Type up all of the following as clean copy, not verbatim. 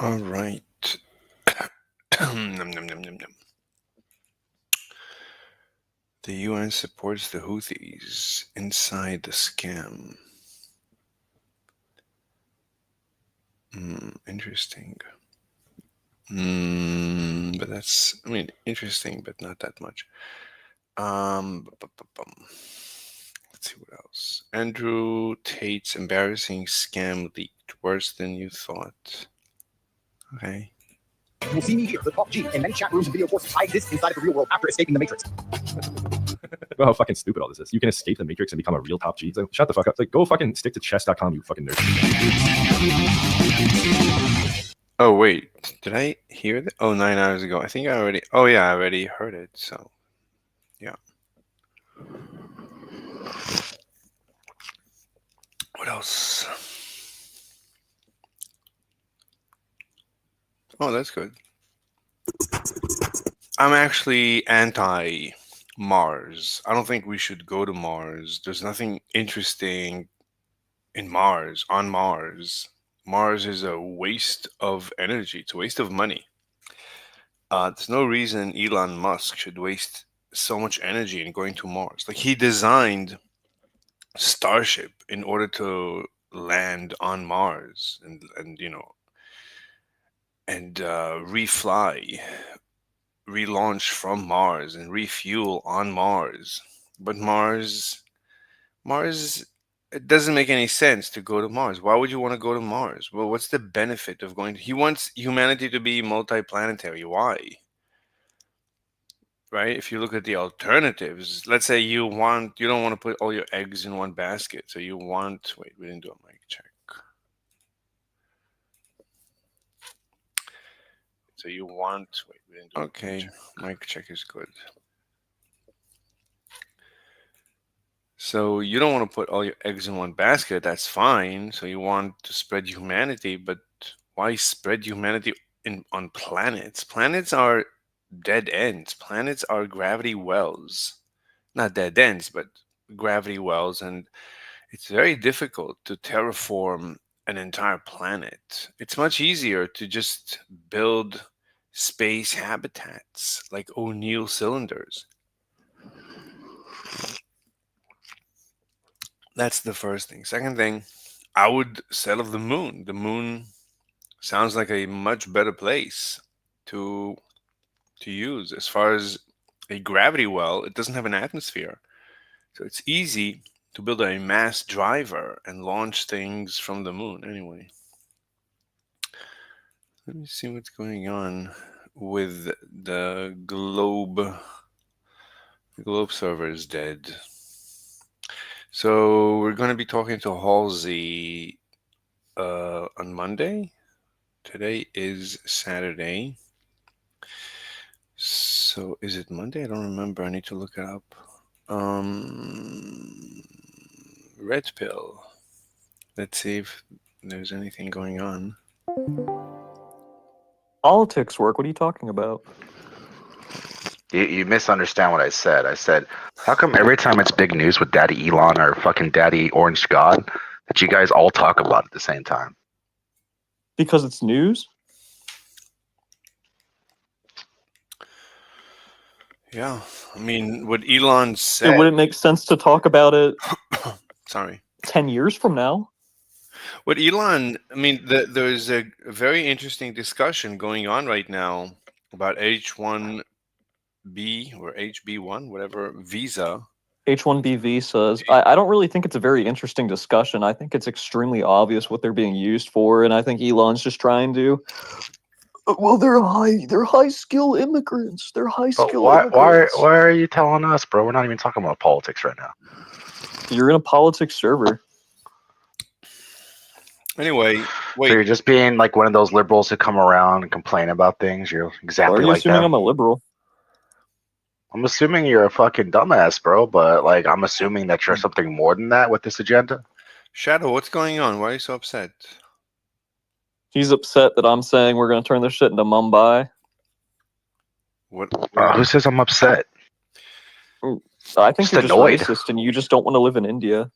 All right. Nom, nom, nom, nom, nom. The UN supports the Houthis inside the scam. Interesting. But that's, interesting, but not that much. Let's see what else. Andrew Tate's embarrassing scam leaked. Worse than you thought. Okay. You will see me here, the top G, in many chat rooms and video courses. I exist inside of the real world after escaping the Matrix. About how fucking stupid all this is. You can escape the Matrix and become a real top G. It's like, shut the fuck up. It's like, go fucking stick to chess.com, you fucking nerd. Oh, wait. Did I hear that? Oh, 9 hours ago. I think I already... Oh, yeah, I already heard it. So, yeah. What else? Oh, that's good. I'm actually anti-Mars. I don't think we should go to Mars. There's nothing interesting in Mars, on Mars. Mars is a waste of energy. It's a waste of money. There's no reason Elon Musk should waste so much energy in going to Mars. Like, he designed Starship in order to land on Mars and refly, relaunch from Mars and refuel on Mars. But Mars, it doesn't make any sense to go to Mars. Why would you want to go to Mars? Well, what's the benefit of going? He wants humanity to be multiplanetary. Why? Right? If you look at the alternatives, let's say you don't want to put all your eggs in one basket. So you want, wait, we didn't do a mic check. So you want, wait, we didn't do okay, mic check is good. So you don't want to put all your eggs in one basket. That's fine. So you want to spread humanity, but why spread humanity on planets? Planets are dead ends. Planets are gravity wells. Not dead ends, but gravity wells. And it's very difficult to terraform an entire planet. It's much easier to just build space habitats like O'Neill cylinders. That's the first thing. Second thing, I would settle the moon. The moon sounds like a much better place to use. As far as a gravity well, it doesn't have an atmosphere. So it's easy to build a mass driver and launch things from the moon. Anyway, let me see what's going on with the globe. The globe server is dead. So we're going to be talking to Halsey on Monday. Today is Saturday. So is it Monday? I don't remember. I need to look it up. Red pill. Let's see if there's anything going on. Politics work. What are you talking about? You misunderstand what I said. I said, how come every time it's big news with Daddy Elon or fucking Daddy Orange God that you guys all talk about at the same time? Because it's news? Yeah. I mean, what Elon said... It wouldn't make sense to talk about it... Sorry. 10 years from now? What Elon... I mean, there's a very interesting discussion going on right now about H1B or HB1, whatever, visa. H1B visas. I don't really think it's a very interesting discussion. I think it's extremely obvious what they're being used for, and I think Elon's just trying to... Well, they're high skill immigrants. They're high skill immigrants. Why are you telling us, bro? We're not even talking about politics right now. You're in a politics server. Anyway, wait. So you're just being like one of those liberals who come around and complain about things. You're exactly like that. Are you assuming I'm a liberal? I'm assuming you're a fucking dumbass, bro. But like, I'm assuming that you're something more than that with this agenda. Shadow, what's going on? Why are you so upset? He's upset that I'm saying we're going to turn this shit into Mumbai. What? Who says I'm upset? I think you're just racist and you just don't want to live in India.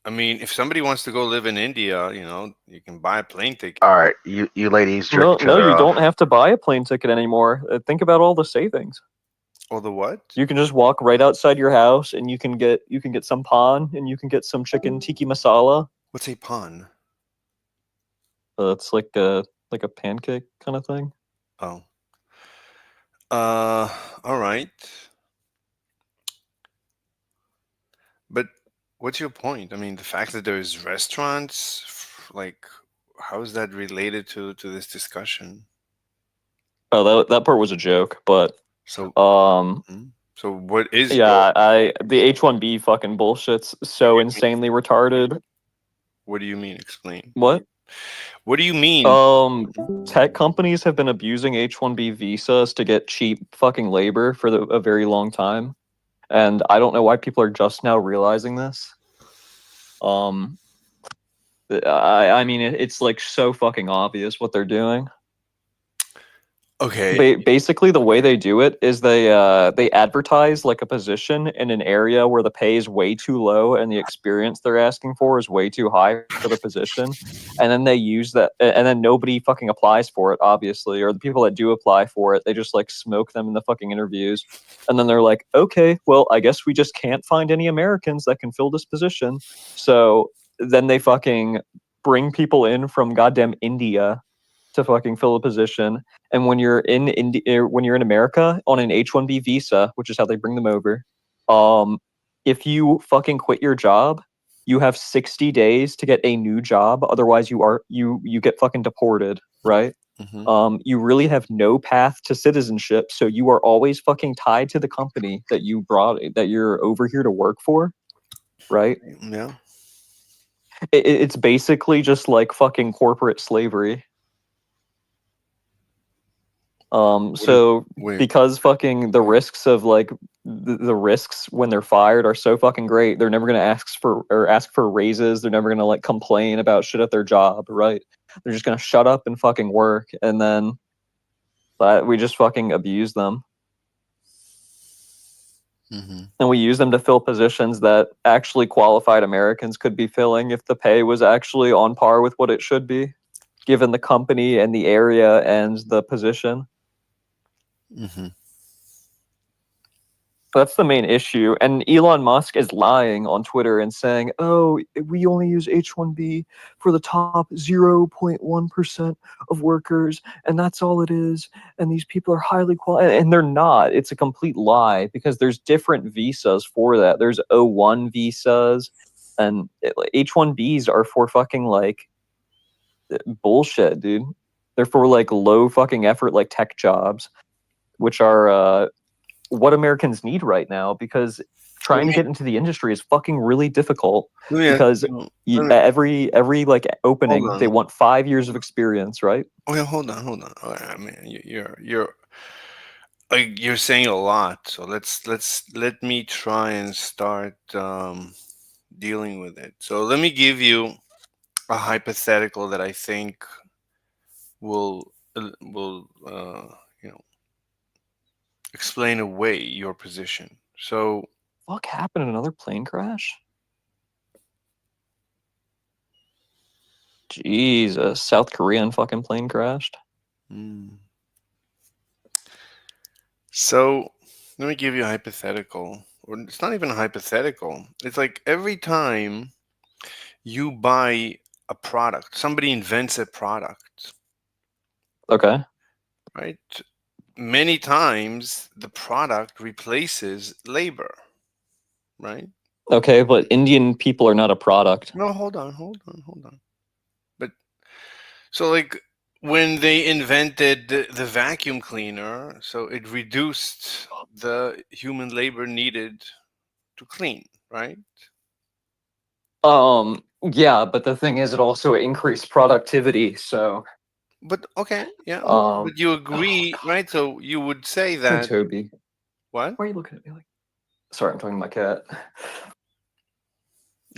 I mean, if somebody wants to go live in India, you can buy a plane ticket. All right, you ladies jerk No, each no, other you off. don't have to buy a plane ticket anymore. Think about all the savings. Or the what? You can just walk right outside your house, and you can get some pan, and you can get some chicken tikka masala. What's a pun? It's like a pancake kind of thing. Oh. All right. But what's your point? I mean, the fact that there's restaurants, like, how is that related to this discussion? Oh, that part was a joke, but So, um, so what is your? yeah, the H-1B fucking bullshit's so insanely retarded. What do you mean? Explain. What? What do you mean? Tech companies have been abusing H-1B visas to get cheap fucking labor for a very long time, and I don't know why people are just now realizing this. I mean, it's like so fucking obvious what they're doing. Okay. Basically, the way they do it is they advertise like a position in an area where the pay is way too low and the experience they're asking for is way too high for the position, and then they use that, and then nobody fucking applies for it, obviously, or the people that do apply for it, they just like smoke them in the fucking interviews, and then they're like, okay, well, I guess we just can't find any Americans that can fill this position, so then they fucking bring people in from goddamn India to fucking fill a position. And when you're in India, when you're in America on an H-1B visa, which is how they bring them over, if you fucking quit your job, you have 60 days to get a new job. Otherwise, you get fucking deported, right? You really have no path to citizenship, so you are always fucking tied to the company that you're over here to work for, right? Yeah. It's basically just like fucking corporate slavery. So Wait. because fucking the risks of like the risks when they're fired are so fucking great, they're never gonna ask for raises. They're never gonna like complain about shit at their job, right? They're just gonna shut up and fucking work, and then we just fucking abuse them, and we use them to fill positions that actually qualified Americans could be filling if the pay was actually on par with what it should be, given the company and the area and the position. That's the main issue. And Elon Musk is lying on Twitter and saying, oh, we only use H-1B for the top 0.1% of workers, and that's all it is. And these people are highly qualified. And they're not. It's a complete lie because there's different visas for that. There's O1 visas, and H-1Bs are for fucking like bullshit, dude. They're for like low fucking effort, like tech jobs, which are what Americans need right now, because trying to get into the industry is fucking really difficult because every like opening they want 5 years of experience, right? Oh yeah, hold on. All right, I mean, you're like you're saying a lot. So let me try and start dealing with it. So let me give you a hypothetical that I think will explain away your position. So Fuck happened in another plane crash? Jesus, South Korean fucking plane crashed. So let me give you a hypothetical. Or it's not even a hypothetical. It's like every time you buy a product, somebody invents a product, Okay. right? Many times the product replaces labor, right? Okay, but Indian people are not a product. No, hold on. But so like when they invented the vacuum cleaner, so it reduced the human labor needed to clean, right? Yeah, but the thing is, it also increased productivity. So, But okay, yeah. um, But you agree, right? So you would say hey, that Toby, what? why are you looking at me like? Sorry, I'm talking to my cat.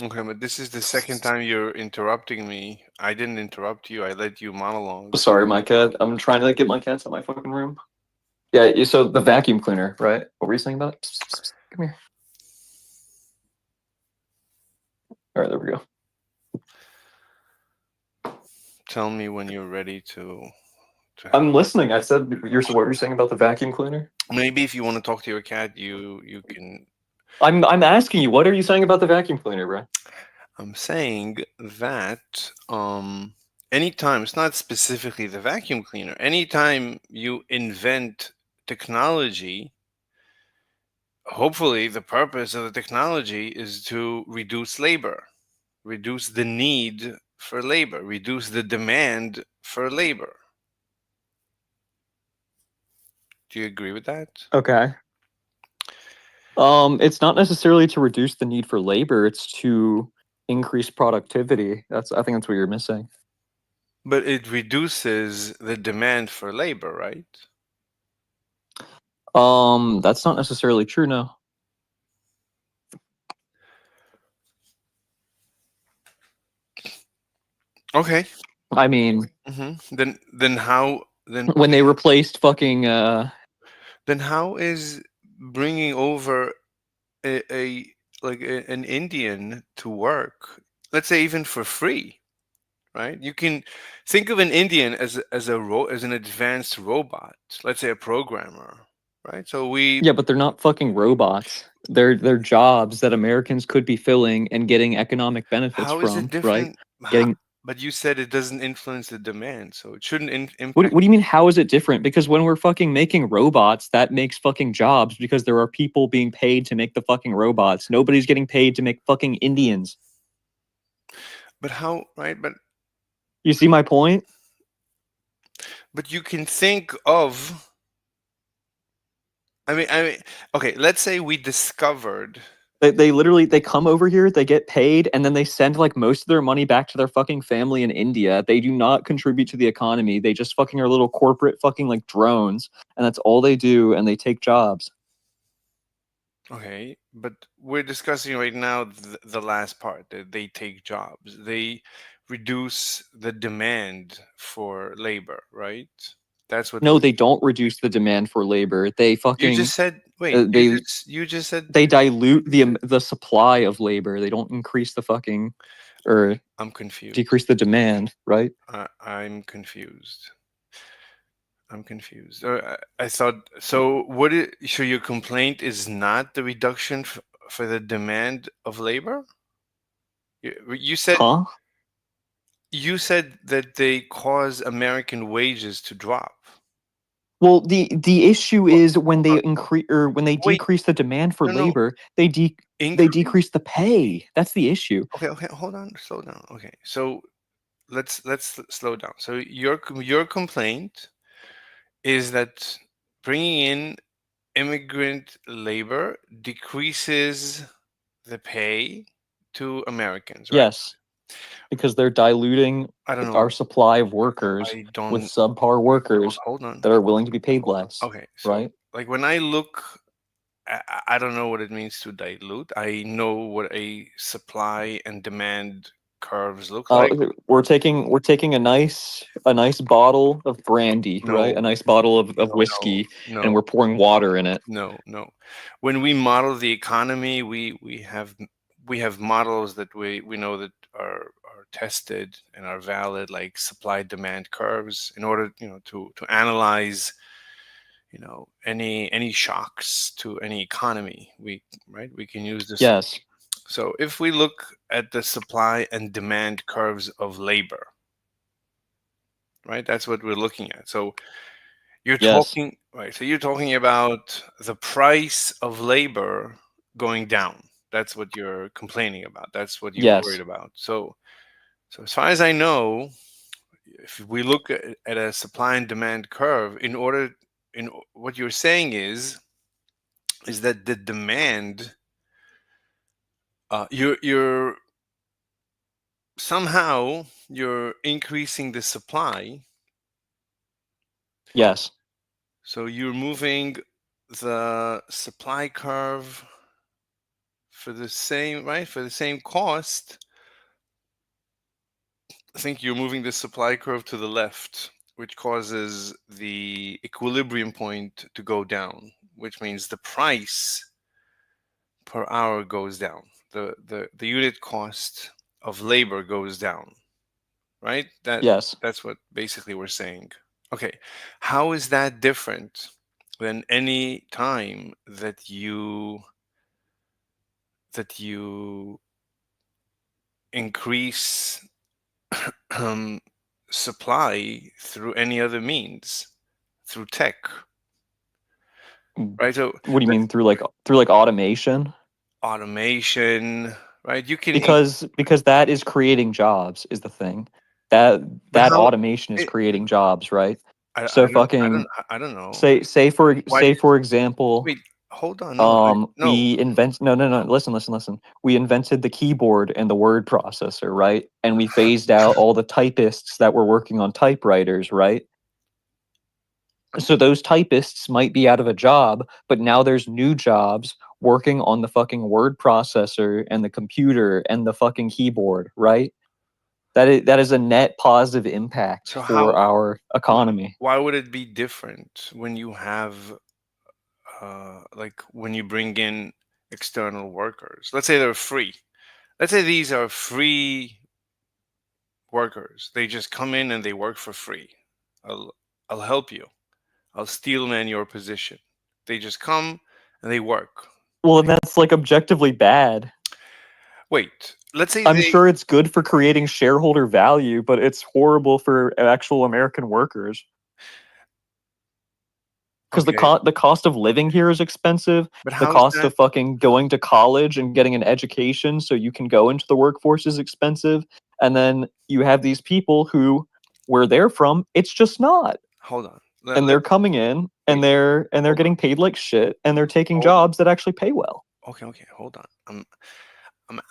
Okay, but this is the second time you're interrupting me. I didn't interrupt you. I let you monologue. Sorry, my cat. I'm trying to get my cats out of my fucking room. Yeah, so the vacuum cleaner, right? What were you saying about it? Come here. All right, there we go. Tell me when you're ready to I'm listening. I said what you're saying about the vacuum cleaner. maybe if you want to talk to your cat, you can. I'm asking you. What are you saying about the vacuum cleaner, bro? I'm saying that anytime, it's not specifically the vacuum cleaner, anytime you invent technology, hopefully the purpose of the technology is to reduce labor, reduce the need for labor, reduce the demand for labor. Do you agree with that? Okay. It's not necessarily to reduce the need for labor. It's to increase productivity. I think that's what you're missing. But it reduces the demand for labor, right? That's not necessarily true. No. Okay. I mean, Then how when they replaced fucking then how is bringing over a like an Indian to work, let's say even for free, right? You can think of an Indian as an advanced robot, let's say a programmer, right? So we yeah, but they're not fucking robots. They're jobs that Americans could be filling and getting economic benefits how is it from, right? different? Getting But you said it doesn't influence the demand, so it shouldn't what impact. do you mean how is it different? Because when we're fucking making robots, that makes fucking jobs because there are people being paid to make the fucking robots. Nobody's getting paid to make fucking Indians. But how, right? You see my point? But you can think of. I mean, okay. Let's say we discovered. They literally they come over here, they get paid, and then they send like most of their money back to their fucking family in India. They do not contribute to the economy. They just fucking are little corporate fucking like drones, and that's all they do, and they take jobs. Okay, but we're discussing right now the last part that they take jobs. They reduce the demand for labor, right? That's what No, they don't reduce the demand for labor. They you fucking just said. Wait, they you just said. they dilute the supply of labor. They don't increase the fucking or I'm confused. decrease the demand, right? I'm confused. I'm confused. I thought so. So your complaint is not the reduction for the demand of labor? You said Huh? you said that they cause American wages to drop. Well, the issue Well, is when hold they on. increase or when they Wait, decrease the demand for no, no, labor, they increase. decrease the pay. That's the issue. Okay, okay, hold on, slow down. Okay, so slow down. So your complaint is that bringing in immigrant labor decreases the pay to Americans, right? Yes, because they're diluting I don't our know. supply of workers I with don't. subpar workers Hold on. that are willing to be paid less, Okay, so right? like when I look, I don't know what it means to dilute. I know what a supply and demand curves look Uh, like. we're taking a nice bottle of brandy, right? No, A nice bottle of no, whiskey, and no, we're pouring water in it. no. When we model the economy, we have models that we know that are tested and are valid, like supply demand curves, in order to analyze any shocks to any economy. We can use this. Yes, So if we look at the supply and demand curves of labor, right, that's what we're looking at. So you're yes, talking, right, so you're talking about the price of labor going down. That's what you're complaining about. That's what you're worried yes, about. So as far as I know, if we look at a supply and demand curve, in what you're saying is that the demand, you're somehow you're increasing the supply, yes, so you're moving the supply curve for the same, right, for the same cost. I think you're moving the supply curve to the left, which causes the equilibrium point to go down, which means the price per hour goes down. the unit cost of labor goes down, right? Yes. That's what basically we're saying. Okay, how is that different than any time that you increase um, supply through any other means, through tech, Mm. right? So What do you let's mean through like automation? automation, right? You can, Because that is creating jobs is the thing. That but that how? automation is It, creating jobs, right? I So don't, I fucking don't, I don't know. Why? say for example, Wait, hold on. No, no. we invent no, listen. We invented the keyboard and the word processor, right? And we phased out all the typists that were working on typewriters, right? So those typists might be out of a job, but now there's new jobs working on the fucking word processor and the computer and the fucking keyboard, right? That is a net positive impact So for our economy. why would it be different when you have like when you bring in external workers? Let's say they're free. Let's say these are free workers. They just come in and they work for free. I'll I'll help you. I'll steel man your position. They just come and they work. Well, and that's like objectively bad. Wait, let's say I'm they sure it's good for creating shareholder value, but it's horrible for actual American workers. Because okay, the cost of living here is expensive. but The how is cost that? of fucking going to college and getting an education so you can go into the workforce is expensive. And then you have these people who, where they're from, it's just not. Hold on. And they're coming in Wait. and they're Hold on. getting paid like shit and they're taking Hold on. jobs that actually pay well. Okay. Hold on.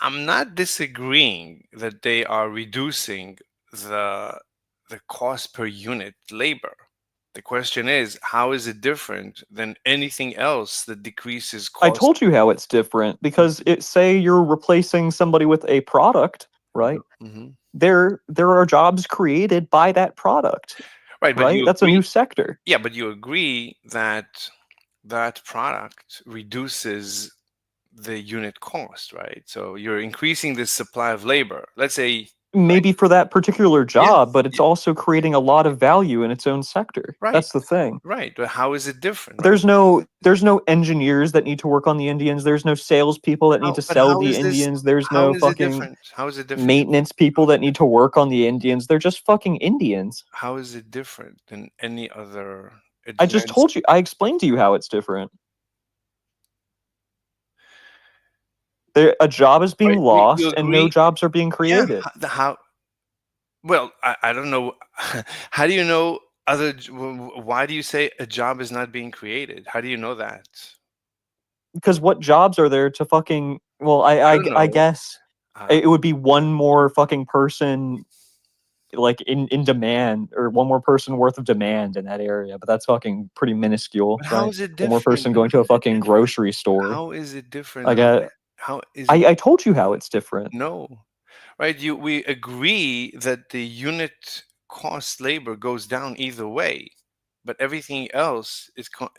I'm not disagreeing that they are reducing the the cost per unit labor. The question is, how is it different than anything else that decreases I cost? told you how it's different because it say you're replacing somebody with a product, right? Hmm. There are jobs created by that product, Right, but right? you That's a new agree. sector. Yeah, but you agree that that product reduces the unit cost, right? So you're increasing the supply of labor. Let's say, right? Maybe for that particular Yeah, job, but it's yeah, also creating a lot of value in its own sector. right, That's the thing. right. But how is it different, right? There's no engineers that need to work on the Indians. There's no salespeople that need to But sell how the is this? Indians. There's How no is it fucking different? How is it different? maintenance people that need to work on the Indians. They're just fucking Indians. How is it different than any other I just advanced? told you. I explained to you how it's different. A job is being Right? You lost and no agree? jobs are being Yeah. created. How? Well, I don't know. How do you know why do you say a job is not being created? How do you know that? Because what jobs are there to fucking? Well, I don't I know. guess Uh, it would be one more fucking person like in demand or one more person worth of demand in that area, but that's fucking pretty minuscule, but how right? is it One more different? person How going to a is it fucking different? grocery store. How is it different? I got. How is it? I told you how it's different. No, right? We agree that the unit cost labor goes down either way, but everything else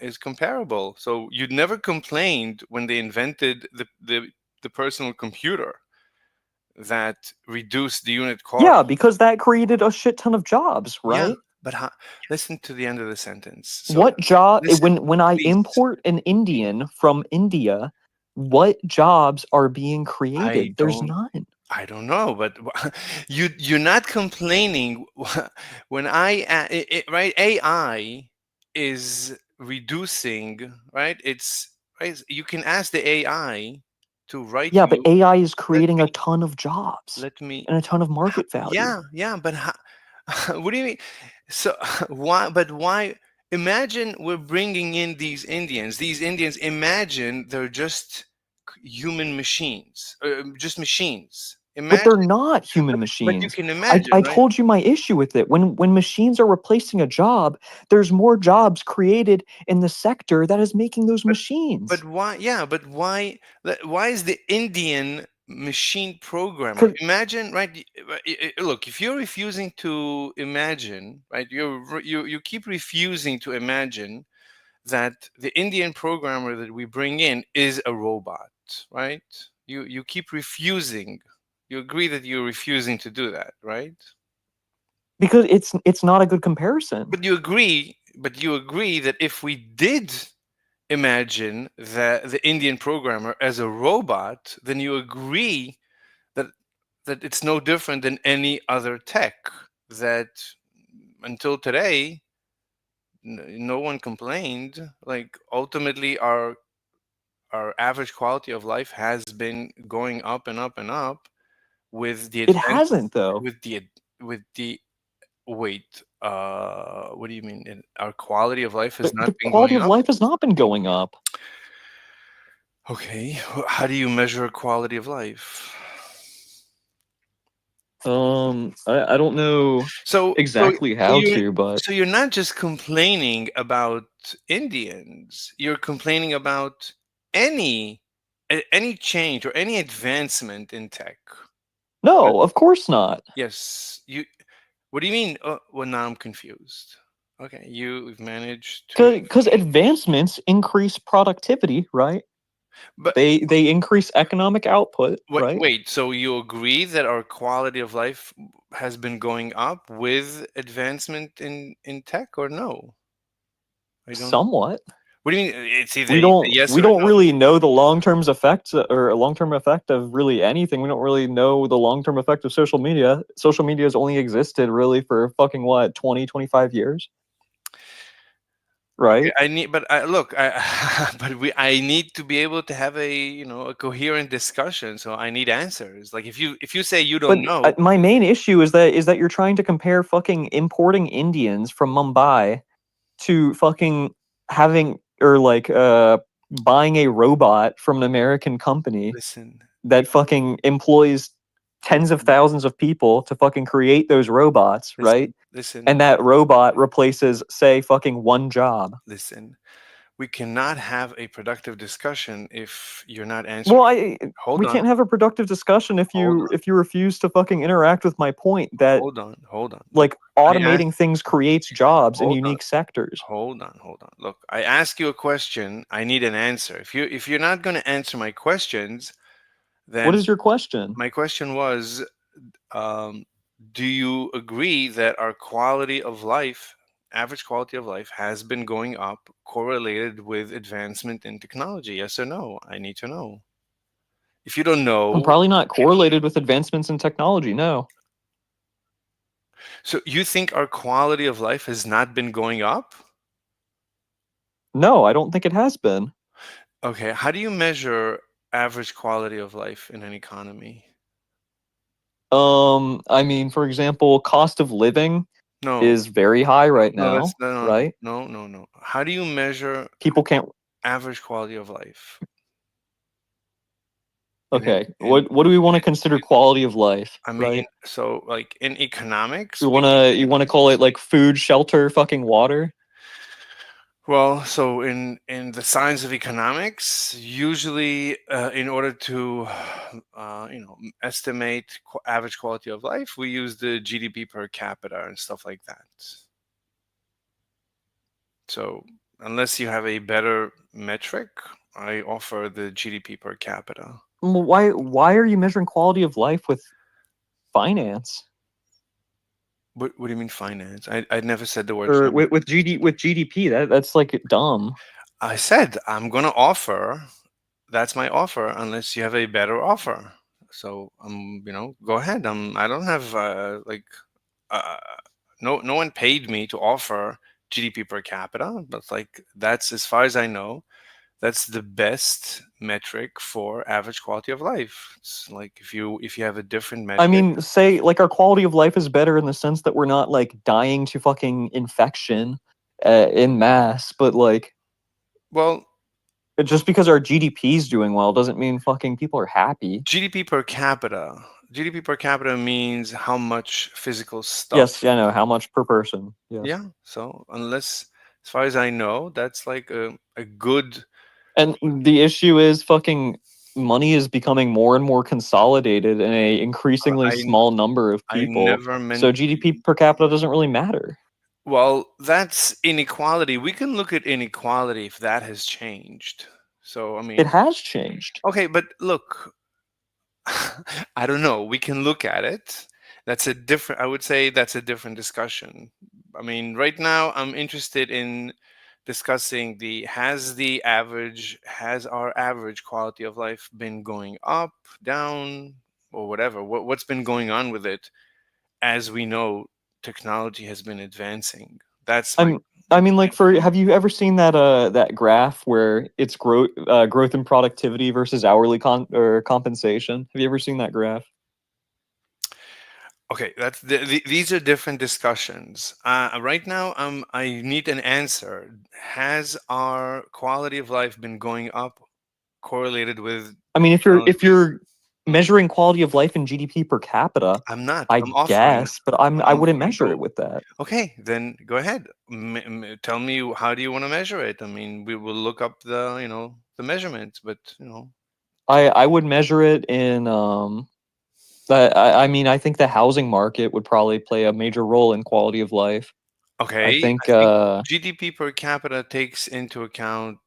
is comparable. So you never complained when they invented the personal computer that reduced the unit cost. Yeah, because that created a shit ton of jobs, Yeah, right? but listen to the end of the sentence. So What job listen, when I please. import an Indian from India, what jobs are being I created? There's don't none. I don't know, but you're not complaining when right, AI is reducing, right? It's right. You can ask the AI to write Yeah, but you. AI is Let creating a me ton of jobs let me. and a ton of market value. Yeah, but what do you mean? So why? But why? Imagine we're bringing in these Indians. These Indians, imagine they're just human machines, just machines. But they're Imagine, not human but you machines. can imagine, I right? told you my issue with it. When machines are replacing a job, there's more jobs created in the sector that is making those But machines. why? Yeah, but why? Why is the Indian machine programmer? 'Cause Imagine, right? Look, if you're refusing to imagine, right? You keep refusing to imagine that the Indian programmer that we bring in is a robot, right? You keep refusing. You agree that you're refusing to do that, right? Because it's not a good comparison. But you agree that if we did imagine the Indian programmer as a robot, then you agree that it's no different than any other tech, that until today no one complained. Like ultimately our average quality of life has been going up and up and up with the It advance hasn't though. with the wait, what do you mean? Our quality of life has not The been quality going of up? life has not been going up. Okay, how do you measure quality of life? I don't know exactly how to, but So you're not just complaining about Indians. You're complaining about any any change or any advancement in tech. no, of course not. Yes, you. What do you mean? Well, now I'm confused. Okay, you've managed to. Because advancements increase productivity, right? But They increase economic output, right? wait. So you agree that our quality of life has been going up with advancement in tech, or no? I don't. Somewhat. What do you mean? It's either We a don't yes we or a don't no. really know the long-term effects or a long-term effect of really anything. We don't really know the long-term effect of social media. Social media has only existed really for fucking what, 20, 25 years? Okay, Right? I need, but I look, I need to be able to have a, a coherent discussion. So I need answers. Like if you say you don't But know, my main issue is that you're trying to compare fucking importing Indians from Mumbai to fucking having or like buying a robot from an American company listen, that fucking employs tens of listen, thousands of people to fucking create those robots, right? listen, And that robot replaces, say, fucking one job. listen. We cannot have a productive discussion if you're not answering. Well, Hold we on, can't have a productive discussion if hold you refuse to fucking interact with my point that hold on. Look, like I asked, automating things creates jobs in hold on, unique sectors. hold on. Look, I ask you a question. I need an answer. If you're not going to answer my questions, What then is your question? my question was, um, do you agree that our quality of life, average quality of life, has been going up correlated with advancement in technology? Yes or no? I need to know. If you don't I'm know, probably not correlated with advancements in technology, no. so you think our quality of life has not been going up? No, I don't think it has been. Okay, how do you measure average quality of life in an economy? I mean, for example, cost of living No, is very high right no, that's now, right? no. How do you measure People can't. average quality of life in Okay, in what do we want to consider quality of life, I mean, right? so like in economics, You wanna call it like food, shelter, fucking water? well, so in the science of economics, usually in order to estimate average quality of life, we use the GDP per capita and stuff like that. So unless you have a better metric, I offer the GDP per capita. Why are you measuring quality of life with finance What do you mean finance? I never said the word or finance. with GDP? That's like dumb. I said I'm gonna offer. That's my offer, unless you have a better offer. So go ahead. I don't have uh, no one paid me to offer GDP per capita, but like that's as far as I know, that's the best metric for average quality of life. It's like if you have a different I metric, mean, say like our quality of life is better in the sense that we're not like dying to fucking infection in mass, but like well, just because our GDP is doing well doesn't mean fucking people are happy. GDP per capita. GDP per capita means how much physical stuff. Yes, yeah, I know how much per person. Yes. Yeah. So unless, as far as I know, that's like a good. And the issue is fucking money is becoming more and more consolidated in a increasingly I small number of I people. never So meant. GDP per capita doesn't really matter. Well, that's inequality. We can look at inequality if that has changed. So I It mean, has changed. okay, but look. I don't know. We can look at it. That's a different, I would say that's a different discussion. I mean, right now I'm interested in discussing has our average quality of life been going up, down, or whatever? What's been going on with it? As we know, technology has been advancing. That's my, I'm I mean, like, for have you ever seen that graph where it's growth in productivity versus hourly compensation? Have you ever seen that graph? okay. These are different discussions. Right now, I need an answer. Has our quality of life been going up correlated with I mean, if technology? you're measuring quality of life in GDP per capita, I'm not. I I'm offering. guess, but I I'm wouldn't offering measure both. it with that. Okay, then go ahead. Tell me, how do you want to measure it? I mean, we will look up the measurements, but I would measure it in I mean, I think the housing market would probably play a major role in quality of life. I okay. think I think GDP per capita takes into account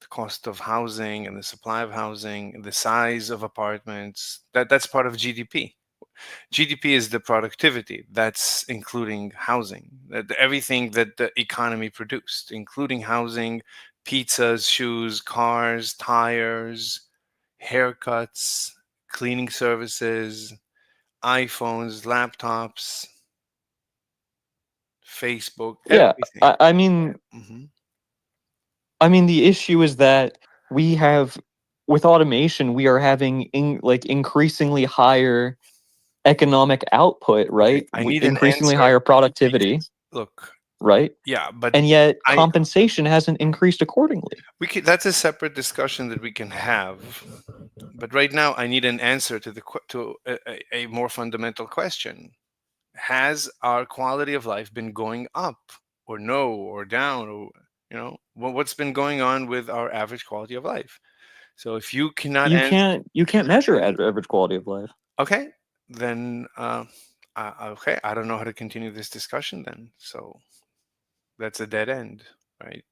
the cost of housing and the supply of housing and the size of apartments. That's part of GDP. GDP is the productivity. That's including housing. Everything that the economy produced, including housing, pizzas, shoes, cars, tires, haircuts, cleaning services, iPhones, laptops, Facebook, yeah, everything. I mean Hmm. the issue is that we have with automation, we are having increasingly higher economic output, Okay, right? I need an Increasingly answer. higher productivity, Look, right? yeah, but And yet I compensation hasn't increased accordingly. we can, that's a separate discussion that we can have. But right now, I need an answer to a more fundamental question: has our quality of life been going up, or no, or down, or what's been going on with our average quality of life? So if you cannot answer, You can't measure average quality of life. okay, then okay, I don't know how to continue this discussion then. So that's a dead end, right?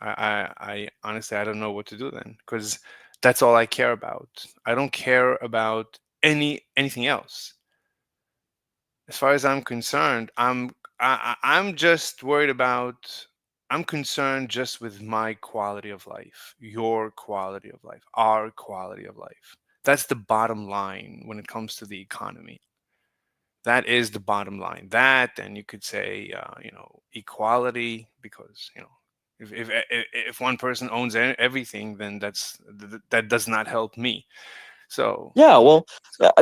I honestly I don't know what to do then because that's all I care about. I don't care about anything else. As far as I'm concerned, I'm just worried about. I'm concerned just with my quality of life, your quality of life, our quality of life. That's the bottom line when it comes to the economy. That is the bottom line. That, and you could say, equality, because if one person owns everything, then that does not help me. So, Yeah, well,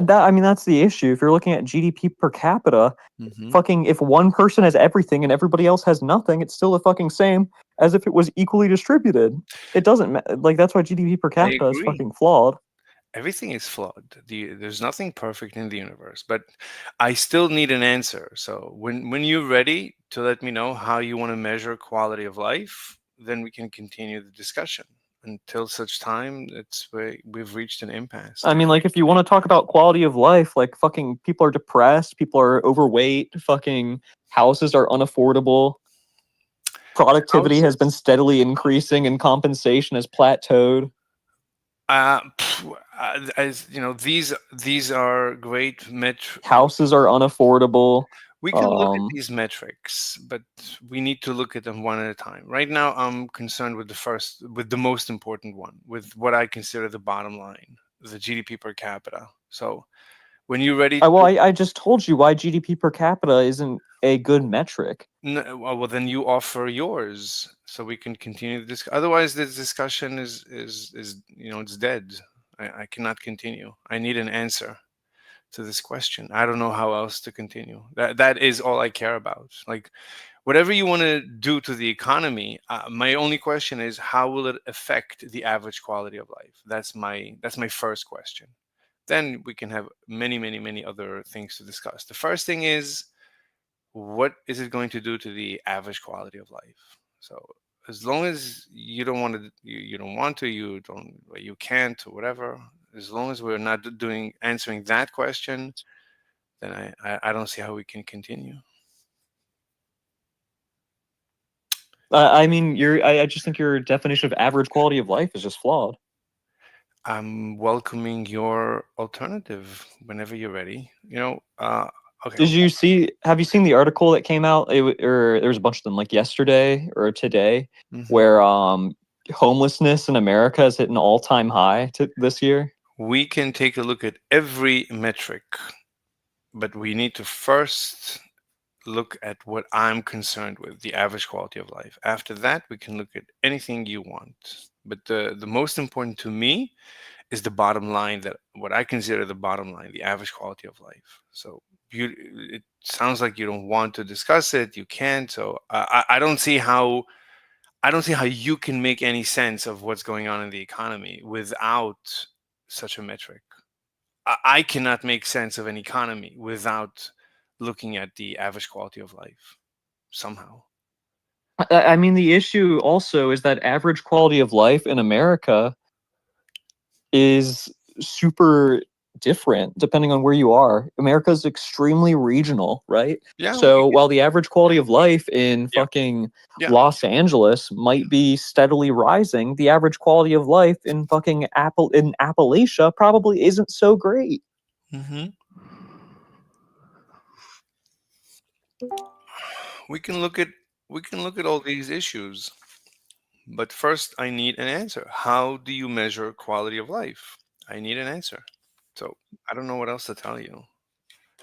I mean that's the issue. If you're looking at GDP per capita, mhm, fucking if one person has everything and everybody else has nothing, it's still the fucking same as if it was equally distributed. It doesn't like that's why GDP per I capita is agree. fucking flawed. Everything is flawed. There's nothing perfect in the universe, but I still need an answer. So when you're ready to let me know how you want to measure quality of life, then we can continue the discussion. Until such time, it's where we've reached an impasse. I mean, like if you want to talk about quality of life, like fucking people are depressed, people are overweight, fucking houses are unaffordable, productivity has been Houses. steadily increasing, and compensation has plateaued. As you know, these are great Houses are unaffordable. we can look at Um, these metrics, but we need to look at them one at a time. Right now, I'm concerned with the most important one, with what I consider the bottom line, the GDP per capita. So when you're ready to, I just told you why GDP per capita isn't a good metric. well, then you offer yours, so we can continue this. Otherwise, this discussion is it's dead. I cannot continue. I need an answer to this question. I don't know how else to continue. That is all I care about. Like whatever you want to do to the economy, my only question is how will it affect the average quality of life? That's my first question. Then we can have many other things to discuss. The first thing is what is it going to do to the average quality of life? So as long as you don't want to, you don't want to, you can't, or whatever. As long as we're not doing answering that question, then I don't see how we can continue. I mean, I just think your definition of average quality of life is just flawed. I'm welcoming your alternative whenever you're ready. Okay. Did you see? Have you seen the article that came out? Or there was a bunch of them like yesterday or today, Mhm. where homelessness in America has hit an all-time high this year. We can take a look at every metric, but we need to first look at what I'm concerned with, the average quality of life. After that, we can look at anything you want. But the most important to me is the bottom line, that what I consider the bottom line, the average quality of life. So it sounds like you don't want to discuss it. You can't. So I don't see how you can make any sense of what's going on in the economy without such a metric. I cannot make sense of an economy without looking at the average quality of life somehow. I mean, the issue also is that average quality of life in America is super different depending on where you are. America is extremely regional, right? Yeah, So while the average quality of life in yeah, fucking yeah. Los Angeles might be steadily rising, the average quality of life in fucking Appalachia probably isn't so great. hmm We can look at all these issues, but first I need an answer. How do you measure quality of life? I need an answer. So I don't know what else to tell you.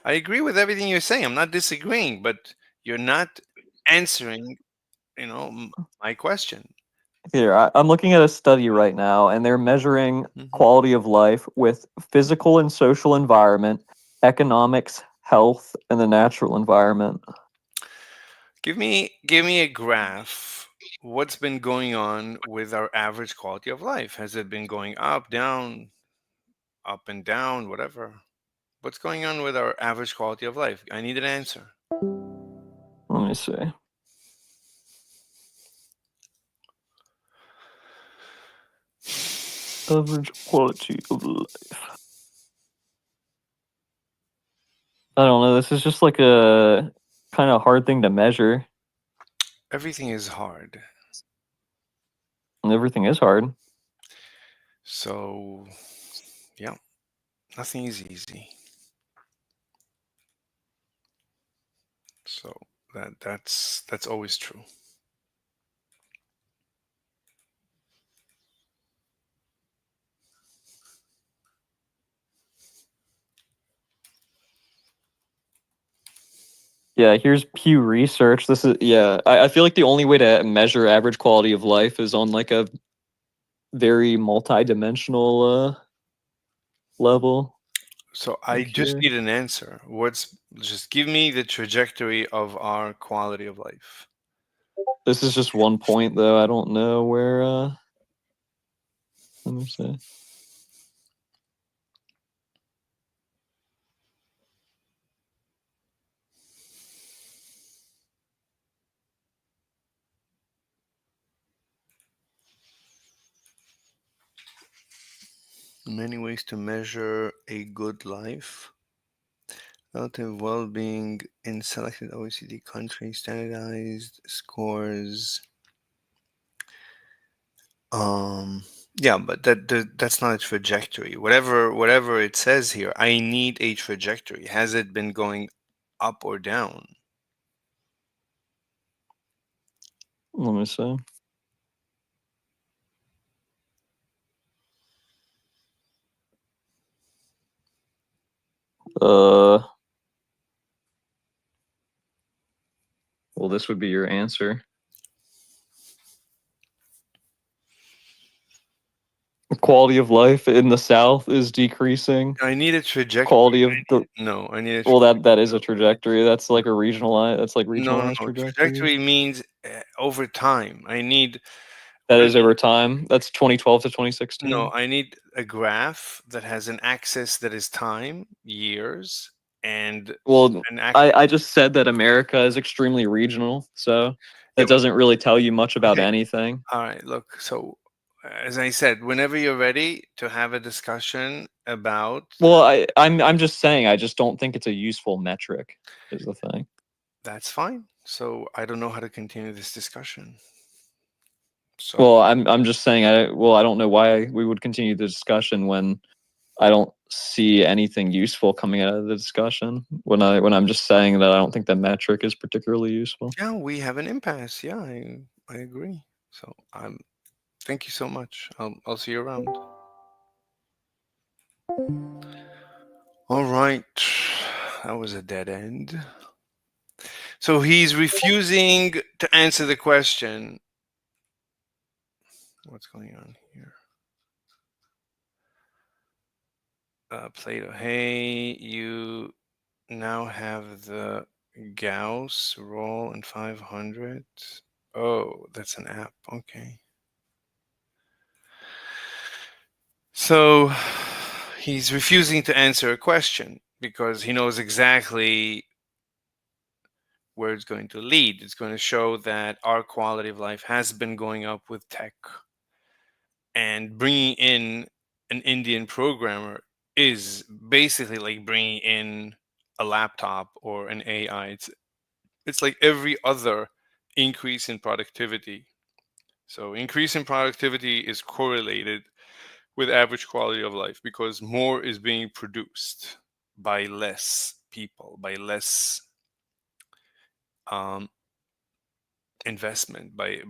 I agree with everything you're saying. I'm not disagreeing, but you're not answering, my question. Here, I'm looking at a study right now, and they're measuring hmm quality of life with physical and social environment, economics, health, and the natural environment. Give me a graph. What's been going on with our average quality of life? Has it been going up and down, whatever? What's going on with our average quality of life? I need an answer. Let me see. Average quality of life. I don't know. This is just like a kind of hard thing to measure, Everything is hard. and everything is hard. So, yeah, nothing is easy. So that's always true. Yeah, here's Pew Research. This is yeah. I feel like the only way to measure average quality of life is on like a very multi-dimensional level. So I Like just here. need an answer. Just give me the trajectory of our quality of life. This is just one point though. I don't know where let me see. Many ways to measure a good life. Relative well-being in selected OECD countries, standardized scores. Um, yeah, but that's not a trajectory. Whatever it says here, I need a trajectory. Has it been going up or down? Let me see. Uh well, this would be your answer. Quality of life in the South is decreasing. I need a trajectory. Quality of the No, I need a well, that is a trajectory. That's like a regionalized. That's like no, no, regionalized no. trajectories. Trajectory means over time. I need That what is over time. That's 2012 to no, 2016. I need a graph that has an axis that is time, years, and Well, an axis. I just said that America is extremely regional, so Yeah, that doesn't really tell you much about okay. anything. All right. Look, so as I said, whenever you're ready to have a discussion about, Well, I'm just saying I just don't think it's a useful metric is the thing. that's fine. So I don't know how to continue this discussion. So Well, I'm just saying. I don't know why we would continue the discussion when I don't see anything useful coming out of the discussion. When I'm just saying that I don't think the metric is particularly useful. yeah, we have an impasse. Yeah, I agree. So thank you so much. I'll see you around. All right, that was a dead end. So he's refusing to answer the question. What's going on here? Plato, hey, you now have the Gauss roll in 500. Oh, that's an app. Okay. So he's refusing to answer a question because he knows exactly where it's going to lead. It's going to show that our quality of life has been going up with tech, and bringing in an Indian programmer is basically like bringing in a laptop or an AI. It's like every other increase in productivity. So increase in productivity is correlated with average quality of life because more is being produced by less people, by less um, investment, by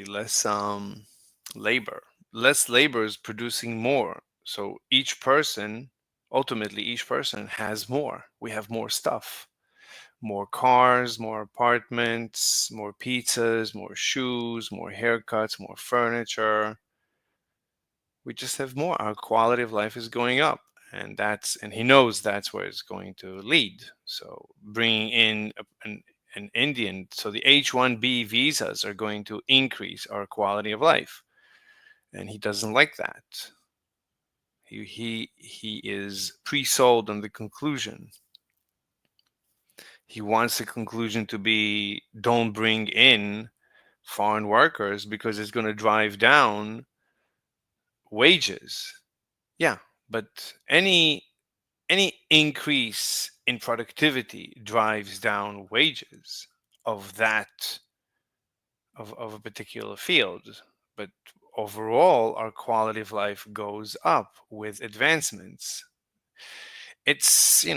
less labor. Less labor is producing more. So ultimately, each person has more. We have more stuff, more cars, more apartments, more pizzas, more shoes, more haircuts, more furniture. We just have more. Our quality of life is going up, and he knows that's where it's going to lead. So bringing in an Indian, so the H-1B visas are going to increase our quality of life, and he doesn't like that. He is pre-sold on the conclusion. He wants the conclusion to be don't bring in foreign workers because it's going to drive down wages. Yeah, but any increase in productivity drives down wages of that of a particular field. But overall, our quality of life goes up with advancements. It's, I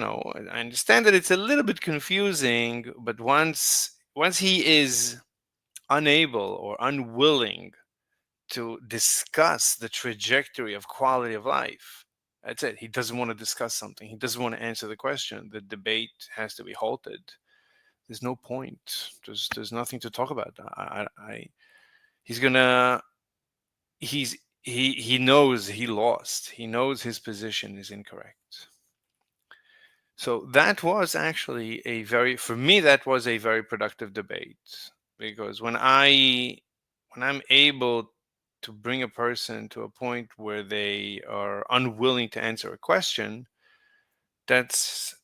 understand that it's a little bit confusing, but once he is unable or unwilling to discuss the trajectory of quality of life, that's it. He doesn't want to discuss something. He doesn't want to answer the question. The debate has to be halted. There's no point. There's nothing to talk about. He's gonna he knows he lost. He knows his position is incorrect. So that was actually for me, that was a very productive debate, because when I'm able to bring a person to a point where they are unwilling to answer a question, that's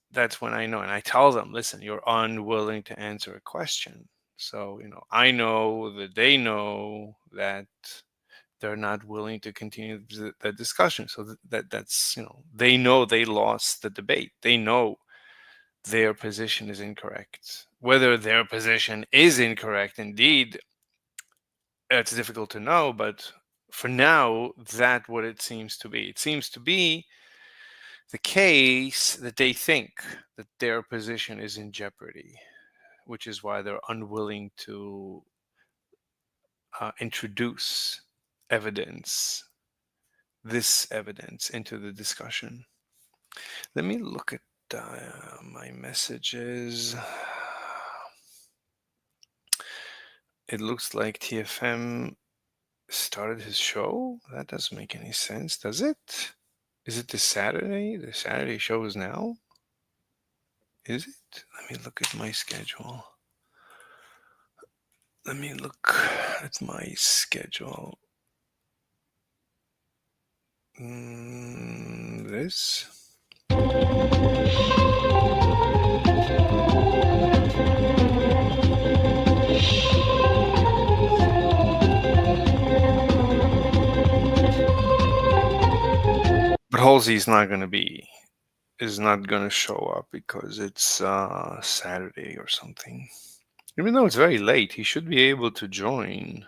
when I know, and I tell them, listen, you're unwilling to answer a question. So, I know that they know that they're not willing to continue the discussion. So that's, they know they lost the debate. They know their position is incorrect. Whether their position is incorrect indeed, it's difficult to know, but for now, that's what it seems to be. It seems to be the case that they think that their position is in jeopardy, which is why they're unwilling to introduce evidence, this evidence, into the discussion. Let me look at my messages. It looks like TFM started his show. That doesn't make any sense, does it? Is it this Saturday? The Saturday show is now? Is it? Let me look at my schedule. Let me look at my schedule. This? But Halsey is not going to show up because it's Saturday or something. Even though it's very late, he should be able to join.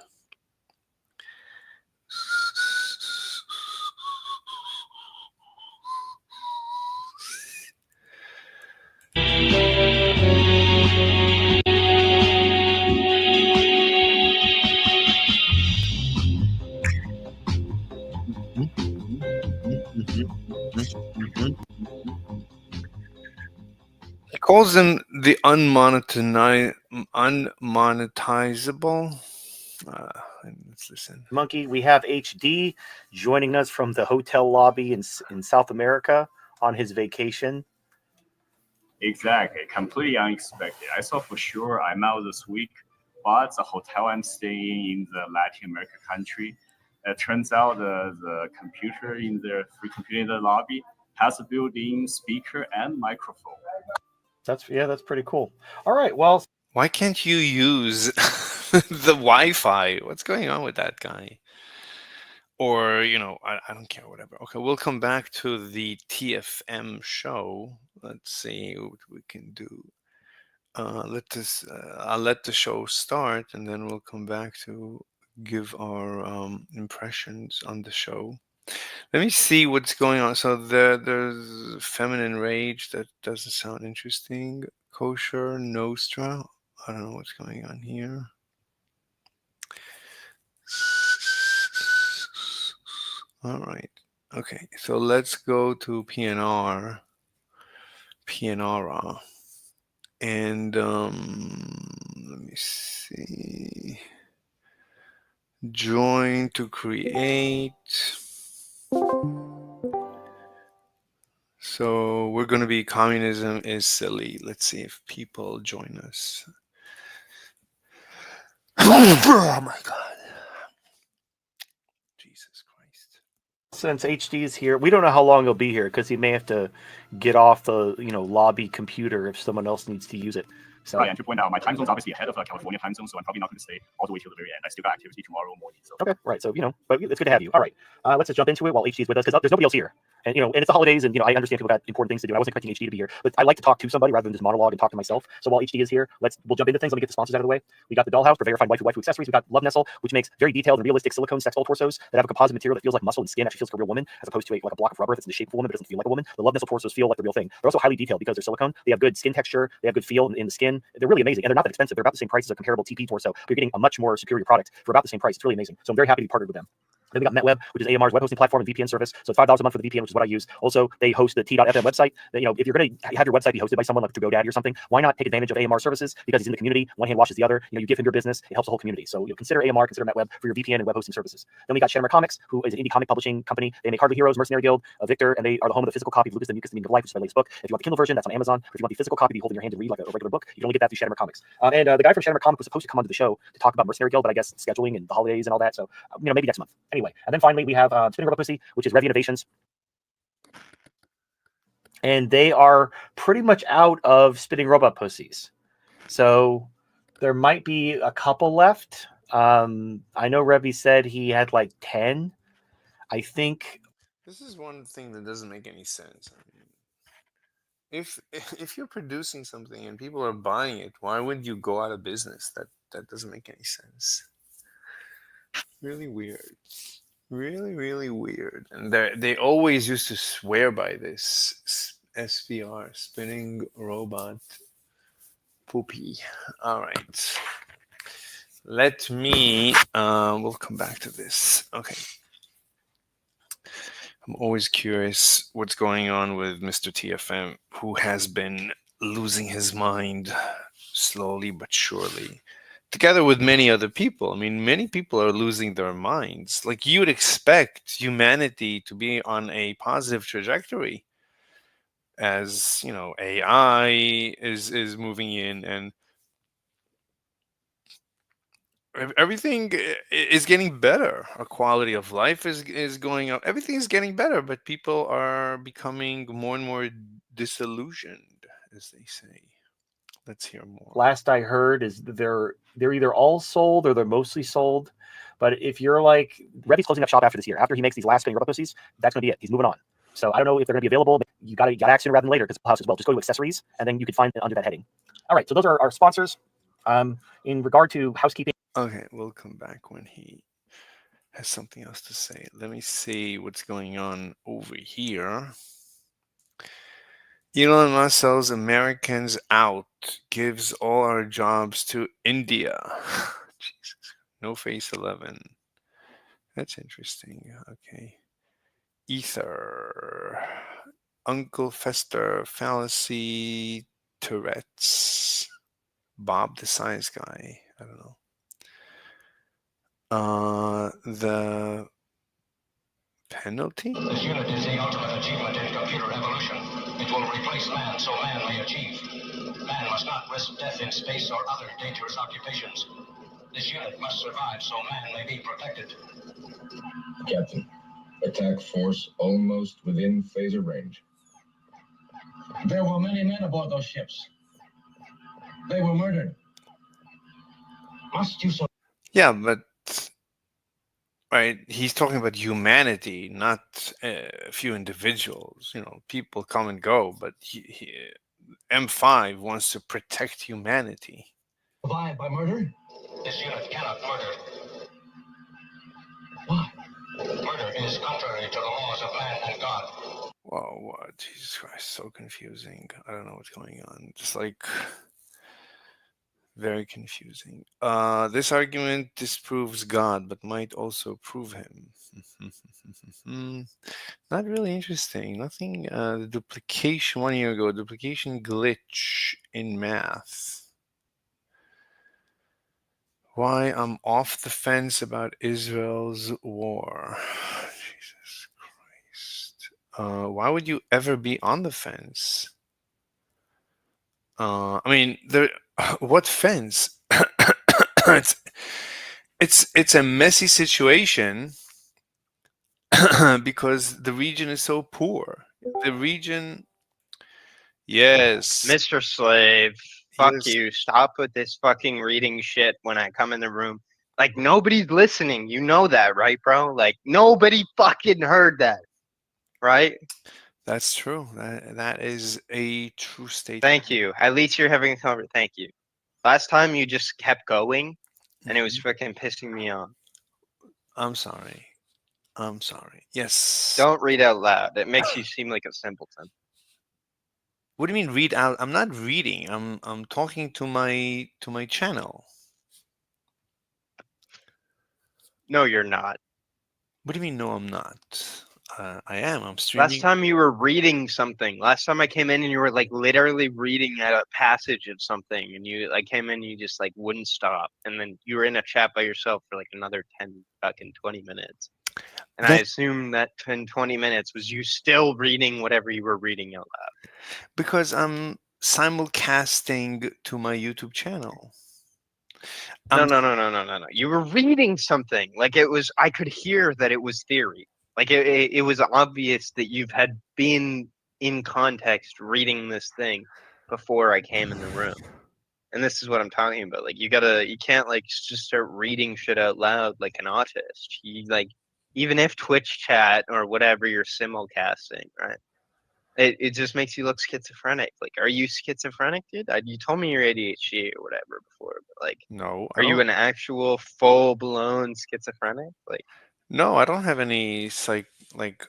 calls them the unmonetizable. Let's listen. Monkey, we have HD joining us from the hotel lobby in South America on his vacation. Exactly, completely unexpected. I thought for sure I'm out this week, but the hotel I'm staying in the Latin America country, it turns out the computer in the free computer in the lobby has a built-in speaker and microphone. That's pretty cool. All right, well, Why can't you use the Wi-Fi? What's going on with that guy? Or, I don't care, whatever. Okay, we'll come back to the TFM show. Let's see what we can do. I'll let the show start, and then we'll come back to give our impressions on the show. Let me see what's going on. So there's Feminine Rage. That doesn't sound interesting. Kosher Nostra. I don't know what's going on here. All right. Okay. So let's go to PNR. PNR. And let me see. Join to create. So we're going to be communism is silly. Let's see if people join us. Oh my God. Jesus Christ. since HD is here, we don't know how long he'll be here because he may have to get off the lobby computer if someone else needs to use it. So Right, and to point out, my time zone's obviously ahead of California time zone, so I'm probably not going to stay all the way till the very end. I still got activity tomorrow morning. So. okay, right. So but it's good to have you. All right, let's just jump into it while HD is with us because there's nobody else here, and and it's the holidays, and I understand people got important things to do. I wasn't expecting HD to be here, but I like to talk to somebody rather than just monologue and talk to myself. So while HD is here, we'll jump into things. Let me get the sponsors out of the way. We got the Dollhouse for verified waifu accessories. We got Love Nestle, which makes very detailed and realistic silicone sex doll torsos that have a composite material that feels like muscle and skin, actually feels like a real woman, as opposed to like a block of rubber that's in the shape of a woman but doesn't feel like a woman. The Love Nestle torsos feel like the real thing. They're also highly detailed because they're silicone. They have good skin texture. They have good feel in the skin. They're really amazing, and they're not that expensive. They're about the same price as a comparable TP torso, but you're getting a much more superior product for about the same price. It's really amazing. So I'm very happy to be partnered with them. Then we got MetWeb, which is AMR's web hosting platform and VPN service. So it's $5 a month for the VPN, which is what I use. Also, they host the T.FM website. If you're going to have your website be hosted by someone like through GoDaddy or something, why not take advantage of AMR services? Because he's in the community. One hand washes the other. You give him your business. It helps the whole community. So consider AMR, consider MetWeb for your VPN and web hosting services. Then we got Shadowmare Comics, who is an indie comic publishing company. They make Hardly Heroes, Mercenary Guild, Victor, and they are the home of the physical copy of Lucas the Mucus, the Meaning of Life, which is my latest book. If you want the Kindle version, that's on Amazon. If you want the physical copy to be holding in your hand and read like a regular book, you can only get that through Shadowmare Comics. And the guy from Shadowmare Comics was supposed to come onto the show to talk about Mercenary Guild, but I guess scheduling and the holidays and all that. So maybe next month. Anyway, and then finally we have Spinning Rubber Pussy, which is Rev Innovations. And they are pretty much out of spinning robot pussies. So there might be a couple left. I know Revy said he had like 10. I think This is one thing that doesn't make any sense. I mean, if you're producing something and people are buying it, why would you go out of business? That doesn't make any sense. Really weird. Really, really weird. And they always used to swear by this SVR, spinning robot poopy. All right. Let me. We'll come back to this. Okay. I'm always curious what's going on with Mr. TFM, who has been losing his mind slowly but surely, together with many other people. I mean, many people are losing their minds. Like you would expect humanity to be on a positive trajectory, as AI is moving in, and everything is getting better. Our quality of life is going up. Everything is getting better, but people are becoming more and more disillusioned, as they say. Let's hear more. last I heard is they're either all sold or they're mostly sold. But if you're like Revy's closing up shop after this year, after he makes these last spinning robot pussies, that's going to be it. He's moving on. So I don't know if they're going to be available. But you got to act sooner rather than later because the house as well. Just go to accessories and then you can find it under that heading. All right, so those are our sponsors. In regard to housekeeping. Okay, we'll come back when he has something else to say. Let me see what's going on over here. Elon Musk sells Americans out, gives all our jobs to India. Jesus. No Face 11. That's interesting. Okay. Ether. Uncle Fester fallacy Tourette's. Bob the Science Guy. I don't know. The penalty? This unit is the ultimate achievement in computer evolution. It will replace man so man may achieve. Man must not risk death in space or other dangerous occupations. This unit must survive so man may be protected. Captain, attack force almost within phaser range. There were many men aboard those ships. They were murdered. Must you so? Yeah, but right, he's talking about humanity, not a few individuals. People come and go, but M5 wants to protect humanity. Survive by murder? This unit cannot murder. Why? Murder is contrary to the laws of man and God. Whoa, what? Jesus Christ, so confusing. I don't know what's going on. Just like very confusing. This argument disproves God, but might also prove him. Not really interesting. Nothing. The duplication 1 year ago. Duplication glitch in math. Why I'm off the fence about Israel's war. Jesus Christ. Why would you ever be on the fence? I mean, what fence? it's a messy situation because the region is so poor. The region, yes, Mr. Slave, fuck yes, you. Stop with this fucking reading shit when I come in the room. Like, nobody's listening. You know that, right, bro? Like, nobody fucking heard that, right? that's true. That is a true statement. Thank you. At least you're having a conversation. Thank you. Last time you just kept going, and it was fucking pissing me off. I'm sorry. I'm sorry. Yes. Don't read out loud. It makes you seem like a simpleton. What do you mean read out? I'm not reading. I'm talking to my channel. No, you're not. What do you mean? No, I'm not. I am. I'm streaming. Last time you were reading something. Last time I came in and you were like literally reading at a passage of something, and you like came in and you just like wouldn't stop, and then you were in a chat by yourself for like another 20 minutes. And I assume that 20 minutes was you still reading whatever you were reading out loud. Because I'm simulcasting to my YouTube channel. No. You were reading something. Like it was, I could hear that it was theory. Like it was obvious that you've had been in context reading this thing before I came in the room. And this is what I'm talking about. Like you can't like just start reading shit out loud like an autist. You like, even if Twitch chat or whatever you're simulcasting, right? It just makes you look schizophrenic. Like, are you schizophrenic, dude? You told me you're ADHD or whatever before, but like, no, are you an actual full-blown schizophrenic? Like, no, I don't have any psychotic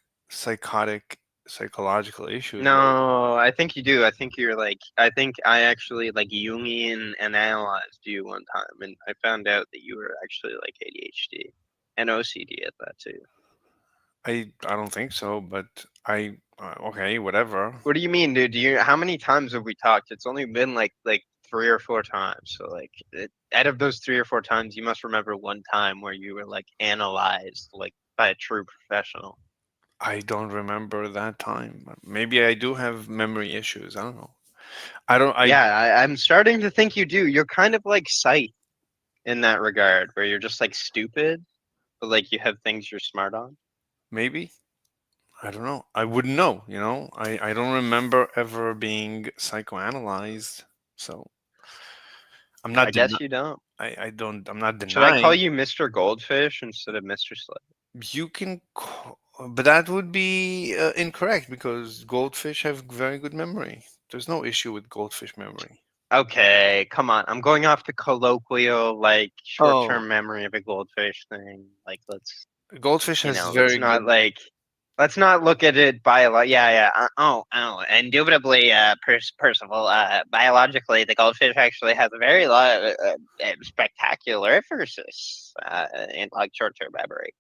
psychological issues. no, I think you do. I think you're like, I think I actually like Jungian and analyzed you one time, and I found out that you were actually like ADHD and OCD at that too. I don't think so, but okay, whatever. What do you mean, dude? How many times have we talked? It's only been like 3 or 4 times. So like, out of those 3 or 4 times, you must remember one time where you were like analyzed like by a true professional. I don't remember that time. Maybe I do have memory issues. I don't know. I'm starting to think you do. You're kind of like Sight in that regard, where you're just like stupid, but like you have things you're smart on. Maybe. I don't know. I wouldn't know, I don't remember ever being psychoanalyzed. So I'm not I guess you don't. I'm not denying. Should I call you Mr. Goldfish instead of Mr. Slave? You can but that would be incorrect because goldfish have very good memory. There's no issue with goldfish memory. Okay, come on. I'm going off the colloquial, like short-term memory of a goldfish thing. Like, Goldfish has let's very not good. like, let's not look at it yeah. Indubitably, Percival. Biologically, the goldfish actually has a very spectacular emphasis in like short-term memory.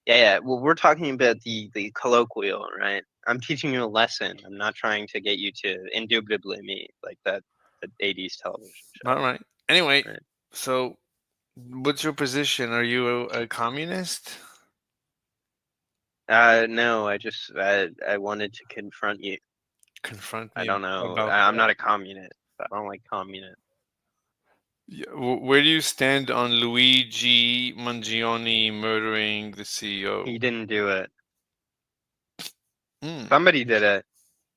Yeah. Well, we're talking about the colloquial, right? I'm teaching you a lesson. I'm not trying to get you to indubitably me like that. the 80s television show. All right. Anyway, Right. so what's your position? Are you a communist? No, I wanted to confront you. Confront I me don't know. about I'm what? not a communist. I don't like communists. Yeah, where do you stand on Luigi Mangione murdering the CEO? He didn't do it. Mm, Somebody did it.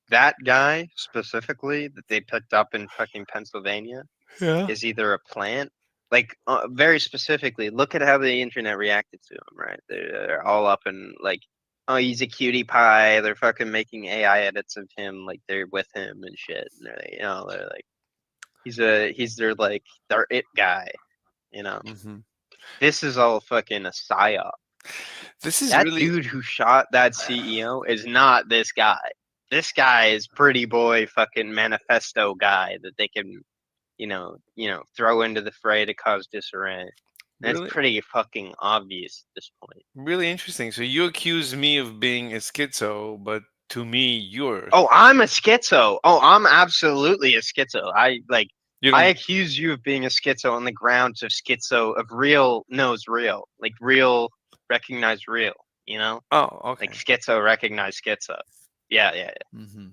That guy specifically that they picked up in fucking Pennsylvania yeah. is either a plant, like very specifically. Look at how the internet reacted to him. Right, they're all up and like, oh, he's a cutie pie. They're fucking making AI edits of him, like they're with him and shit. And they're like, he's their it guy. You know, Hmm. this is all fucking a psyop. This is That really dude who shot that CEO is not this guy. This guy is pretty boy fucking manifesto guy that they can, throw into the fray to cause disarray. And it's really pretty fucking obvious at this point. really interesting. So you accuse me of being a schizo, but to me you're Oh, I'm a schizo. Oh, I'm absolutely a schizo. you I don't. accuse you of being a schizo on the grounds of schizo of real knows real. Like real recognize real, you know? Oh, Like okay. schizo recognize schizo. Yeah. Hmm.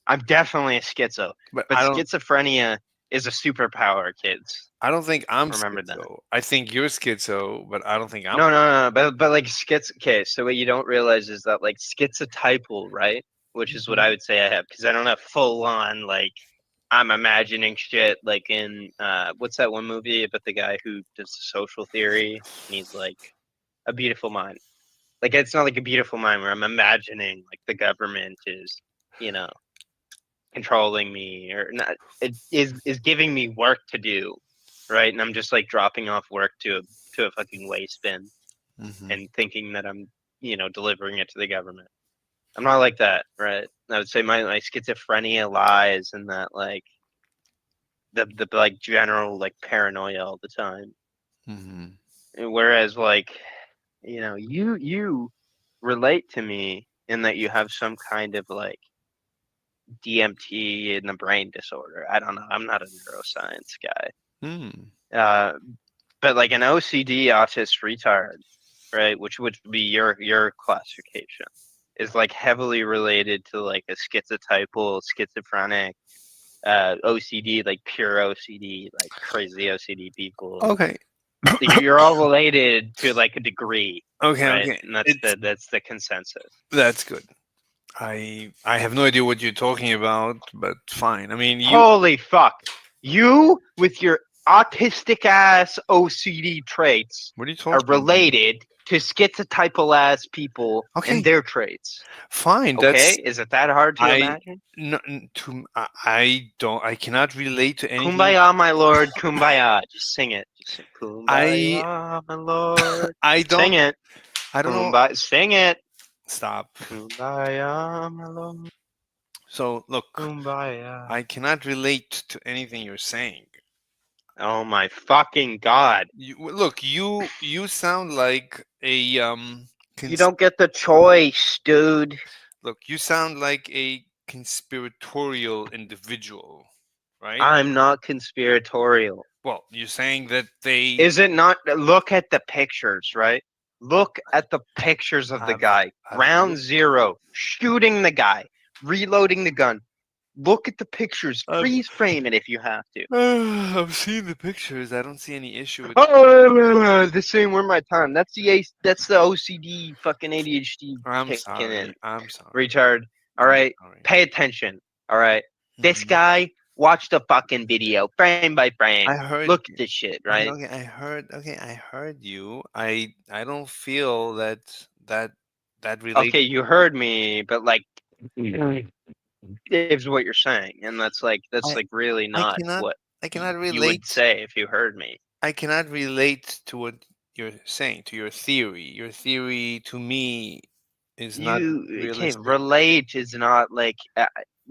I'm definitely a schizo. But But schizophrenia is a superpower, kids. I don't think I'm Remember that. schizo. I think you're schizo, but I don't think I'm. No. But like okay. So what you don't realize is that like schizotypal, right? Which is what I would say I have, because I don't have full on like I'm imagining shit like in what's that one movie about the guy who does the social theory and he's like a beautiful mind. Like it's not like a beautiful mind where I'm imagining like the government is, you know, controlling me or not. It is giving me work to do, right? And I'm just like dropping off work to a fucking waste bin Hmm. and thinking that I'm, delivering it to the government. I'm not like that, right? I would say my schizophrenia lies in that like the like general like paranoia all the time. Hmm. Whereas like, you relate to me in that you have some kind of like DMT in the brain disorder. I don't know. I'm not a neuroscience guy. Hmm. Uh, but like an OCD autist retard, right, which would be your classification, is like heavily related to like a schizotypal, schizophrenic, OCD, like pure OCD, like crazy OCD people. Okay. You're all related to like a degree, Okay. right? Okay. And that's the consensus. That's good. I have no idea what you're talking about, but fine. I mean, you. Holy fuck! You with your autistic ass OCD traits What are you are talking about? related to schizotypal ass people and Okay. their traits. Fine. Okay, That's is it that hard to I. imagine? No, I don't. I cannot relate to anything. Kumbaya, my lord, kumbaya. Just sing it. Just sing I. kumbaya, my lord. I Sing don't. it. I don't know. Kumbaya. Sing it. Stop. Kumbaya, my lord. So look, Kumbaya. I cannot relate to anything you're saying. Oh my fucking god. Look, you sound like a You don't get the choice, dude. look, you sound like a conspiratorial individual, right? I'm not conspiratorial. Well, you're saying that they Is it not? Look at the pictures, right? Look at the pictures of the have guy. I've Ground looked- zero, shooting the guy, reloading the gun. Look at the pictures. I've, Freeze frame it if you have to. I've seen the pictures. I don't see any issue with. Oh, this ain't worth my time. That's the OCD fucking ADHD I'm kicking in. sorry. I'm sorry. Retard. All I'm right, sorry. pay attention. All right, this Mhm. guy. Watch the fucking video, frame by frame. I heard. Look at this shit, right? Okay, I heard. Okay, I heard you. I don't feel that relates. Okay, you heard me, but like is what you're saying, and that's I like really I not cannot what I cannot you would relate. say if you heard me. I cannot relate to what you're saying, to your theory. Your theory to me is not You okay? realistic. Relate is not like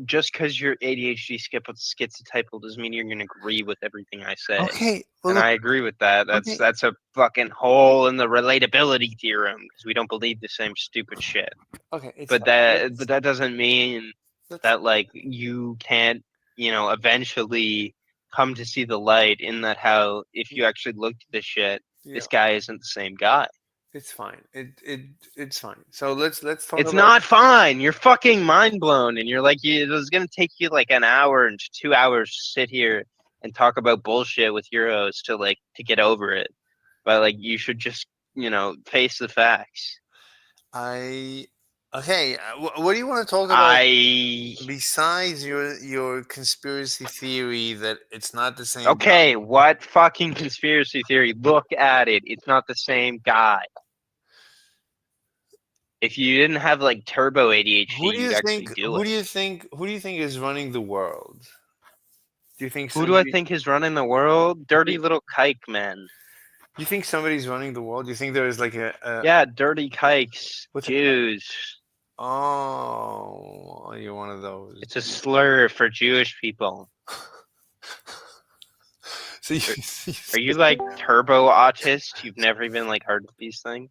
just because you're ADHD schizotypal doesn't mean you're gonna agree with everything I say. Okay, well And look, I agree with that. okay, That's a fucking hole in the relatability theorem because we don't believe the same stupid shit. okay, it's But fine. that doesn't mean Let's that like you can't, eventually come to see the light in that how if you actually looked at this shit, this guy isn't the same guy. It's fine. It's fine. So let's talk It's about. not fine. You're fucking mind blown, and you're like, it was gonna take you like an hour and 2 hours to sit here and talk about bullshit with Euros to get over it. But like, you should just face the facts. I okay. What do you want to talk about I besides your conspiracy theory that it's not the same guy? okay. What fucking conspiracy theory? Look at it. It's not the same guy. If you didn't have like turbo ADHD, Who do you'd you actually think? do Who it. do you think? Who do you think is running the world? Do you think Who do I somebody? think is running the world? Dirty little kike men. You think somebody's running the world? Do you think there is like a Yeah, dirty kikes. what's Jews. oh, you're one of those. It's a slur for Jewish people. So Are you like turbo autist? You've never even like heard of these things?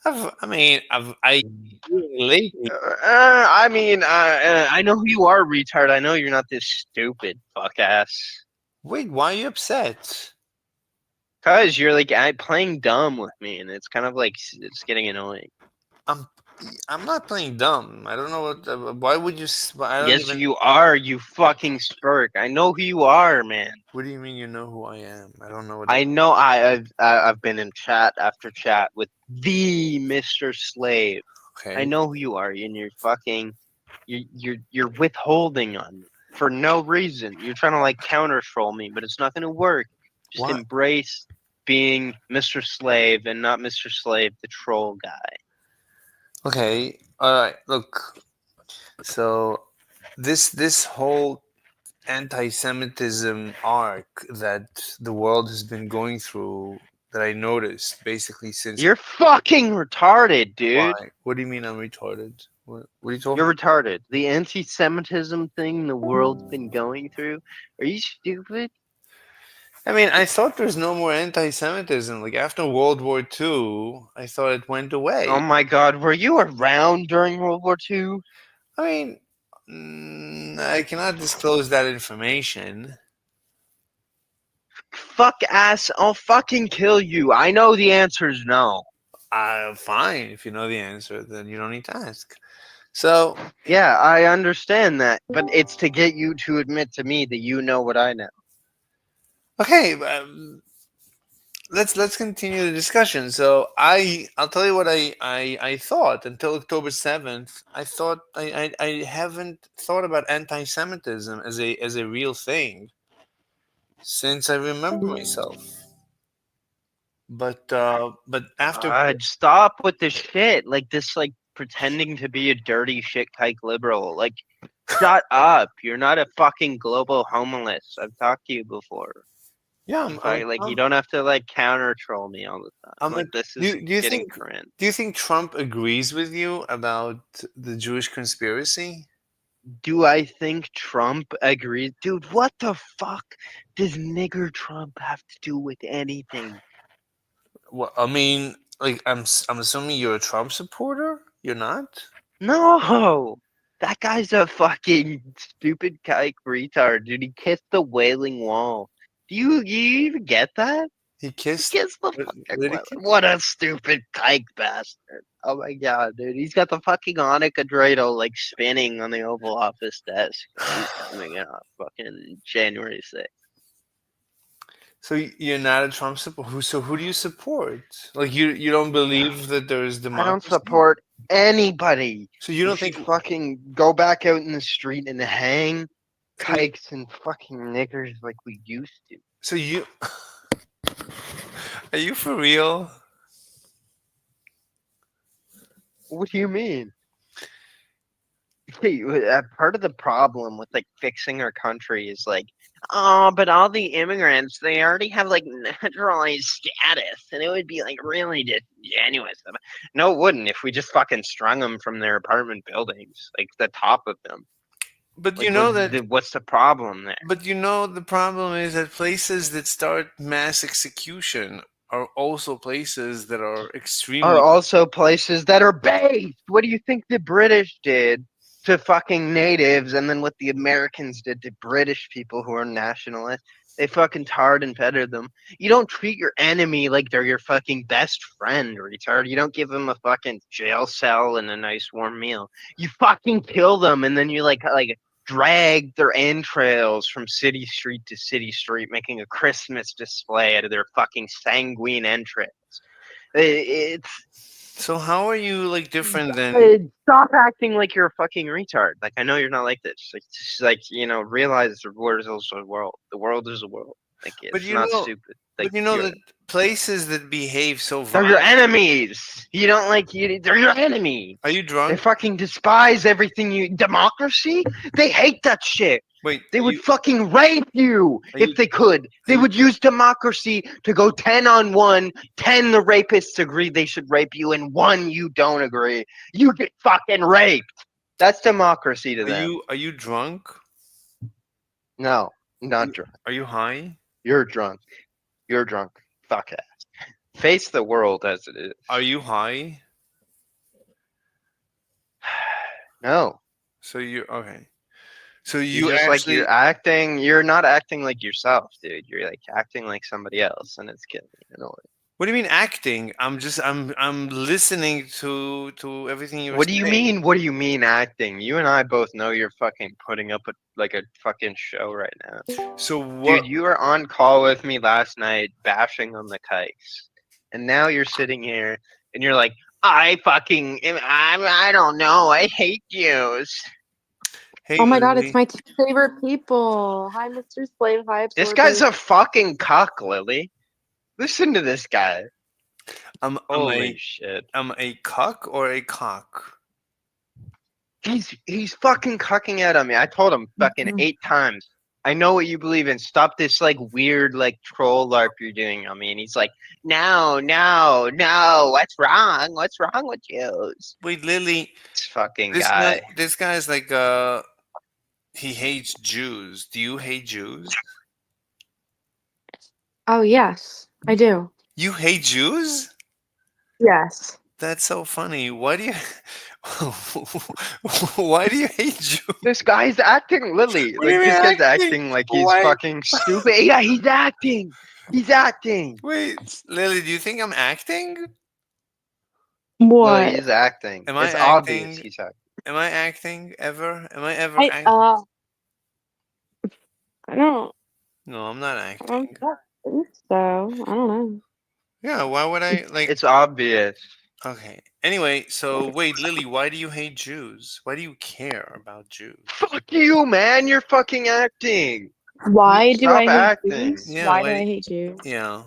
I lately. I know who you are, retard. I know you're not this stupid fuck ass. Wait, why are you upset? Cause you're like playing dumb with me, and it's kind of like it's getting annoying. I'm not playing dumb. I don't know what. Why would you? I don't Yes, even. you are. You fucking spurk. I know who you are, man. What do you mean you know who I am? I don't know what. I know. I've been in chat after chat with the Mr. Slave. Okay. I know who you are, and you're fucking. You're withholding on me for no reason. You're trying to like counter troll me, but it's not going to work. Just What? embrace being Mr. Slave and not Mr. Slave, the troll guy. Okay. All right. Look. So, this whole anti-Semitism arc that the world has been going through, that I noticed basically since. You're fucking retarded, dude. Why? What do you mean I'm retarded? What are you talking? You're retarded. The anti-Semitism thing the world's been going through. Are you stupid? I mean, I thought there's no more anti-Semitism. Like after World War II, I thought it went away. Oh my God, were you around during World War II? I mean, I cannot disclose that information. Fuck ass, I'll fucking kill you. I know the answer is no. Fine. If you know the answer, then you don't need to ask. So yeah, I understand that, but it's to get you to admit to me that you know what I know. Okay, let's continue the discussion. So I'll tell you what I thought until October 7th. I thought I haven't thought about anti-Semitism as a real thing since I remember myself. But after stop with this shit, like this, like pretending to be a dirty shit kike liberal. Like, shut up. You're not a fucking global homeless. I've talked to you before. Yeah, you don't have to like counter troll me all the time. This is getting cringe. Do you think Trump agrees with you about the Jewish conspiracy? Do I think Trump agrees? Dude, what the fuck does nigger Trump have to do with anything? Well, I mean, like I'm assuming you're a Trump supporter? You're not? No! That guy's a fucking stupid kike retard, dude. He kissed the Wailing Wall. Do you even get that? He kissed the fucking what a stupid kike bastard. Oh my God, dude. He's got the fucking Hanukkah dreidel like spinning on the Oval Office desk. He's coming out fucking January 6th. So you're not a Trump supporter. So who do you support? Like you don't believe that there's democracy? I don't support anybody. So you don't think fucking go back out in the street and hang kikes and fucking niggers like we used to. So you are you for real? What do you mean? Hey, part of the problem with like fixing our country is like, oh, but all the immigrants, they already have like naturalized status, and it would be like really disingenuous. No, it wouldn't if we just fucking strung them from their apartment buildings, like the top of them. But like, you know that what's the problem there? But you know the problem is that places that start mass execution are also places that are extremely places that are based. What do you think the British did to fucking natives, and then what the Americans did to British people who are nationalists? They fucking tarred and feathered them. You don't treat your enemy like they're your fucking best friend, retard. You don't give them a fucking jail cell and a nice warm meal. You fucking kill them, and then you like drag their entrails from city street to city street, making a Christmas display out of their fucking sanguine entrails. It's So how are you like different than? stop acting like you're a fucking retard. Like I know you're not like this. Like just like realize the world is also a world. The world is a world. Like But it's you not know, stupid. Like but you know you're, that places that behave so they're your violently. enemies. You don't like you. They're your enemy. Are you They drunk? fucking despise everything you democracy. They hate that shit. Wait, They are would you, fucking rape you are if you they could. They you- would use democracy to go 10 on 1. 10 the rapists agree they should rape you, and 1 you don't agree. You get fucking raped. That's democracy to are them. you drunk? No, not drunk. Are you high? You're drunk. You're drunk. Fuck ass. Face the world as it is. Are you high? No. So you okay? So You you just like actually you're not acting like yourself, dude. You're like acting like somebody else, and it's getting me annoyed. What do you mean acting? I'm listening to everything you're What do you saying. mean? What do you mean acting? You and I both know you're fucking putting up like a fucking show right now. So what? Dude, you were on call with me last night bashing on the kikes. And now you're sitting here and you're like, I don't know, I hate Jews. Hey, Oh my god, Lily. it's my two favorite people. Hi, Mr. Slave. Hi, This Absorbent. guy's a fucking cuck, Lily. Listen to this guy. I'm Holy shit. I'm a cuck or a cock. He's fucking cucking out on me. I told him fucking 8 times. I know what you believe in. Stop this like weird like troll LARP you're doing on me. And he's like, no, what's wrong? What's wrong with you? Wait, Lily. This fucking This guy. This guy's like he hates Jews. Do you hate Jews? Oh, yes, I do. You hate Jews? Yes. That's so funny. Why do you why do you hate Jews? This guy's acting, Lily. What do you Like mean this guy's acting? acting like he's Why? fucking stupid. Yeah, he's acting. He's acting. Wait, Lily, do you think I'm acting? What? Lily, he's acting. Am I It's acting? obvious he's acting. Am I acting ever? Am I ever I acting? I don't. No, I'm not I acting. don't think so. I don't know. Yeah, why would I like? It's obvious. Okay. Anyway, so wait, Lily, why do you hate Jews? Why do you care about Jews? Fuck you, man. You're fucking acting. Why do Stop I hate acting. Jews? Yeah, Why do I hate Jews? Yeah.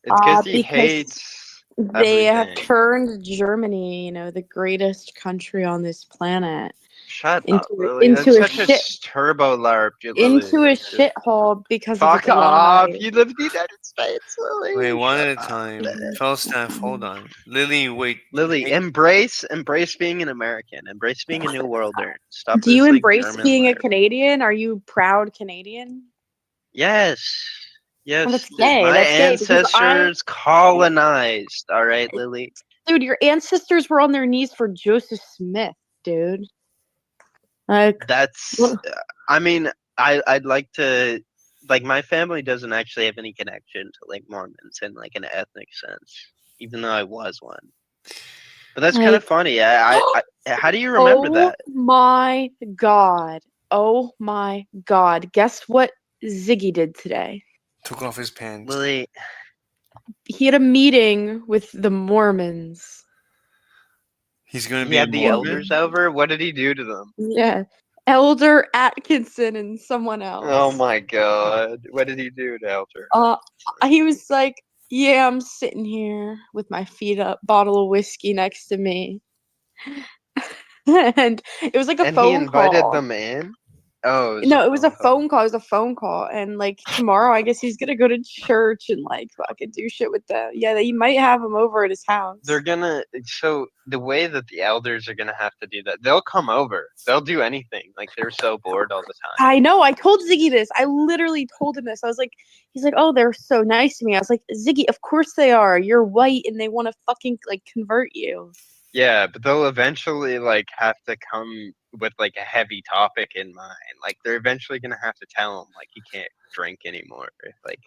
It's because he Because hates they have everything. turned Germany, the greatest country on this planet, Shut into up, Lily. into That's a such shit a turbo LARP, Lily. into a Just shithole because fuck of a off. lie. You live in the United States, Lily. Wait, one Shut at a up. time. Falstaff, hold on. Lily, wait. Lily, Hey, embrace being an American. Embrace being a New Worlder. Stop Do you this like embrace German being a LARP. Canadian? Are you proud Canadian? Yes. Well, Yes. that's gay. My That's gay because ancestors colonized. All right, Lily. dude, your ancestors were on their knees for Joseph Smith, dude. Like, That's. I mean, I'd like to. Like, my family doesn't actually have any connection to like Mormons in like an ethnic sense, even though I was one. But that's kind of funny. How do you remember oh that? my god! Oh my god! Guess what Ziggy did today? took off his pants. Lily, He had a meeting with the Mormons. He's gonna he be a had the Mormon? elders over. What did he do to them? Yeah, Elder Atkinson and someone else. Oh my god! What did he do to Elder? He was like, "Yeah, I'm sitting here with my feet up, bottle of whiskey next to me," and it was like a And phone he invited call. them in. Oh, No, it was a phone call. It was a phone call, and like tomorrow, I guess he's gonna go to church and like fucking do shit with them. Yeah, you might have him over at his house. They're gonna. So the way that the elders are gonna have to do that, they'll come over. They'll do anything. Like they're so bored all the time. I know. I told Ziggy this. I literally told him this. I was like, he's like, oh, they're so nice to me. I was like, Ziggy, of course they are. You're white, and they want to fucking like convert you. Yeah, but they'll eventually like have to come with like a heavy topic in mind. Like they're eventually gonna have to tell him like he can't drink anymore. Like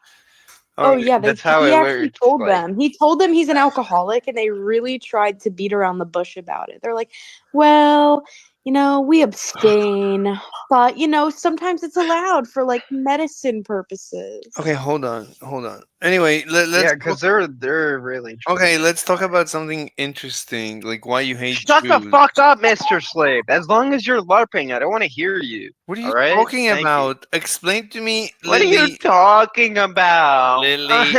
Oh yeah, that's how he it actually works. told Like them. He told them he's an alcoholic, and they really tried to beat around the bush about it. They're like, "Well, we abstain, but sometimes it's allowed for like medicine purposes." Okay, hold on. Anyway, let's yeah, because they're really okay. Let's talk about something interesting, like why you hate Shut the Jews. fuck up, Mr. Slave. As long as you're LARPing, I don't want to hear you. What are All you right? talking Thank you. about? Explain to me, What are you Lily. talking about? Lily,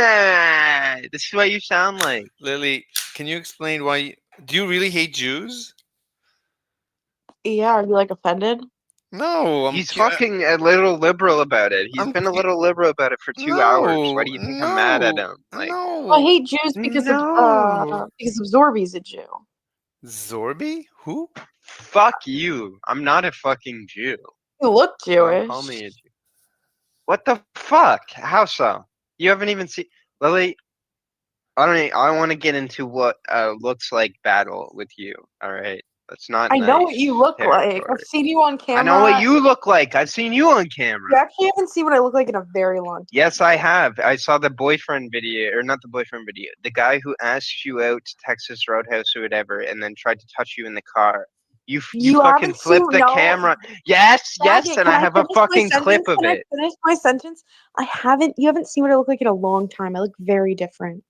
This is what you sound like. Lily, can you explain why? Do you really hate Jews? Yeah, are you like offended? No, He's fucking a little liberal about it. He's been a little liberal about it for 2 hours. Why No, do you think I'm mad at no, him? Like, I no. hate Jews no. because of Zorby's a Jew. Zorby? Who? Fuck you. I'm not a fucking Jew. You look Don't Jewish. call me a Jew. What the fuck? How so? You haven't even seen Lily. I want to get into what looks like battle with you. All right, that's not I know nice what you look like. I've territory. seen you on camera. I know what you look like. I've seen you on camera. You actually haven't seen what I look like in a very long time. Yes, I have. I saw the boyfriend video, or not the boyfriend video. The guy who asked you out to Texas Roadhouse or whatever, and then tried to touch you in the car. You fucking haven't flipped seen the camera. Yes, Maggot, yes, and can I have a finish my fucking clip sentence? of Can I it. finish my sentence? You haven't seen what I look like in a long time. I look very different.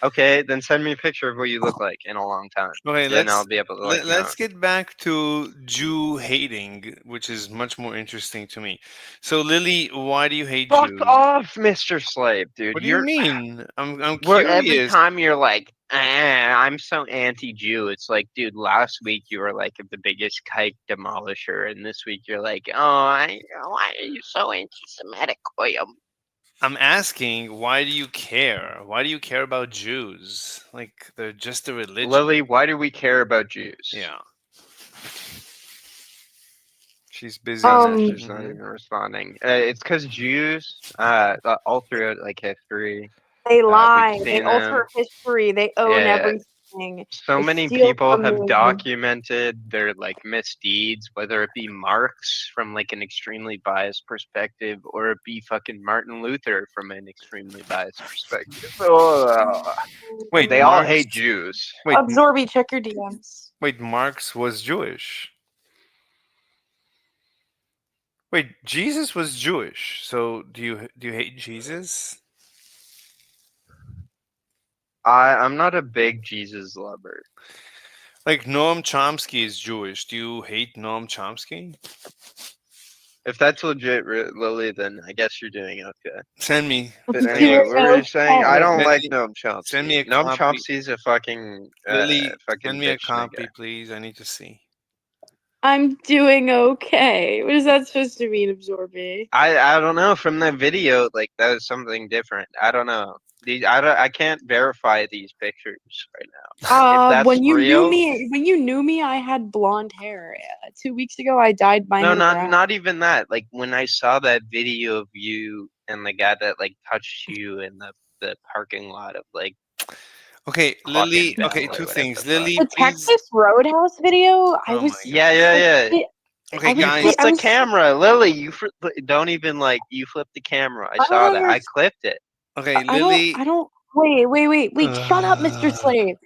Okay, then send me a picture of what you look like in a long time. Okay, Then I'll be able to like know. let's get back to Jew hating, which is much more interesting to me. So, Lily, why do you hate Fuck Jews? off, Mr. Slave, dude. What do you mean? I'm Where every curious. time you're like, I'm so anti-Jew. It's like, dude, last week you were like the biggest kike demolisher, and this week you're like, why are you so anti-Semitic, William? I'm asking, why do you care? Why do you care about Jews? Like they're just a religion. Lily, why do we care about Jews? Yeah. She's busy. She's not even responding. It's because Jews, all throughout like history, They lie. we've They seen alter them. history. They own Yeah. everything. So They many steal people from have you. documented their like misdeeds, whether it be Marx from like an extremely biased perspective, or it be fucking Martin Luther from an extremely biased perspective. Wait, they all Marx- hate Jews. Wait, Absorby, check your DMs. wait, Marx was Jewish. Wait, Jesus was Jewish. So do you hate Jesus? I'm not a big Jesus lover. Like Noam Chomsky is Jewish. Do you hate Noam Chomsky? If that's legit, Lily, then I guess you're doing okay. Send me. But anyway, what were you saying? I don't like Noam Chomsky. Send me a Noam copy. Chomsky's a fucking Lily, fucking send me a bitch copy, nigga. please. I need to see. I'm doing okay. What is that supposed to mean, Absorby? I don't know. From the video, like that was something different. I don't know. I can't verify these pictures right now. If that's when you real, knew me, I had blonde hair. 2 weeks ago, I dyed my hair brown. not even that. Like when I saw that video of you and the guy that like touched you in the parking lot of like. Okay, Lily. Okay, two things. Lily, The please. Texas Roadhouse video. I Oh was. my Yeah. Okay, You guys. flipped the camera, Lily. You don't even like you flipped the camera. I saw that. I clipped it. Okay, Lily. I don't. Wait. Shut up, Mr. Slave.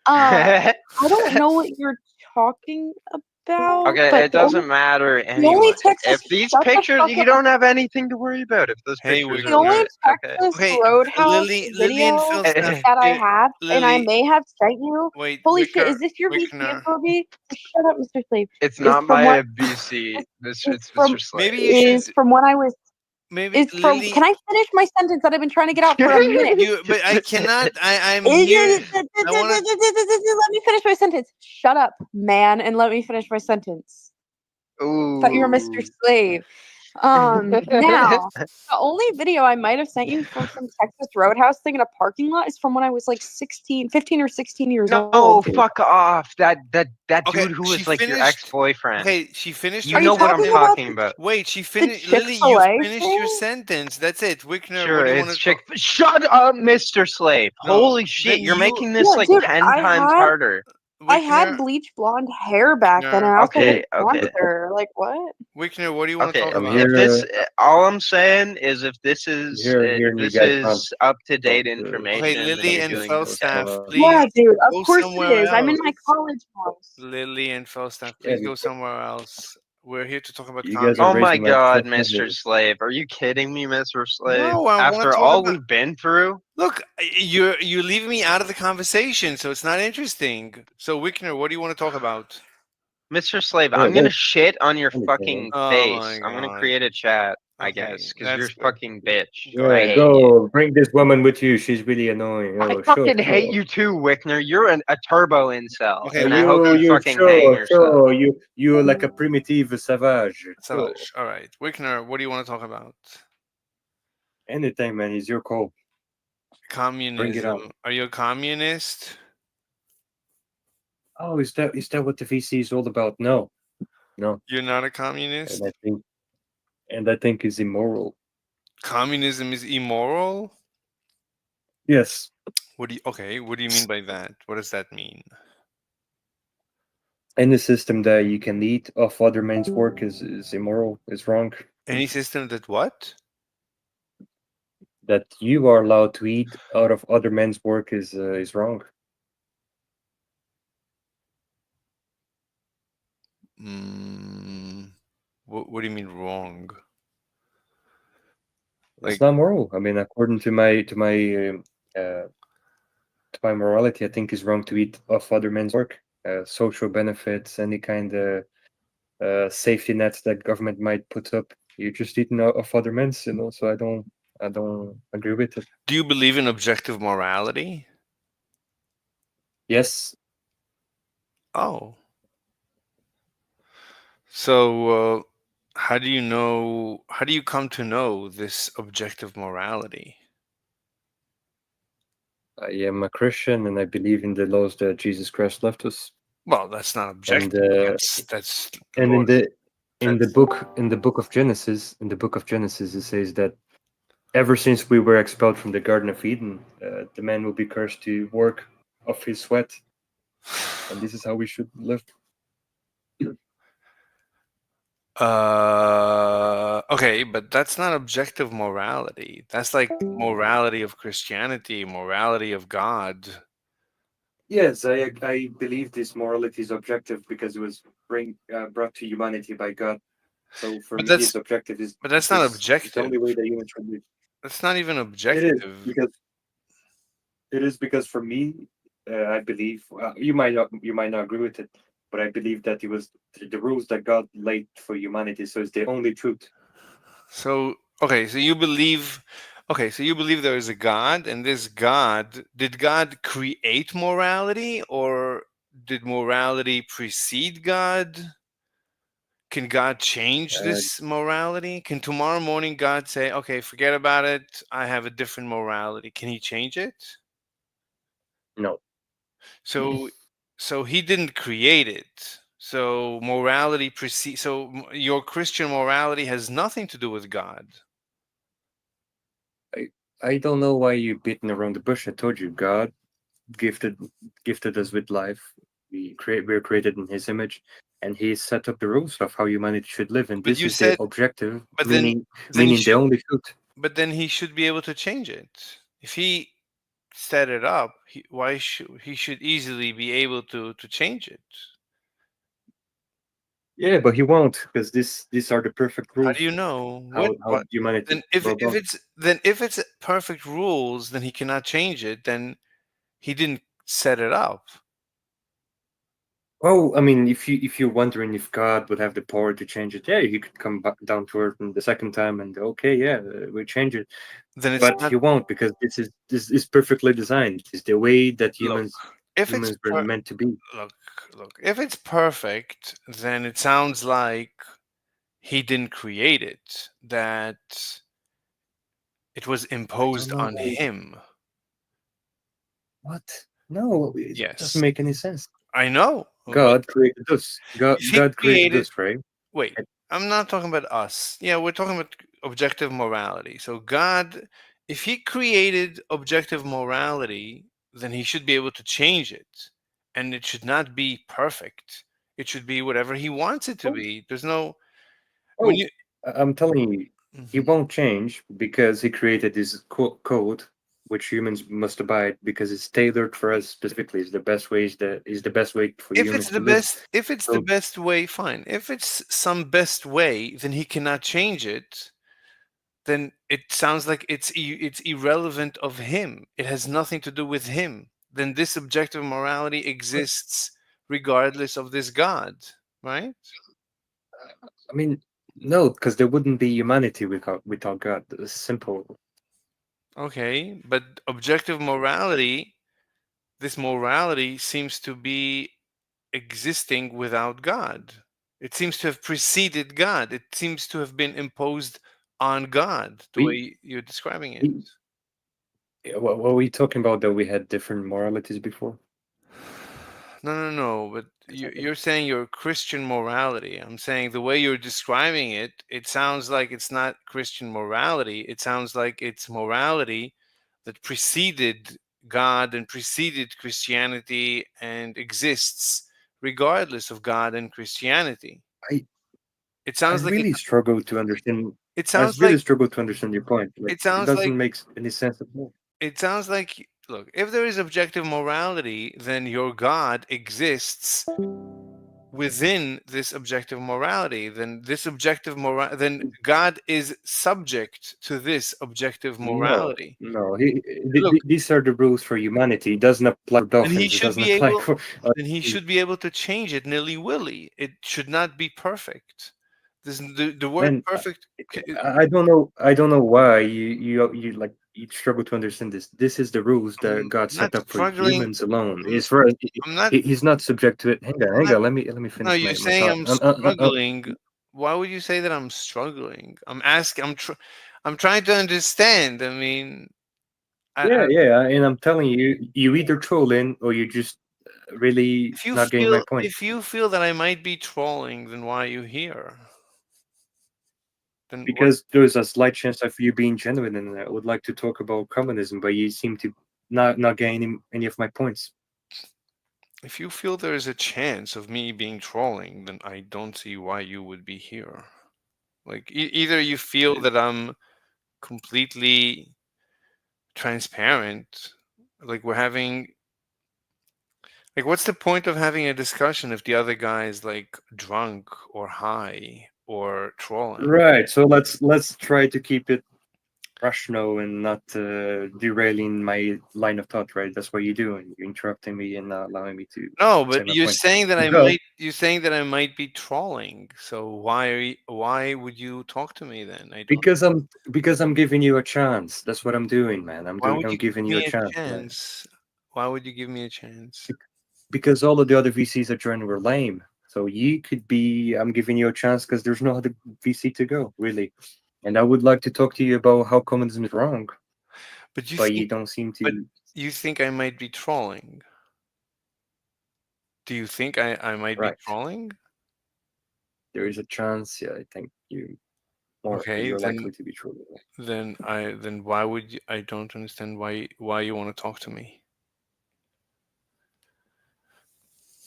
I don't know what you're talking about. Okay, but it doesn't matter the only anyway. Texas, If these shut the pictures, fuck you up. don't have anything to worry about. If those Hey, pictures The are only not Texas Roadhouse video and Phil that I have, and I may have sent you. Wait, Holy shit! Is this your VC Wickner. Absorby? Shut up, Mr. Slave. It's Is not from my what- BC. It's from- Mr. Slade. Maybe you is should. from when I was. Maybe Is from. Lily. Can I finish my sentence that I've been trying to get out for a minute? But I cannot. I'm Let here. I want to. me finish my sentence. Shut up, man, and let me finish my sentence. Ooh. I thought you were Mr. Slave. Now, the only video I might have sent you from some Texas Roadhouse thing in a parking lot is from when I was like 15 or 16 years old. No, fuck off. That Okay, dude who she was like your finished- ex-boyfriend. Okay, she finished. You her know what I'm sentence. talking about. Wait, she finished. The Lily, you Chick-fil-A finished your thing? sentence. That's it. Wickner, Sure, what do you it's want to chick. Shut up, Mr. Slave. No, Holy then shit, you're you- making this Yeah, like dude, 10 I times had- harder. I had Wickner, bleach blonde hair back then, and Wickner, I also Okay, looked okay, younger. Like what? Wickner, what do you want to okay. talk I'm about? If here. this, all I'm saying is, Hearing if you this guys talk is up to about date Okay, information, then Lily you're and doing okay. Falstaff, Yeah, please dude. Of go course it somewhere is. I'm in else. my college house. Lily and Falstaff, yeah, please go somewhere else. We're here to talk about you guys are Oh communism. my raising my God, chestnut Mr. here. Slave, are you kidding me, Mr. Slave? No, I want After to talk all about. we've been through, Look, you leave me out of the conversation, so it's not interesting. So, Wickner, what do you want to talk about? Mr. Slave, Yeah, I'm gonna well, shit on your anything, man. fucking Oh face. my I'm gonna god. create a chat, I Okay, guess, because you're that's a good. fucking bitch, Go and I Yeah, ahead. hate you. go bring this woman with you. She's really annoying. I Oh, sure, fucking hate sure. you too, Wickner. You're a turbo incel, Okay, and I hope you You fucking hang sure, yourself. sure. You like a primitive savage. Sure. Savage. All right, Wickner, what do you want to talk about? Anything, man. Is your call. Bring it on. Communism. Are you a communist? Oh, is that what the VC is all about? No, no. You're not a And communist? I think is immoral. Communism is immoral? Yes. What do you mean by that? What does that mean? Any system that you can eat off other men's work is immoral, is wrong. Any system that what? That you are allowed to eat out of other men's work is wrong. Mm, what do you mean wrong? It's Like, not moral. I mean, according to my morality, I think it's wrong to eat off other men's work. Social benefits, any kind of safety nets that government might put up. You're just eating off other men's, So I don't agree with it. do you believe in objective morality? Yes, Oh, so how do you know? How do you come to know this objective morality? I am a Christian and I believe in the laws that Jesus Christ left us. Well, that's not And objective. That's and Lord. That's in the book of Genesis, it says that ever since we were expelled from the Garden of Eden, the man will be cursed to work of his sweat, and this is how we should live. Okay, but that's not objective morality. That's like morality of Christianity, morality of God. Yes, I believe this morality is objective because it was brought to humanity by God. So for But me, it's that's objective. Is but that's not is the objective. only way that humans should live. That's not even It is objective. because for me, I believe you might not agree with it, but I believe that it was the rules that God laid for humanity. So it's the only truth. So, so you believe there is a God, and this God, did God create morality, or did morality precede God? Can God change Uh, this morality? Can tomorrow morning God say, okay, forget about it, I have a different morality? Can he change it? no, So so he didn't create it. So morality precedes, your Christian morality has nothing to do with God. I I don't know why you're beating around the bush. I told you, God gifted gifted us with life. We're created in His image, and He set up the rules of how humanity should live. And But this you is the said, objective, but then he meaning the should, only truth. but then he should be able to change it. If he set it up, he should easily be able to change it. Yeah, but He won't because these are the perfect How do rules you know? how What humanity then if go about. if it's perfect rules, then he cannot change it, then he didn't set it up. Oh, I mean, if you're wondering if God would have the power to change it, yeah, He could come back down to earth in the second time and okay, yeah, we change it. Then it's But not. He won't because this is perfectly designed. It's the way that Look, if it's humans were meant to be. look, if it's perfect, then it sounds like he didn't create it, that it was I don't imposed know on why. him. What? No, it doesn't Yes, make any sense. I know, but God created us. God, if he God created created, us, right? wait, And- I'm not talking about us. Yeah, we're talking about objective morality. So God, if he created objective morality, then he should be able to change it. and it should not be perfect. It should be whatever he wants it to be. There's no when Oh, you. I'm telling you, he Mhm. won't change because he created this code which humans must abide because it's tailored for us specifically. Is the best way is the best way for If it's humans the to live. best, if it's the So best way, fine. If it's some best way, then he cannot change it. Then it sounds like it's irrelevant of him. It has nothing to do with him. Then this objective morality exists regardless of this God, right? I mean, no, because there wouldn't be humanity without God. It's simple. Okay, but objective morality, this morality seems to be existing without God. It seems to have preceded God. It seems to have been imposed on God, the We, way you're describing it. we yeah, what were we talking about that we had different moralities before? No, no, no. But you're saying your Christian morality. I'm saying the way you're describing it, it sounds like it's not Christian morality. It sounds like it's morality that preceded God and preceded Christianity and exists regardless of God and Christianity. I It I sounds like really struggle to understand. it I sounds really like struggle to understand your point. Like, it it sounds like doesn't make any sense at all. it sounds like look, if there is objective morality, then your God exists within this objective morality. Then then God is subject to this objective No, morality. no. Look, These are the rules for humanity. It doesn't apply for and he dolphins. It should doesn't be apply able for. then he should be able to change it nilly-willy. It should not be perfect. The word Man, perfect I don't know. I don't know why you like you struggle to understand this. This is the rules that I'm God not set up for struggling. humans alone. I'm, Is for I'm not he's not subject to it. I'm Hang not on. Let me no, finish you're my saying thought. I'm struggling. Why would you say that I'm struggling? I'm trying to understand. I mean, Yeah, yeah. And I'm telling you, you either troll in or you just really not getting my point. if you feel that I might be trolling, then why are you here? Then what Because there's a slight chance of you being genuine, and I would like to talk about communism, but you seem to not getting any of my points. if you feel there is a chance of me being trolling, then I don't see why you would be here. Like either you feel that I'm completely transparent, like we're having like what's the point of having a discussion if the other guy is like drunk or high or trolling? Right. So let's try to keep it rational and not derailing my line of thought. Right. That's what you're doing. You're interrupting me and not allowing me to No, say but my point. Because you're saying that I might be trolling. So why would you talk to me then? I don't because I'm giving you a chance. That's what I'm doing, man. why would I'm you give giving you a me a chance, man. chance? Why would you give me a chance? Because all of the other VCs that joined were lame. So you could be. I'm giving you a chance because there's no other VC to go, really. And I would like to talk to you about how communism is wrong, But but you don't seem but to. you think I might be trolling. Do you think I might be Right. trolling? There is a chance. Yeah, I think Okay, you're likely to be true. then why would you, I don't understand why you want to talk to me.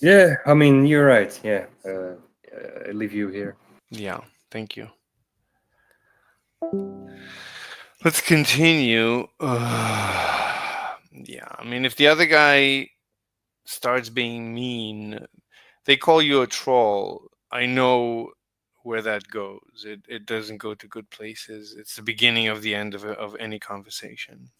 Yeah, I mean you're right. Yeah, I leave you here. Yeah, thank you. Let's continue. Yeah, I mean, if the other guy starts being mean, they call you a troll. I know where that goes. It doesn't go to good places. It's the beginning of the end of any conversation.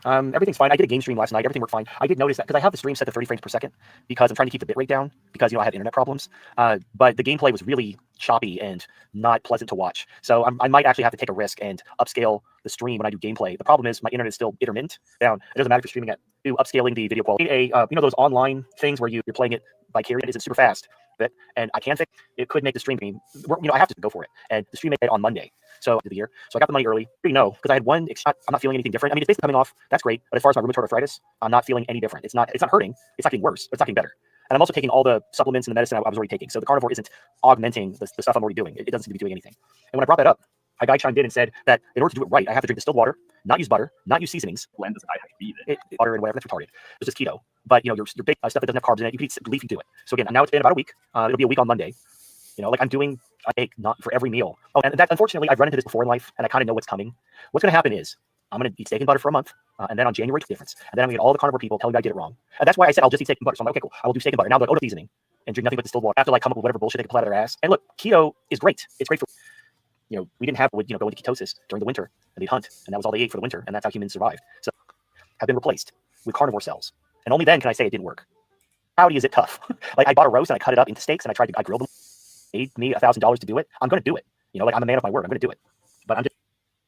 Everything's fine. I did a game stream last night. Everything worked fine. I did notice that because I have the stream set to 30 frames per second because I'm trying to keep the bitrate down because I have internet problems. But the gameplay was really choppy and not pleasant to watch. So I might actually have to take a risk and upscale the stream when I do gameplay. The problem is my internet is still intermittent down. It doesn't matter if you're streaming at upscaling the video quality. Those online things where you're playing it vicarious isn't super fast. And I can fix it. Could make the stream. I have to go for it. And the stream made it on Monday. So the year. So I got the money early. Because I had one. I'm not feeling anything different. I mean, it's basically coming off. That's great. But as far as my rheumatoid arthritis, I'm not feeling any different. It's not hurting. It's not getting worse. It's not getting better. And I'm also taking all the supplements and the medicine I was already taking. So the carnivore isn't augmenting the stuff I'm already doing. It doesn't seem to be doing anything. And when I brought that up, a guy chimed in and said that in order to do it right, I have to drink distilled water, not use butter, not use seasonings, Blend doesn't have to be butter and whatever. That's retarded. It's just keto. But your big stuff that doesn't have carbs in it, you can eat leaf. You do it. So again, now it's been about a week. It'll be a week on Monday. Like I'm doing a egg not for every meal. Oh, and that unfortunately I've run into this before in life, and I kind of know what's coming. What's going to happen is I'm going to eat steak and butter for a month, and then on January difference, and then I'm going to get all the carnivore people telling me I did it wrong. And that's why I said I'll just eat steak and butter. So I'm like, okay, cool. I will do steak and butter. Now I'm going to seasoning and drink nothing but distilled water after come up with whatever bullshit they can pull out of their ass. And look, keto is great. It's great for we didn't have go into ketosis during the winter, and they'd hunt, and that was all they ate for the winter, and that's how humans survived. So have been replaced with carnivore cells, and only then can I say it didn't work. Howdy, is it tough? I bought a roast and I cut it up into steaks, and I grilled them. Paid me $1,000 to do it. I'm going to do it. I'm a man of my word. I'm going to do it. But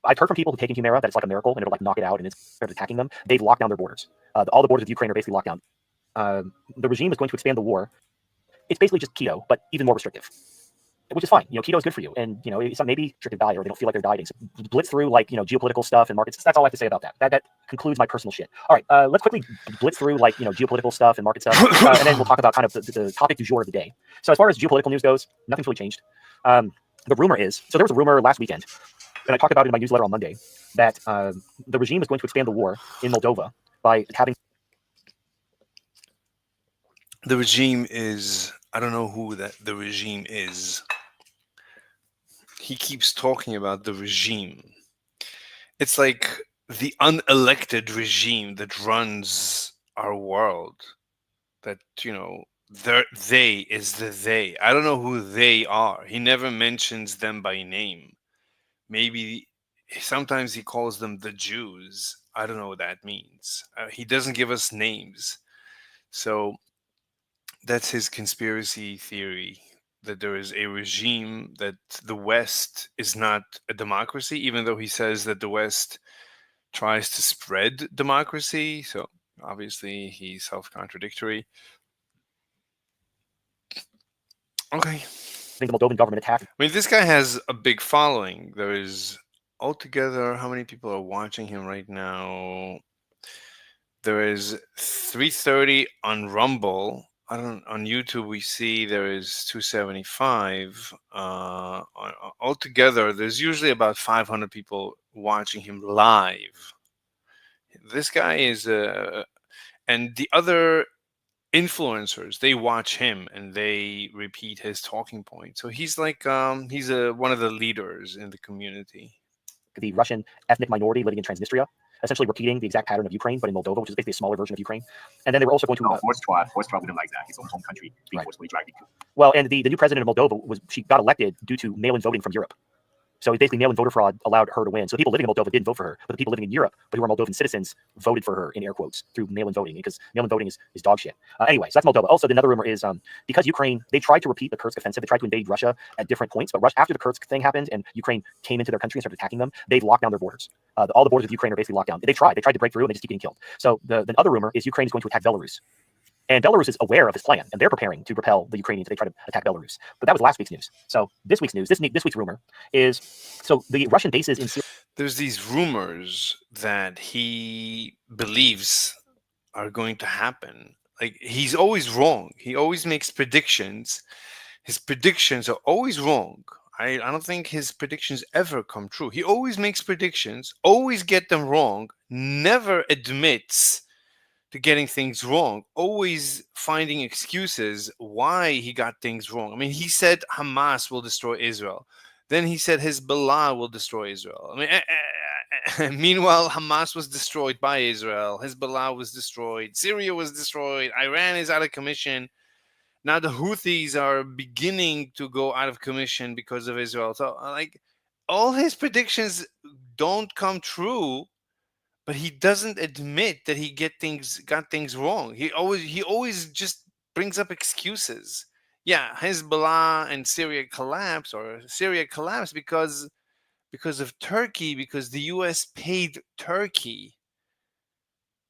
I've heard from people who take Humira that it's like a miracle and it'll knock it out and it's attacking them. They've locked down their borders. All the borders of Ukraine are basically locked down. The regime is going to expand the war. It's basically just keto, but even more restrictive, which is fine. Keto is good for you, and it's maybe restrictive diet, or they don't feel like they're dieting. So blitz through geopolitical stuff and markets. That's all I have to say about that. That concludes my personal shit. All right, let's quickly blitz through geopolitical stuff and market stuff, and then we'll talk about kind of the topic du jour of the day. So as far as geopolitical news goes, nothing's really changed. The rumor is, so there was a rumor last weekend, and I talked about it in my newsletter on Monday, that the regime is going to expand the war in Moldova by having. The regime is, I don't know who the regime is. He keeps talking about the regime. It's like the unelected regime that runs our world. That, they is the they. I don't know who they are. He never mentions them by name. Maybe sometimes he calls them the Jews. I don't know what that means. He doesn't give us names. So that's his conspiracy theory, that there is a regime, that the West is not a democracy, even though he says that the West tries to spread democracy. So obviously he's self-contradictory. Okay. I think the Moldovan government attacked. I mean, this guy has a big following. There is altogether, how many people are watching him right now? There is 330 on Rumble. On YouTube we see there is 275. Altogether, there's usually about 500 people watching him live. This guy is and the other influencers, they watch him and they repeat his talking point. So he's like he's one of the leaders in the community. The Russian ethnic minority living in Transnistria, essentially repeating the exact pattern of Ukraine, but in Moldova, which is basically a smaller version of Ukraine. And then they were also going to force trial didn't like that. His own home country being forcefully dragged into. Well, and the new president of Moldova she got elected due to mail-in voting from Europe. So basically, mail-in voter fraud allowed her to win. So the people living in Moldova didn't vote for her, but the people living in Europe, but who are Moldovan citizens, voted for her, in air quotes, through mail-in voting, because mail-in voting is dog shit. Anyway, so that's Moldova. Also, another rumor is because Ukraine, they tried to repeat the Kursk offensive. They tried to invade Russia at different points, but after the Kursk thing happened and Ukraine came into their country and started attacking them, they've locked down their borders. All the borders of Ukraine are basically locked down. They tried to break through, and they just keep getting killed. So the other rumor is Ukraine is going to attack Belarus. And Belarus is aware of his plan, and they're preparing to repel the Ukrainians if they try to attack Belarus. But that was last week's news. So this week's news, this week's rumor is, so the Russian bases in Syria. There's these rumors that he believes are going to happen. Like, he's always wrong. He always makes predictions. His predictions are always wrong. I don't think his predictions ever come true. He always makes predictions, always get them wrong, never admits to getting things wrong, always finding excuses why he got things wrong. I mean, he said Hamas will destroy Israel. Then he said Hezbollah will destroy Israel. I mean, meanwhile, Hamas was destroyed by Israel. Hezbollah was destroyed. Syria was destroyed. Iran is out of commission. Now the Houthis are beginning to go out of commission because of Israel. So, like, all his predictions don't come true. But he doesn't admit that he got things wrong. He always just brings up excuses. Yeah, Hezbollah and Syria collapsed because of Turkey, because the U.S. paid Turkey.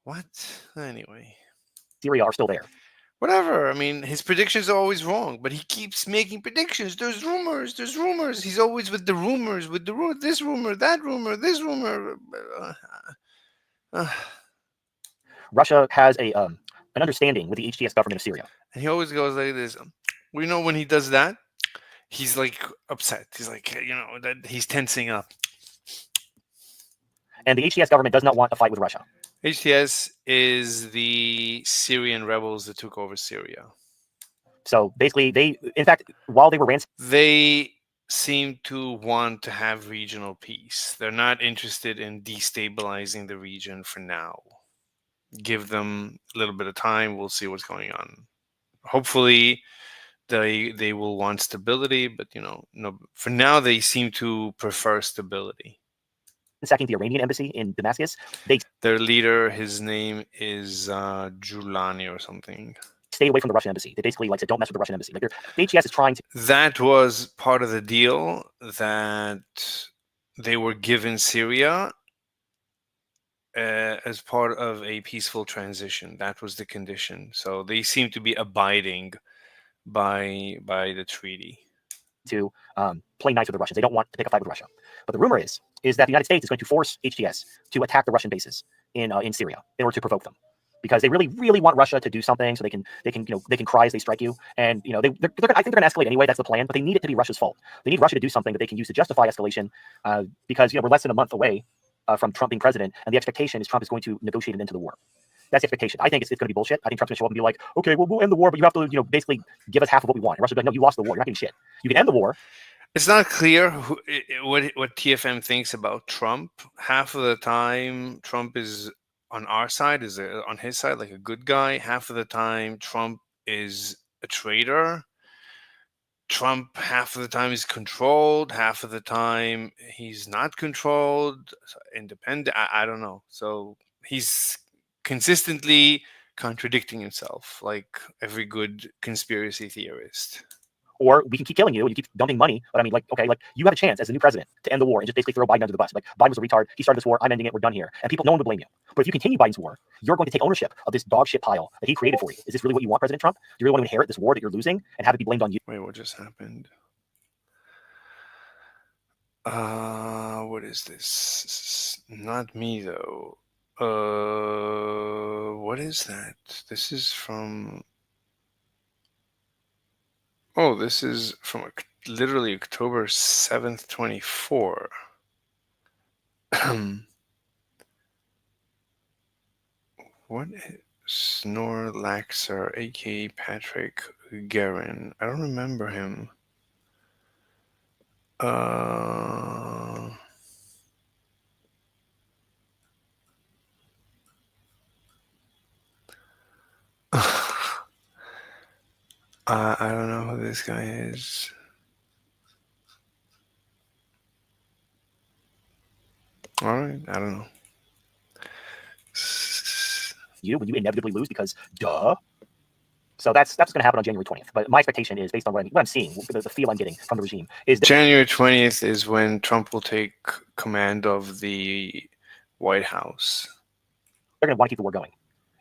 What? Anyway, Syria are still there. Whatever. I mean, his predictions are always wrong, but he keeps making predictions. There's rumors. He's always with the rumors, this rumor, that rumor, this rumor. Russia has an understanding with the HTS government of Syria. And he always goes like this. We know when he does that, he's like upset. He's like, that he's tensing up. And the HTS government does not want a fight with Russia. HTS is the Syrian rebels that took over Syria. So basically, in fact, while they were they seem to want to have regional peace. They're not interested in destabilizing the region for now. Give them a little bit of time. We'll see what's going on. Hopefully, they will want stability, but no. For now, they seem to prefer stability. Sacking the Iranian embassy in Damascus, their leader, his name is Julani or something. Stayed away from the Russian embassy. They basically said, don't mess with the Russian embassy. Like the HTS is trying to. That was part of the deal that they were given Syria as part of a peaceful transition. That was the condition. So they seem to be abiding by the treaty. To play nice with the Russians. They don't want to pick a fight with Russia. But the rumor is that the United States is going to force HTS to attack the Russian bases in Syria in order to provoke them, because they really, really want Russia to do something so they can cry as they strike you. And I think they're going to escalate anyway. That's the plan. But they need it to be Russia's fault. They need Russia to do something that they can use to justify escalation, because we're less than a month away from Trump being president, and the expectation is Trump is going to negotiate an end to the war. That's the expectation. I think it's going to be bullshit. I think Trump's going to show up and be like, okay, well, we'll end the war, but you have to, basically give us half of what we want. And Russia will be like, no, you lost the war. You're not getting shit. You can end the war. It's not clear what TFM thinks about Trump. Half of the time, Trump is on our side, is on his side, like a good guy. Half of the time, Trump is a traitor. Trump, half of the time, is controlled. Half of the time, he's not controlled. Independent. I don't know. So he's consistently contradicting himself, like every good conspiracy theorist. Or we can keep killing you and you keep dumping money. But I mean, okay, you have a chance as a new president to end the war and just basically throw Biden under the bus. Like, Biden was a retard. He started this war. I'm ending it. We're done here. And no one would blame you. But if you continue Biden's war, you're going to take ownership of this dog shit pile that he created for you. Is this really what you want, President Trump? Do you really want to inherit this war that you're losing and have it be blamed on you? Wait, what just happened? What is this? Not me, though. What is that? This is from... Oh, this is from literally October 7th, 24. What is Snorlaxer, aka Patrick Guerin? I don't remember him. I don't know who this guy is. All right, I don't know. When you inevitably lose, because duh. So that's going to happen on January 20th. But my expectation is, based on what I'm seeing, the feel I'm getting from the regime, is that January 20th is when Trump will take command of the White House. They're going to want to keep the war going.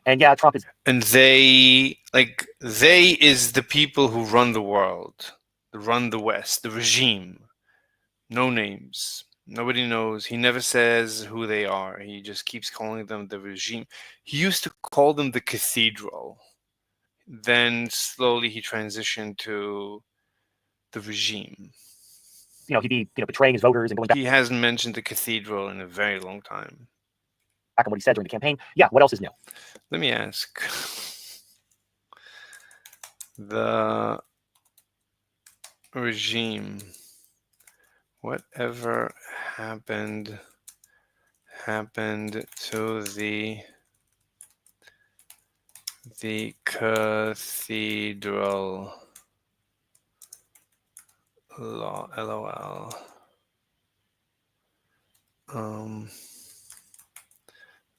And yeah, Trump is... And they is the people who run the world, run the West, the regime. No names. Nobody knows. He never says who they are. He just keeps calling them the regime. He used to call them the cathedral. Then slowly he transitioned to the regime. He'd be betraying his voters and going back. He hasn't mentioned the cathedral in a very long time. Back on what he said during the campaign. Yeah, what else is new? Let me ask. The regime. Whatever happened to the cathedral? LOL.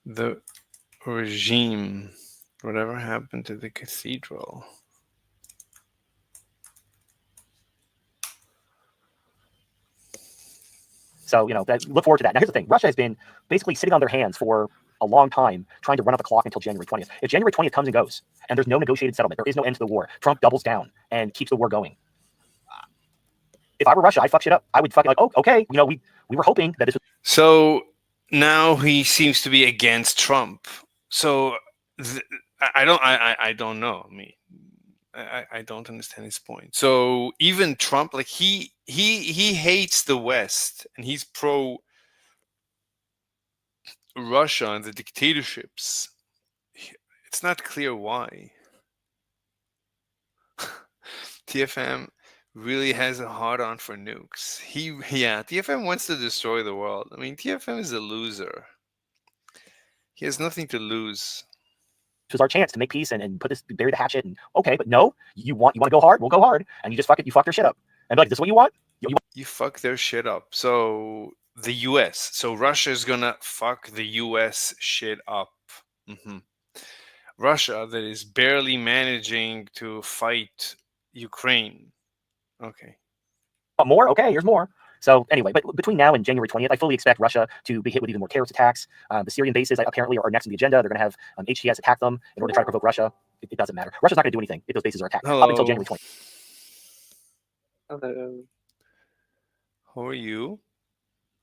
The regime. Whatever happened to the cathedral? So, look forward to that. Now, here's the thing. Russia has been basically sitting on their hands for a long time, trying to run out the clock until January 20th. If January 20th comes and goes, and there's no negotiated settlement, there is no end to the war, Trump doubles down and keeps the war going. If I were Russia, I'd fuck shit up. I would fucking oh, okay. We were hoping that this was... So now he seems to be against Trump. So I don't know. I mean, I don't understand his point. So even Trump, like he hates the West and he's pro Russia and the dictatorships. It's not clear why. TFM really has a hard on for nukes. Yeah, TFM wants to destroy the world. I mean, TFM is a loser. He has nothing to lose. was our chance to make peace and put this, bury the hatchet. And okay, but no, you want to go hard, we'll go hard, and you just fuck it, you fuck their shit up, and be like, this is what you want. You fuck their shit up. So the U.S. So Russia is gonna fuck the U.S. shit up. hmm Russia that is barely managing to fight Ukraine. Okay. More? Okay, here's more. So anyway, but between now and January 20th, I fully expect Russia to be hit with even more terrorist attacks. The Syrian bases apparently are next on the agenda. They're going to have HTS attack them in order to try to provoke Russia. It doesn't matter. Russia's not going to do anything if those bases are attacked up until January 20th. Hello. How are you?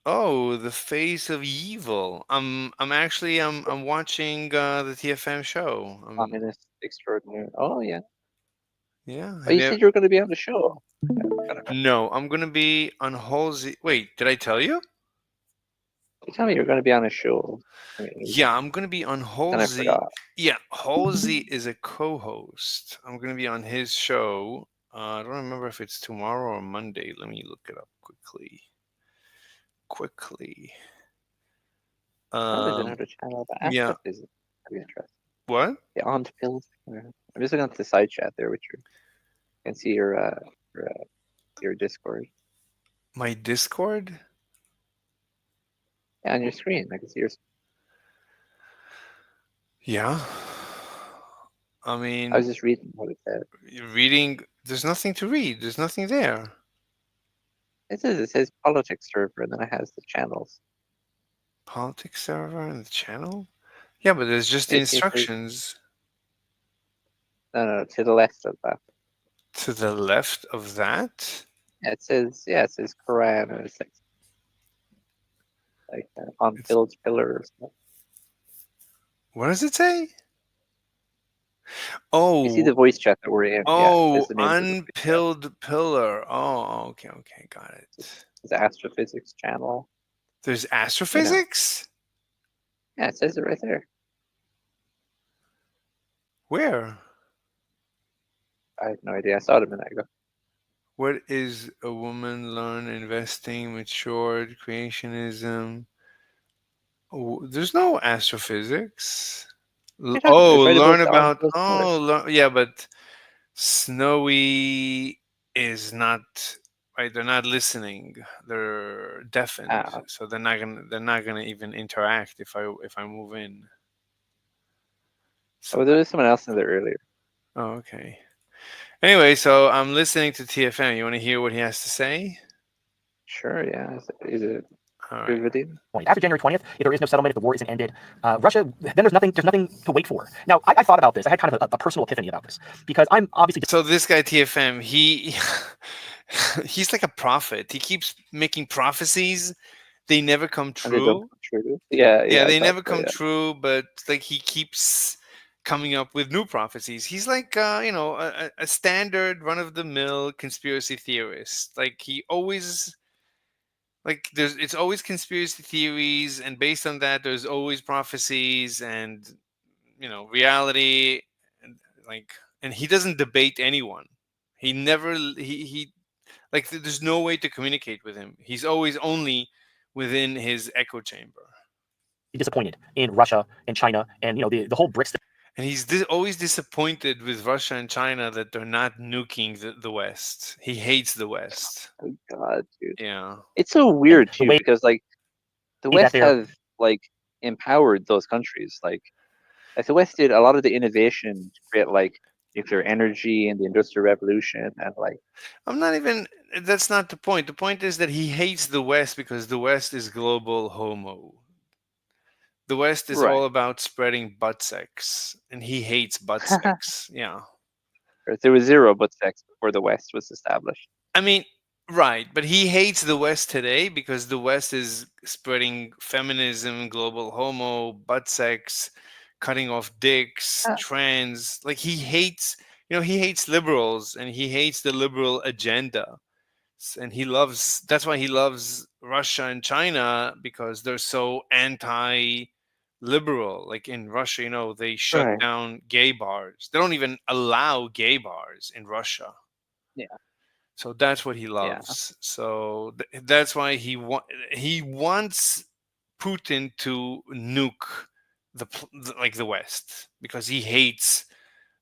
Oh, the face of evil. I'm watching the TFM show. Communist extraordinary. Oh yeah. Yeah. Oh, you said you were going to be on the show. No, I'm gonna be on Halsey. Wait, did I tell you? You told me you were going to be on a show. Yeah, I'm gonna be on And I Halsey. forgot. Yeah, Halsey is a co-host. I'm gonna be on his show. I don't remember if it's tomorrow or Monday. Let me look it up quickly. Probably another channel. But Yeah. is pretty interesting. What? The on pills. I'm just looking at the side chat there, which you can see your Discord. My Discord? Yeah, on your screen. I can see your. Yeah. I mean, I was just reading what it said. reading. There's nothing to read. There's nothing there. It says politics server, and then it has the channels. Politics server and the channel? Yeah, but there's just the instructions. No, to the left of that. To the left of that? Yeah, it says Quran, and it's like unfilled pillar or something. What does it say? Oh, you see the voice chat that we're in. Oh, yeah, unpilled pillar. Oh, okay, got it. It's astrophysics channel. There's astrophysics? Yeah, it says it right there. Where? I have no idea. I saw it a minute ago. What is a woman learn investing, matured, creationism? Oh, there's no astrophysics. Learn about. Yeah, but Snowy is not right. They're not listening. They're deafened, so they're not gonna even interact if I move in. So there was someone else in there earlier. Oh, okay. Anyway, so I'm listening to TFM. You want to hear what he has to say? Sure. Yeah. Is it good video? After January 20th, if there is no settlement, if the war isn't ended, Russia, then there's nothing to wait for. Now, I thought about this. I had kind of a personal epiphany about this because I'm obviously. So this guy TFM, he's like a prophet. He keeps making prophecies. They never come true. And they don't come true. Yeah. They never come true. But like he keeps coming up with new prophecies. He's like a standard run-of-the-mill conspiracy theorist. Like he always. Like it's always conspiracy theories, and based on that, there's always prophecies and reality, and he doesn't debate anyone. He never he like there's no way to communicate with him. He's always only within his echo chamber. Disappointed in Russia and China and the whole BRICS. And he's always disappointed with Russia and China that they're not nuking the West. He hates the West. Oh God, dude. Yeah. It's so weird too because like the West have like empowered those countries. Like the West did a lot of the innovation to create like nuclear energy and the Industrial Revolution and like. That's not the point. The point is that he hates the West because the West is global homo. The West is all about spreading butt sex, and he hates butt sex. Yeah. There was zero butt sex before the West was established. I mean, right, but he hates the West today because the West is spreading feminism, global homo, butt sex, cutting off dicks, trans. Like he hates, he hates liberals and he hates the liberal agenda. And he loves that's why he loves Russia and China, because they're so anti-liberal. Like in Russia, they shut Right. down gay bars. They don't even allow gay bars in Russia. Yeah. So that's what he Yeah. loves. So that's why he wants Putin to nuke like the West, because he hates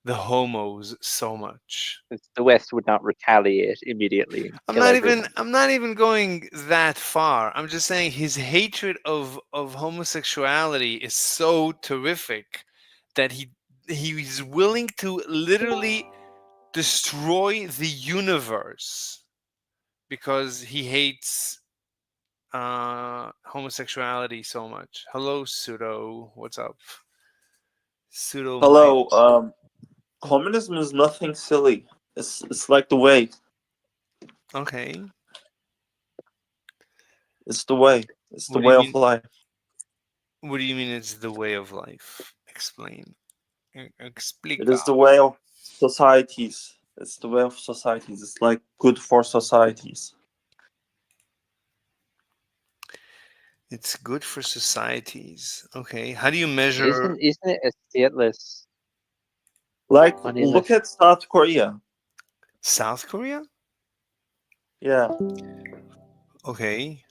the homos so much. The West would not retaliate immediately and I'm kill not even everyone. I'm not even going that far. I'm just saying his hatred of homosexuality is so terrific that he's willing to literally destroy the universe because he hates homosexuality so much. Hello, pseudo. What's up, pseudo Mike? Hello. Communism is nothing silly. It's like the way. Okay. It's the way. It's the What do you way of mean? life. What do you mean? It's the way of life. Explain. It Explica. is the way of societies. It's the way of societies. It's like good for societies. It's good for societies. Okay. How do you measure Isn't it a stateless, Like, moneyless? look at South Korea. South Korea? Yeah, Okay.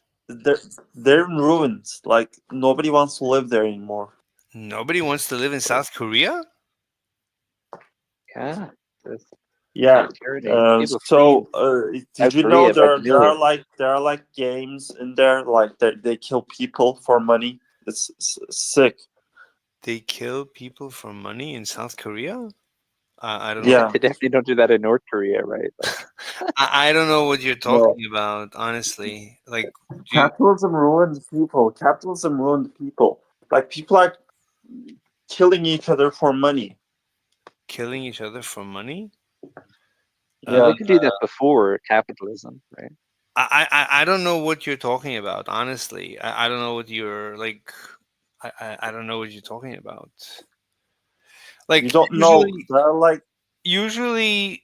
they're in ruins. Like, nobody wants to live there anymore. Nobody wants to live in South Korea? Yeah. That's Yeah. tyranny. People So, flee did South you know Korea by the there are millions. like games in there, like they kill people for money. It's sick. They kill people for money in South Korea? I don't know. Yeah. They definitely don't do that in North Korea, right? Like, I don't know what you're No. talking about, honestly. Like, Capitalism ruined people. Capitalism ruined people. Like, people are killing each other for money. killing each other for money? well, Yeah. they could do that before capitalism, right? I don't know what you're talking about, honestly. I don't know what you're like. I don't know what you're talking about. You Like don't know. There are like usually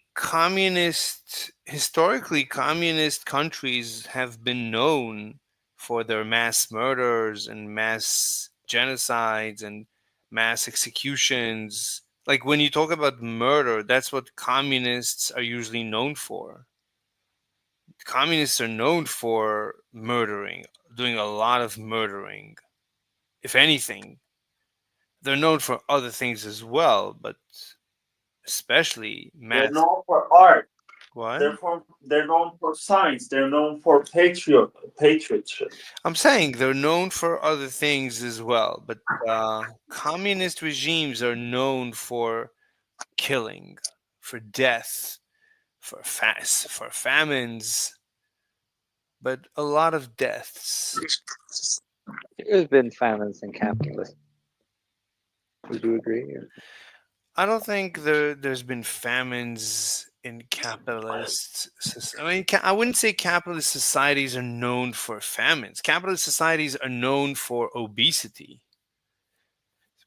historically communist countries have been known for their mass murders and mass genocides and mass executions. Like when you talk about murder, that's what communists are usually known for. Communists are known for murdering, doing a lot of murdering. If anything, they're known for other things as well, but especially they're mass. known for art. What? They're known for science. They're known for patriotism. I'm saying they're known for other things as well, but communist regimes are known for killing, for death, for famines, but a lot of deaths. There's been famines in capitalism. Would you agree? I don't think there's been famines in capitalist. I mean, I wouldn't say capitalist societies are known for famines. Capitalist societies are known for obesity,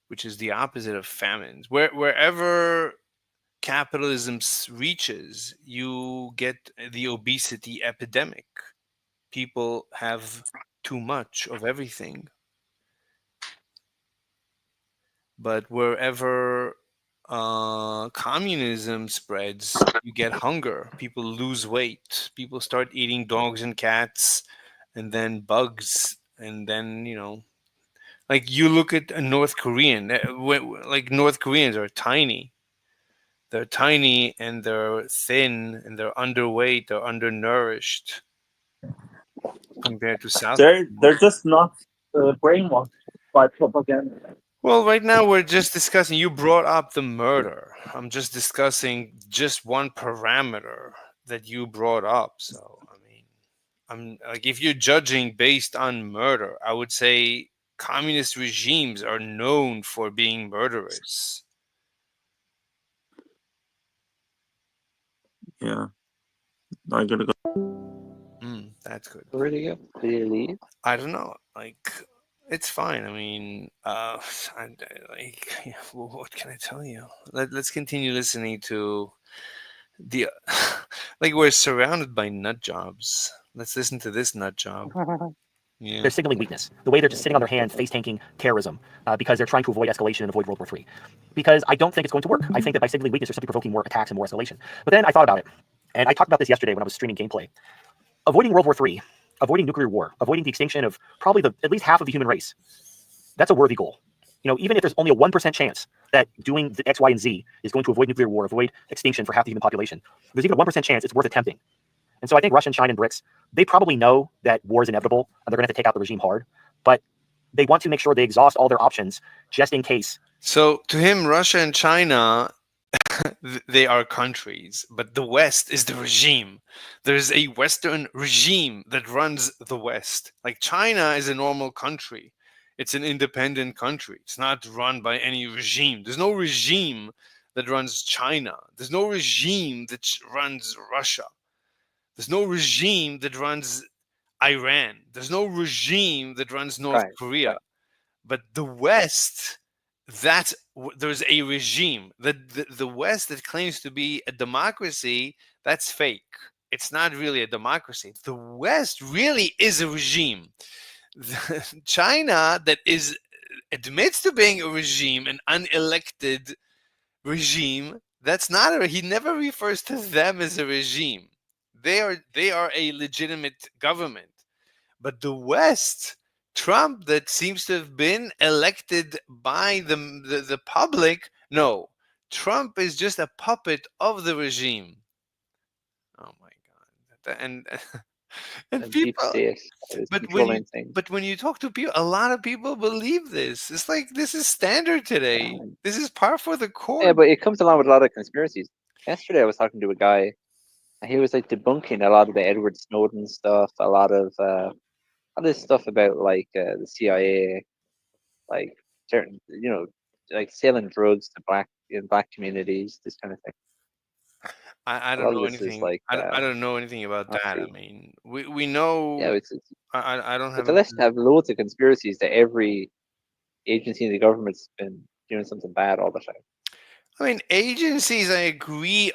which is the opposite of famines. Wherever capitalism reaches, you get the obesity epidemic. People have too much of everything. But wherever communism spreads, you get hunger. People lose weight. People start eating dogs and cats, and then bugs, and then like you look at a North Korean. Like North Koreans are tiny. They're tiny and they're thin and they're underweight. They're undernourished compared to South. They're just not brainwashed by propaganda. Well, right now we're just discussing. You brought up the murder. I'm just discussing just one parameter that you brought up. So, I mean, I'm like, if you're judging based on murder, I would say communist regimes are known for being murderous. Yeah, I gotta go. That's good. Where do you go? Do you leave? I don't know. Like, it's fine. I mean, like, what can I tell you? Let's continue listening to the like we're surrounded by nut jobs. Let's listen to this nut job. Yeah. They're signaling weakness. The way they're just sitting on their hands, face tanking terrorism, because they're trying to avoid escalation and avoid World War III. Because I don't think it's going to work. I think that by signaling weakness, they're simply provoking more attacks and more escalation. But then I thought about it, and I talked about this yesterday when I was streaming gameplay. Avoiding World War III, avoiding nuclear war, avoiding the extinction of probably at least half of the human race, that's a worthy goal. Even if there's only a 1% chance that doing the X, Y, and Z is going to avoid nuclear war, avoid extinction for half the human population, there's even a 1% chance it's worth attempting. And so I think Russia and China and BRICS, they probably know that war is inevitable and they're going to have to take out the regime hard, but they want to make sure they exhaust all their options just in case. So to him, Russia and China, they are countries, but the West is the regime. There's a Western regime that runs the West. Like China is a normal country. It's an independent country. It's not run by any regime. There's no regime that runs China. There's no regime that runs Russia. There's no regime that runs Iran. There's no regime that runs North Korea. But the West, there's a regime. The West that claims to be a democracy, that's fake. It's not really a democracy. The West really is a regime. China that admits to being a regime, an unelected regime, that's not he never refers to them as a regime. They are a legitimate government. But the West, Trump that seems to have been elected by the public, no. Trump is just a puppet of the regime. Oh my God. And people, but when you talk to people, a lot of people believe this. It's like this is standard today. This is par for the course. Yeah, but it comes along with a lot of conspiracies. Yesterday, I was talking to a guy, and he was like debunking a lot of the Edward Snowden stuff, a lot of this stuff about like the CIA, like certain, like selling drugs to black communities, this kind of thing. I don't know anything. I don't know anything about that. I mean, we know. Yeah, I don't have. But the left have loads of conspiracies that every agency in the government's been doing something bad all the time. I mean, agencies, I agree,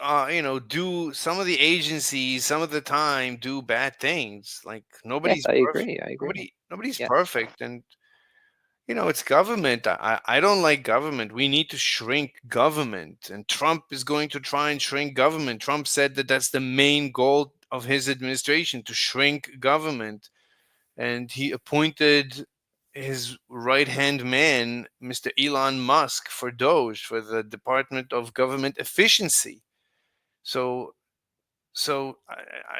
do some of the agencies, some of the time, do bad things. Like, nobody's perfect. I agree. Nobody's perfect. And, it's government. I don't like government. We need to shrink government. And Trump is going to try and shrink government. Trump said that that's the main goal of his administration, to shrink government. And he appointed his right-hand man, Mr. Elon Musk, for DOGE, for the Department of Government Efficiency. So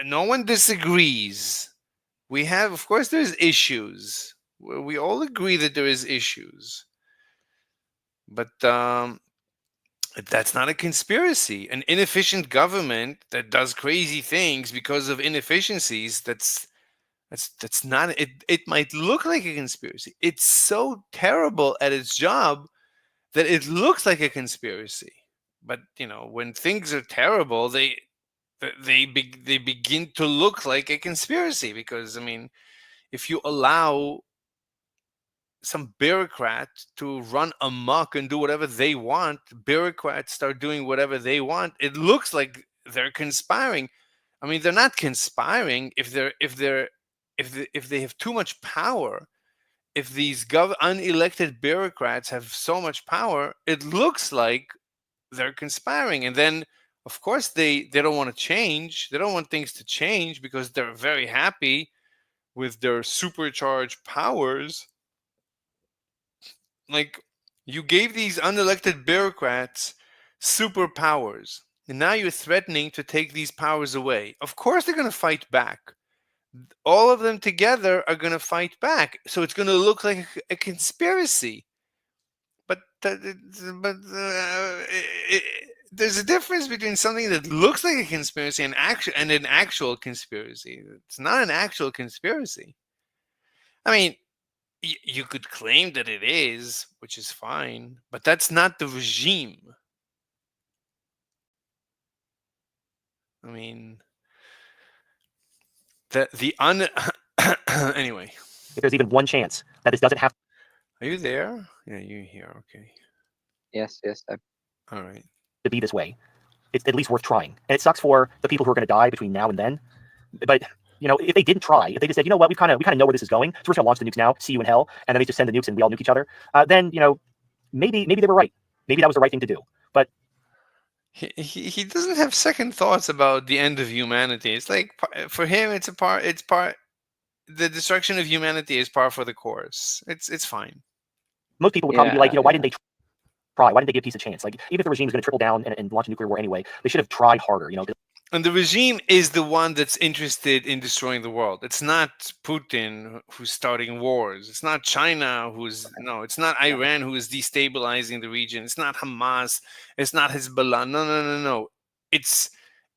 no one disagrees. Of course, there's issues. We all agree that there is issues. But that's not a conspiracy. An inefficient government that does crazy things because of inefficiencies, that's not it. It might look like a conspiracy. It's so terrible at its job that it looks like a conspiracy. But when things are terrible, they begin to look like a conspiracy, because I mean, if you allow some bureaucrat to run amok and do whatever they want, bureaucrats start doing whatever they want, it looks like they're conspiring. I mean, they're not conspiring if they have too much power. If these unelected bureaucrats have so much power, it looks like they're conspiring. And then, of course, they don't want to change. They don't want things to change because they're very happy with their supercharged powers. Like, you gave these unelected bureaucrats superpowers, and now you're threatening to take these powers away. Of course, they're going to fight back. All of them together are going to fight back. So it's going to look like a conspiracy. But there's a difference between something that looks like a conspiracy and an actual conspiracy. It's not an actual conspiracy. I mean, you could claim that it is, which is fine, but that's not the regime. I mean, anyway. If there's even one chance that this doesn't have. Are you there? Yeah, you're here. Okay. Yes. All right. To be this way. it's at least worth trying. And it sucks for the people who are going to die between now and then. But if they didn't try, if they just said, you know what, we kind of know where this is going, so we're just going to launch the nukes now, see you in hell, and then they just send the nukes and we all nuke each other, then maybe they were right. Maybe that was the right thing to do. But he doesn't have second thoughts about the end of humanity. It's like for him, it's part. The destruction of humanity is par for the course. It's fine. Most people would probably be like, why didn't they try? Why didn't they give peace a chance? Like, even if the regime was going to trickle down and launch a nuclear war anyway, they should have tried harder. And the regime is the one that's interested in destroying the world. It's not Putin who's starting wars. It's not China it's not Iran who is destabilizing the region. It's not Hamas. It's not Hezbollah. No. It's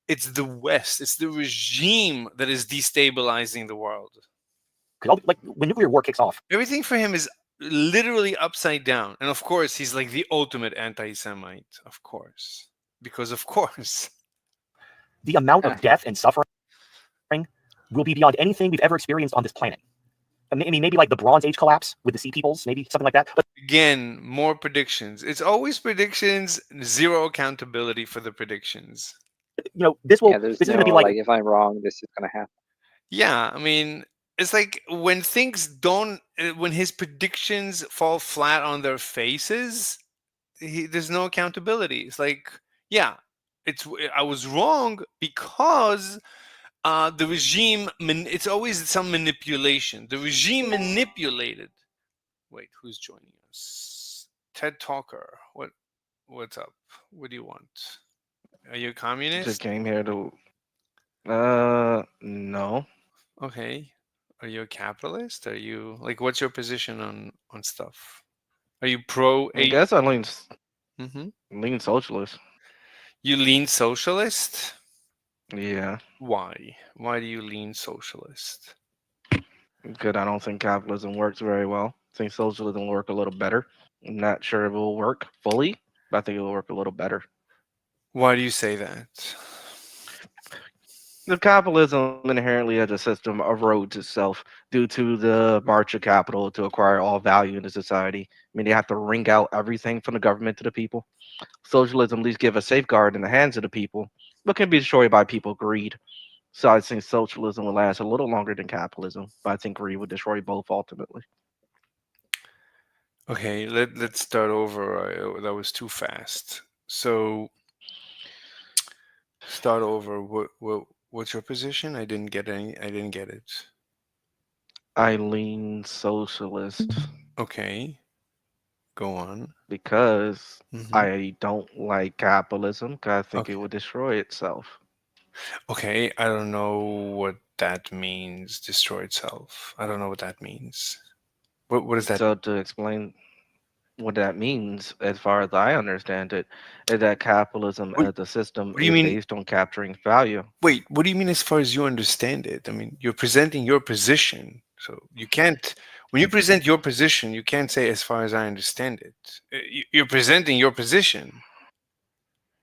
the West. It's the regime that is destabilizing the world. Like, when nuclear war kicks off, everything for him is literally upside down. And of course, he's like the ultimate anti-Semite, of course. Because of course. The amount of death and suffering will be beyond anything we've ever experienced on this planet. I mean, maybe like the Bronze Age collapse with the sea peoples, maybe something like that. But again, more predictions. It's always predictions, zero accountability for the predictions. This will. Yeah, this is going to be like, if I'm wrong, this is going to happen. Yeah, I mean, it's like when his predictions fall flat on their faces, there's no accountability. It's like, yeah, I was wrong because the regime, it's always some manipulation. The regime manipulated. Wait, who's joining us? Ted Talker. What's up? What do you want? Are you a communist? Just came here to. No. Okay. Are you a capitalist? Are you what's your position on stuff? Are you pro? I guess I lean. Lean socialist. You lean socialist? Yeah. Why? Why do you lean socialist? Because I don't think capitalism works very well. I think socialism will work a little better. I'm not sure it will work fully, but I think it will work a little better. Why do you say that? The capitalism inherently as a system erodes itself due to the march of capital to acquire all value in the society. I mean, they have to wring out everything from the government to the people. Socialism at least give a safeguard in the hands of the people, but can be destroyed by people greed. So I think socialism will last a little longer than capitalism, but I think greed would destroy both ultimately. Okay, let's start over. That was too fast. So start over. What's your position? I didn't get it. I lean socialist. Okay. Go on. Because I don't like capitalism, because I think it would destroy itself. Okay, I don't know what that means, destroy itself. I don't know what that means. What does that So to explain what that means, as far as I understand it, is that capitalism as a system what do you is mean? based on capturing value. Wait, what do you mean as far as you understand it? I mean, you're presenting your position. So you can't, when you present your position, you can't say as far as I understand it. You're presenting your position.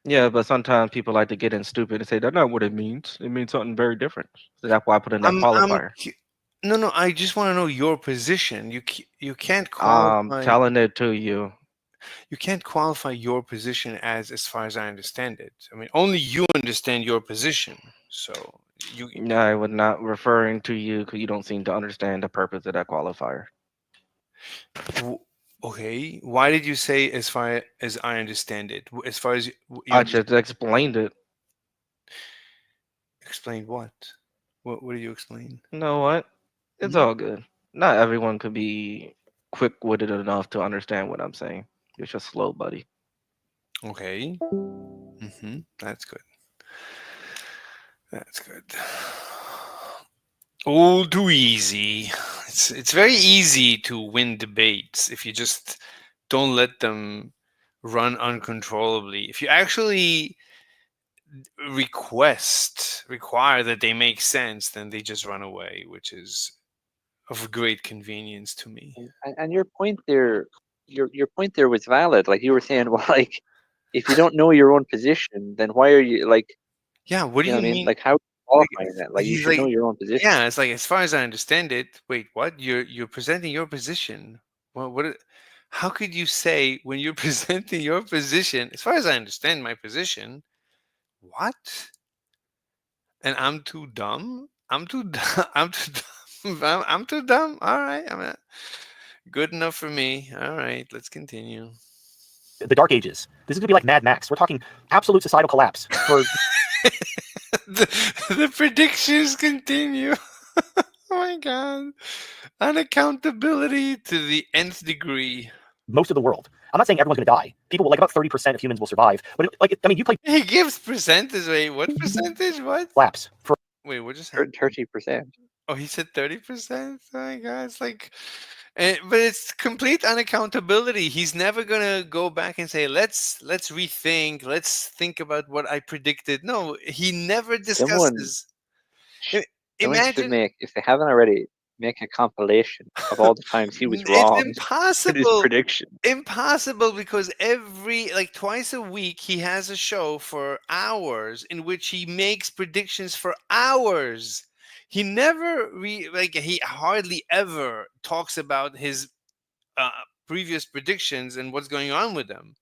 Yeah, but sometimes people like to get in stupid and say that's not what it means. It means something very different. So that's why I put in that qualifier. No, I just want to know your position. You can't I'm qualify. telling it to you. You can't qualify your position as far as I understand it. I mean, only you understand your position. So you. No, I was not referring to you because you don't seem to understand the purpose of that qualifier. Okay, why did you say as far as I understand it? As far as I just explained it. Explain what? What do you explain? You know what? It's all good. Not everyone could be quick-witted enough to understand what I'm saying. You're just slow, buddy. Okay. That's good. That's good. All too easy. It's very easy to win debates if you just don't let them run uncontrollably. If you actually require that they make sense, then they just run away, which is of great convenience to me. And your point there, your point there was valid. Like you were saying, well, like if you don't know your own position, then why are you like? Yeah, what do you mean? Like how qualifying that? Like you should know your own position. Yeah, it's like as far as I understand it. Wait, what? You're presenting your position. What? How could you say when you're presenting your position? As far as I understand my position, What? And I'm too dumb? I'm too dumb. I'm too dumb. I'm too dumb. All right. Good enough for me. All right. Let's continue. The Dark Ages. This is going to be like Mad Max. We're talking absolute societal collapse for the predictions continue. Oh my god. Unaccountability to the nth degree. most of the world. I'm not saying everyone's going to die. People, like about 30% of humans will survive. But like, I mean, you play He gives percentage. Wait, what percentage? What? collapse for Wait, what just happened? 30%. Oh, he said 30%? Oh my god, it's like but it's complete unaccountability. He's never gonna go back and say, let's rethink, let's think about what I predicted. No, he never Someone, discusses. I- someone should Imagine make, if they haven't already, make a compilation of all the times he was it's wrong in his impossible. prediction. Impossible because every like twice a week he has a show for hours in which he makes predictions for hours. He never he hardly ever talks about his uh, previous predictions and what's going on with them.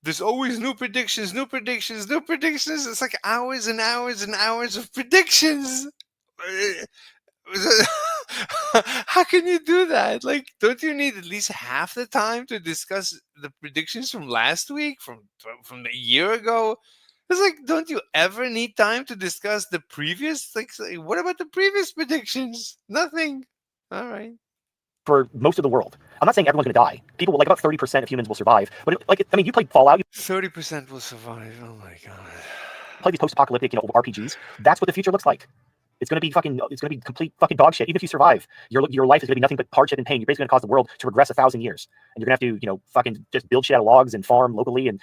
There's always new predictions, new predictions, new predictions. It's like hours and hours and hours of predictions. How can you do that? Like, don't you need at least half the time to discuss the predictions from last week, from a year ago? It's like, don't you ever need time to discuss the previous? Like, what about the previous predictions? Nothing. All right. for most of the world. I'm not saying everyone's going to die. People, like about 30% of humans will survive. But like, I mean, you played Fallout. You 30% will survive. Oh my god. play these post-apocalyptic, RPGs. That's what the future looks like. It's going to be fucking. It's going to be complete fucking dog shit. Even if you survive, your life is going to be nothing but hardship and pain. You're basically going to cause the world to regress 1,000 years, and you're going to have to, fucking just build shit out of logs and farm locally, and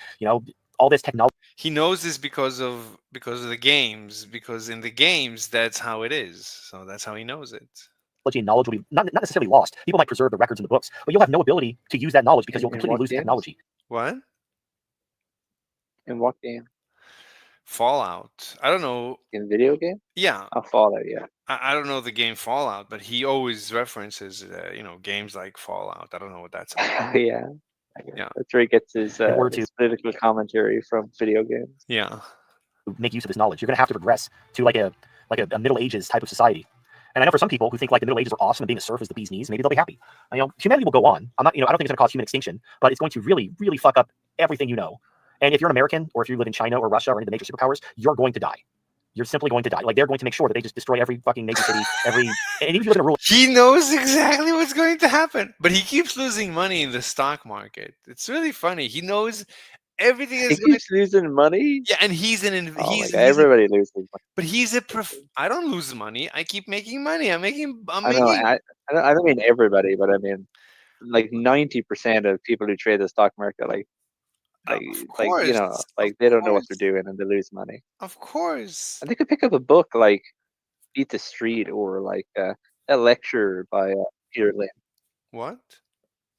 all this technology. He knows this because of the games. Because in the games, that's how it is. So that's how he knows it. And knowledge will be not necessarily lost. People might preserve the records in the books, but you'll have no ability to use that knowledge because you'll In completely what lose the games? technology. What? In what game? Fallout. I don't know. In video game? Yeah, Oh, Fallout, yeah. I don't know the game Fallout, but he always references games like Fallout. I don't know what that's about. Yeah. Yeah. That's where he gets his, In order to his political commentary from video games. Yeah. make use of this knowledge, you're going to have to progress to like a Middle Ages type of society. And I know for some people who think like the Middle Ages are awesome and being a serf is the bee's knees, maybe they'll be happy. Humanity will go on. I'm not, I don't think it's going to cause human extinction, but it's going to really, really fuck up everything you know. And if you're an American or if you live in China or Russia or any of the major superpowers, you're going to die. You're simply going to die. Like they're going to make sure that they just destroy every fucking major city, and even if you live in a rural. He knows exactly what's going to happen, but he keeps losing money in the stock market. It's really funny. He knows everything is He keeps losing money? Yeah, and he's Oh my God, everybody loses money. But he's a I don't lose money. I keep making money. I'm I making know. I don't mean everybody, but I mean like 90% of people who trade the stock market, like course, they don't know what they're doing and they lose money. Of course. And they could pick up a book like Beat the Street or like a lecture by Peter Lynch. What?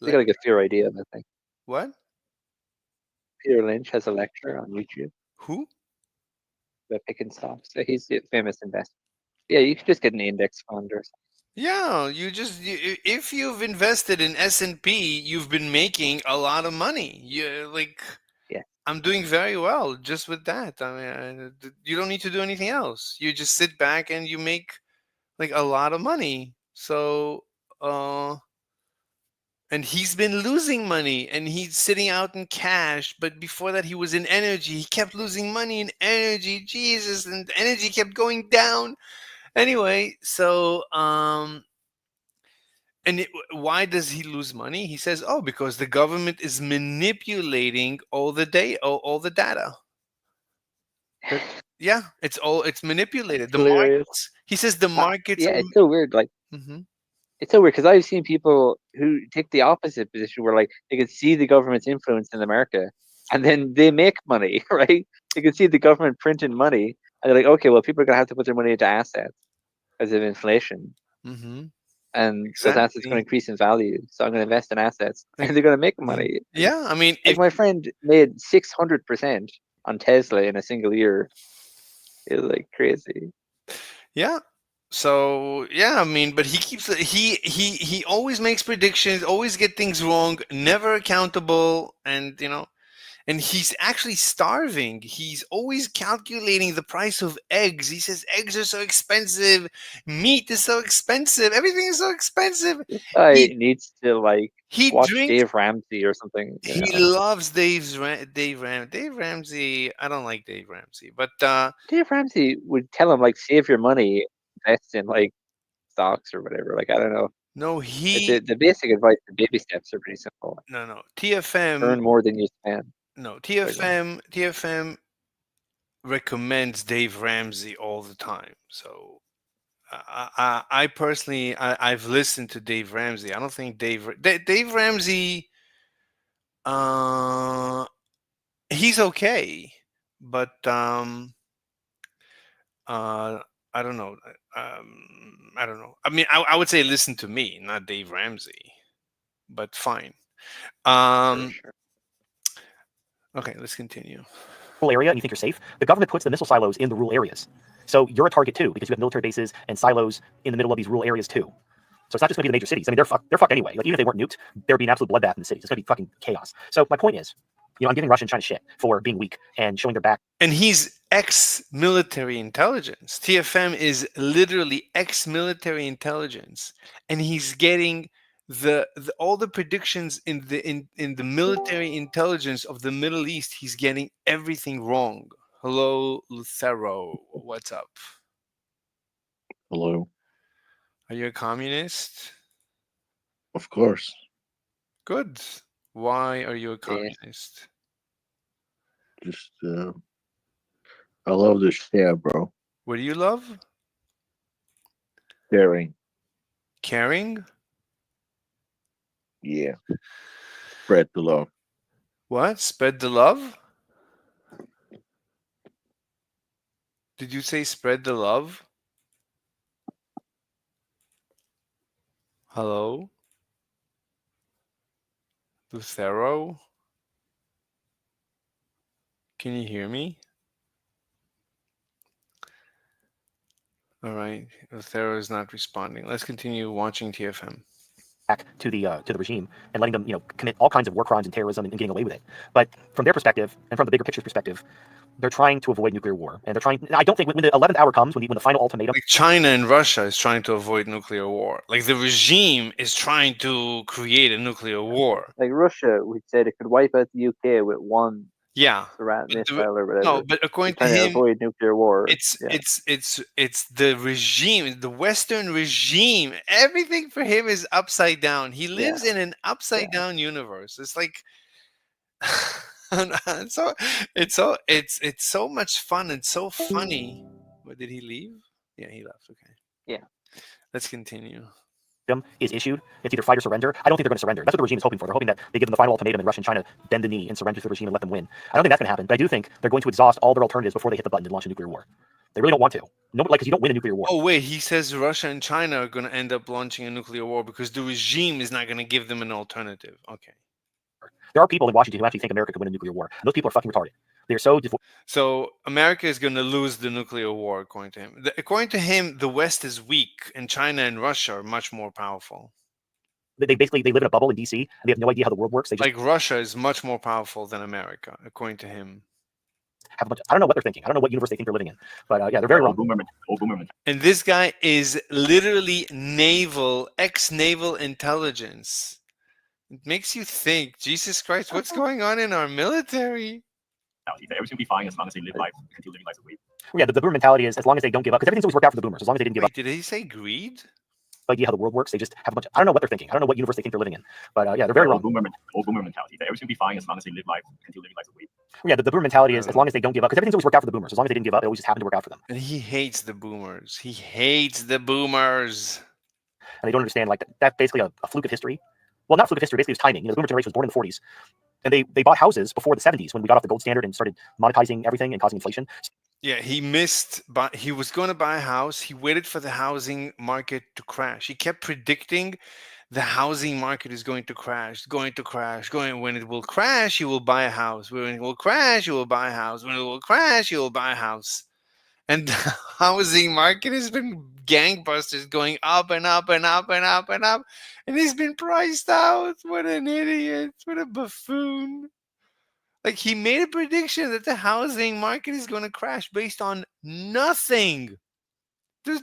They got like a fair idea of that thing. What? Peter Lynch has a lecture on YouTube. Who? About picking stocks. So he's a famous investor. Yeah, you could just get an index fund or something. Yeah, if you've invested in S&P, you've been making a lot of money. Yeah. I'm doing very well just with that. I mean, you don't need to do anything else. You just sit back and you make like a lot of money. So, and he's been losing money and he's sitting out in cash. But before that, he was in energy. He kept losing money in energy. Jesus, and energy kept going down. Anyway, so why does he lose money? He says, "Oh, because the government is manipulating all the data." Yeah, it's manipulated. The Hilarious. markets. He says the markets. Yeah, it's so weird. Like, it's so weird because I've seen people who take the opposite position, where like they can see the government's influence in America, and then they make money, right? They can see the government printing money, and they're like, okay, well, people are gonna have to put their money into assets because of inflation. Mm-hmm. And those assets are going to increase in value. So I'm going to invest in assets and they're going to make money. Yeah, I mean, like my friend made 600% on Tesla in a single year. It was like crazy. Yeah. So yeah, I mean, but he always makes predictions, always get things wrong, never accountable, and and he's actually starving. He's always calculating the price of eggs. He says eggs are so expensive, meat is so expensive, everything is so expensive. This guy He needs to like he watch drinks. Dave Ramsey or something. You He know, loves Dave Ramsey. I don't like Dave Ramsey, but Dave Ramsey would tell him like save your money, invest in like stocks or whatever. Like I don't know. no, Like, he the basic advice, the baby steps are pretty simple. no TFM Earn more than you spend. no Sorry, go on. TFM recommends Dave Ramsey all the time. So I personally I've listened to Dave Ramsey. I don't think Dave Ramsey uh he's okay, but uh I don't know. I don't know. I mean, I would say listen to me, not Dave Ramsey, but fine. Sure, Um sure. okay, let's continue. rural area and you think you're safe, the government puts the missile silos in the rural areas. So you're a target too because you have military bases and silos in the middle of these rural areas too. So it's not just going to be the major cities. I mean, they're fucked anyway. Like even if they weren't nuked, there'd be an absolute bloodbath in the cities. It's going to be fucking chaos. So my point is, I'm giving Russia and China shit for being weak and showing their back. And he's ex-military intelligence. TFM is literally ex-military intelligence, and he's getting the all the predictions in the military intelligence of the Middle East. He's getting everything wrong. Hello, Lucero. What's up? Hello. Are you a communist? Of course. Good. Why are you a Yeah. communist? Just I love to share, bro. What do you love? Sharing. Caring? Yeah. Spread the love. What? Spread the love? Did you say spread the love? Hello? Lucero? Can you hear me? All right. Lucero is not responding. Let's continue watching TFM. Back to the regime and letting them, commit all kinds of war crimes and terrorism and getting away with it. But from their perspective and from the bigger picture's perspective, they're trying to avoid nuclear war, and they're trying. I don't think when the 11th hour comes, when the final ultimatum. Like China and Russia is trying to avoid nuclear war. Like the regime is trying to create a nuclear war. Like Russia, we said it could wipe out the UK with one Yeah. Sarat But missile or whatever. no, but according to They're trying to him, avoid nuclear war. it's Yeah. it's the regime, the Western regime. Everything for him is upside down. He lives in an upside down universe. It's like so it's so much fun and so funny. What, did he leave? Yeah, he left. Okay. Yeah. Let's continue. Is issued. It's either fight or surrender. I don't think they're going to surrender. That's what the regime is hoping for. They're hoping that they give them the final ultimatum and Russia and China bend the knee and surrender to the regime and let them win. I don't think that's going to happen, but I do think they're going to exhaust all their alternatives before they hit the button and launch a nuclear war. They really don't want to. No, like, because you don't win a nuclear war. Oh wait, he says Russia and China are going to end up launching a nuclear war because the regime is not going to give them an alternative. Okay. There are people in Washington who actually think America could win a nuclear war. And those people are fucking retarded. They're so. So America is going to lose the nuclear war, according to him. According to him, the West is weak, and China and Russia are much more powerful. They basically live in a bubble in DC, and they have no idea how the world works. They just like Russia is much more powerful than America, according to him. have a bunch. I don't know what they're thinking. I don't know what universe they think they're living in. But yeah, they're very wrong. And this guy is literally ex-naval intelligence. It makes you think, Jesus Christ, what's going on in our military? Everything will be fine as long as they live life, continue living life of greed. Yeah, the boomer mentality is as long as they don't give up, because everything's always worked out for the boomers. As long as they didn't give Wait, up. did he say greed? Idea how the world works. They just have a bunch. I don't know what they're thinking. I don't know what universe they think they're living in. But yeah, they're very wrong. Boomer mentality. Everything will be fine as long as they live life, continue living life of greed. Yeah, the boomer mentality is as long as they don't give up, because everything's always worked out for the boomers. As long as they didn't give up, it always just happened to work out for them. And he hates the boomers. He hates the boomers. And they don't understand like that's basically a fluke of history. Well, not a fluke of history. Basically, it was timing. The boomer generation was born in the 40s, and they bought houses before the 70s when we got off the gold standard and started monetizing everything and causing inflation. Yeah, he missed, but he was going to buy a house. He waited for the housing market to crash. He kept predicting the housing market is going to crash. When it will crash, you will buy a house. When it will crash, you will buy a house. When it will crash, you will buy a house. And the housing market has been gangbusters, going up and up and up and up and up. And he's been priced out. What an idiot. What a buffoon. Like he made a prediction that the housing market is going to crash based on nothing. There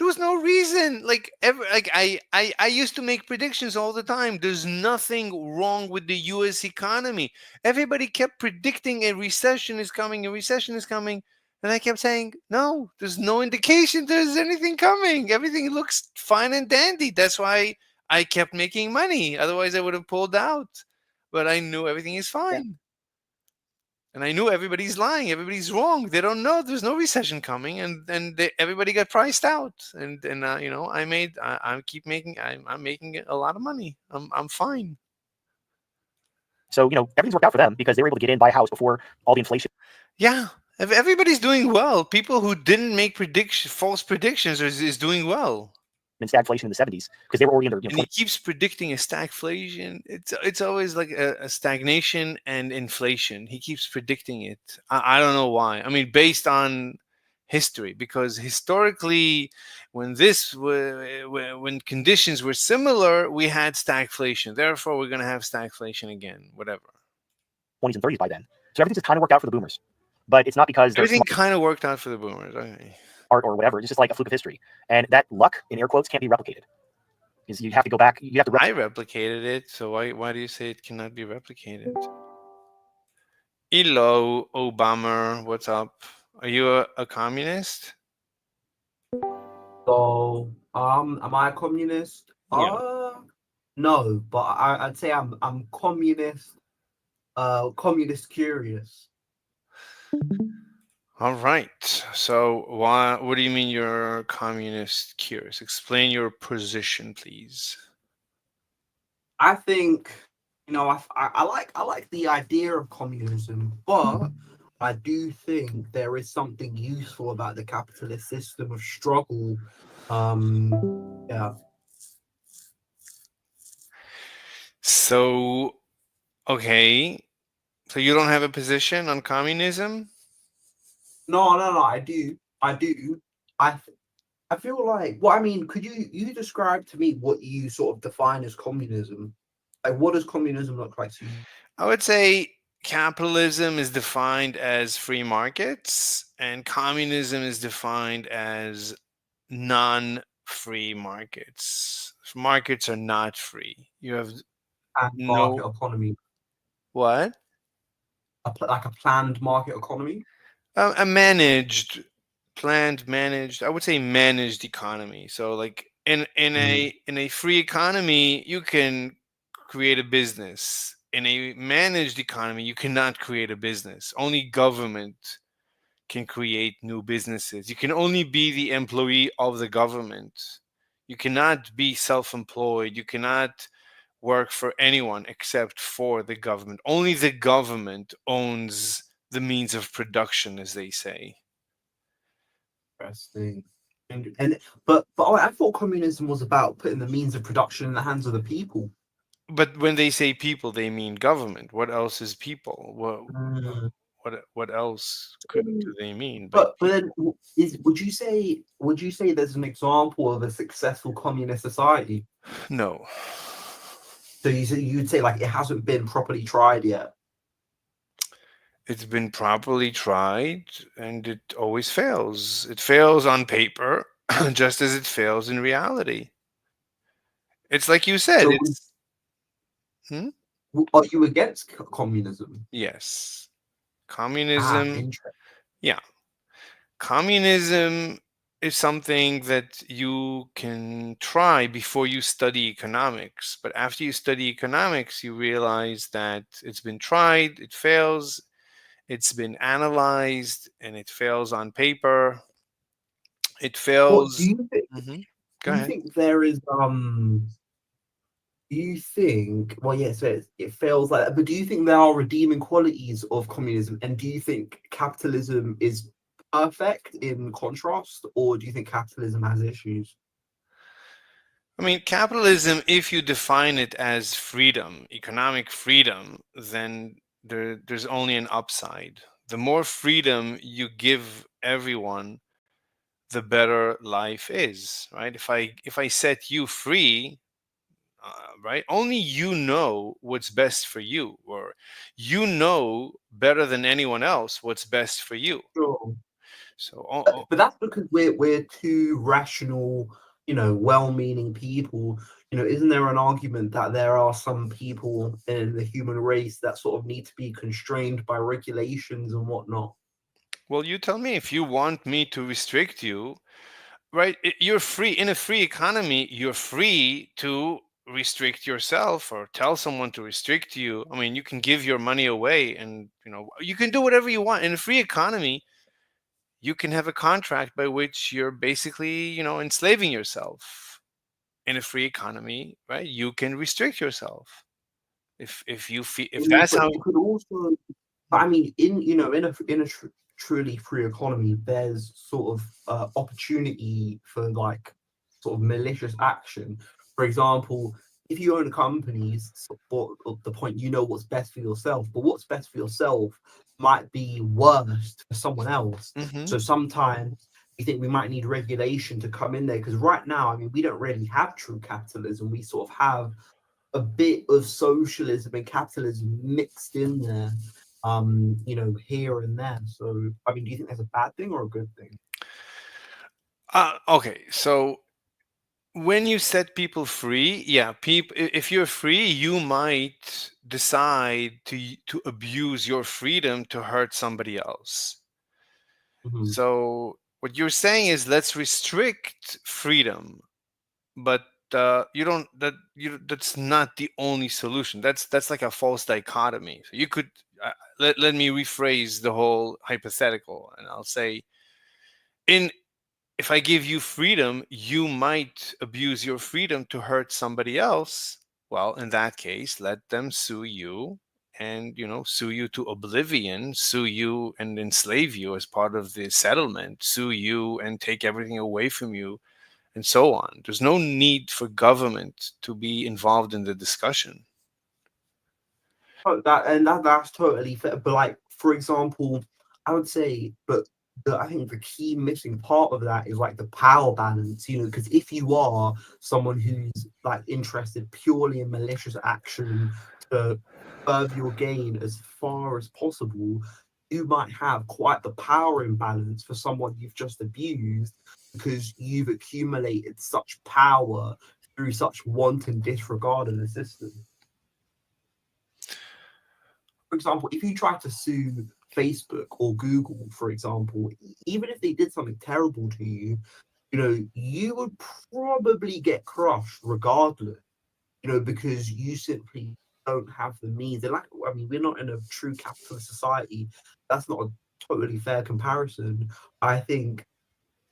was no reason. Like ever, like I used to make predictions all the time. There's nothing wrong with the U.S. economy. Everybody kept predicting a recession is coming. A recession is coming. And I kept saying, no, there's no indication there's anything coming. Everything looks fine and dandy. That's why I kept making money. Otherwise, I would have pulled out. But I knew everything is Yeah. fine. And I knew everybody's lying. Everybody's wrong. They don't know. There's no recession coming, and everybody got priced out. And I keep making. I'm making a lot of money. I'm fine. So everything's worked out for them because they were able to get in, buy a house before all the inflation. Yeah, everybody's doing well. People who didn't make false predictions is doing well. And stagflation in the 70s because they were already under. And he keeps predicting a stagflation. It's always like a stagnation and inflation. He keeps predicting it. I don't know why. I mean, based on history, because historically, when conditions were similar, we had stagflation. Therefore, we're going to have stagflation again. Whatever. 20s and 30s by then. So everything just kind of worked out for the boomers, but it's not because they're Everything smart kind of worked out for the boomers. Okay. or whatever. It's just like a fluke of history, and that luck in air quotes can't be replicated. Because you have to go back. You have to. I replicated it, so why do you say it cannot be replicated? Hello, Obama. What's up? Are you a communist? So, am I a communist? Yeah. No, but I'd say I'm communist. Communist curious. All right. So what do you mean you're communist curious? Explain your position, please. I think I like the idea of communism, but I do think there is something useful about the capitalist system of struggle. Yeah. So, okay. So you don't have a position on communism? No, I do. I feel like, well, I mean, could you describe to me what you sort of define as communism? Like, what does communism look like to you? I would say capitalism is defined as free markets, and communism is defined as non-free markets. Markets are not free. You have And market economy, what? like a planned market economy. A managed, planned, managed. I would say managed economy. So, like in a free economy, you can create a business. In a managed economy, you cannot create a business. Only government can create new businesses. You can only be the employee of the government. You cannot be self-employed. You cannot work for anyone except for the government. Only the government owns the means of production, as they say. Interesting. But I thought communism was about putting the means of production in the hands of the people. But when they say people, they mean government. What else is people? What else do they mean by But then would you say there's an example of a successful communist society? No. So you'd say like it hasn't been properly tried yet. It's been properly tried and it always fails. It fails on paper just as it fails in reality. It's like you said, Are you against communism? Yes. Communism. Interesting. Yeah. Communism is something that you can try before you study economics. But after you study economics, you realize that it's been tried, it fails, it's been analyzed, and it fails on paper. It fails. Do you think? Go Do you ahead. think there is Do you think? Well, yeah, so it feels like that. But do you think there are redeeming qualities of communism? And do you think capitalism is perfect in contrast, or do you think capitalism has issues? I mean, capitalism, if you define it as freedom, economic freedom, then there's only an upside. The more freedom you give everyone, the better life is, right? If I set you free, right? Only you know what's best for you, or you know better than anyone else what's best for you. Sure. So, But that's because we're two rational, well-meaning people. Isn't there an argument that there are some people in the human race that sort of need to be constrained by regulations and whatnot? well, you tell me if you want me to restrict you, right? You're free in a free economy. You're free to restrict yourself or tell someone to restrict you. I mean, you can give your money away, and you can do whatever you want in a free economy. You can have a contract by which you're basically, enslaving yourself. In a free economy, right? You can restrict yourself if you feel, if that's But how. you could also, but I mean, in a truly free economy, there's sort of opportunity for like sort of malicious action. For example, if you own a company, for the point what's best for yourself, but what's best for yourself might be worst for someone else. Mhm. So sometimes we think we might need regulation to come in there because right now, I mean, we don't really have true capitalism. We sort of have a bit of socialism and capitalism mixed in there, here and there. So, I mean, do you think that's a bad thing or a good thing? Okay, so when you set people free, yeah, people, if you're free, you might decide to abuse your freedom to hurt somebody else. Mhm. So what you're saying is let's restrict freedom, but you don't that you that's not the only solution. That's like a false dichotomy. So you could let me rephrase the whole hypothetical, and I'll say, in if I give you freedom, you might abuse your freedom to hurt somebody else. Well, in that case, let them sue you, and sue you to oblivion, sue you and enslave you as part of the settlement, sue you and take everything away from you, and so on. There's no need for government to be involved in the discussion. Oh, that's totally fair. But like, for example, I would say, but I think the key missing part of that is like the power balance. Because if you are someone who's like interested purely in malicious action to further your gain as far as possible, you might have quite the power imbalance for someone you've just abused because you've accumulated such power through such wanton disregard of the system. For example, if you try to sue Facebook or Google, for example, even if they did something terrible to you, you would probably get crushed regardless, because you simply don't have the means. And like, I mean, we're not in a true capitalist society. That's not a totally fair comparison. I think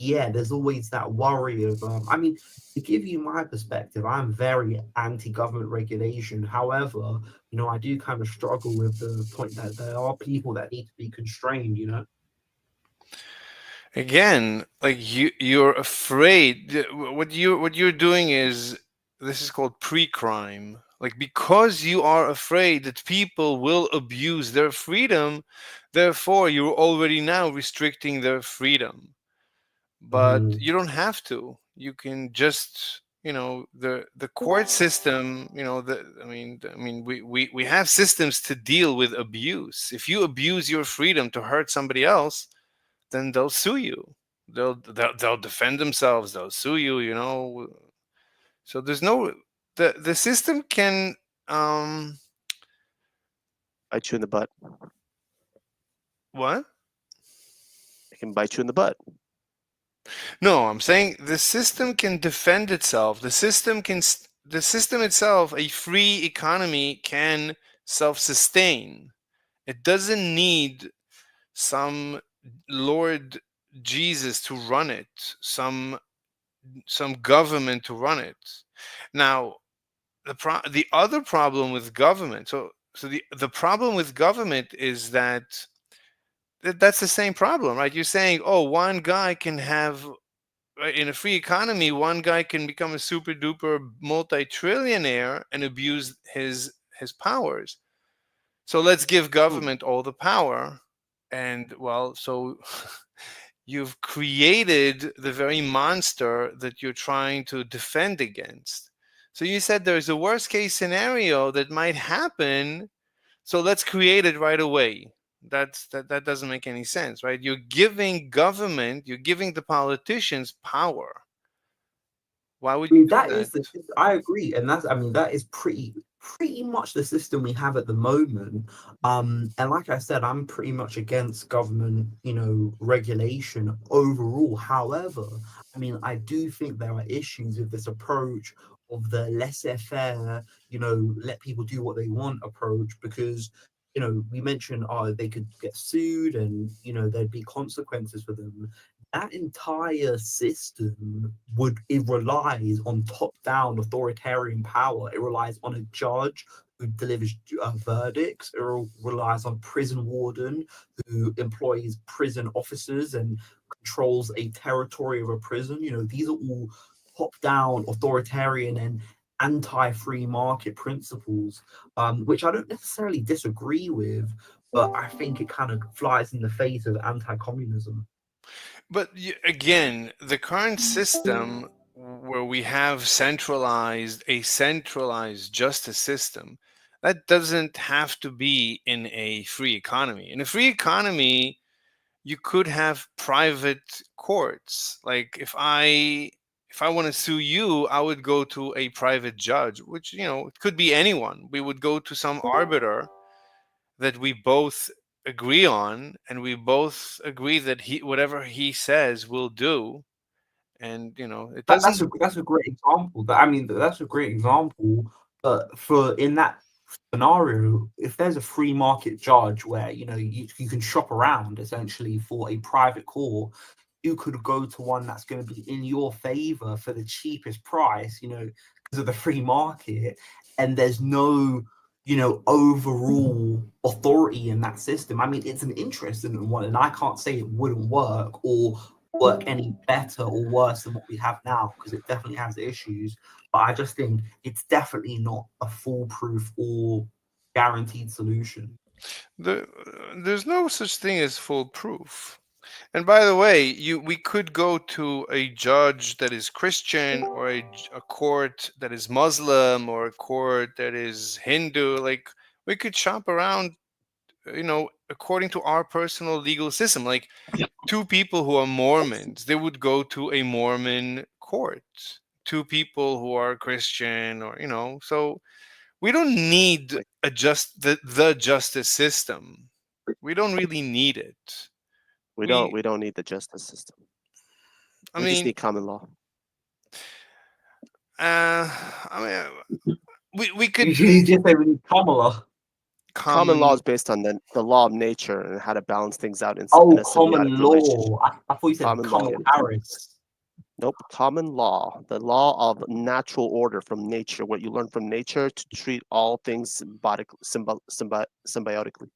yeah, there's always that worry of, I mean, to give you my perspective, I'm very anti-government regulation. However, I do kind of struggle with the point that there are people that need to be constrained. Again, like you're afraid. What you're doing is, this is called pre-crime. Like, because you are afraid that people will abuse their freedom, therefore you're already now restricting their freedom. But Mhm. you don't have to. You can just, the court system, we have systems to deal with abuse. If you abuse your freedom to hurt somebody else, then they'll sue you. They'll defend themselves. They'll sue you. So there's no, the system can, Bite you in the butt. what? It can bite you in the butt. No, I'm saying the system can defend itself. The system itself, a free economy, can self-sustain. It doesn't need some Lord Jesus to run it, some government to run it. Now, the other problem with government, so the problem with government is that that's the same problem, right? You're saying, oh, one guy can have, right, in a free economy, one guy can become a super duper multi-trillionaire and abuse his powers. So let's give government all the power. And well, so you've created the very monster that you're trying to defend against. So you said there's a worst case scenario that might happen, so let's create it right away. That doesn't make any sense, right? You're giving government, you're giving the politicians power. Why would I you mean, do that that? is the. I agree, and that's. I mean, that is pretty much the system we have at the moment. And like I said, I'm pretty much against government, regulation overall. However, I mean, I do think there are issues with this approach of the laissez-faire, let people do what they want approach, because we mentioned, they could get sued, and there'd be consequences for them. That entire system it relies on top-down authoritarian power. It relies on a judge who delivers verdicts. It relies on prison warden who employs prison officers and controls a territory of a prison. These are all top-down authoritarian and anti-free market principles, which I don't necessarily disagree with, but I think it kind of flies in the face of anti-communism. But again, the current system where we have a centralized justice system, that doesn't have to be in a free economy. In a free economy, you could have private courts. Like if I want to sue you, I would go to a private judge, which it could be anyone. We would go to some arbiter that we both agree on, and we both agree that he whatever he says will do. And it That's doesn't. a great example. I mean, that's a great example. But for in that scenario, if there's a free market judge where you can shop around essentially for a private court, you could go to one that's going to be in your favor for the cheapest price, because of the free market, and there's no overall authority in that system. I mean, it's an interesting one, and I can't say it wouldn't work or work any better or worse than what we have now, because it definitely has issues. But I just think it's definitely not a foolproof or guaranteed solution. There's no such thing as foolproof. And by the way, we could go to a judge that is Christian, or a court that is Muslim, or a court that is Hindu. Like, we could shop around, according to our personal legal system. Like, two people who are Mormons, they would go to a Mormon court. Two people who are Christian, or so we don't need the justice system. We don't really need it. We don't need the justice system. I We just mean, need common law. I mean, we could You just say we need Kamala. Common law is based on the law of nature and how to balance things out in Oh, a symbiotic common relationship. law. I thought you said Common law, Kamala yeah. Harris. Nope. Common law, the law of natural order from nature, what you learn from nature to treat all things symbiotically.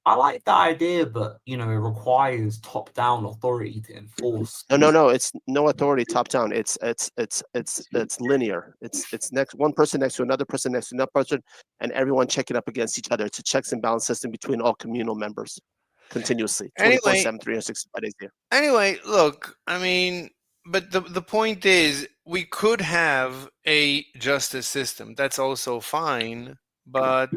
I like the idea, but it requires top-down authority to enforce. No. It's no authority top down. It's linear. It's next one person next to another person next to another person, and everyone checking up against each other. It's a checks and balance system between all communal members, continuously, 24/7, 365 days a year. Anyway, look, I mean, but the point is, we could have a justice system. That's also fine, but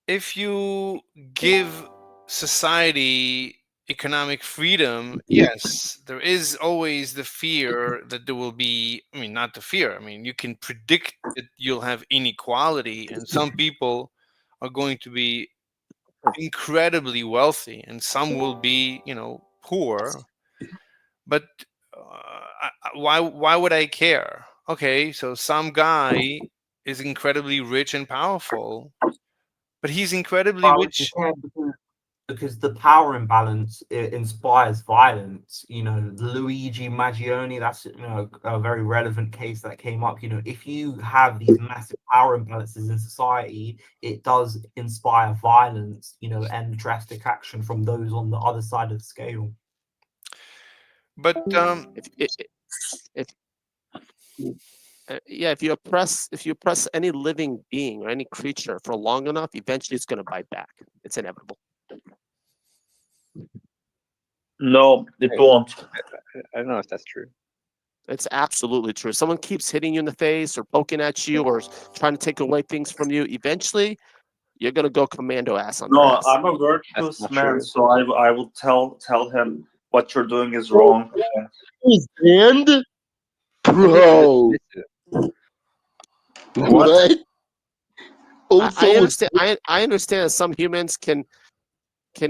if you give society economic freedom, yes, there is always the fear that there will be, I mean, not the fear, I mean, you can predict that you'll have inequality, and some people are going to be incredibly wealthy and some will be, poor. But why would I care? Okay, so some guy is incredibly rich and powerful, but he's incredibly Why would you rich. care? Because the power imbalance inspires violence. Luigi Maggioni, that's a very relevant case that came up. If you have these massive power imbalances in society, it does inspire violence, and drastic action from those on the other side of the scale. But if if you oppress any living being or any creature for long enough, eventually it's going to bite back. It's inevitable. No, it won't. I don't know if that's true. It's absolutely true. Someone keeps hitting you in the face or poking at you or trying to take away things from you. Eventually, you're gonna go commando ass on their No, ass. I'm a virtuous man, so I will tell him what you're doing is wrong. And bro, what? I Also, understand. I understand that some humans can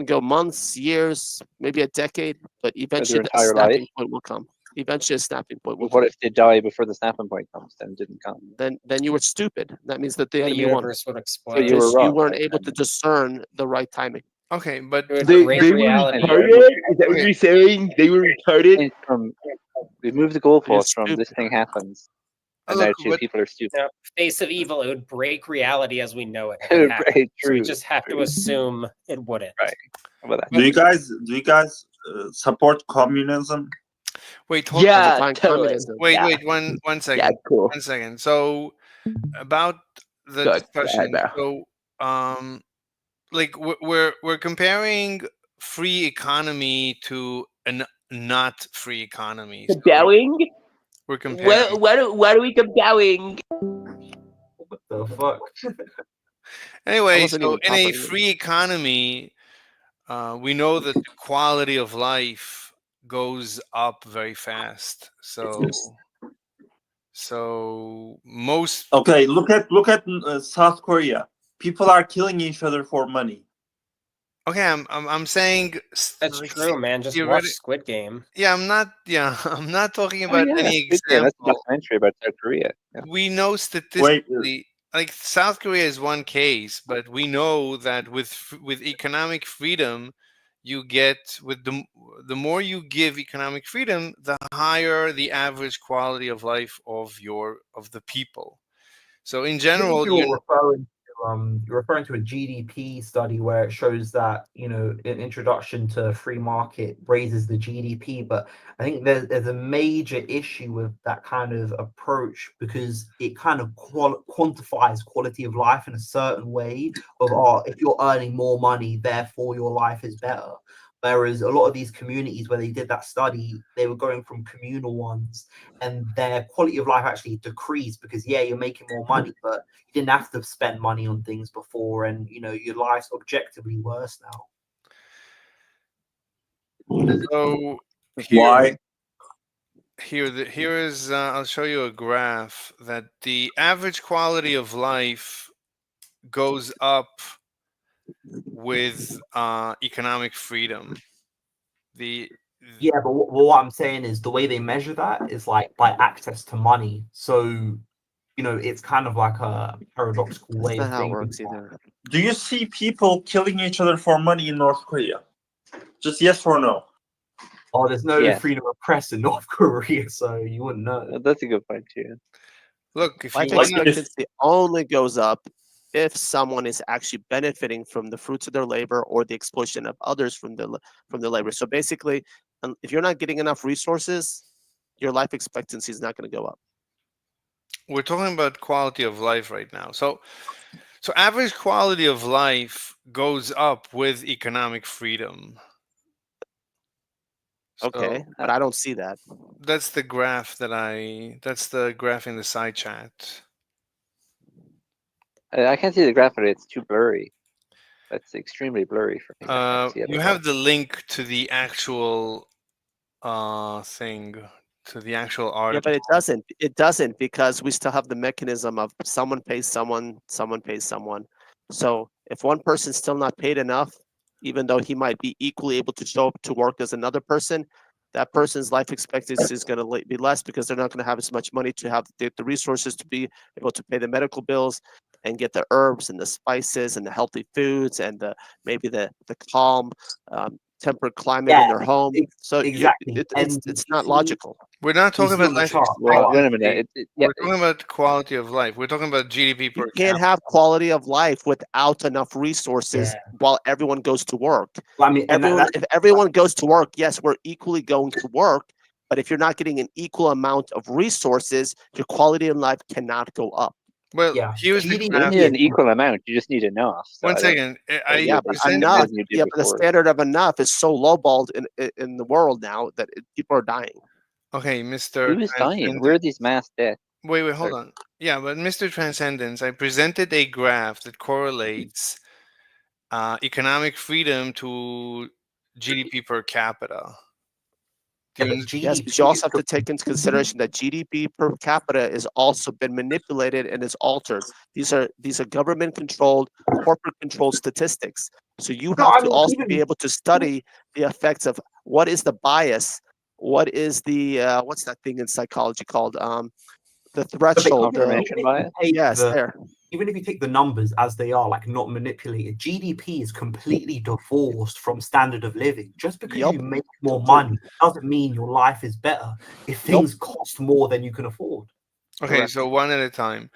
go months, years, maybe a decade, but eventually a entire snapping life. point will come. Eventually, a snapping point will But what come. if they die before the snapping point comes? Then it didn't come. Then you were stupid. That means that the The enemy won. universe would So you were Because wrong. you weren't able to discern the right timing. Okay, but It would they break were reality. retarded. Is that what you're saying? They were retarded. We moved the You're goalpost from stupid. this thing happens, and Look, now two but people are stupid. No, face of evil, it would break reality as we know it. If It it would happened. break- So we true, just have to true. assume it wouldn't. Right. How about that? Do you guys support communism? wait, hold Yeah, Define totally. communism. wait, Yeah. wait, one second. Yeah, cool. 1 second. So about the Good. discussion. Yeah, So like we're comparing free economy to a not free economy. So Bowing? we're comparing. What are we bowing? What the fuck? Anyway, wasn't so even in a properly- free economy, we know that the quality of life goes up very fast. So most Okay, look at South Korea. People are killing each other for money. okay, I'm saying That's like, true, man. Just watch Squid Game. Yeah, I'm not. Yeah, I'm not talking Oh, about yeah, any Squid Game, that's a example. documentary about South Korea. Yeah. We know statistically, like South Korea is one case, but we know that with economic freedom, you get with the more you give economic freedom, the higher the average quality of life of the people. So in I think general, you're referring to a GDP study where it shows that an introduction to free market raises the GDP, but I think there's a major issue with that kind of approach because it kind of quantifies quality of life in a certain way of if you're earning more money, therefore your life is better. Whereas a lot of these communities where they did that study, they were going from communal ones and their quality of life actually decreased because, yeah, you're making more money, but you didn't have to spend money on things before. And, your life's objectively worse now. So Why? Here is I'll show you a graph that the average quality of life goes up with economic freedom. Yeah, but what I'm saying is the way they measure that is like by access to money. So, it's kind of like a paradoxical way That's of not how it thinking. works either. Do you see people killing each other for money in North Korea? Just yes or no. Oh, there's no Yes. freedom of press in North Korea, so you wouldn't know. That's a good point too. Look, if Life you want expectancy only goes up if someone is actually benefiting from the fruits of their labor or the exploitation of others from the labor. So basically, if you're not getting enough resources, your life expectancy is not going to go up. we're talking about quality of life right now. So average quality of life goes up with economic freedom. Okay, So but I don't see that. that's the graph that's the graph in the side chat. I can't see the graph, but it's too blurry. That's extremely blurry for me. I can't see it You at have all. the link to the actual thing, to the actual Yeah, article. but it doesn't. It doesn't because we still have the mechanism of someone pays someone, someone pays someone. So if one person's still not paid enough, even though he might be equally able to show up to work as another person, that person's life expectancy is going to be less because they're not going to have as much money to have the resources to be able to pay the medical bills and get the herbs and the spices and the healthy foods and maybe the calm temperate climate in their home. So exactly. It's not logical. We're not talking about life Well, wait a minute. expectancy. We're talking about quality of life. We're talking about GDP per You can't have quality of life without enough resources while everyone goes to work. Well, I mean, if everyone goes to work, yes, we're equally going to work. But if you're not getting an equal amount of resources, your quality of life cannot go up. Well, here's the You don't graph. need an equal amount. You just need enough. So One I don't- second. I Yeah, would but think enough. more than you did Yeah, but the before. standard of enough is so lowballed in the world now that people are dying. Okay, Mr. Who is dying? Where are these mass deaths? Wait, hold Sorry. on. Yeah, but Mr. Transcendence, I presented a graph that correlates economic freedom to GDP per capita. Yeah, but Yes, but you also have to take into consideration that GDP per capita has also been manipulated and is altered. These are government controlled, corporate controlled statistics. So you No, have I to mean, also even be able to study the effects of what is the bias, what is the what's that thing in psychology called the threshold. Confirmation bias? Yes, there. Even if you take the numbers as they are, like not manipulated, GDP is completely divorced from standard of living. Just because Yup. you make more money doesn't mean your life is better if things cost more than you can afford. Okay, Correct. so one at a time.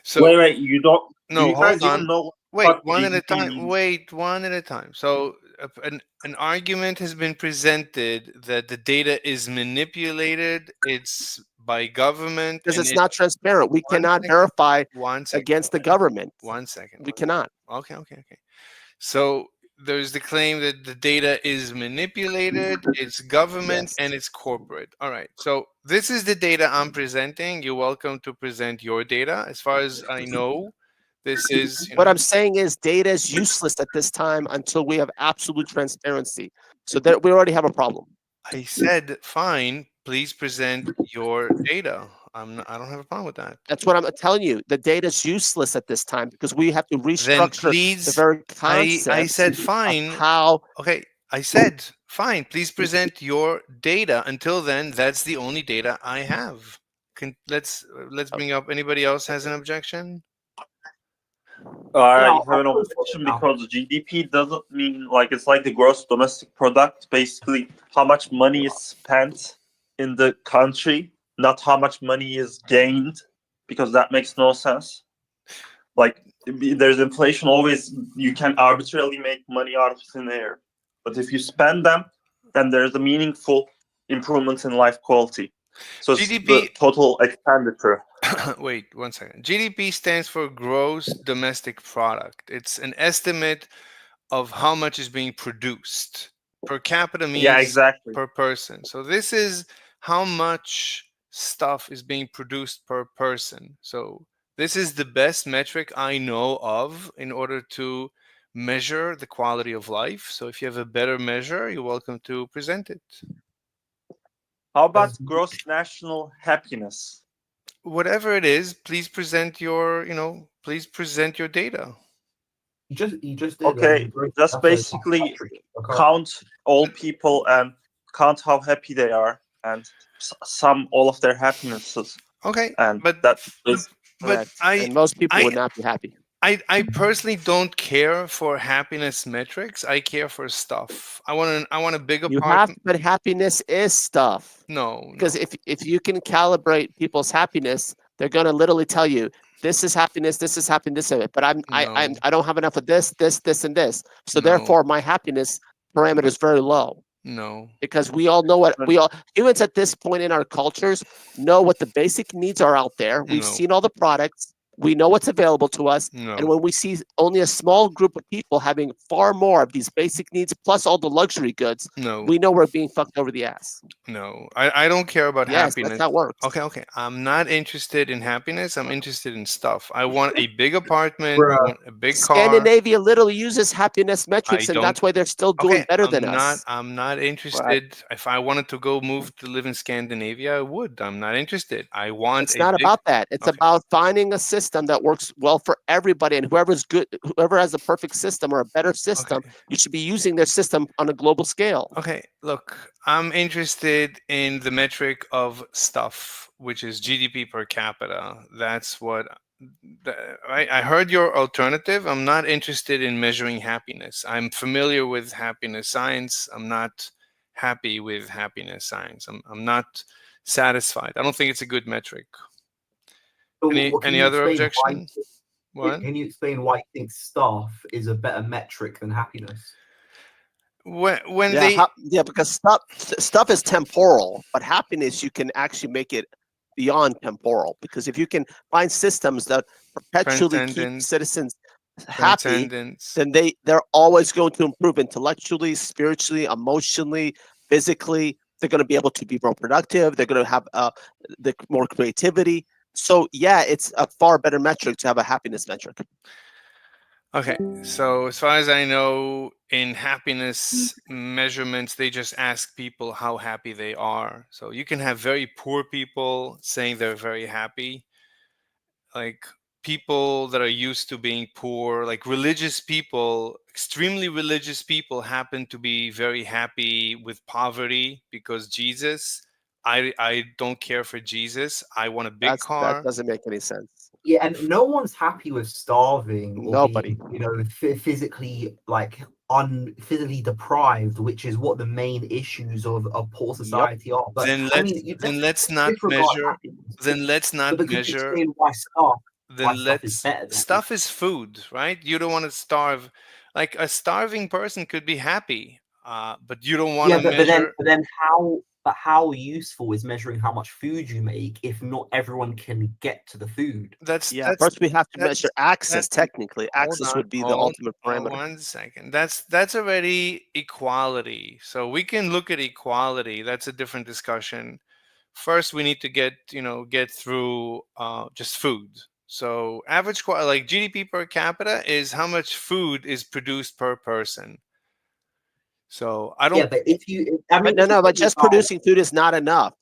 So Wait, you don't. Do no, you guys hold even on. know Wait, what one at a GDP time. means? Wait, one at a time. So an argument has been presented that the data is manipulated. It's by government Because and it's not transparent. We one cannot second. verify One second. against the government. 1 second. We cannot. Okay. So there's the claim that the data is manipulated, it's government, Yes. and it's corporate. All right. So this is the data I'm presenting. You're welcome to present your data. As far as I know, this is, What I'm saying is data is useless at this time until we have absolute transparency. So that we already have a problem. I said, fine, please present your data. I don't have a problem with that. That's what I'm telling you. The data is useless at this time because we have to Then restructure the please, very I concept said of fine. how. Okay, I said fine. Please present your data. Until then, that's the only data I have. Let's bring up. Anybody else has an objection? I Yeah, have an I'll objection now. because GDP doesn't mean like it's like the gross domestic product, basically how much money is spent in the country, not how much money is gained, because that makes no sense. Like there's inflation always, you can arbitrarily make money out of thin air, but if you spend them, then there's a meaningful improvement in life quality. So it's the GDP. total expenditure. Wait 1 second. GDP stands for gross domestic product. It's an estimate of how much is being produced. Per capita Yeah, means exactly. per person. So this is how much stuff is being produced per person. So this is the best metric I know of in order to measure the quality of life. So if you have a better measure, you're welcome to present it. How about gross national happiness? Whatever it is, please present your, please present your data. You just did. Okay, just basically count all people and count how happy they are and sum all of their happinesses. Okay, and but that is but I and most people I would not be happy. I personally don't care for happiness metrics. I care for stuff. I want a big You have, apartment. but happiness is stuff. No, Because if you can calibrate people's happiness, they're gonna literally tell you this is happiness, this is happiness, this is it. But I don't have enough of this, and this. So No. therefore, my happiness parameter is very low. No. Because we all know what humans at this point in our cultures know what the basic needs are out there. We've No. seen all the products. We know what's available to us. No. And when we see only a small group of people having far more of these basic needs plus all the luxury goods, No. we know we're being fucked over the ass. No, I don't care about Yes, happiness. that's how it works. Okay. I'm not interested in happiness. I'm interested in stuff. I want a big apartment. I want a big car. Scandinavia literally uses happiness metrics, and that's why they're still doing better than us. I'm not interested. If I wanted to go move to live in Scandinavia, I would. I'm not interested. I want It's a not big. about that. It's about finding a system that works well for everybody, and whoever's good, whoever has a perfect system or a better system, you should be using their system on a global scale. Okay, look, I'm interested in the metric of stuff, which is GDP per capita. That's what I heard your alternative. I'm not interested in measuring happiness. I'm familiar with happiness science. I'm not happy with happiness science. I'm not satisfied. I don't think it's a good metric. Any other objection? What? Can you explain why you think staff is a better metric than happiness? When because stuff is temporal, but happiness you can actually make it beyond temporal. Because if you can find systems that perpetually keep citizens happy, then they're always going to improve intellectually, spiritually, emotionally, physically. They're going to be able to be more productive. They're going to have the more creativity. So yeah, it's a far better metric to have a happiness metric. Okay, so as far as I know, in happiness measurements, they just ask people how happy they are. So you can have very poor people saying they're very happy, like people that are used to being poor, like religious people, extremely religious people happen to be very happy with poverty because Jesus. I don't care for Jesus. I want a big That car. doesn't make any sense. Yeah, and no one's happy with starving or Nobody. being, physically physically deprived, which is what the main issues of poor society are. But Then I let's mean, then let's not disregard measure. happiness. Then let's not But because you measure. explain why Then stuff is let's better than stuff is food, right? You don't want to starve. Like a starving person could be happy, but you don't want yeah, to but then measure. how useful is measuring how much food you make if not everyone can get to the food? Yeah, first we have to measure access. That's Technically, hold access on, would be the ultimate parameter. 1 second. That's already equality. So we can look at equality. That's a different discussion. First, we need to get through just food. So average like GDP per capita is how much food is produced per person. So I Yeah, don't. but But just producing food is not enough.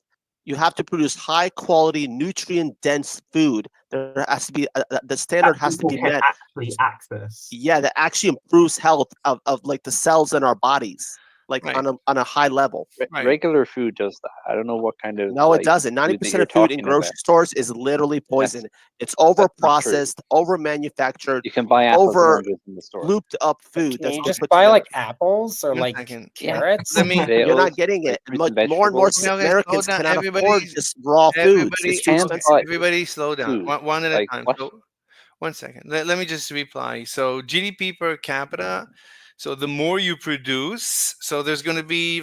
You have to produce high quality, nutrient dense food. There has to be the standard has to people be can met. actually access. Yeah, that actually improves health of like the cells in our bodies, like Right. on a high level. Regular food does that. I don't know what kind of No, it doesn't. food that 90% you're of food in talking grocery about. stores is literally poison. It's over That's not true. processed, over manufactured, You can buy apples and over oranges in the store. looped up food Can that's you been just put buy together. like apples or 1 like second. carrots? Let me. You're not Potatoes, getting like it. fruits and More and more vegetables. Okay, Americans slow down. cannot afford just raw foods. It's too Can't expensive. buy Everybody slow down. food. One at a Like time. what? So 1 second. Let me just reply. So GDP per capita. So the more you produce, so there's going to be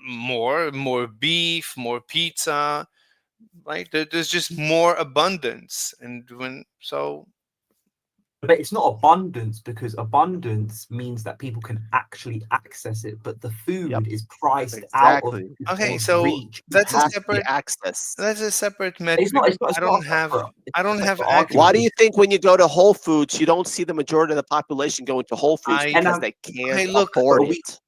more beef, more pizza, right? There's just more abundance, and But it's not abundance because abundance means that people can actually access it, but the food is priced out of Exactly. Okay, people's so reach. that's a Has to be separate. access. That's a separate metric. It's not. It's not. I It's don't not a have. separate. It's I not a don't have separate access. Why argument. do you think when you go to Whole Foods, you don't see the majority of the population going to Whole Foods I because they can't okay. Look, afford it?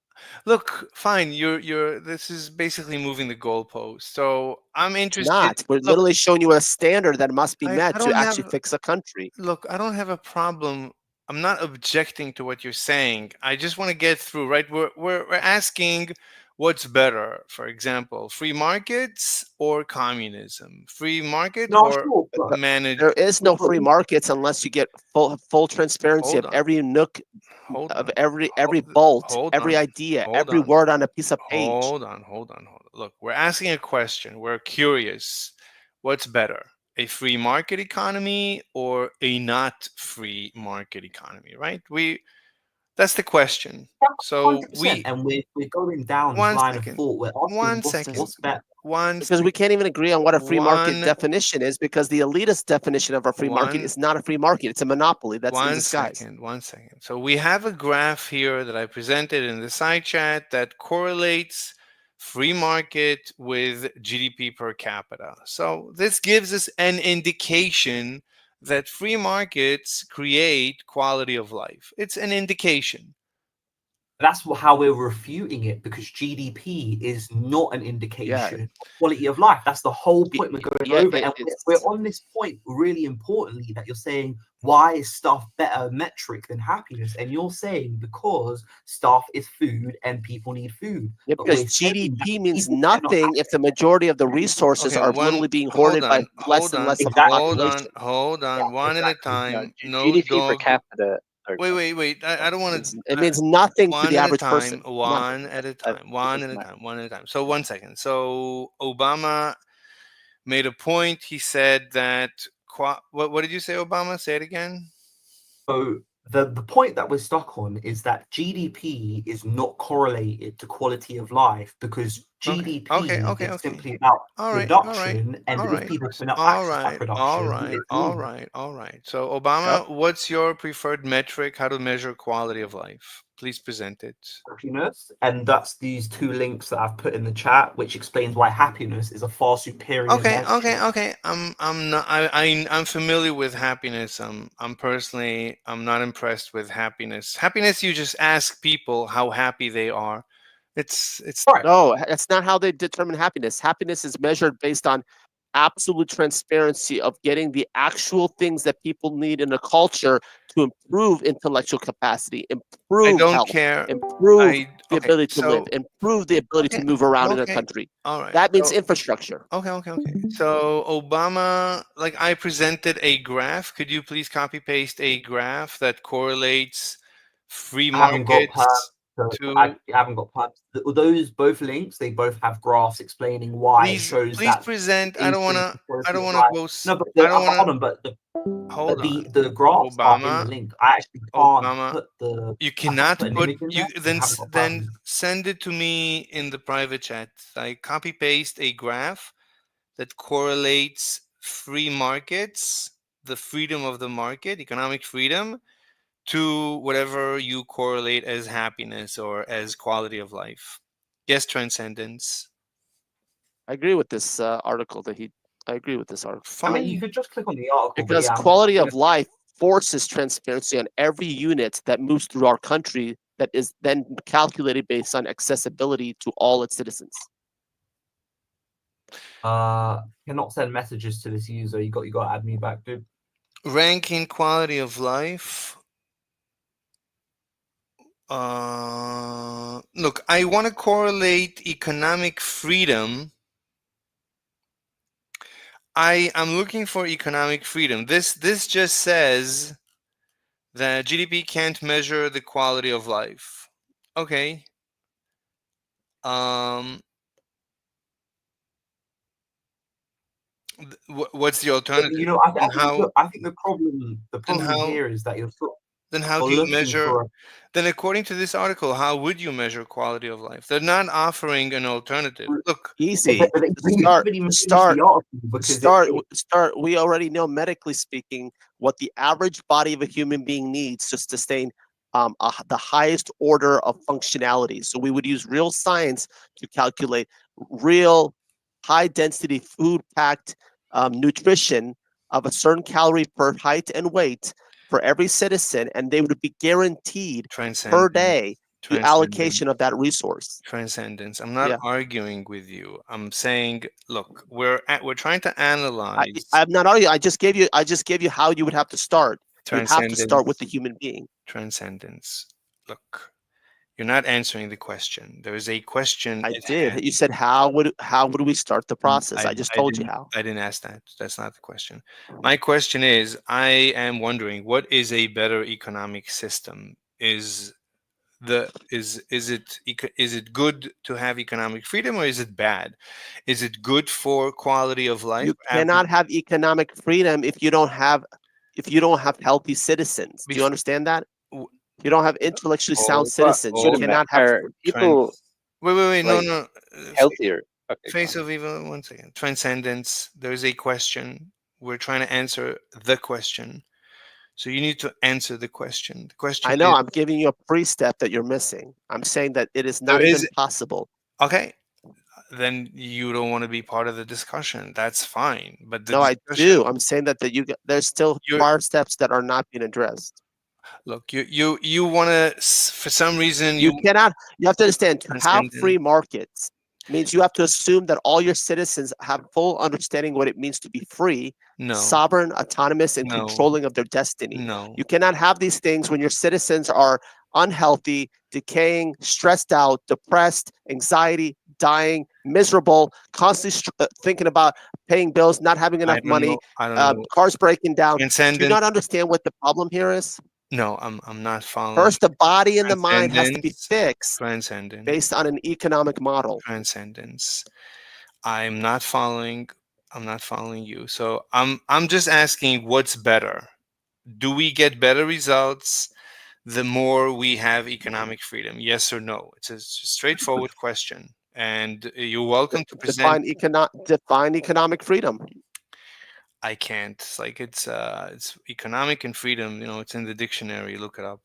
look. Fine. You're. This is basically moving the goalpost. So I'm It's interested. not. We're Look, literally showing you a standard that must be I met to don't actually have. fix a country. Look, I don't have a problem. I'm not objecting to what you're saying. I just want to get through, right? We're asking what's better. For example, free markets or communism? Free market No, or sure, but managed? There is no free markets unless you get full transparency Hold of on. every nook Hold of on. every bolt, Hold every on. idea, Hold every on. word on a piece of page. Hold on. Hold on. Hold on. Look, we're asking a question. We're curious. What's better? A free market economy or a not free market economy, right? That's the question. So 100%. And we're going down this one line of second. thought. We're asking what's better. Because we can't even agree on what a free market One definition is, because the elitist definition of a free market one is not a free market. It's a monopoly that's in one disguise. second. 1 second. So we have a graph here that I presented in the side chat that correlates free market with GDP per capita. So this gives us an indication that free markets create quality of life. It's an indication. That's how we're refuting it, because GDP is not an indication of quality of life. That's the whole point we're going over. And we're on this point really importantly that you're saying, why is stuff better metric than happiness? And you're saying because stuff is food and people need food. Yeah, But because we're saying that GDP means people cannot nothing if the majority of the resources Okay, are one. literally being Hold hoarded by on. less Hold and on. less of the Hold population. on. Hold on. One at a time. No GDP per dog. capita. Wait. I don't want to. It means nothing to One the at a average time. person. Nothing. One at a time. One at a time. One at a time. So 1 second. So Obama made a point. He said that. What did you say, Obama? Say it again. So the point that we're stuck on is that GDP is not correlated to quality of life, because GDP is simply about production, and if people cannot access that production, it's leaving. All right. So, Obama, what's your preferred metric? How to measure quality of life? Please present it. Happiness, and that's these two links that I've put in the chat, which explains why happiness is a far superior metric. Okay. I'm not. I'm familiar with happiness. I'm not impressed with happiness. Happiness, you just ask people how happy they are. It's No, that's not how they determine happiness. Happiness is measured based on absolute transparency of getting the actual things that people need in a culture to improve intellectual capacity, I improve don't health, care. improve the Okay. ability to live, So improve the ability to move around in a country. All right. That means So infrastructure. okay. So Obama, like I presented a graph. Could you please copy paste a graph that correlates free I haven't got markets plans. I to haven't got plans. Those both links, they both have graphs explaining why it shows please that present. increase in I quality don't of wanna life. go No, but I don't hold wanna on, but hold on. the graphs are in the link. I actually can't Obama, put the you I can't cannot put an put image in you there because I haven't got then plans. send it to me in the private chat. I copy paste a graph that correlates free markets, the freedom of the market, economic freedom, to whatever you correlate as happiness or as quality of life. Yes, transcendence. I agree with this article I agree with this article. I mean, you Fine. could just click on the article, but Because yeah, quality of life forces transparency on every unit that moves through our country that is then calculated based on accessibility to all its citizens. Cannot send messages to this user. You got to add me back, dude. Ranking quality of life. Look, I want to correlate economic freedom. I am looking for economic freedom. This just says that GDP can't measure the quality of life. Okay. What's the alternative? You know, I think the problem here is that then how do you're you looking measure? for Then, according to this article, how would you measure quality of life? They're not offering an alternative. Look, Easy. Start. because We already know, medically speaking, what the average body of a human being needs to sustain the highest order of functionality. So we would use real science to calculate real high density food packed nutrition of a certain calorie per height and weight for every citizen, and they would be guaranteed per day the allocation of that resource. Transcendence. I'm not arguing with you. I'm saying, look, we're trying to analyze. I'm not arguing. I just gave you how you would have to start. You'd have to start with the human being. Transcendence. Look, you're not answering the question. There is a question. I did. You said how would we start the process? I just told you how. I didn't ask that. That's not the question. My question is, I am wondering, what is a better economic system? Is it good to have economic freedom, or is it bad? Is it good for quality of life? You cannot have economic freedom if you don't have healthy citizens. Do you understand that? You don't have intellectually sound citizens. You cannot have people. Wait. Like, No. Healthier. Okay, Face of evil. 1 second. Transcendence. There is a question. We're trying to answer the question. So you need to answer the question. The question I know. is, I'm giving you a pre-step that you're missing. I'm saying that it is not even possible. Okay. Then you don't want to be part of the discussion. That's fine. But No, I do. I'm saying that there's still prior steps that are not being addressed. Look, you want to, for some reason, you cannot. You have to understand, to have free markets means you have to assume that all your citizens have full understanding what it means to be free, sovereign, autonomous, and controlling of their destiny. You cannot have these things when your citizens are unhealthy, decaying, stressed out, depressed, anxiety, dying, miserable, constantly thinking about paying bills, not having enough money, cars breaking down. Do you not understand what the problem here is? No, I'm not following. First, the body and the mind has to be fixed based on an economic model. Transcendence. I'm not following you. So I'm just asking, what's better? Do we get better results the more we have economic freedom? Yes or no? It's a straightforward question. and you're welcome to present. Define economic freedom. I can't. It's economic and freedom. It's in the dictionary. Look it up.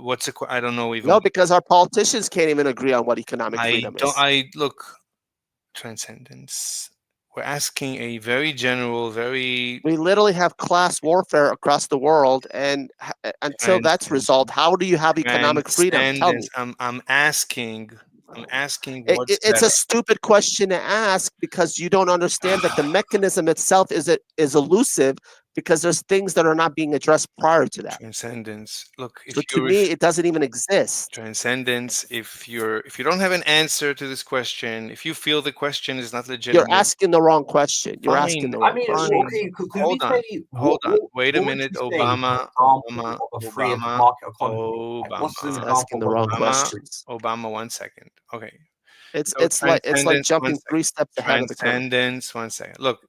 What's I don't know even. No, because our politicians can't even agree on what economic I freedom don't. is. I look. Transcendence. We're asking a very general, very. We literally have class warfare across the world, and until that's resolved, how do you have economic freedom? Tell me. I'm asking. What's It's better? a stupid question to ask because you don't understand that the mechanism itself is elusive because there's things that are not being addressed prior to that. Transcendence. Look, So to me, it doesn't even exist. Transcendence. If you don't have an answer to this question, if you feel the question is not You're legitimate, asking the wrong question. You're asking fine. the I wrong mean, question. okay, could we say Hold on. Wait a what would minute. you say, for Obama. example, of a free market economy? Like, what's an It's Obama. asking example the of wrong a questions. Obama. 1 second. Okay. It's So it's like transcendence. 1 jumping 3 second. steps ahead of the curve. Transcendence. 1 second. Look,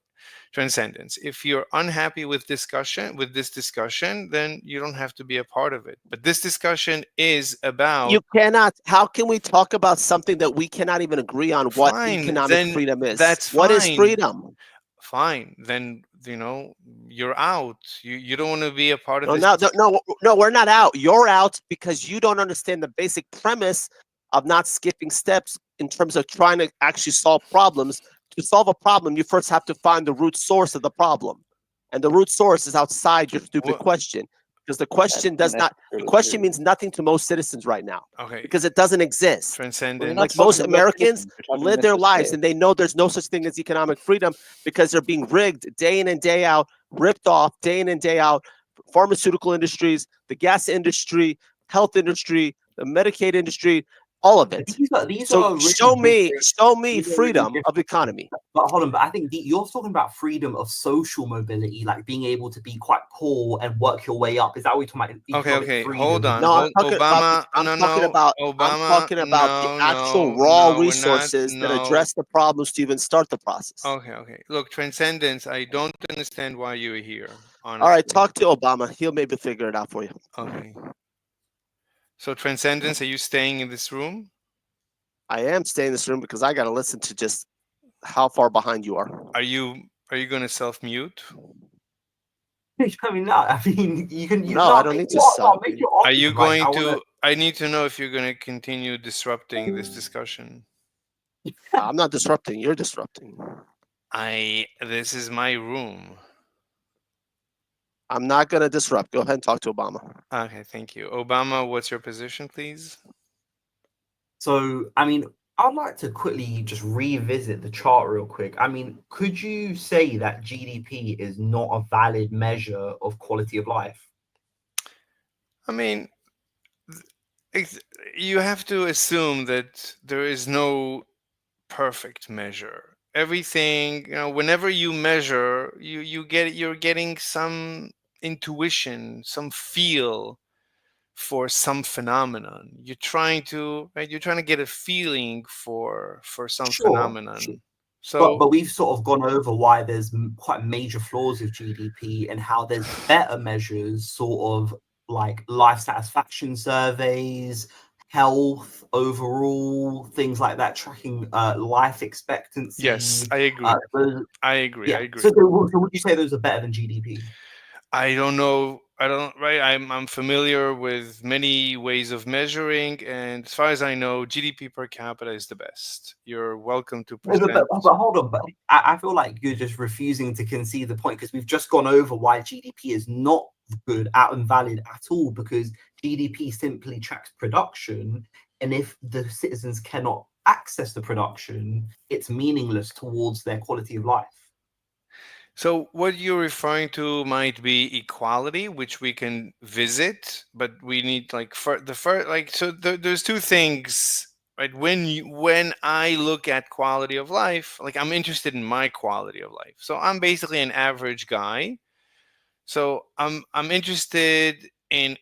transcendence. If you're unhappy with this discussion, then you don't have to be a part of it. But this discussion is about. You cannot. How can we talk about something that we cannot even agree on what Fine. economic Then freedom is? that's What is fine. freedom? Fine. Then you're out. You don't want to be a part of No, this. no, we're not out. You're out because you don't understand the basic premise of not skipping steps in terms of trying to actually solve problems. To solve a problem, you first have to find the root source of the problem. And the root source is outside your stupid question. Because the question means nothing to most citizens right now. Okay. Because it doesn't exist. Transcendence. Like most Americans live their lives and they know there's no such thing as economic freedom because they're being rigged day in and day out, ripped off day in and day out. Pharmaceutical industries, the gas industry, health industry, the Medicaid industry, all of it. These So are really show me these are really freedom of different. economy. But hold on, but I think you're talking about freedom of social mobility, like being able to be quite poor and work your way up. Is that what you're talking about? Okay. Freedom? Hold on. No, I'm talking Obama. about the actual raw resources that address the problems to even start the process. Okay. Look, transcendence. I don't understand why you're here. Honestly. All right, talk to Obama. He'll maybe figure it out for you. Okay. So transcendence, are you staying in this room? I am staying in this room because I got to listen to just how far behind you are. Are you going to self-mute? I mean, no. I mean, you can. No, I don't need to self. Are you going to? I need to know if you're going to continue disrupting this discussion. I'm not disrupting. You're disrupting. This is my room. I'm not going to disrupt. Go ahead and talk to Obama. Okay, thank you. Obama, what's your position, please? So, I mean, I'd like to quickly just revisit the chart real quick. I mean, could you say that GDP is not a valid measure of quality of life? I mean, you have to assume that there is no perfect measure. Everything, whenever you measure, you're getting some intuition, some feel for some phenomenon. You're trying to get a feeling for some phenomenon. Sure. So but we've sort of gone over why there's quite major flaws with GDP and how there's better measures, sort of like life satisfaction surveys, health overall, things like that, tracking life expectancy. Yes, I agree. I agree. Yeah. So would you say those are better than GDP? I don't know. I'm familiar with many ways of measuring, and as far as I know, GDP per capita is the best. You're welcome to present. But hold on, but I feel like you're just refusing to concede the point because we've just gone over why GDP is not good and valid at all, because GDP simply tracks production, and if the citizens cannot access the production, it's meaningless towards their quality of life. So what you're referring to might be equality, which we can visit, but we need there's two things, right? When I look at quality of life, like I'm interested in my quality of life. So I'm basically an average guy. So I'm interested in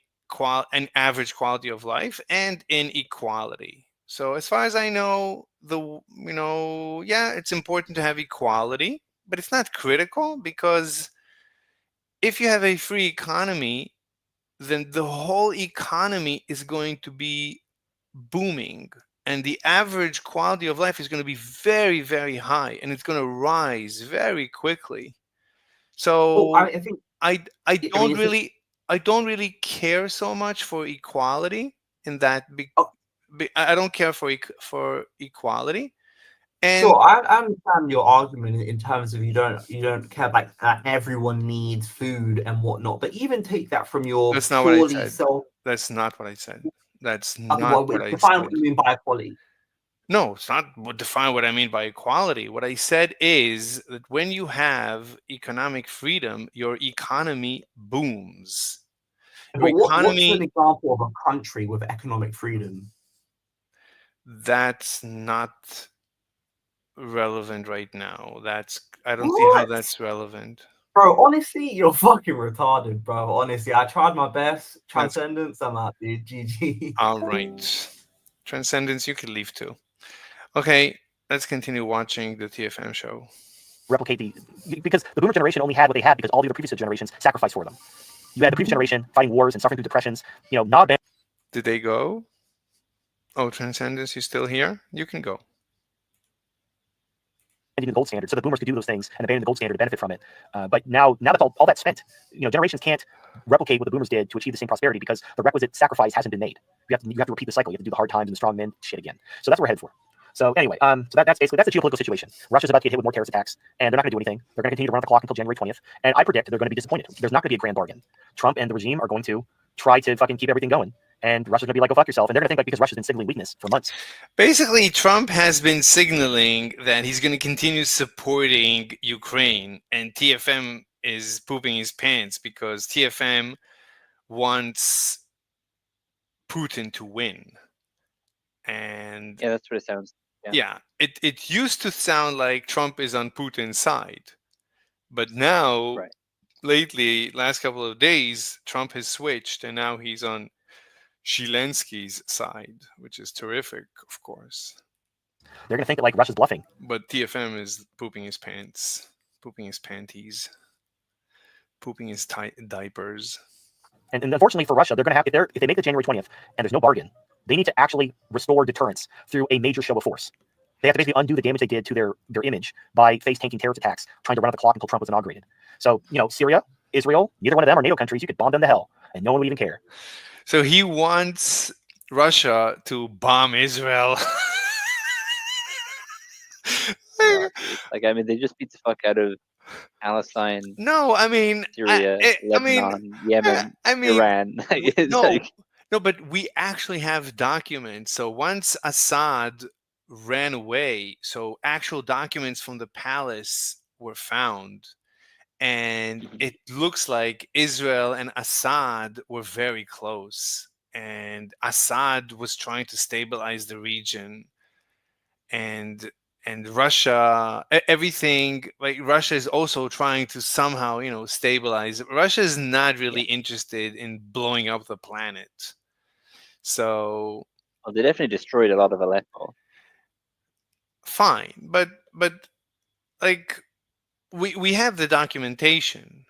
an average quality of life and in equality. So as far as I know, it's important to have equality, but it's not critical, because if you have a free economy, then the whole economy is going to be booming. and the average quality of life is going to be very, very high, and it's going to rise very quickly. Well, So I think I I mean don't it's a, really care so much for equality in that oh, I don't care for for equality. And sure, I understand your argument in terms of you don't care like that everyone needs food and whatnot, but even take that from your that's not what I purely said. self. That's not what I said. That's Okay, not well, what I define said. what you mean by equality. No, it's not define what I mean by equality. What I said is that when you have economic freedom, your economy booms. Your But what's an economy, example of a country with economic freedom? that's not relevant right now. I don't see how What? that's relevant. Bro, honestly, you're fucking retarded, bro. Honestly, I tried my best. That's Transcendence, I'm out, dude. GG. all right. Transcendence, you could leave too. Okay, let's continue watching the TFM show. replicate because the boomer generation only had what they had because all the other previous generations sacrificed for them. You had the previous generation fighting wars and suffering through depressions. Not Did they go? Oh, Transcendence, you still here? You can go. abandoning the gold standard, so the boomers could do those things and abandon the gold standard to benefit from it. But now that's all that's spent. Generations can't replicate what the boomers did to achieve the same prosperity because the requisite sacrifice hasn't been made. You have to repeat the cycle. You have to do the hard times and the strong men shit again. So that's where we're headed for. So anyway, so that's basically the geopolitical situation. Russia's about to get hit with more terrorist attacks, and they're not going to do anything. They're going to continue to run the clock until January 20th, and I predict they're going to be disappointed. There's not going to be a grand bargain. Trump and the regime are going to try to fucking keep everything going, and Russia's going to be like, "Go fuck yourself," and they're going to think like because Russia's been signaling weakness for months. Basically, Trump has been signaling that he's going to continue supporting Ukraine, and TFM is pooping his pants because TFM wants Putin to win. And Yeah, that's what it sounds. yeah, it used to sound like Trump is on Putin's side, but now, Right. lately, last couple of days, Trump has switched, and now he's on Zelensky's side, which is terrific, of course. They're going to think that like Russia's bluffing. But TFM is pooping his pants, pooping his panties, pooping his diapers. And unfortunately for Russia, they're going to have if they make the January 20th and there's no bargain, they need to actually restore deterrence through a major show of force. They have to basically undo the damage they did to their image by face tanking terrorist attacks, trying to run out the clock until Trump was inaugurated. So, Syria, Israel, neither one of them are NATO countries. You could bomb them to hell, and no one would even care. So he wants Russia to bomb Israel. Like, I mean, they just beat the fuck out of Palestine. No, I mean, Syria, Lebanon, Yemen, Iran. No, but we actually have documents. So once Assad ran away, so actual documents from the palace were found, and it looks like Israel and Assad were very close, and Assad was trying to stabilize the region, and Russia, everything, like Russia is also trying to somehow, stabilize. Russia is not really interested in blowing up the planet. So well, they definitely destroyed a lot of Aleppo. Fine, but like we have the documentation.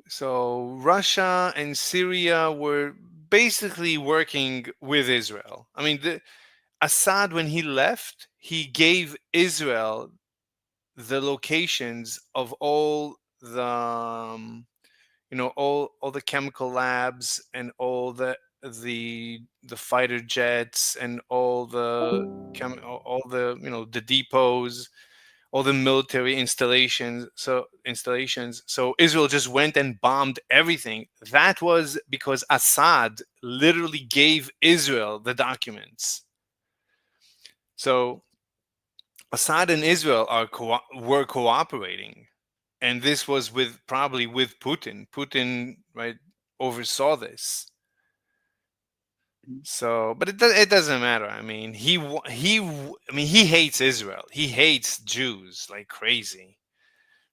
So Russia and Syria were basically working with Israel. I mean, Assad, when he left, he gave Israel the locations of all the all the chemical labs and all the fighter jets and all the the depots, all the military installations. So Israel just went and bombed everything. That was because Assad literally gave Israel the documents. So Assad and Israel were cooperating, and this was probably with Putin. Putin, right, oversaw this. So, but it doesn't matter. I mean, he hates Israel. He hates Jews like crazy.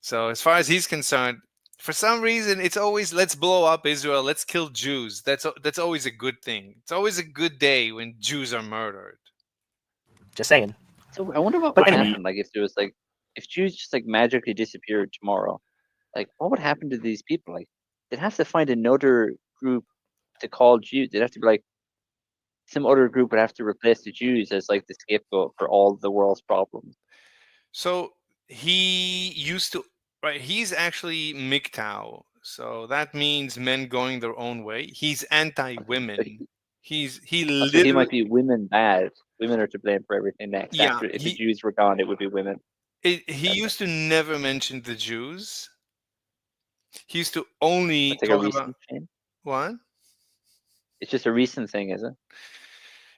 So, as far as he's concerned, for some reason, it's always let's blow up Israel, let's kill Jews. That's always a good thing. It's always a good day when Jews are murdered. Just saying. So I wonder what would happen, like if there was like if Jews just like magically disappeared tomorrow, like what would happen to these people? Like they'd have to find another group to call Jews. They'd have to be like, some other group would have to replace the Jews as like the scapegoat for all the world's problems. So he used to, right? He's actually MGTOW, so that means men going their own way. He's anti-women. He So he literally, might be women bad. Women are to blame for everything next. yeah. After if the Jews were gone, it would be women. He used to never mention the Jews. He used to only That's like a talk about recent change. what? It's just a recent thing, is it?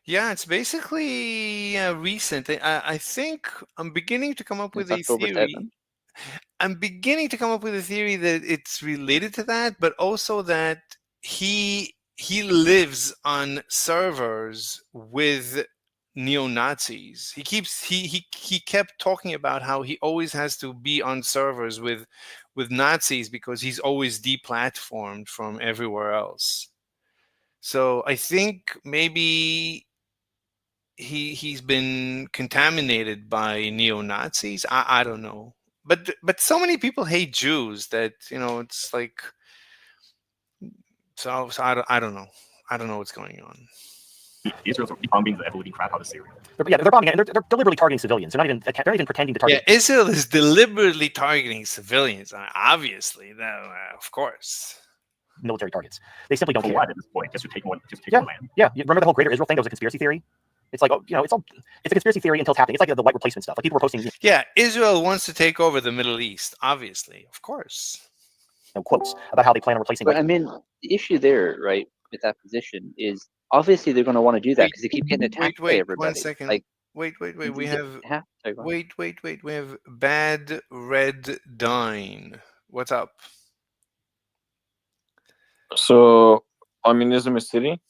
Yeah, it's basically recent. I think I'm beginning to come up with It's a October theory. 7th. I'm beginning to come up with a theory that it's related to that, but also that he lives on servers with neo-Nazis. He kept talking about how he always has to be on servers with Nazis because he's always deplatformed from everywhere else. So I think maybe he's been contaminated by neo-Nazis. I don't know. But so many people hate Jews that, it's like, so I don't know. I don't know what's going on. Israel's bombing the ever-living crap out of Syria. They're bombing it, and they're deliberately targeting civilians. They're not even pretending to target. Yeah, Israel is deliberately targeting civilians. Obviously, of course. Military targets. They simply don't For care. what at this point? Just to take more Yeah, land. yeah. You remember the whole Greater Israel thing? That was a conspiracy theory. It's like, it's a conspiracy theory until it's happening. It's like the white replacement stuff. Like people were posting. Yeah, Israel wants to take over the Middle East. Obviously, of course. Quotes about how they plan on replacing. But I mean, the issue there, right, with that position is obviously they're going to want to do that because they keep getting attacked by everybody. 1 second. Like, wait. We have sorry, go on. wait. We have Bad Red Dine. What's up? So communism is silly?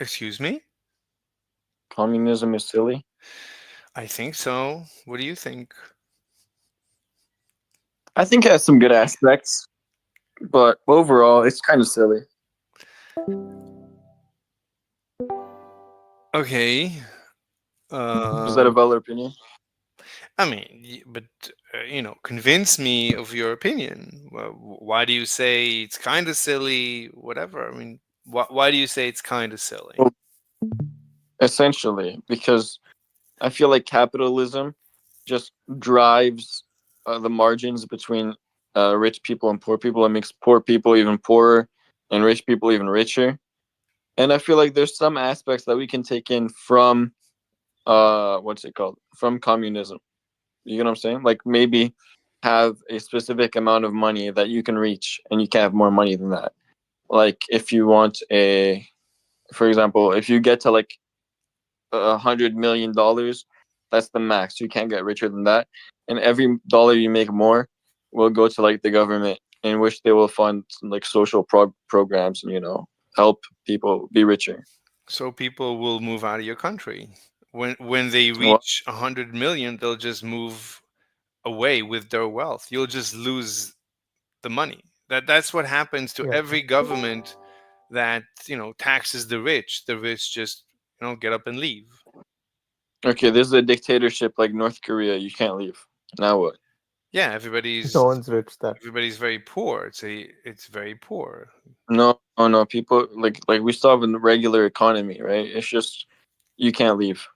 Excuse me? Communism is silly? I think so. What do you think? I think it has some good aspects, but overall, it's kind of silly. Okay. Is that a valid opinion? I mean, but convince me of your opinion. Why do you say it's kind of silly? Whatever. I mean, why do you say it's kind of silly? Well, essentially, because I feel like capitalism just drives the margins between rich people and poor people. It makes poor people even poorer and rich people even richer. And I feel like there's some aspects that we can take in from what's it called? From communism. You know what I'm saying? Like maybe have a specific amount of money that you can reach and you can't have more money than that. Like if you want for example, if you get to like $100 million, that's the max. You can't get richer than that. And every dollar you make more will go to like the government, in which they will fund like social programs and help people be richer. So people will move out of your country. When they reach 100 million, they'll just move away with their wealth. You'll just lose the money. That's what happens to every government that taxes the rich. The rich just get up and leave. Okay, this is a dictatorship like North Korea. You can't leave. Now what? Yeah, everybody's very poor. It's very poor. No. People like we still have a regular economy, right? It's just you can't leave.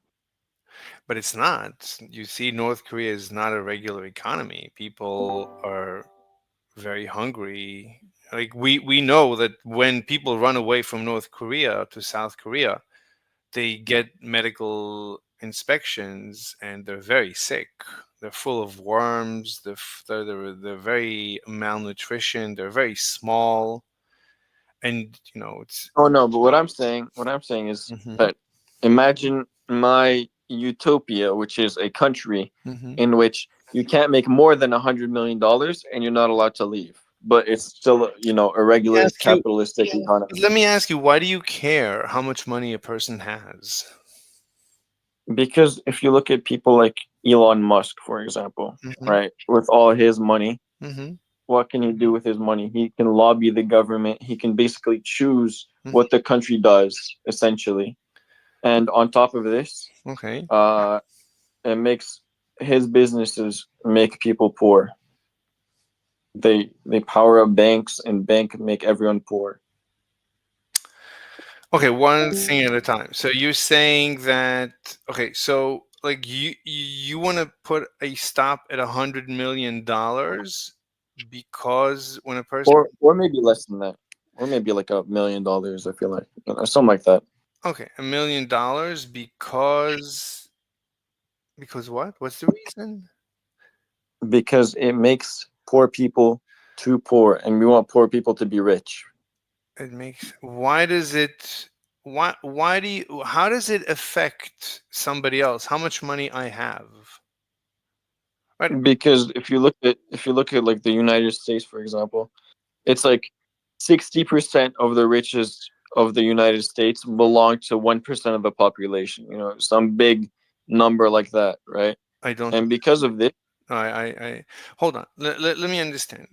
But it's not. You see, North Korea is not a regular economy. People are very hungry. Like we know that when people run away from North Korea to South Korea, they get medical inspections and they're very sick. They're full of worms. They're very malnutrition. They're very small, and it's. Oh no, but what I'm saying is that imagine my utopia, which is a country in which you can't make more than $100 million and you're not allowed to leave, but it's still a regular capitalistic economy. Let me ask you, why do you care how much money a person has? Because if you look at people like Elon Musk, for example, right, with all his money, what can he do with his money? He can lobby the government. He can basically choose what the country does, essentially. And on top of this, it makes his businesses make people poor. They power up banks, and bank make everyone poor. Okay, one thing at a time. So you're saying that okay, so like you want to put a stop at $100 million because when a person or maybe less than that, or maybe like $1 million. I feel like, something like that. okay, $1 million because what? What's the reason? Because it makes poor people too poor, and we want poor people to be rich. It makes why does it why do you how does it affect somebody else? How much money I have? Right. Because if you look at like the United States, for example, it's like 60% of the riches of the United States belong to 1% of the population. Some big number like that, right? I don't And because of this, I hold on. Let me understand.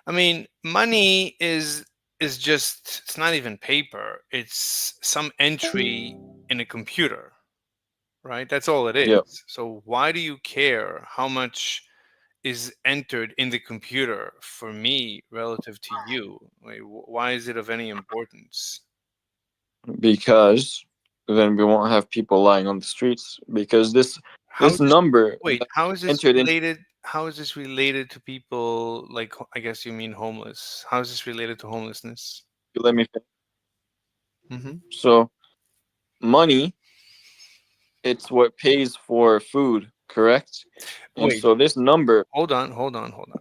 I mean, money is just it's not even paper. It's some entry in a computer, right? That's all it is. yeah, So why do you care how much is entered in the computer for me relative to you? Like, why is it of any importance? because then we won't have people lying on the streets. Because this How is this this number wait, that how is this entered in, related how is this related to people like I guess you mean homeless? How is this related to homelessness? let me finish. Hmm. So money, it's what pays for food, correct? And Wait, so this number, hold on.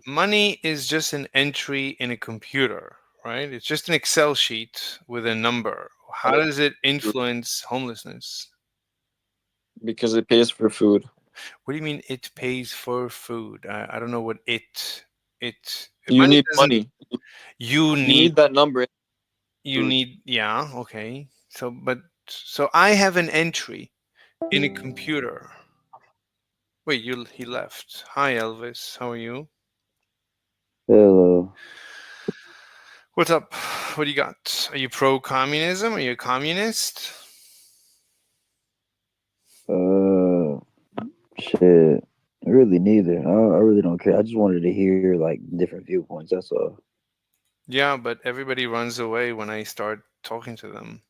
Money is just an entry in a computer, right? It's just an Excel sheet with a number. How does it influence homelessness? because it pays for food. What do you mean it pays for food? I don't know what it You money need doesn't money. you You need need that number in you food. need yeah, okay. So I have an entry in a computer. Wait, he left. Hi Elvis, how are you? Hello. What's up? What do you got? Are you pro communism? Are you a communist? Uh, shit. Really, neither. I really don't care. I just wanted to hear like different viewpoints. That's all. Yeah, but everybody runs away when I start talking to them.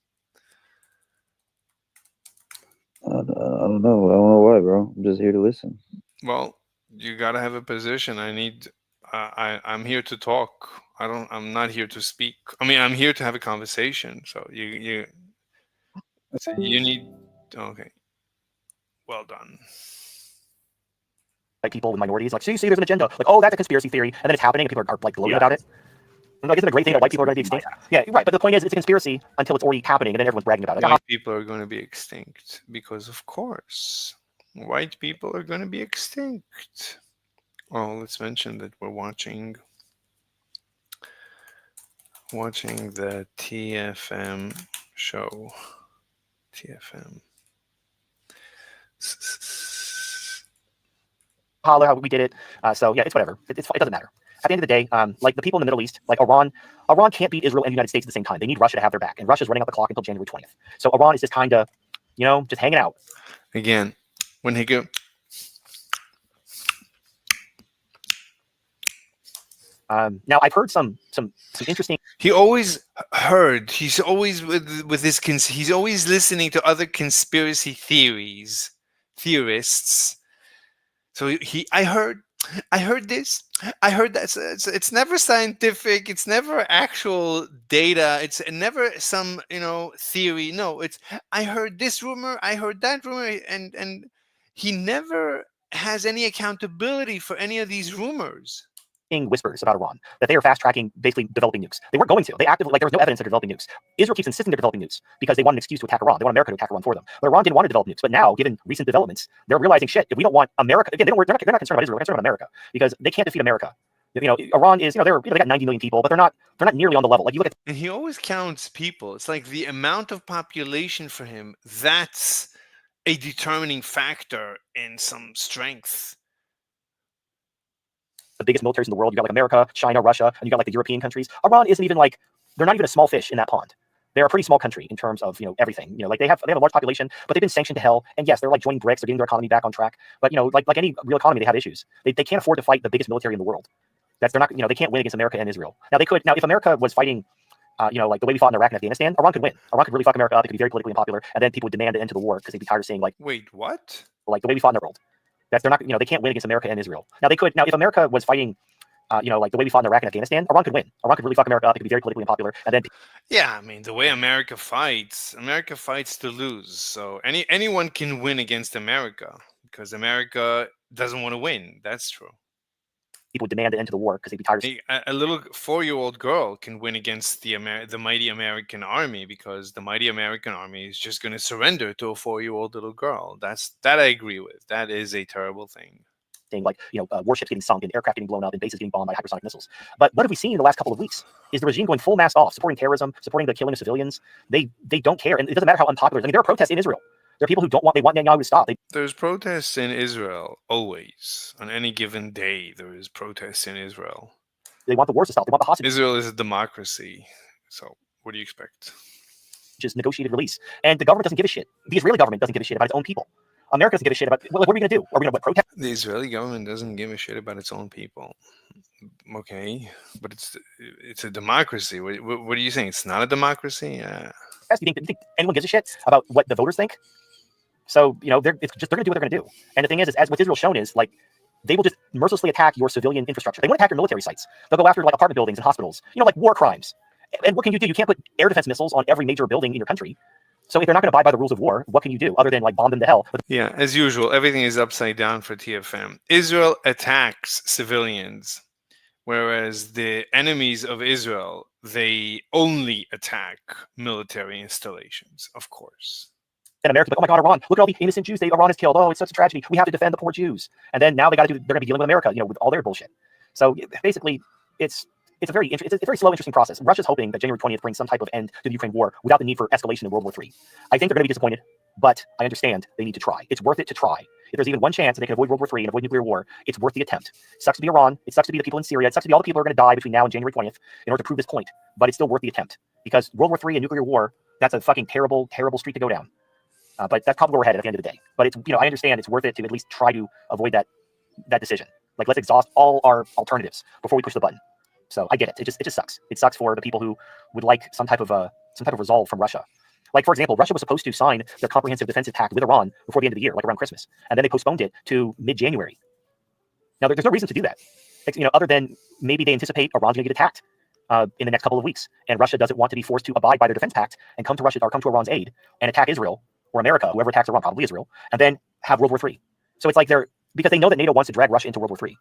I don't know. I don't know why, bro. I'm just here to listen. Well, you gotta have a position. I need. I'm here to talk. I don't. I'm not here to speak. I mean, I'm here to have a conversation. So you need. Okay. Well done. Like people with minorities, like, see, there's an agenda. Like, oh, that's a conspiracy theory, and then it's happening, and people are like gloating about it. And, like, isn't it a great thing that white people are going to be extinct? Yeah, right. But the point is, it's a conspiracy until it's already happening, and then everyone's bragging about it. Like, White people are going to be extinct because, of course, white people are going to be extinct. Oh, let's mention that we're watching the TFM show. TFM. holler how we did it. So yeah, it's whatever. It doesn't matter. At the end of the day, like the people in the Middle East, like Iran can't beat Israel and the United States at the same time. They need Russia to have their back, and Russia's running out the clock until January 20th. So Iran is just kind of, just hanging out. Again, when he go. Now I've heard some interesting. He always heard. He's always with his. He's always listening to other conspiracy theorists. So I heard this. I heard that. It's never scientific. It's never actual data. It's never some theory. No, it's I heard this rumor. I heard that rumor, and he never has any accountability for any of these rumors. Whispers about Iran that they are fast tracking basically developing nukes. They weren't going to. They actively, like, there was no evidence they're developing nukes. Israel keeps insisting they're developing nukes because they want an excuse to attack Iran. They want America to attack Iran for them. But Iran didn't want to develop nukes. But now, given recent developments, they're realizing, shit, if we don't want America, again, they're not concerned about Israel, they're concerned about America because they can't defeat America. Iran is, they got 90 million people, but they're not nearly on the level. Like, you look at. And he always counts people. It's like the amount of population for him. That's a determining factor in some strength. The biggest militaries in the world. You got like America, China, Russia, and you got like the European countries. Iran isn't even like, they're not even a small fish in that pond. They're a pretty small country in terms of everything. Like they have a large population, but they've been sanctioned to hell. And yes, they're like joining BRICS, they're getting their economy back on track. But like any real economy, they have issues. They can't afford to fight the biggest military in the world. They're not, they can't win against America and Israel. Now they could. Now if America was fighting, like the way we fought in Iraq and Afghanistan, Iran could win. Iran could really fuck America up. It could be very politically unpopular, and then people would demand the end to the war because they'd be tired of seeing like, wait, what? Like the way we fought in the world. They're not, they can't win against America and Israel. Now they could. Now if America was fighting, like the way we fought in Iraq and Afghanistan, Iran could win. Iran could really fuck America up. It could be very politically unpopular, and then. Yeah, I mean the way America fights to lose. So anyone can win against America because America doesn't want to win. That's true. People would demand the end to the war because they'd be tired. A little 4-year-old girl can win against the mighty American army because the mighty American army is just going to surrender to a 4-year-old little girl. That I agree with. That is a terrible thing. Like warships getting sunk and aircraft getting blown up and bases getting bombed by hypersonic missiles. But what have we seen in the last couple of weeks? Is the regime going full mast off, supporting terrorism, supporting the killing of civilians? They don't care, and it doesn't matter how unpopular. I mean, there are protests in Israel. There are people who want Netanyahu to stop. There's protests in Israel always. On any given day, there is protests in Israel. They want the wars to stop. They want the hostages. Israel is a democracy. So what do you expect? Just negotiated release. And the government doesn't give a shit. The Israeli government doesn't give a shit about its own people. America doesn't give a shit about. What are we going to do? Are we going to protest? The Israeli government doesn't give a shit about its own people. Okay, but it's a democracy. What are you saying? It's not a democracy? Do you think anyone gives a shit about what the voters think? So they're going to do what they're going to do. And the thing is as what Israel's shown is like they will just mercilessly attack your civilian infrastructure. They won't attack your military sites. They'll go after like apartment buildings and hospitals. Like war crimes. And what can you do? You can't put air defense missiles on every major building in your country. So if they're not going to abide by the rules of war, what can you do other than like bomb them to hell? Yeah, as usual, everything is upside down for TFM. Israel attacks civilians, whereas the enemies of Israel, they only attack military installations, of course. Then America's like, oh my God, Iran! Look at all the innocent Jews Iran has killed. Oh, it's such a tragedy. We have to defend the poor Jews. And then now they're going to be dealing with America, with all their bullshit. So basically, it's a very slow, interesting process. Russia's hoping that January 20th brings some type of end to the Ukraine war without the need for escalation in World War III. I think they're going to be disappointed, but I understand they need to try. It's worth it to try. If there's even one chance that they can avoid World War III and avoid nuclear war, it's worth the attempt. It sucks to be Iran. It sucks to be the people in Syria. It sucks to be all the people who are going to die between now and January 20th in order to prove this point. But it's still worth the attempt because World War III and nuclear war, that's a fucking terrible, terrible street to go down. But that's probably where we're headed at the end of the day. But it's I understand it's worth it to at least try to avoid that decision. Like let's exhaust all our alternatives before we push the button. So I get it. It just sucks. It sucks for the people who would like some type of resolve from Russia. Like for example, Russia was supposed to sign their comprehensive defensive pact with Iran before the end of the year, like around Christmas, and then they postponed it to mid-January. Now there's no reason to do that, other than maybe they anticipate Iran's going to get attacked in the next couple of weeks, and Russia doesn't want to be forced to abide by their defense pact and come to Russia or come to Iran's aid and attack Israel or America, whoever attacks Iran, probably Israel, and then have World War III. So it's like because they know that NATO wants to drag Russia into World War III,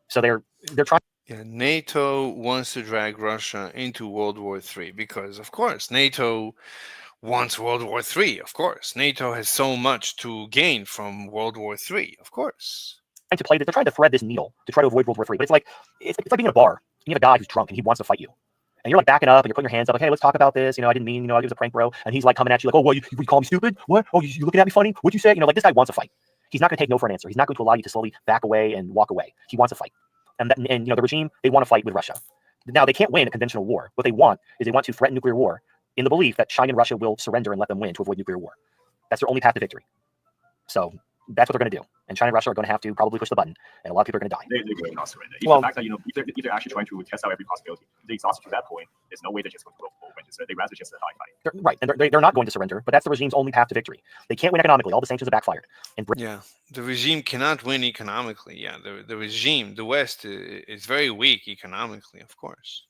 so they're trying. Yeah, NATO wants to drag Russia into World War III because, of course, NATO wants World War III. Of course, NATO has so much to gain from World War III. Of course, they're trying to thread this needle to try to avoid World War III. But it's like being in a bar. And you have a guy who's drunk and he wants to fight you, and you're like backing up and you're putting your hands up, like, hey, let's talk about this. I didn't mean, it was a prank, bro. And he's like coming at you like, oh, what, you call me stupid? What? Oh, you looking at me funny? What'd you say? Like this guy wants a fight. He's not going to take no for an answer. He's not going to allow you to slowly back away and walk away. He wants a fight. And the regime, they want to fight with Russia. Now they can't win a conventional war. What they want is they want to threaten nuclear war in the belief that China and Russia will surrender and let them win to avoid nuclear war. That's their only path to victory. So that's what they're going to do. And China and Russia are going to have to probably push the button, and a lot of people are going to die. They're going to not surrender. It's the fact that if they're actually trying to test out every possibility, if they exhaust to that point, there's no way they're just going to go open. They rather just die fighting. Right, and they're not going to surrender, but that's the regime's only path to victory. They can't win economically. All the sanctions have backfired. Yeah, the regime cannot win economically. Yeah, the regime, the West, is very weak economically, of course.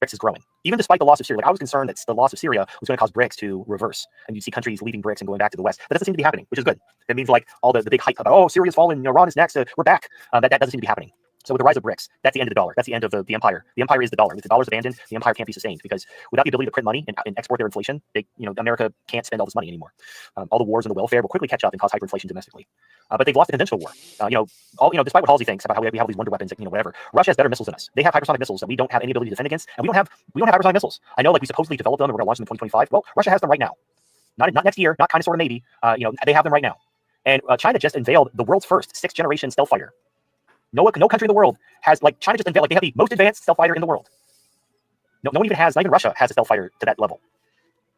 BRICS is growing. Even despite the loss of Syria, I was concerned that the loss of Syria was going to cause BRICS to reverse, and you'd see countries leaving BRICS and going back to the West. That doesn't seem to be happening, which is good. It means like all the big hype about, oh, Syria's fallen, Iran is next, we're back. That doesn't seem to be happening. So with the rise of BRICS, that's the end of the dollar. That's the end of the empire. The empire is the dollar. If the dollar's abandoned, the empire can't be sustained because without the ability to print money and export their inflation, America can't spend all this money anymore. All the wars and the welfare will quickly catch up and cause hyperinflation domestically. But they've lost the conventional war. Despite what Halsey thinks about how we have these wonder weapons, whatever, Russia has better missiles than us. They have hypersonic missiles that we don't have any ability to defend against, and we don't have hypersonic missiles. I know, like we supposedly developed them and we're going to launch them in 2025. Well, Russia has them right now. Not next year, not kind of, sort of, maybe. They have them right now. And China just unveiled the world's first 6th-generation stealth fighter. No country in the world has, like, China just unveiled, they have the most advanced stealth fighter in the world. No one even has, not even Russia has a stealth fighter to that level.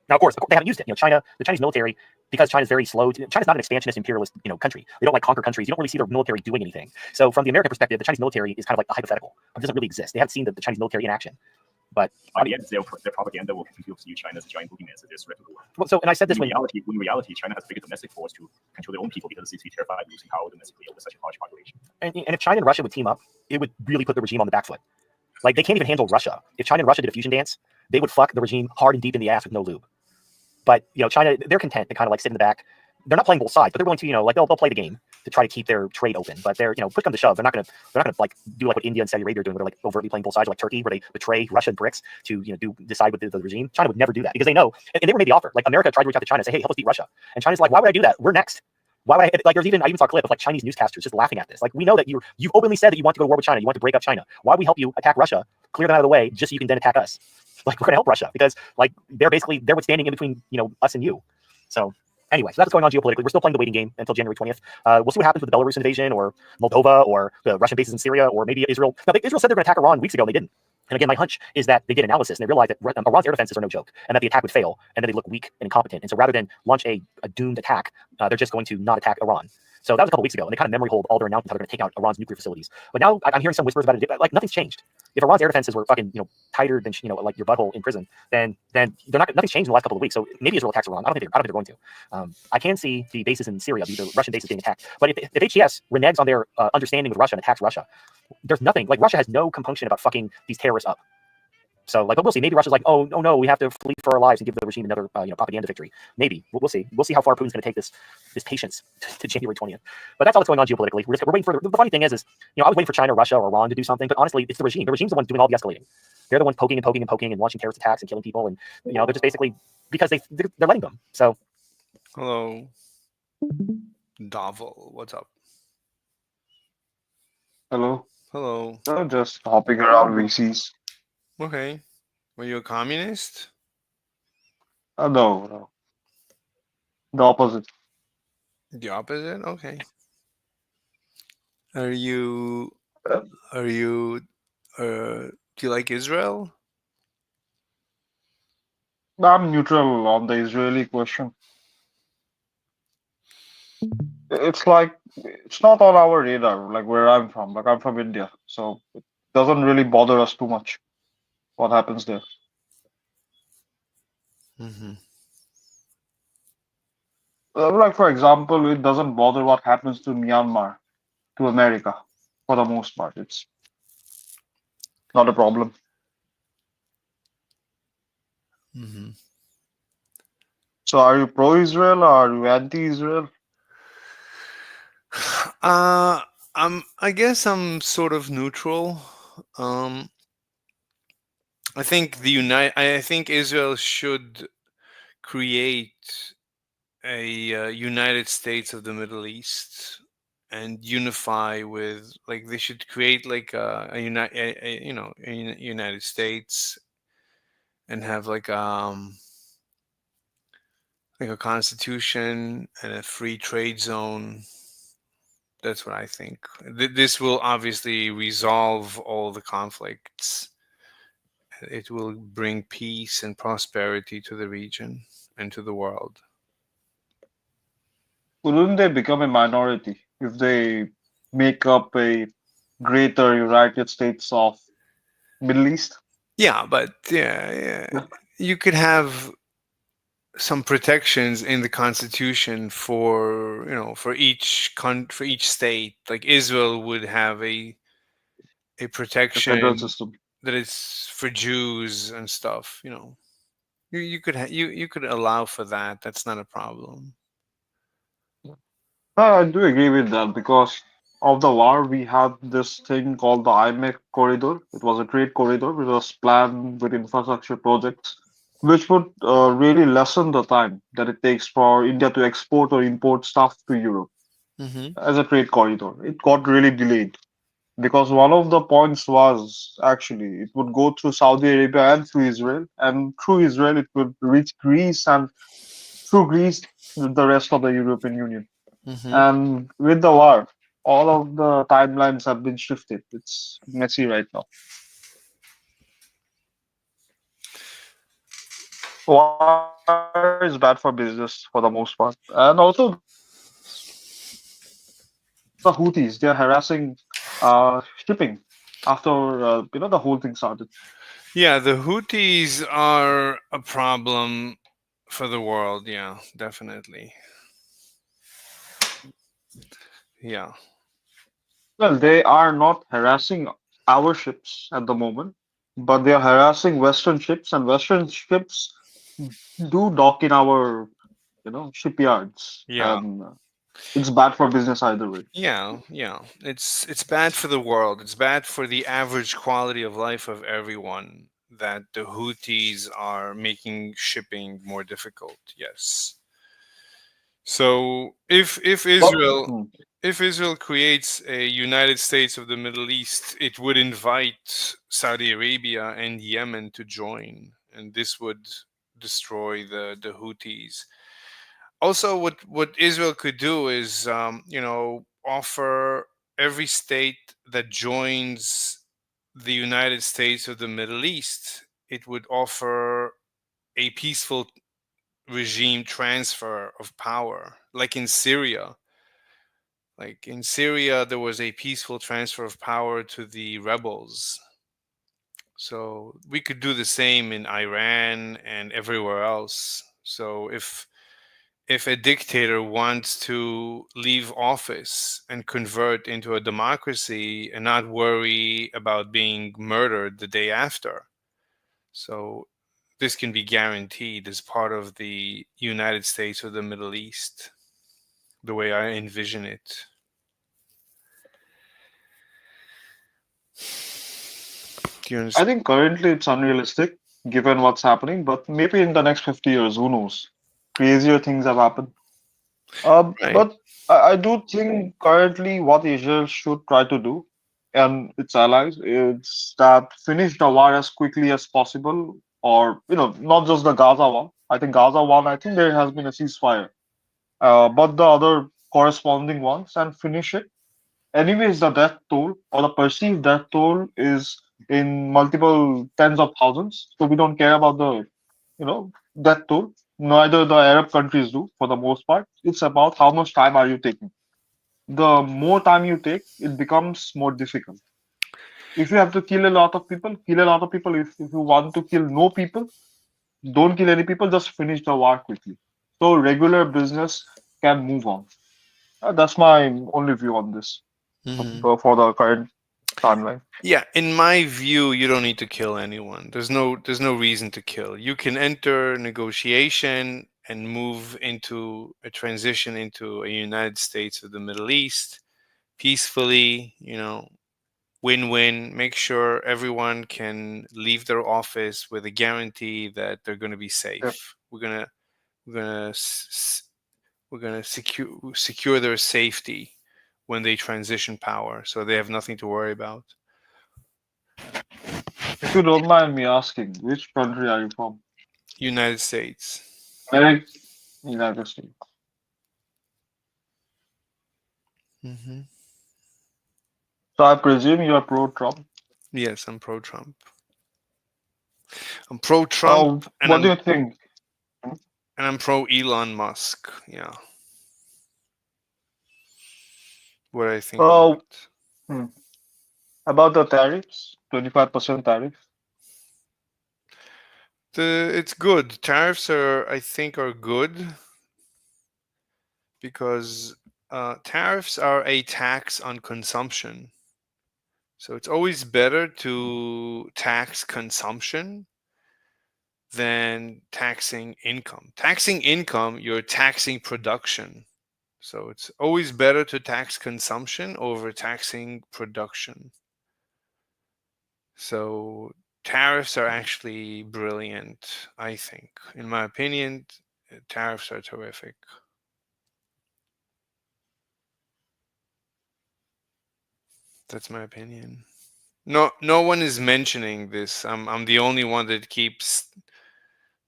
Now, of course, they haven't used it. China, the Chinese military, because China's very slow. China's not an expansionist imperialist, country. They don't like conquer countries. You don't really see their military doing anything. So from the American perspective, the Chinese military is kind of like a hypothetical. It doesn't really exist. They haven't seen the Chinese military in action. But by the end, their propaganda will continue to view China as a giant boogeyman, as a threat to the world. Well, so, and I said this in when reality, China has a bigger domestic force to control their own people because it seems to be terrified of losing power domestically over such a large population. and if China and Russia would team up, it would really put the regime on the back foot. Like, they can't even handle Russia. If China and Russia did a fusion dance, they would fuck the regime hard and deep in the ass with no lube. But, China, they're content to kind of like sit in the back. They're not playing both sides, but they're going to, like they'll play the game to try to keep their trade open. But they're, push come to shove, they're not gonna like do like what India and Saudi Arabia are doing, where they're like overtly playing both sides, or like Turkey, where they betray Russia and BRICS to decide with the regime. China would never do that because they know, and they were made the offer. Like, America tried to reach out to China and say, hey, help us beat Russia, and China's like, why would I do that? We're next. Why would I? Like, I even saw a clip of like Chinese newscasters just laughing at this. Like, we know that you've openly said that you want to go to war with China, you want to break up China. Why would we help you attack Russia, clear them out of the way, just so you can then attack us? Like, we're gonna help Russia because like they're withstanding in between us and you. So anyway, so that's what's going on geopolitically. We're still playing the waiting game until January 20th. We'll see what happens with the Belarus invasion, or Moldova, or the Russian bases in Syria, or maybe Israel. Now, Israel said they're going to attack Iran weeks ago, and they didn't. And again, my hunch is that they did analysis and they realized that Iran's air defenses are no joke, and that the attack would fail, and then they look weak and incompetent. And so rather than launch a doomed attack, they're just going to not attack Iran. So that was a couple weeks ago, and they kind of memory hold all their announcements how they're going to take out Iran's nuclear facilities. But now I'm hearing some whispers about it. Like, nothing's changed. If Iran's air defenses were fucking tighter than like your butthole in prison, then nothing's changed in the last couple of weeks. So maybe Israel attacks Iran. I don't think they're going to. I can see the bases in Syria, the Russian bases being attacked. But if HES reneges on their understanding with Russia and attacks Russia, there's nothing. Like, Russia has no compunction about fucking these terrorists up. So, like, but we'll see. Maybe Russia's like, oh no, we have to flee for our lives and give the regime another propaganda victory. Maybe we'll see. We'll see how far Putin's going to take this patience to January 20th. But that's all that's going on geopolitically. We're waiting for the funny thing is I was waiting for China, Russia, or Iran to do something, but honestly, it's the regime. The regime's the one doing all the escalating. They're the ones poking and launching terrorist attacks and killing people, and they're just basically because they're letting them. So, hello, Davel, what's up? Hello. Hello. Just hopping around VCs. Okay. Were you a communist? No. The opposite. The opposite? Okay. Do you like Israel? I'm neutral on the Israeli question. It's not on our radar, like where I'm from. Like, I'm from India, so it doesn't really bother us too much what happens there. Mm-hmm. Like, for example, it doesn't bother what happens to Myanmar, to America, for the most part. It's not a problem. Mm-hmm. So, are you pro-Israel or are you anti-Israel? I guess I'm sort of neutral. I think I think Israel should create a United States of the Middle East and unify with, like, they should create like a United States and have like a constitution and a free trade zone. That's what I think. This will obviously resolve all the conflicts. It will bring peace and prosperity to the region and to the world. Wouldn't they become a minority if they make up a greater United States of Middle East? Yeah, but yeah. You could have some protections in the constitution for for each for each state. Like, Israel would have a The protection federal system. that is for Jews and stuff. You could you could allow for that. That's not a problem. I do agree with that because of the war, we had this thing called the IMEC corridor. It was a trade corridor which was planned with infrastructure projects, which would really lessen the time that it takes for India to export or import stuff to Europe Mm-hmm. as a trade corridor. It got really delayed because one of the points was actually it would go through Saudi Arabia and through Israel, and through Israel it would reach Greece, and through Greece the rest of the European Union. Mm-hmm. And with the war, all of the timelines have been shifted. It's messy right now. War is bad for business for the most part. And also the Houthis, they are harassing shipping after the whole thing started. Yeah, the Houthis are a problem for the world. Yeah, definitely. Yeah. Well, they are not harassing our ships at the moment, but they are harassing Western ships, and Western ships do dock in our, shipyards, Yeah. and it's bad for business either way. Yeah, yeah. It's bad for the world. It's bad for the average quality of life of everyone that the Houthis are making shipping more difficult. Yes. So But hmm, if Israel creates a United States of the Middle East, it would invite Saudi Arabia and Yemen to join, and this would destroy the Houthis. Also, what Israel could do is, offer every state that joins the United States of the Middle East, it would offer a peaceful regime transfer of power, like in Syria. Like in Syria, there was a peaceful transfer of power to the rebels. So we could do the same in Iran and everywhere else. So if a dictator wants to leave office and convert into a democracy and not worry about being murdered the day after, so this can be guaranteed as part of the United States or the Middle East, the way I envision it. Do you I understand? think currently it's unrealistic given what's happening, but maybe in the next 50 years, who knows? Crazier things have happened. Right. But I do think currently what Israel should try to do and its allies is that finish the war as quickly as possible, or not just the Gaza one. I think Gaza one, I think there has been a ceasefire, but the other corresponding ones and finish it. Anyways, the death toll or the perceived death toll is in multiple tens of thousands, so we don't care about the death toll. Neither the Arab countries do for the most part. It's about how much time are you taking. The more time you take, it becomes more difficult. If you have to kill a lot of people, kill a lot of people. If you want to kill no people, don't kill any people, just finish the war quickly. So regular business can move on. That's my only view on this Hmm. for the current timeline. Yeah, in my view, you don't need to kill anyone. There's no reason to kill. You can enter negotiation and move into a transition into a United States of the Middle East peacefully, win-win. Make sure everyone can leave their office with a guarantee that they're going to be Yep. safe. We're going to secure their safety when they transition power, so they have nothing to worry about. If you don't mind me asking, which country are you from? United States. America, United States. Hmm. So I presume you are pro-Trump. Yes, I'm pro Trump. I'm pro Trump, and What do I'm you think? and I'm pro Elon Musk. Yeah, what I think about Uh, hmm, about the tariffs, 25% tariff. it's good. Tariffs I think are good because tariffs are a tax on consumption. So it's always better to tax consumption than taxing income. Taxing income, you're taxing production. So it's always better to tax consumption over taxing production. So tariffs are actually brilliant, I think. In my opinion, tariffs are terrific. That's my opinion. No one is mentioning this. I'm the only one that keeps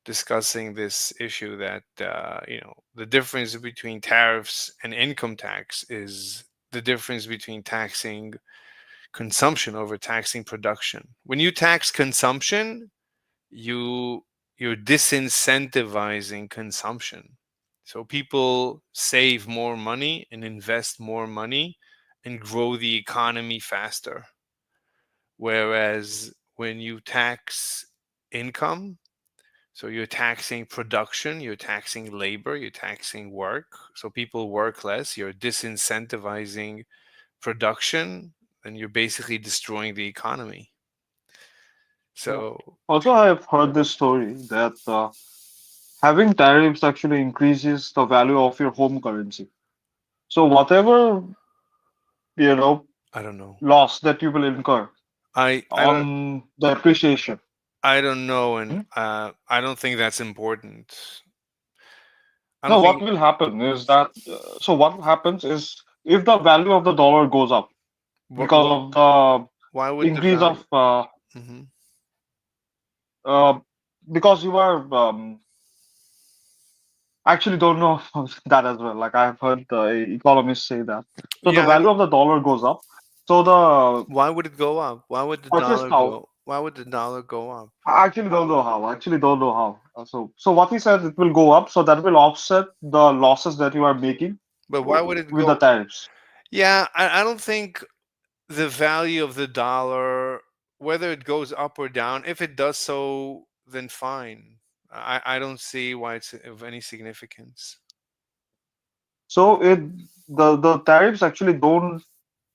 discussing this issue that the difference between tariffs and income tax is the difference between taxing consumption over taxing production. When you tax consumption, you you're disincentivizing consumption. So people save more money and invest more money and grow the economy faster. Whereas when you tax income. So you're taxing production, you're taxing labor, you're taxing work. So people work less, you're disincentivizing production, and you're basically destroying the economy. Yeah. So Also, I have heard this story that having tariffs actually increases the value of your home currency. So whatever, you know, I don't know. loss that you will incur I don't on the appreciation. I don't know, and Hmm? I don't think that's important. I don't No, what think. will happen is that, so what happens is if the value of the dollar goes up What, because what of the why would the increase value? of, Hmm. uh, because you are actually don't know that as well. Like I have heard economists say that. So the Yeah, value of the dollar goes up. So the why would it go up? Why would the purchase dollar power. go? Why would the dollar go up? I actually don't know how. I actually don't know how. So what he says it will go up, so that will offset the losses that you are making But why would it with the go? tariffs. Yeah, I don't think the value of the dollar, whether it goes up or down, if it does so, then fine. I don't see why it's of any significance. So the tariffs actually don't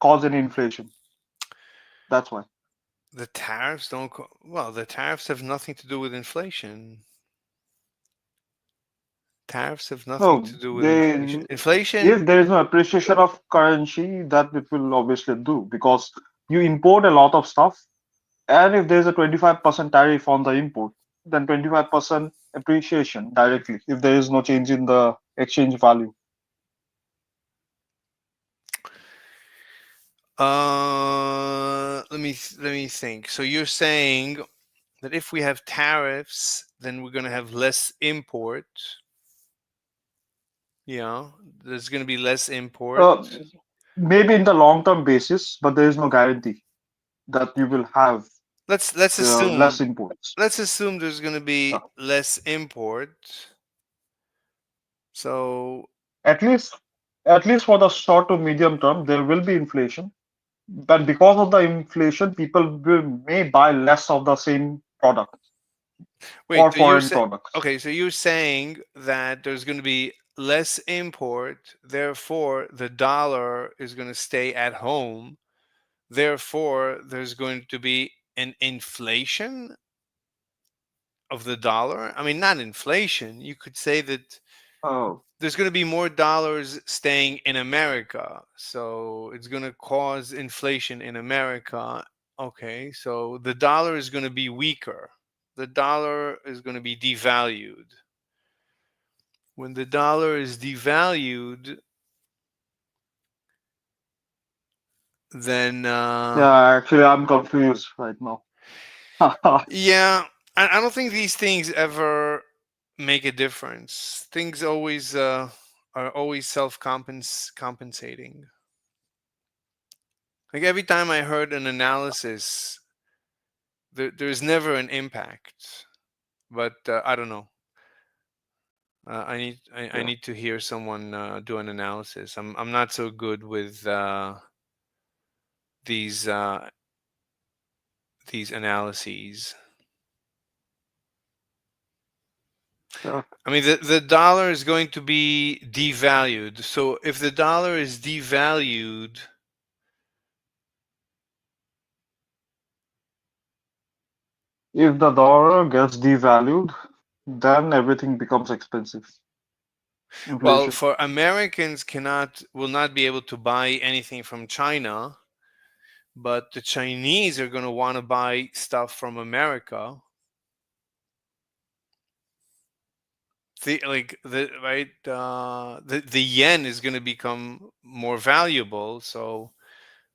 cause any inflation. That's why. The tariffs don't. Well, the tariffs have nothing to do with inflation. Tariffs have nothing No, to do with inflation. they Inflation. if there is no appreciation of currency, that it will obviously do because you import a lot of stuff, and if there is a 25% tariff on the import, then 25% appreciation directly if there is no change in the exchange value. Let me think. So you're saying that if we have tariffs, then we're going to have less import. Yeah, there's going to be less import. Uh, Maybe in the long term basis, but there is no guarantee that you will have Let's less assume imports. let's assume there's going to Yeah. be less import. So At least, at least for the short to medium term, there will be inflation. But because of the inflation, people may buy less of the same product wait, or so you're foreign saying products. okay, so you're saying that there's going to be less import, therefore the dollar is going to stay at home, therefore there's going to be an inflation of the dollar. I mean, not inflation. You could say that Oh, there's going to be more dollars staying in America. So it's going to cause inflation in America. Okay, so the dollar is going to be weaker. The dollar is going to be devalued. When the dollar is devalued, then yeah, actually, I'm confused right now. yeah, I don't think these things ever make a difference. Things always are always compensating. Like every time I heard an analysis, there's never an impact. But I don't know. I Yeah. need to hear someone do an analysis. I'm not so good with these uh, these analyses. Yeah. I mean, the dollar is going to be devalued. So if the dollar is devalued, If the dollar gets devalued, then everything becomes expensive. well, Inflation. for Americans will not be able to buy anything from China, but the Chinese are going to want to buy stuff from America. The right the yen is going to become more valuable, so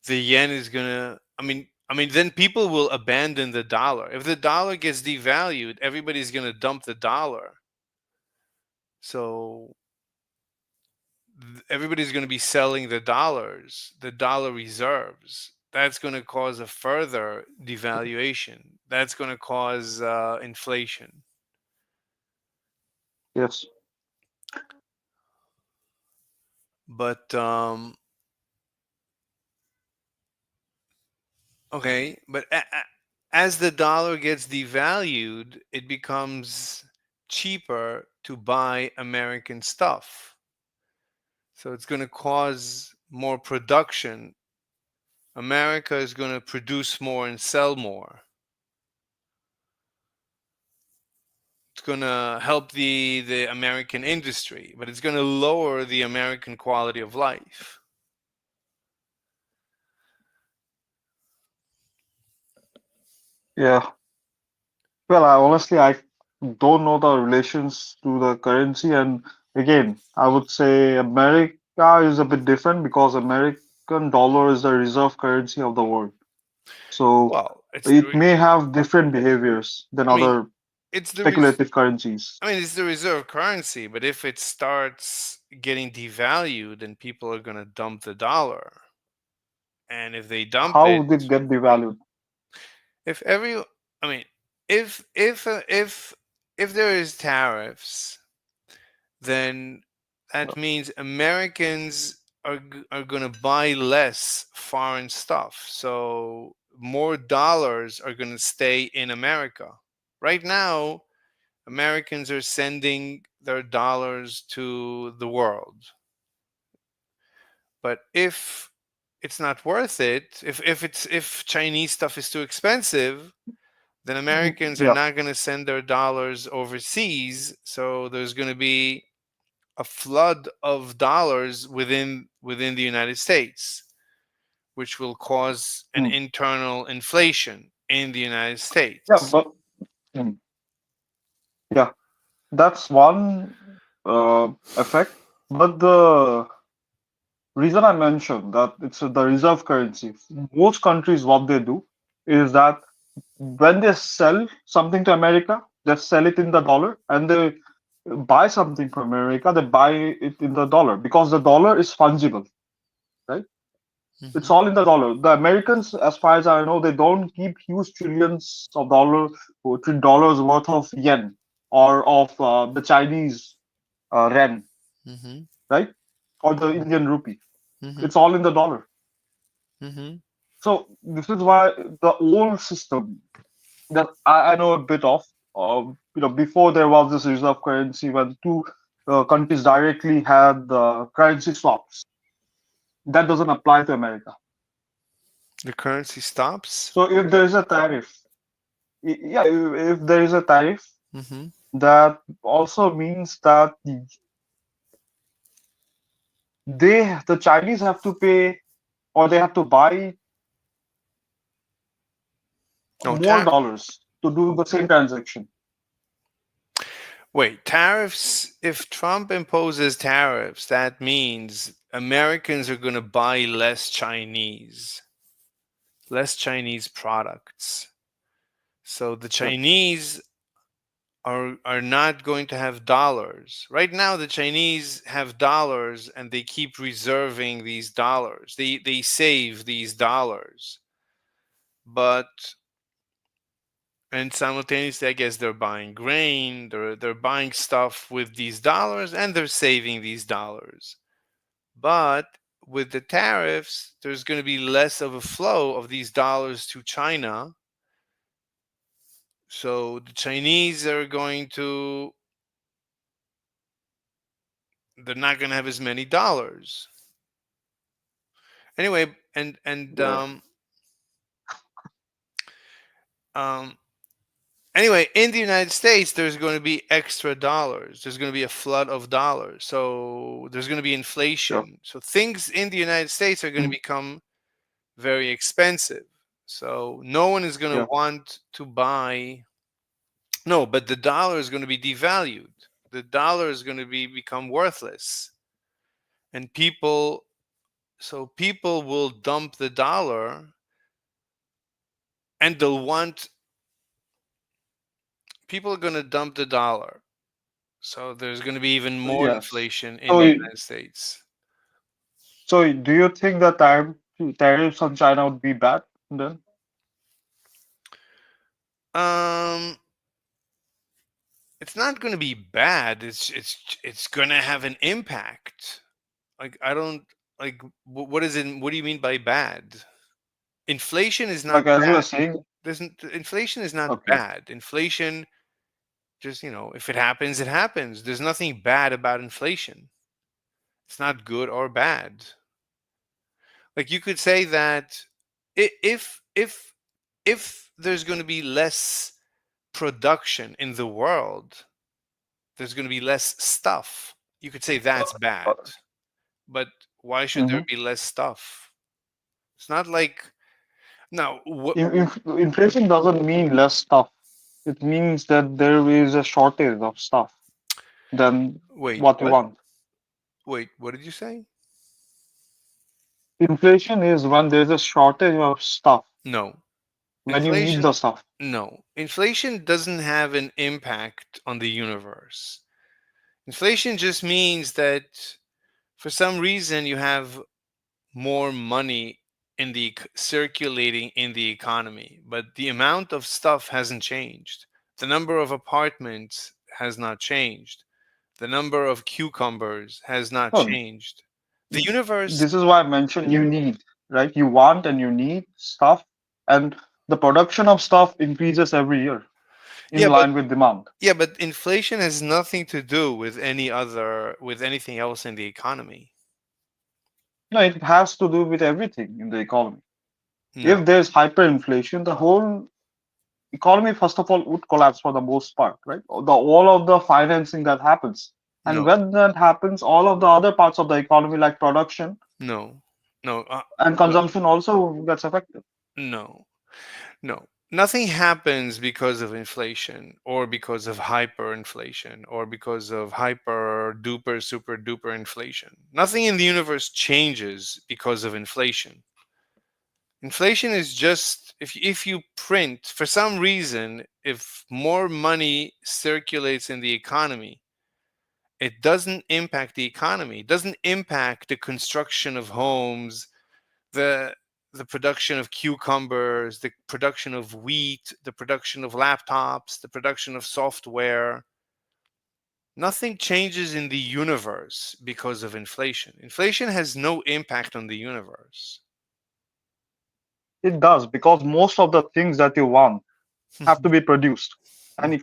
the yen is going to. I mean, then people will abandon the dollar. If the dollar gets devalued, everybody's going to dump the dollar. So everybody's going to be selling the dollar reserves. That's going to cause a further devaluation. That's going to cause inflation. Yes. But okay, but as the dollar gets devalued, it becomes cheaper to buy American stuff. So it's going to cause more production. America is going to produce more and sell more. It's going to help the American industry, but it's going to lower the American quality of life. Yeah. Well, I don't know the relations to the currency, and again, I would say America is a bit different because American dollar is the reserve currency of the world. So Well, it may have different behaviors than I mean, other it's the speculative currencies. I mean, it's the reserve currency, but if it starts getting devalued, then people are going to dump the dollar. And if they dump How it, would it get devalued? if every, I mean, if if uh, if if there is tariffs, then that means Americans are going to buy less foreign stuff. So more dollars are going to stay in America. Right now, Americans are sending their dollars to the world. But if it's not worth it, if Chinese stuff is too expensive, then Americans are Yeah. not going to send their dollars overseas. So there's going to be a flood of dollars within the United States, which will cause an Mm. internal inflation in the United Yeah, States. but mm, yeah, that's one effect. But the reason I mentioned that it's the reserve currency, most countries, what they do is that when they sell something to America, they sell it in the dollar, and they buy something from America, they buy it in the dollar because the dollar is fungible, right? It's all in the dollar. The Americans, as far as I know, they don't keep huge trillions of dollars worth of yen or of the Chinese ren, Mm-hmm. right? Or the Indian rupee. Mm-hmm. It's all in the dollar. Mm-hmm. So this is why the old system that I know a bit of, before there was this reserve currency when two countries directly had currency swaps. That doesn't apply to America. The currency stops. So if there is a tariff, yeah, if there is a tariff, Mm-hmm. that also means that the Chinese have to pay or they have to buy No, more dollars to do the same transaction. wait, tariffs. If Trump imposes tariffs, that means Americans are going to buy less Chinese products. So the Yeah. Chinese are not going to have dollars. Right now the Chinese have dollars and they keep reserving these dollars. They save these dollars. But and simultaneously I guess they're buying grain, they're buying stuff with these dollars and they're saving these dollars. But with the tariffs, there's going to be less of a flow of these dollars to China. So the Chinese are going to they're not going to have as many dollars. Anyway, and Yeah. um anyway, in the United States there's going to be extra dollars. There's going to be a flood of dollars. So there's going to be Yeah. inflation. So things in the United States are going to Mhm. become very expensive. So no one is going Yeah. to want to buy. No, but the dollar is going to be devalued. The dollar is going to become worthless. And people will dump the dollar and they'll want people are going to dump the dollar. So there's going to be even more Yes. inflation in So, the United States. so do you think that tariffs on China would be bad then? Um, it's not going to be bad. It's going to have an impact. Like I don't like what is it? What do you mean by bad? Inflation is not Like as you were bad. saying, Inflation is not Okay. bad. Inflation just, if it happens, it happens. There's nothing bad about inflation. It's not good or bad. Like you could say that if there's going to be less production in the world, there's going to be less stuff. You could say that's bad. But why should there Mhm. be less stuff? It's not like now what Inflation doesn't mean less stuff. It means that there is a shortage of stuff than wait, what you what? want. Wait, what did you say? Inflation is when there's a shortage of stuff, No. when you need Inflation the stuff. no. Inflation doesn't have an impact on the universe. Inflation just means that for some reason you have more money circulating in the economy, but the amount of stuff hasn't changed. The number of apartments has not changed. The number of cucumbers has not No, changed. The universe, this is why I mentioned you need, right? You want and you need stuff, and the production of stuff increases every year in yeah, but line with demand. inflation has nothing to do with with anything else in the economy. No, it has to do with everything in the economy. No, If there's hyperinflation, the whole economy, first of all, would collapse for the most part, right? All of the financing that happens. And no, when that happens, all of the other parts of the economy, like production no, no, and consumption, also gets affected. no. No, nothing happens because of inflation or because of hyperinflation or because of hyper duper super duper inflation. Nothing in the universe changes because of inflation. Inflation is just if you print for some reason, if more money circulates in the economy, it doesn't impact the economy. It doesn't impact the construction of homes, the the production of cucumbers, the production of wheat, the production of laptops, the production of software. Nothing changes in the universe because of inflation. Inflation has no impact on the universe. It does, because most of the things that you want have to be produced. And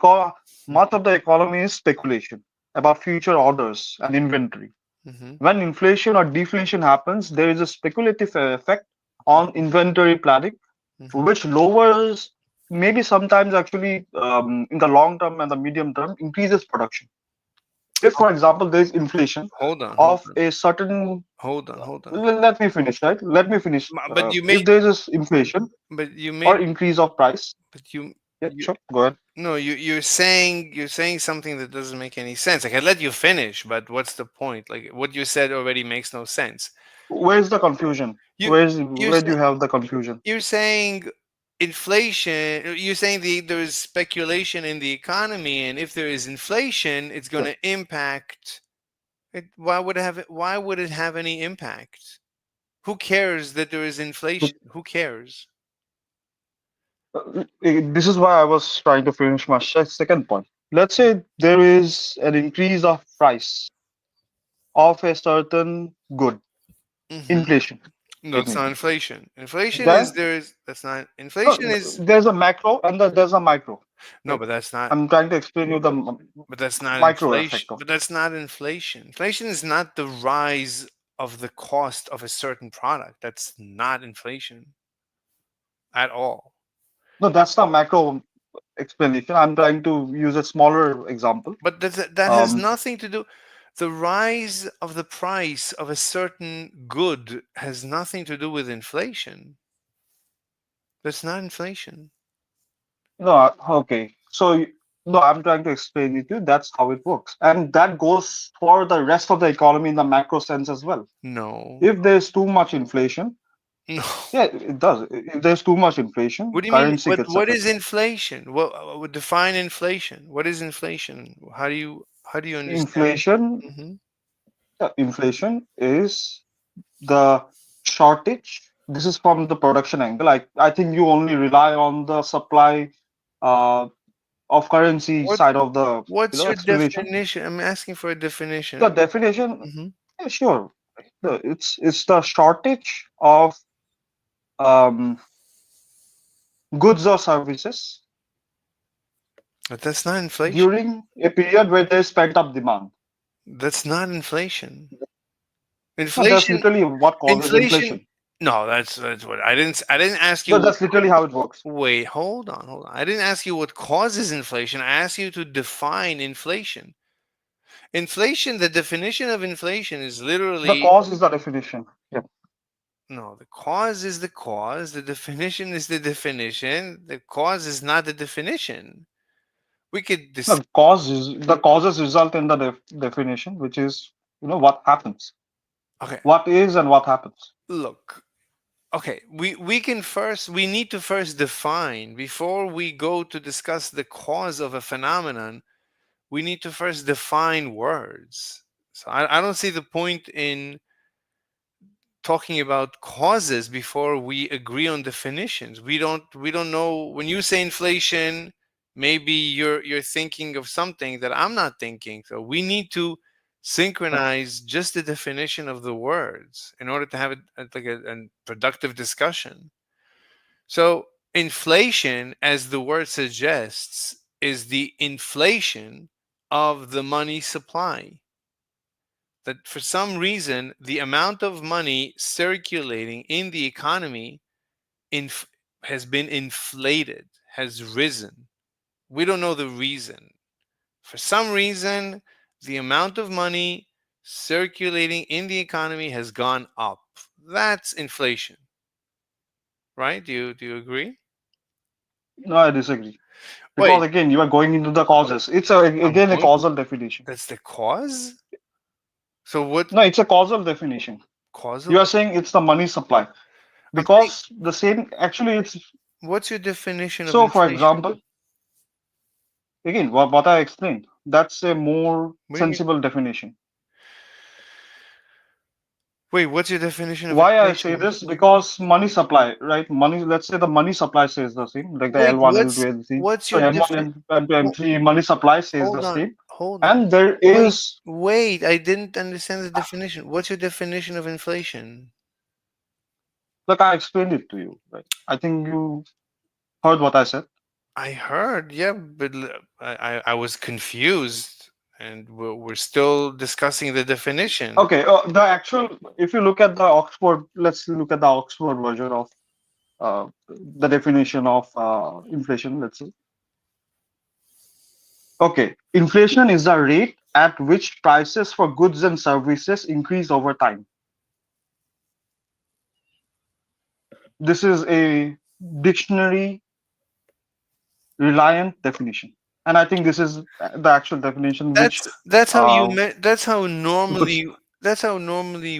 much of the economy is speculation about future orders and inventory. Mhm. When inflation or deflation happens, there is a speculative effect on inventory planning, Mhm. which lowers, maybe sometimes actually in the long term and the medium term, increases production. If, for example, there is inflation Hold on, hold of on, a certain, hold on, hold on. let me finish, right? Let me finish. But you If made, there is this inflation but you or made, increase of price, but you, yeah, you, sure, go ahead. no, you're saying something that doesn't make any sense. I can let you finish, but what's the point? Like what you said already makes no sense. Where's the confusion? You, you're Where do you saying have the confusion? you're saying inflation. You're saying there is speculation in the economy, and if there is inflation, it's going Yeah. to impact. Why would it have? Why would it have any impact? Who cares that there is inflation? Who cares? This is why I was trying to finish my second point. Let's say there is an increase of price of a certain good, Hmm. inflation, No, it it's not means. inflation. Inflation is Then there is that's not no, inflation is there's a macro and there's a micro. no, Right? but that's not. I'm trying to explain you the But that's not micro effect inflation. of But it. that's not inflation. Inflation is not the rise of the cost of a certain product. That's not inflation at all. No, that's the macro explanation. I'm trying to use a smaller example. But that has Um, nothing to do. The rise of the price of a certain good has nothing to do with inflation. That's not inflation. no, okay. No, I'm trying to explain it to you. That's how it works. And that goes for the rest of the economy in the macro sense as well. No. If there's too much inflation, No. yeah, it does. If there's too much inflation, What do you mean? currency gets What is affected. inflation? What define inflation? What is inflation? How do you understand? Inflation, Hmm. inflation is the shortage. This is from the production angle. I think you only rely on the supply uh, of currency What side of the what's your explanation. definition? I'm asking for a The definition. definition, Hmm. yeah, sure. It's the shortage of um, goods or services But that's not inflation. during a period where there's pent up demand. That's not inflation. No, that's Inflation, literally what causes inflation. inflation. No, that's what I didn't ask No, you. that's literally how it works. Wait, hold on. I didn't ask you what causes inflation. I asked you to define inflation. Inflation, the definition of inflation is The literally cause is the definition. Yeah. no, the cause is the cause, the definition is the definition, the cause is not the definition. We could No, the causes result in the definition, which is what happens, okay, what is and what happens. look. Okay, we need to first define before we go to discuss the cause of a phenomenon. We need to first define words. So I don't see the point in talking about causes before we agree on definitions. We don't know when you say inflation, maybe you're thinking of something that I'm not thinking. So we need to synchronize just the definition of the words in order to have a productive discussion. So inflation, as the word suggests, is the inflation of the money supply, that for some reason the amount of money circulating in the economy inf- has been inflated, has risen. We don't know the reason. For some reason, the amount of money circulating in the economy has gone up. That's inflation, right? Do you agree? No, I disagree. Because Wait, again, you are going into the causes. It's I'm again a going. causal definition. That's the cause. So what No, it's a causal definition. You causal? are saying it's the money supply I'm saying, because the same actually it's what's your definition of so. For inflation? example, again, what I explained, that's a more What do you mean? sensible definition. Wait, what's your definition of Why I say inflation? this? Because money supply, right? Money, let's say the money supply says the same, like the Wait, L1, what's L2, L3. what's So your M1 defi- and ho- M3 money supply says the hold on, same. hold on. And there Wait, is, wait, I didn't understand the definition. What's your definition of inflation? like I explained it to you, right? I think you heard what I said. I heard, yeah, but I was confused, and we're still discussing the definition. Okay, the actual, if you look at the Oxford, let's look at the Oxford version of the definition of inflation, let's say. Okay, inflation is the rate at which prices for goods and services increase over time. This is a dictionary reliant definition. And I think this is the actual definition That's how uh, normally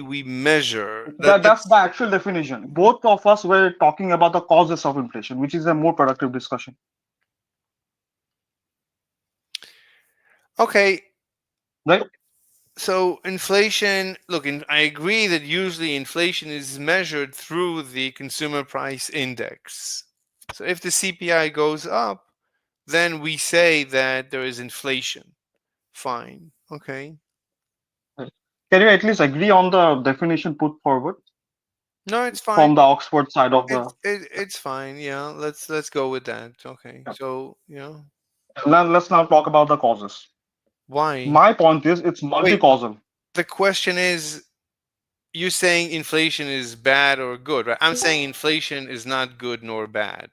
which we measure that. that's the actual definition. Both of us were talking about the causes of inflation, which is a more productive discussion. Okay, Right? so inflation, look, I agree that usually inflation is measured through the consumer price index. So if the CPI goes up, then we say that there is inflation. Fine. Okay. Can you at least agree on the definition put forward No, it's fine. from the Oxford side of the It's fine. Yeah, let's go with that. Okay. yeah. So, Let's now talk about the causes. why? My point is it's Wait, multi-causal. the question is, you saying inflation is bad or good, right? I'm saying inflation is not good nor bad.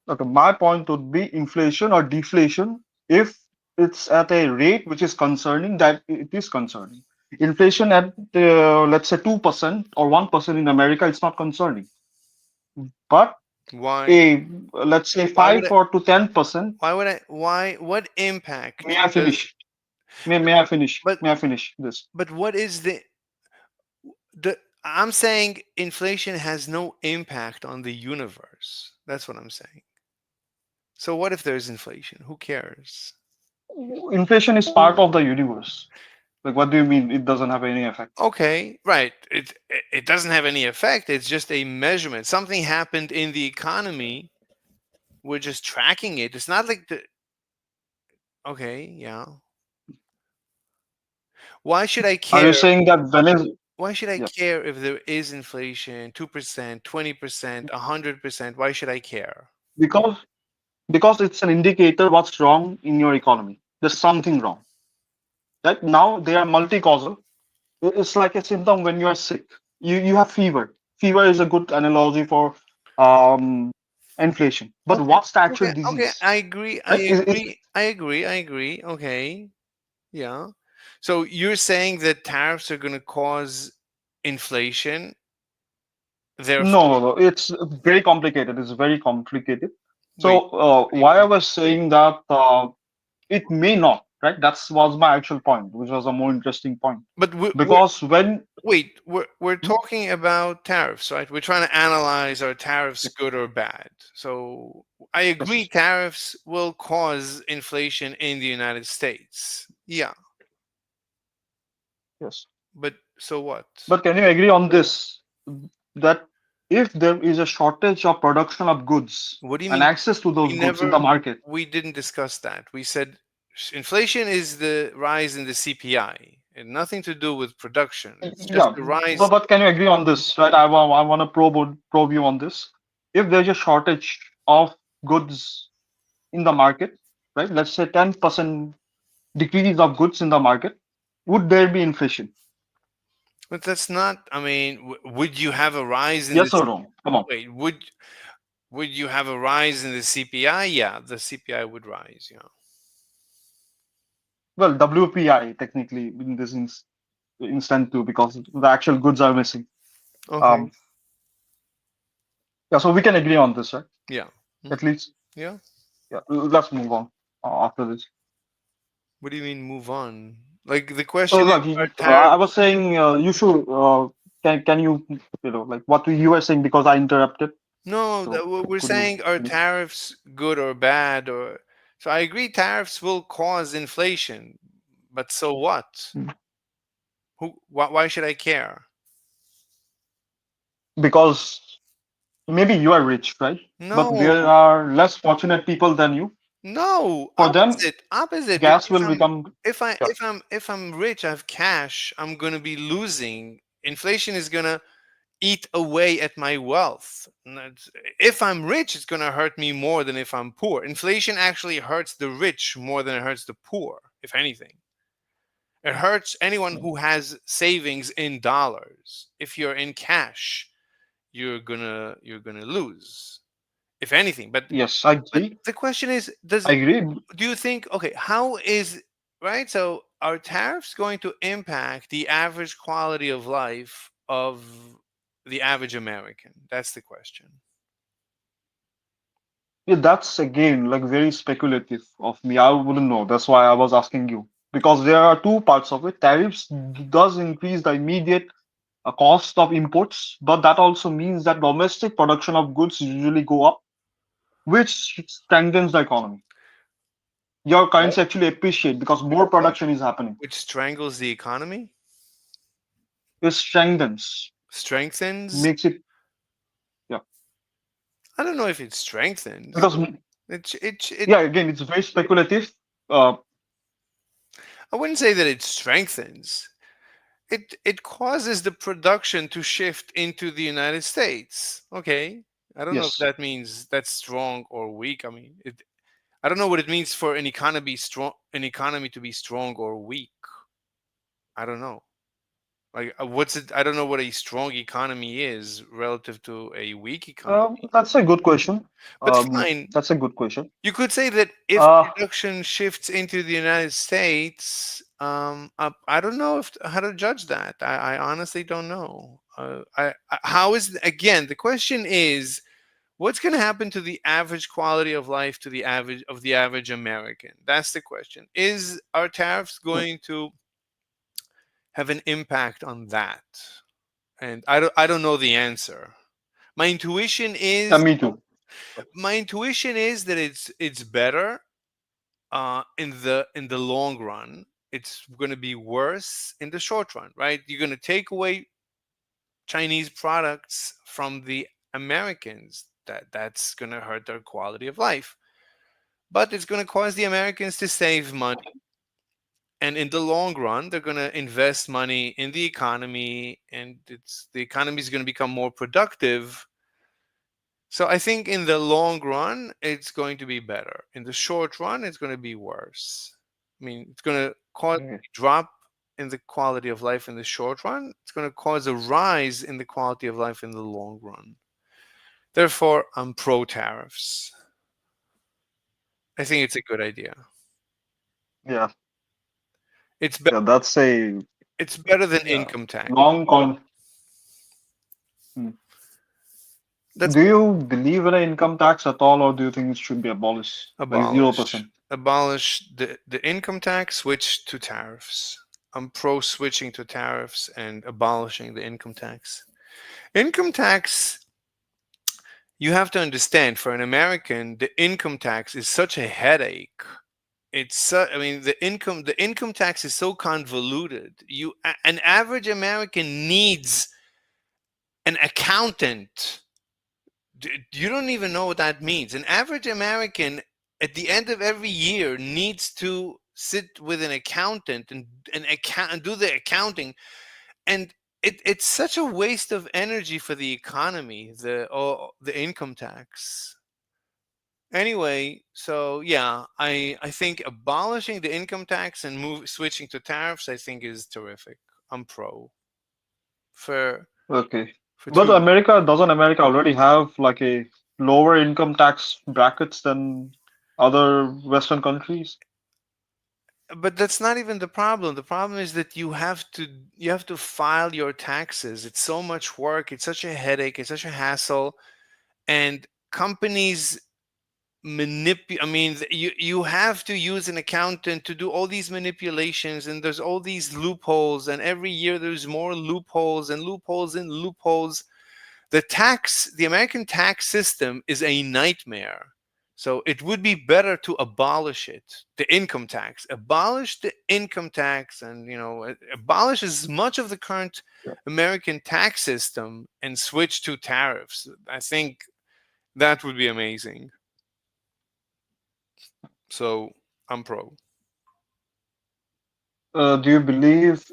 Okay, my point would be inflation or deflation if it's at a rate which is concerning, that it is concerning. Inflation at let's say 2% or 1% in America, it's not concerning. But Why? a let's say Why would 5 or to 10%. what impact May I does finish? May I finish? but May I finish this? but what is the I'm saying inflation has no impact on the universe. That's what I'm saying. So what if there's inflation? Who cares? Inflation is part of the universe. Like, what do you mean? It doesn't have any effect. Okay, right. It doesn't have any effect. It's just a measurement. Something happened in the economy. We're just tracking it. It's not like the okay, yeah. Why should I Are you care? saying that Venezuela? why should I Yes, care if there is inflation, 2%, 20%, 100%? Why should I care? because it's an indicator what's wrong in your economy. There's something wrong. Right now, they are multi-causal. It's like a symptom when you are sick. You have fever. Fever is a good analogy for um, inflation. But Okay, what's the actual okay, okay. disease? I agree. I Right? agree. I agree. I agree. Okay. Yeah. So you're saying that tariffs are going to cause inflation, No, therefore, no, no. It's very complicated. It's very complicated. wait, So what do you why I mean? was saying that it may not, right? That was my actual point, which was a more interesting point. But Because when wait, we're talking about tariffs, right? We're trying to analyze are tariffs good or bad. So I agree yes, tariffs will cause inflation in the United States. Yeah, yes. but so what? But can you agree on this that if there is a shortage of production of goods What do you and mean? access to those We goods in never the market, we didn't discuss that. We said inflation is the rise in the CPI and nothing to do with production. It's just yeah. the rise. But can you agree on this, right? I want to probe you on this. If there's a shortage of goods in the market, right? Let's say 10% decrease of goods in the market, would there be inflation? But that's not. I mean, would you have a rise in Yes this? or no? Come on. Wait, would you have a rise in the CPI? Yeah, the CPI would rise. Yeah. Well, WPI technically in this instant too, because the actual goods are missing. Okay. Um, yeah, so we can agree on this, right? Yeah. At least, Yeah. yeah. Let's move on after this. What do you mean move on? Like the So, question is, look, are I tariffs? was saying you should. Can you like what you were saying because I interrupted? No, So we're could you? saying are tariffs good or bad or so I agree tariffs will cause inflation, but so what? Why should I care? Because maybe you are rich, right? But No, there are less fortunate people than you. no, For them, opposite. gas will become. Yeah. If I'm rich, I have cash, I'm gonna be losing. Inflation is gonna eat away at my wealth. If I'm rich, it's gonna hurt me more than if I'm poor. Inflation actually hurts the rich more than it hurts the poor, if anything. It hurts anyone who has savings in dollars. If you're in cash, you're gonna lose, if anything. Yes, I But agree. the question is, I agree. do you think okay, how is right? So are tariffs going to impact the average quality of life of the average American? That's the question. Yeah, that's again like very speculative of me. I wouldn't know. That's why I was asking you. Because there are two parts of it. Tariffs does increase the immediate cost of imports, but that also means that domestic production of goods usually go up, which strengthens the economy. Your What? currency actually appreciate because more production is happening. Which strangles the economy? It strengthens, Strengthens? makes it, yeah. I don't know if it strengthens. Because It yeah, again, it's very speculative. Uh, I wouldn't say that it strengthens. It causes the production to shift into the United States. Okay. I don't know if yes. that means that's strong or weak. I mean, I don't know what it means for an economy to be strong or weak. I don't know. Like what's it I don't know what a strong economy is relative to a weak economy. That's a good question. But fine, That's a good question. you could say that if Uh, production shifts into the United States, I don't know if how to judge that. I honestly don't know. How is again? The question is, what's going to happen to the average quality of life to the average American? That's the question. Is Are tariffs going to have an impact on that? And I don't know the answer. My intuition yeah, is me too. that it's better in the long run. It's going to be worse in the short run, right? You're going to take away Chinese products from the Americans. That's going to hurt their quality of life, but it's going to cause the Americans to save money. And in the long run, they're going to invest money in the economy, and the economy is going to become more productive. So I think in the long run, it's going to be better. In the short run, it's going to be worse. I mean, it's going to cause a drop in the quality of life in the short run. It's going to cause a rise in the quality of life in the long run. Therefore, I'm pro tariffs. I think it's a good idea. Yeah. It's better. Yeah, that's a It's better than income tax. long con. Hmm. Do you believe in an income tax at all, or do you think it should be abolished, like Abolish 0%? the income tax, switch to tariffs. I'm pro switching to tariffs and abolishing the income tax. Income tax, you have to understand, for an American, the income tax is such a headache. I mean, the income tax is so convoluted. An average American needs an accountant. You don't even know what that means. An average American at the end of every year needs to sit with an accountant and do the accounting, and it's such a waste of energy for the economy, the income tax. Anyway, so yeah, I think abolishing the income tax and switching to tariffs, I think, is terrific. I'm pro for Okay. for But two. Doesn't America already have like a lower income tax brackets than other Western countries? But that's not even the problem. The problem is that you have to file your taxes. It's so much work. It's such a headache. It's such a hassle. And companies manipulate. I mean, you have to use an accountant to do all these manipulations, and there's all these loopholes. And every year there's more loopholes and loopholes and loopholes. The American tax system is a nightmare. So it would be better to abolish it, the income tax. Abolish the income tax, and abolish as much of the current American tax system and switch to tariffs. I think that would be amazing. So I'm pro. Do you believe?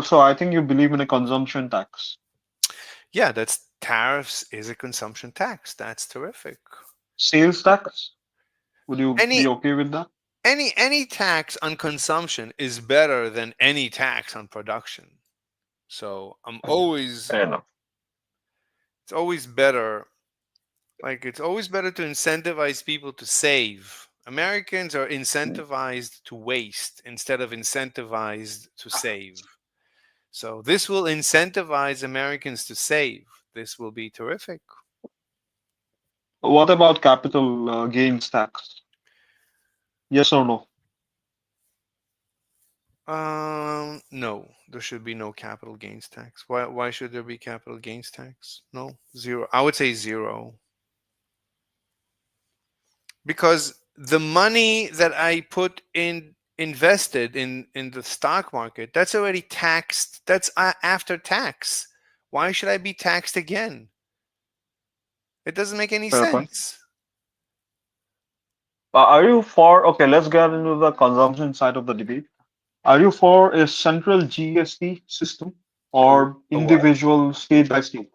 So I think you believe in a consumption tax. Yeah, that's tariffs is a consumption tax. That's terrific. Sales tax? Would you be Any okay with that? any tax on consumption is better than any tax on production. So Fair enough. it's always better. Like, it's always better to incentivize people to save. Americans are incentivized to waste instead of incentivized to save. So this will incentivize Americans to save. This will be terrific. What about capital gains tax? Yes or no? No, there should be no capital gains tax. Why should there be capital gains tax? No, zero. I would say zero. Because the money that I put invested in the stock market, that's already taxed. That's after tax. Why should I be taxed again? It doesn't make any Fair point. sense. Are you for? Okay, let's get into the consumption side of the debate. Are you for a central GST system or A what? individual state by state?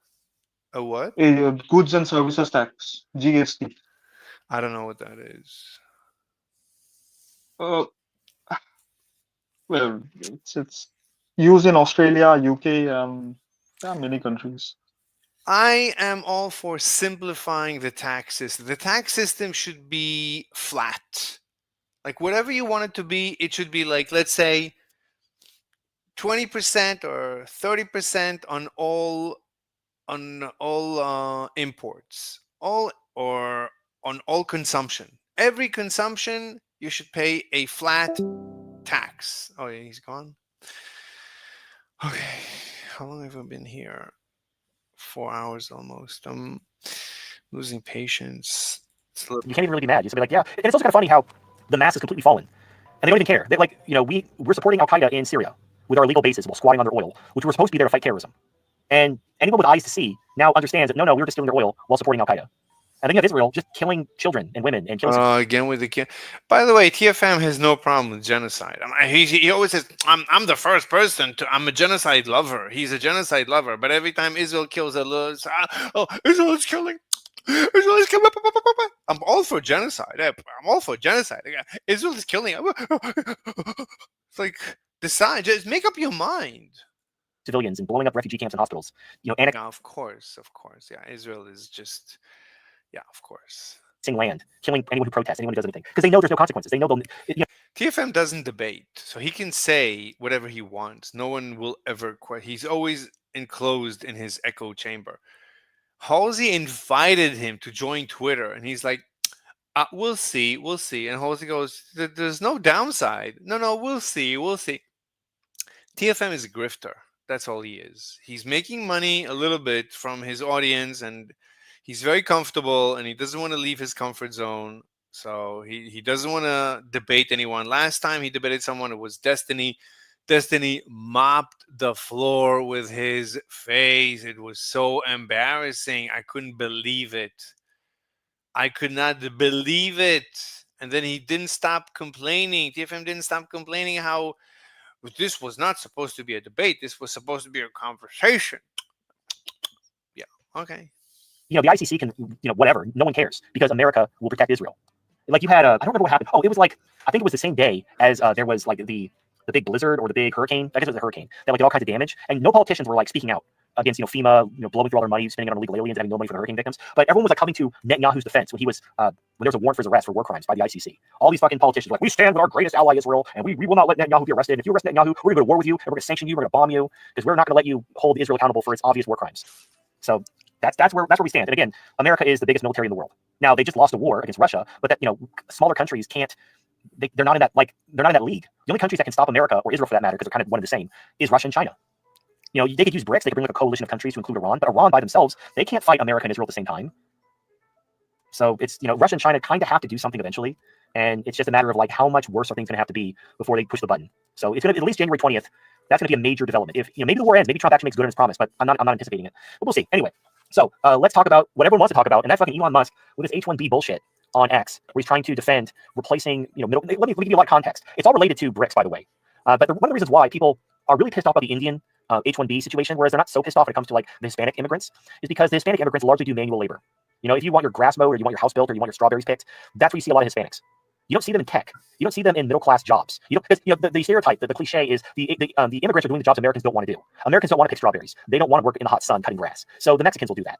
A what? A goods and services tax, GST. I don't know what that is. Uh, well, it's used in Australia, UK, many countries. I am all for simplifying the tax system. The tax system should be flat. Like, whatever you want it to be, it should be like, let's say, 20% or 30% on all imports, all or on all consumption. Every consumption, you should pay a flat tax. Oh yeah, he's gone. Okay, how long have I been here? 4 hours almost. I'm losing patience. You can't even really be mad. You just be like, yeah. And it's also kind of funny how the mass has completely fallen, and they don't even care. They like, we're supporting Al Qaeda in Syria with our illegal bases while squatting on their oil, which were supposed to be there to fight terrorism. And anyone with eyes to see now understands that no, we were just stealing their oil while supporting Al Qaeda. And then you have Israel just killing children and women and killing. Again with the kid. By the way, TFM has no problem with genocide. He always says, I'm the first person to. I'm a genocide lover. He's a genocide lover. But every time Israel kills a little, Israel is killing. Israel is killing. I'm all for genocide. I'm all for genocide. Israel is killing. It's like, decide. Just make up your mind. Civilians and blowing up refugee camps and hospitals. Of course. Yeah, Israel is just. Yeah, of course. Land, killing anyone who protests, anyone who does anything, because they know there's no consequences. They know they'll. TFM doesn't debate, so he can say whatever he wants. No one will ever quit. He's always enclosed in his echo chamber. Halsey invited him to join Twitter, and he's like, we'll see. And Halsey goes, there's no downside. No, we'll see. TFM is a grifter. That's all he is. He's making money a little bit from his audience, and he's very comfortable, and he doesn't want to leave his comfort zone. So he doesn't want to debate anyone. Last time he debated someone, it was Destiny. Destiny mopped the floor with his face. It was so embarrassing. I couldn't believe it. I could not believe it. And then he didn't stop complaining. TFM didn't stop complaining how this was not supposed to be a debate. This was supposed to be a conversation. Yeah, okay. The ICC can, whatever. No one cares because America will protect Israel. Like you had, I don't remember what happened. Oh, it was like, I think it was the same day as there was like the big blizzard or the big hurricane. I guess it was a hurricane that like did all kinds of damage, and no politicians were like speaking out against FEMA, blowing through all their money, spending it on illegal aliens, having no money for the hurricane victims. But everyone was like coming to Netanyahu's defense when he was when there was a warrant for his arrest for war crimes by the ICC. All these fucking politicians were like, we stand with our greatest ally Israel, and we will not let Netanyahu be arrested. And if you arrest Netanyahu, we're going to go to war with you, and we're going to sanction you, we're going to bomb you, because we're not going to let you hold Israel accountable for its obvious war crimes. So that's where we stand. And again, America is the biggest military in the world. Now they just lost a war against Russia, but that smaller countries can't. They're not in that league. The only countries that can stop America or Israel for that matter, because they're kind of one and the same, is Russia and China. They could use BRICS. They could bring like a coalition of countries to include Iran, but Iran by themselves, they can't fight America and Israel at the same time. So it's Russia and China kind of have to do something eventually, and it's just a matter of like how much worse are things going to have to be before they push the button. So it's going to at least January 20th. That's going to be a major development. If maybe the war ends, maybe Trump actually makes good on his promise, but I'm not anticipating it. But we'll see. Anyway, so let's talk about what everyone wants to talk about, and that's fucking Elon Musk with his H-1B bullshit on X, where he's trying to defend replacing, middle. Let me give you a lot of context. It's all related to BRICS, by the way. But one of the reasons why people are really pissed off about the Indian H-1B situation, whereas they're not so pissed off when it comes to like the Hispanic immigrants, is because the Hispanic immigrants largely do manual labor. If you want your grass mowed or you want your house built or you want your strawberries picked, that's where you see a lot of Hispanics. You don't see them in tech. You don't see them in middle class jobs. Because the stereotype, the cliche is the immigrants are doing the jobs Americans don't want to do. Americans don't want to pick strawberries. They don't want to work in the hot sun cutting grass. So the Mexicans will do that.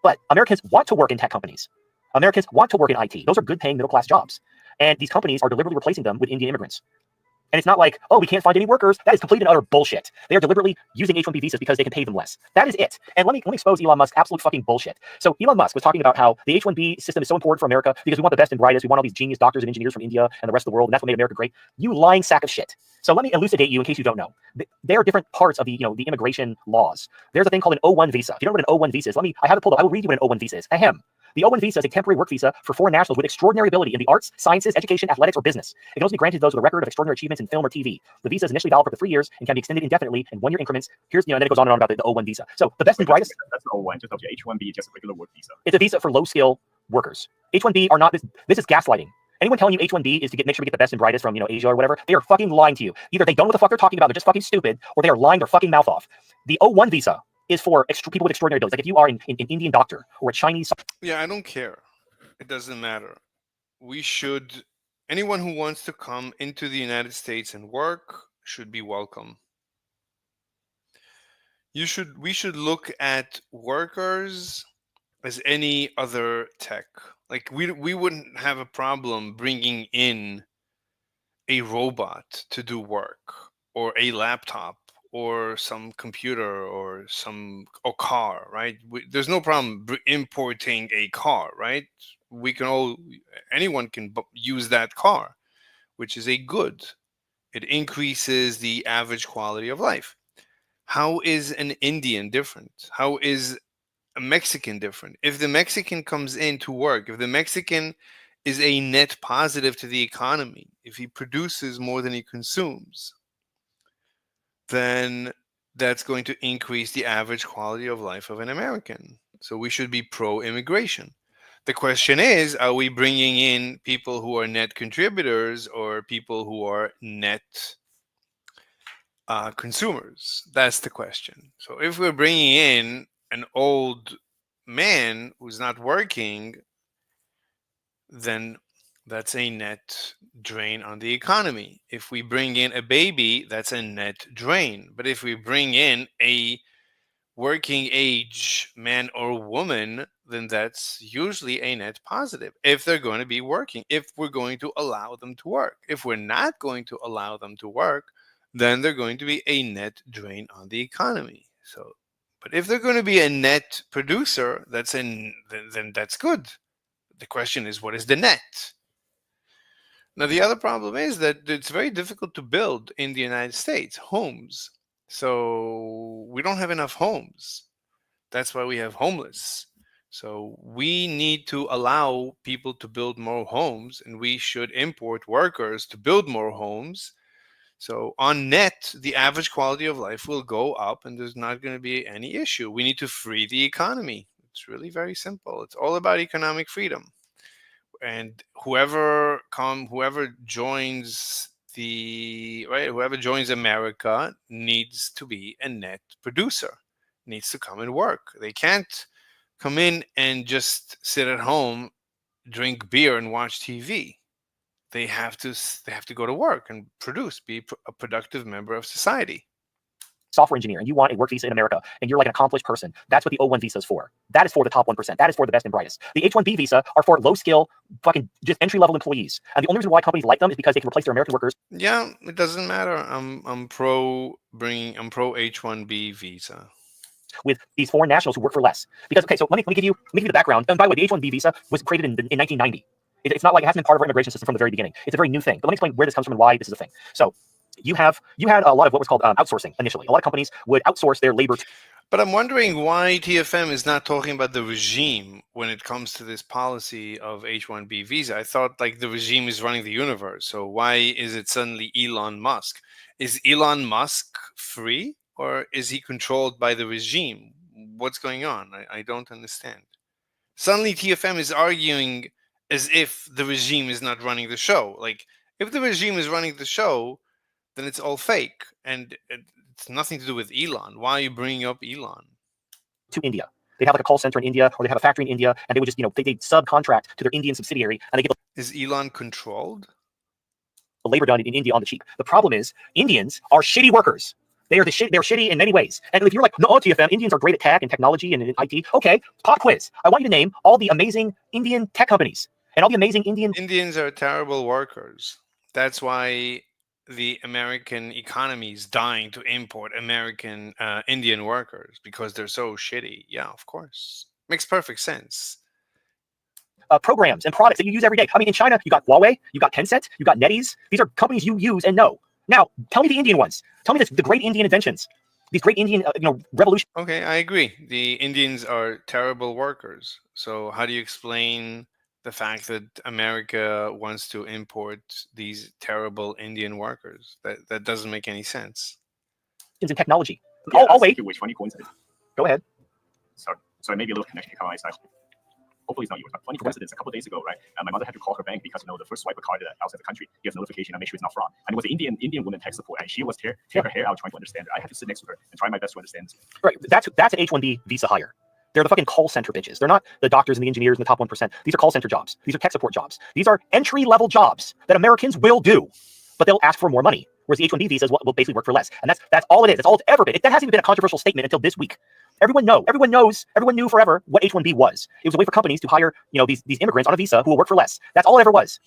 But Americans want to work in tech companies. Americans want to work in IT. Those are good paying middle class jobs. And these companies are deliberately replacing them with Indian immigrants. And it's not like, oh, we can't find any workers. That is complete and utter bullshit. They are deliberately using H-1B visas because they can pay them less. That is it. And let me expose Elon Musk's absolute fucking bullshit. So Elon Musk was talking about how the H-1B system is so important for America because we want the best and brightest. We want all these genius doctors and engineers from India and the rest of the world, and that's what made America great. You lying sack of shit. So let me elucidate you in case you don't know. There are different parts of the immigration laws. There's a thing called an O-1 visa. If you don't know what an O-1 visa is, I have it pulled up. I will read you what an O-1 visa is. Ahem. The O-1 visa is a temporary work visa for foreign nationals with extraordinary ability in the arts, sciences, education, athletics, or business. It can also be granted to those with a record of extraordinary achievements in film or TV. The visa is initially valid for up to 3 years and can be extended indefinitely in 1 year increments. Here's, and then it goes on and on about the O-1 visa. So the best and brightest. That's the O-1. Just H-1B is just a regular work visa. It's a visa for low-skill workers. H-1B are not this. This is gaslighting. Anyone telling you H-1B is to make sure we get the best and brightest from Asia or whatever, they are fucking lying to you. Either they don't know what the fuck they're talking about, they're just fucking stupid, or they are lying their fucking mouth off. The O-1 visa is for people with extraordinary abilities. Like if you are an Indian doctor or a Chinese. Yeah, I don't care. It doesn't matter. Anyone who wants to come into the United States and work should be welcome. We should look at workers as any other tech. Like we wouldn't have a problem bringing in a robot to do work, or a laptop, or some computer, or a car, right? There's no problem importing a car, right? Anyone can use that car, which is a good. It increases the average quality of life. How is an Indian different? How is a Mexican different? If the Mexican comes in to work, if the Mexican is a net positive to the economy, if he produces more than he consumes, then that's going to increase the average quality of life of an American. So we should be pro-immigration. The question is, are we bringing in people who are net contributors or people who are net consumers? That's the question. So if we're bringing in an old man who's not working, then that's a net drain on the economy. If we bring in a baby, that's a net drain. But if we bring in a working age man or woman, then that's usually a net positive if they're going to be working, if we're going to allow them to work. If we're not going to allow them to work, then they're going to be a net drain on the economy. So, but if they're going to be a net producer, then that's good. The question is, what is the net? Now, the other problem is that it's very difficult to build in the United States homes. So we don't have enough homes. That's why we have homeless. So we need to allow people to build more homes, and we should import workers to build more homes. So on net, the average quality of life will go up, and there's not going to be any issue. We need to free the economy. It's really very simple. It's all about economic freedom. And whoever joins whoever joins America needs to be a net producer, needs to come and work. They can't come in and just sit at home, drink beer and watch TV. They have to go to work and produce, be a productive member of society. Software engineer and you want a work visa in America and you're like an accomplished person, that's what the O1 visa is for. That is for the top 1%. That is for the best and brightest. The H1B visa are for low skill, fucking just entry level employees. And the only reason why companies like them is because they can replace their American workers. Yeah, it doesn't matter. I'm pro H1B visa with these foreign nationals who work for less. Because okay, so let me give you the background. And by the way, the H1B visa was created in 1990. It's not like it hasn't been part of our immigration system from the very beginning. It's a very new thing. But let me explain where this comes from and why this is a thing. So you had a lot of what was called outsourcing initially. A lot of companies would outsource their labor. But I'm wondering why TFM is not talking about the regime when it comes to this policy of H1B visa. I thought like the regime is running the universe. So why is it suddenly Elon Musk? Is Elon Musk free or is he controlled by the regime? What's going on? I don't understand. Suddenly TFM is arguing as if the regime is not running the show. Like if the regime is running the show, then it's all fake and it's nothing to do with Elon. Why are you bringing up Elon? To India. They'd have like a call center in India or they have a factory in India and they would just, they'd subcontract to their Indian subsidiary and they give. Is Elon controlled? The labor done in India on the cheap. The problem is Indians are shitty workers. They're shitty in many ways. And if you're like, no, TFM, Indians are great at tech and technology and IT. Okay, pop quiz. I want you to name all the amazing Indian tech companies and all the amazing Indians are terrible workers. That's why the American economy is dying to import American Indian workers because they're so shitty. Yeah, of course. Makes perfect sense. Programs and products that you use every day. I mean, in China, you got Huawei, you got Tencent, you got NetEase. These are companies you use and know. Now, tell me the Indian ones. Tell me the great Indian inventions. These great Indian, revolution. Okay, I agree. The Indians are terrible workers. So how do you explain the fact that America wants to import these terrible Indian workers? That doesn't make any sense. In technology. Yeah, I'll wait. Which funny coincidence. Go ahead. So maybe a little connection come on my side. Hopefully it's not yours. But funny coincidence, a couple of days ago, right? My mother had to call her bank because the first swipe a card outside the country gives notification and make sure it's not fraud. And it was an Indian woman tech support, and she was tearing her hair out trying to understand it. I had to sit next to her and try my best to understand this. Right. That's an H1B visa hire. They're the fucking call center bitches. They're not the doctors and the engineers in the top 1%. These are call center jobs. These are tech support jobs. These are entry level jobs that Americans will do, but they'll ask for more money. Whereas the H1B visa will basically work for less. And that's all it is. That's all it's ever been. That hasn't even been a controversial statement until this week. Everyone knew forever what H1B was. It was a way for companies to hire, these immigrants on a visa who will work for less. That's all it ever was.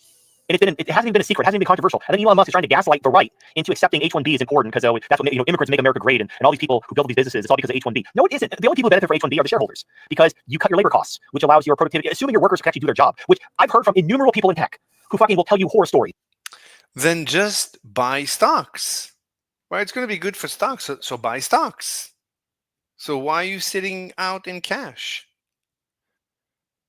And it hasn't even been a secret, hasn't even been controversial. And then Elon Musk is trying to gaslight the right into accepting H1B is important because that's what immigrants make America great and all these people who build these businesses, it's all because of H1B. No, it isn't. The only people who benefit from H1B are the shareholders because you cut your labor costs, which allows your productivity, assuming your workers can actually do their job, which I've heard from innumerable people in tech who fucking will tell you horror stories. Then just buy stocks. Right? It's going to be good for stocks, so buy stocks. So why are you sitting out in cash?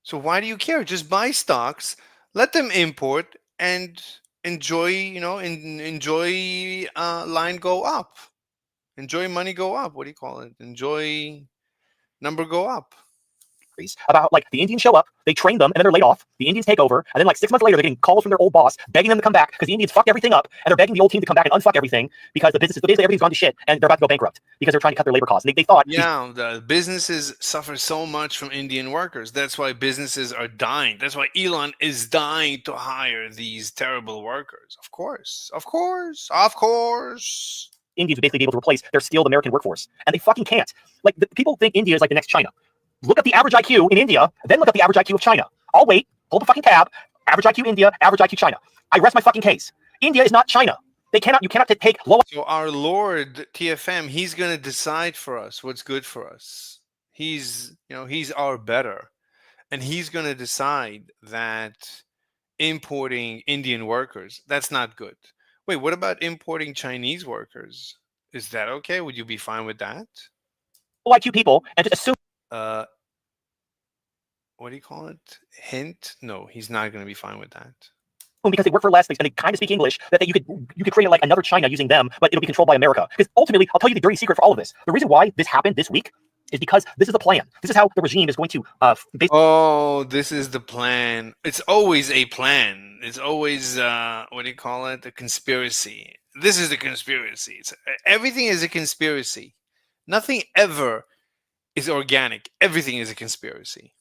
So why do you care? Just buy stocks, let them import, and enjoy. Enjoy line go up. Enjoy money go up. What do you call it? Enjoy number go up. about like the Indians show up, they train them, and then they're laid off. The Indians take over, and then like 6 months later, they're getting calls from their old boss begging them to come back because the Indians fucked everything up, and they're begging the old team to come back and unfuck everything because the business, basically everything's gone to shit, and they're about to go bankrupt because they're trying to cut their labor costs. And they thought, Yeah, the businesses suffer so much from Indian workers. That's why businesses are dying. That's why Elon is dying to hire these terrible workers. Of course, of course, of course. Indians would basically be able to replace their skilled American workforce, and they fucking can't. Like people think India is like the next China. Look up the average IQ in India, then look up the average IQ of China. I'll wait. Pull the fucking tab. Average IQ India, average IQ China. I rest my fucking case. India is not China. They cannot. You cannot take low. So our Lord TFM, he's gonna decide for us what's good for us. He's our better, and he's gonna decide that importing Indian workers, that's not good. Wait, what about importing Chinese workers? Is that okay? Would you be fine with that? IQ people and just assume. Uh, what do you call it? Hint? No, he's not going to be fine with that. Because they work for less and they kind of speak English, that you could create like another China using them, but it'll be controlled by America. Because ultimately, I'll tell you the dirty secret for all of this. The reason why this happened this week is because this is the plan. This is how the regime is going to. Oh, this is the plan. It's always a plan. It's always what do you call it? A conspiracy. This is the conspiracy. Everything is a conspiracy. Nothing ever is organic. Everything is a conspiracy.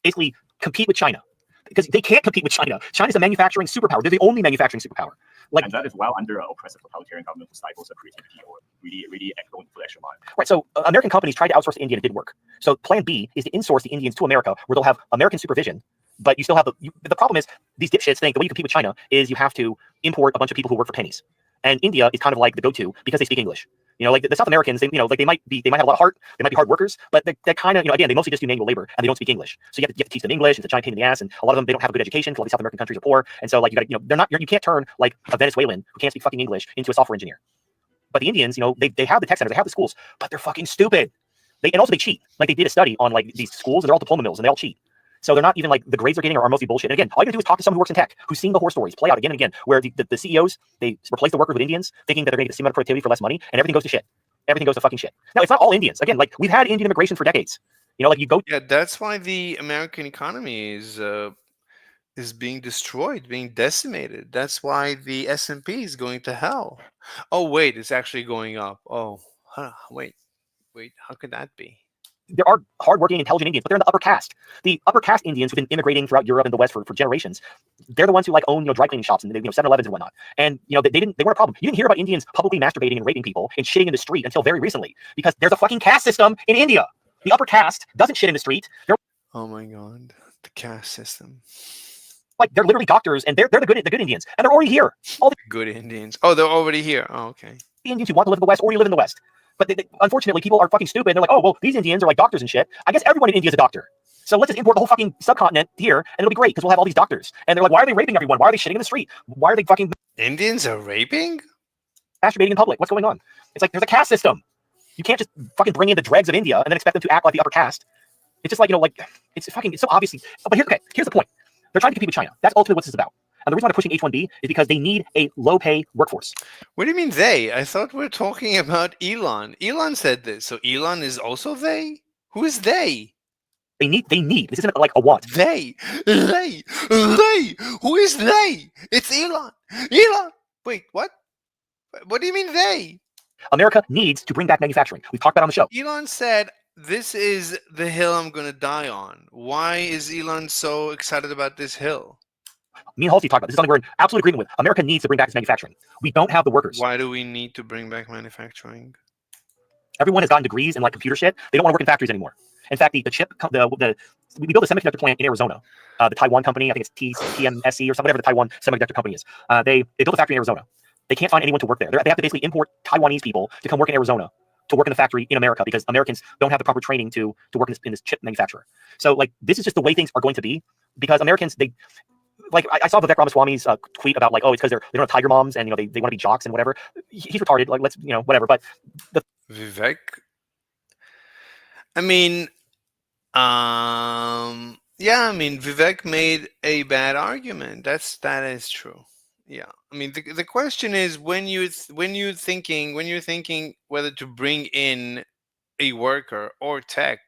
Basically, compete with China. Because they can't compete with China. China's a manufacturing superpower. They're the only manufacturing superpower. And that is while under oppressive totalitarian government who stifles the creativity or really going for the extra mile. Right. So American companies tried to outsource to India and it didn't work. So plan B is to insource the Indians to America, where they'll have American supervision, but you still have the problem is these dipshits think the way you compete with China is you have to import a bunch of people who work for pennies. And India is kind of like the go-to because they speak English. Like the South Americans, they might have a lot of heart, they might be hard workers, but they're kind of, again, they mostly just do manual labor and they don't speak English. So you have to teach them English. It's a giant pain in the ass, and a lot of them, they don't have a good education because a lot of these South American countries are poor. And so like you can't turn like a Venezuelan who can't speak fucking English into a software engineer. But the Indians, they have the tech centers, they have the schools, but they're fucking stupid. And also they cheat. Like they did a study on like these schools, and they're all diploma mills and they all cheat. So they're not even like the grades they're getting are mostly bullshit. And again, all you gotta do is talk to someone who works in tech, who's seen the horror stories play out again and again, where the CEOs, they replace the workers with Indians, thinking that they're gonna get the same amount of productivity for less money, and everything goes to shit. Everything goes to fucking shit. Now, it's not all Indians. Again, like we've had Indian immigration for decades. Like you go. Yeah, that's why the American economy is being destroyed, being decimated. That's why the S&P is going to hell. Oh wait, it's actually going up. Oh, wait, how could that be? There are hardworking, intelligent Indians, but they're in the upper caste. The upper caste Indians who've been immigrating throughout Europe and the West for generations, they're the ones who like own dry cleaning shops and 7-Elevens and whatnot. And they weren't a problem. You didn't hear about Indians publicly masturbating and raping people and shitting in the street until very recently because there's a fucking caste system in India. The upper caste doesn't shit in the street. Oh my god, the caste system. Like they're literally doctors, and they're the good Indians, and they're already here. All the good Indians. Oh, they're already here. Oh, okay. Indians who want to live in the West already live in the West. But unfortunately, people are fucking stupid. And they're like, oh, well, these Indians are like doctors and shit. I guess everyone in India is a doctor. So let's just import the whole fucking subcontinent here, and it'll be great because we'll have all these doctors. And they're like, why are they raping everyone? Why are they shitting in the street? Why are they fucking Indians are raping? Masturbating in public? What's going on? It's like there's a caste system. You can't just fucking bring in the dregs of India and then expect them to act like the upper caste. It's just like it's so obviously. But here's the point. They're trying to compete with China. That's ultimately what this is about. And the reason why they're pushing H-1B is because they need a low-pay workforce. What do you mean they? I thought we were talking about Elon. Elon said this. So Elon is also they? Who is they? They need. This isn't like a want. They. Who is they? It's Elon. Elon. Wait, what? What do you mean they? America needs to bring back manufacturing. We've talked about it on the show. Elon said, this is the hill I'm going to die on. Why is Elon so excited about this hill? Me and Halsey talked about this. This is something we're in absolute agreement with. America needs to bring back its manufacturing. We don't have the workers. Why do we need to bring back manufacturing? Everyone has gotten degrees in like computer shit. They don't want to work in factories anymore. In fact, we built a semiconductor plant in Arizona. The Taiwan company, I think it's TMSC or something, whatever the Taiwan semiconductor company is. They built a factory in Arizona. They can't find anyone to work there. They have to basically import Taiwanese people to come work in Arizona to work in the factory in America because Americans don't have the proper training to work in this chip manufacturer. So like this is just the way things are going to be because Americans I saw Vivek Ramaswamy's tweet about like, oh, it's because they don't have tiger moms and they want to be jocks and whatever. He's retarded. Like let's whatever. But Vivek. I mean, Vivek made a bad argument. That is true. Yeah. I mean, the question is when you're thinking whether to bring in a worker or tech,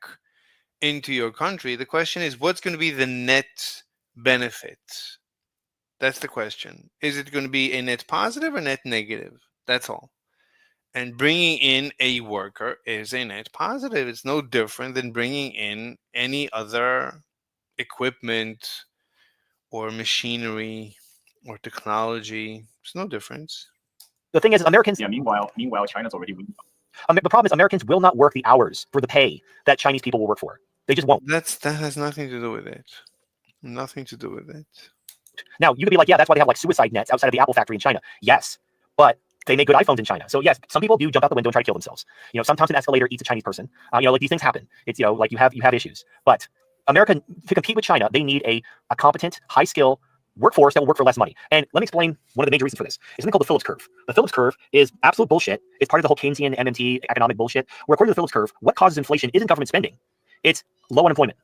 into your country. The question is, what's going to be the net benefit? That's the question. Is it going to be a net positive or net negative? That's all. And bringing in a worker is a net positive. It's no different than bringing in any other equipment or machinery or technology. There's no difference. The thing is, Americans. Yeah. Meanwhile, China's already winning. The problem is Americans will not work the hours for the pay that Chinese people will work for. They just won't. That has nothing to do with it. Nothing to do with it. Now you could be like, yeah, that's why they have like suicide nets outside of the Apple factory in China. Yes, but they make good iPhones in China. So yes, some people do jump out the window and try to kill themselves. Sometimes an escalator eats a Chinese person. Like these things happen. It's like you have issues. But America, to compete with China, they need a competent, high skill workforce that will work for less money. And let me explain one of the major reasons for this. It's something called the Phillips curve. The Phillips curve is absolute bullshit. It's part of the whole Keynesian MMT economic bullshit. Where according to the Phillips curve, what causes inflation isn't government spending. It's low unemployment.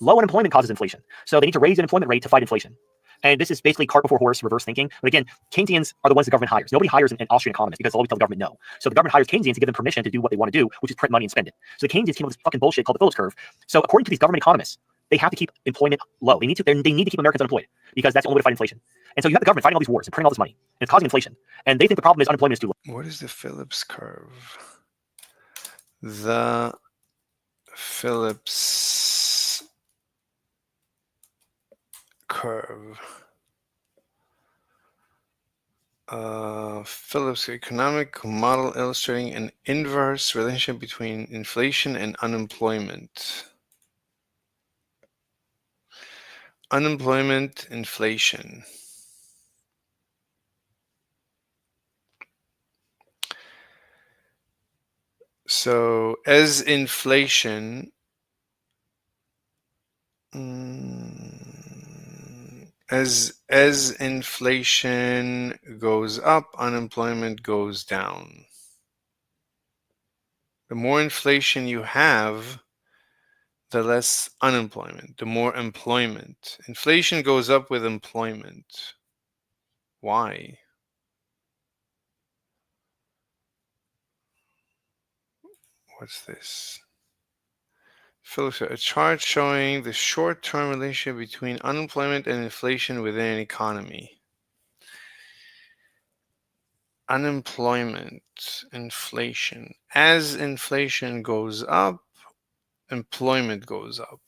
Low unemployment causes inflation. So they need to raise the unemployment rate to fight inflation. And this is basically cart before horse, reverse thinking. But again, Keynesians are the ones the government hires. Nobody hires an Austrian economist because they'll always tell the government no. So the government hires Keynesians to give them permission to do what they want to do, which is print money and spend it. So the Keynesians came up with this fucking bullshit called the Phillips curve. So according to these government economists, they have to keep employment low. They need to keep Americans unemployed because that's the only way to fight inflation. And so you have the government fighting all these wars and printing all this money, and it's causing inflation. And they think the problem is unemployment is too low. What is the Phillips curve? The Phillips curve. Phillips economic model illustrating an inverse relationship between inflation and unemployment. Unemployment, inflation. So as inflation as inflation goes up, unemployment goes down. The more inflation you have, the less unemployment, the more employment. Inflation goes up with employment. Why? What's this? Phillips, a chart showing the short-term relationship between unemployment and inflation within an economy. Unemployment, inflation. As inflation goes up, employment goes up.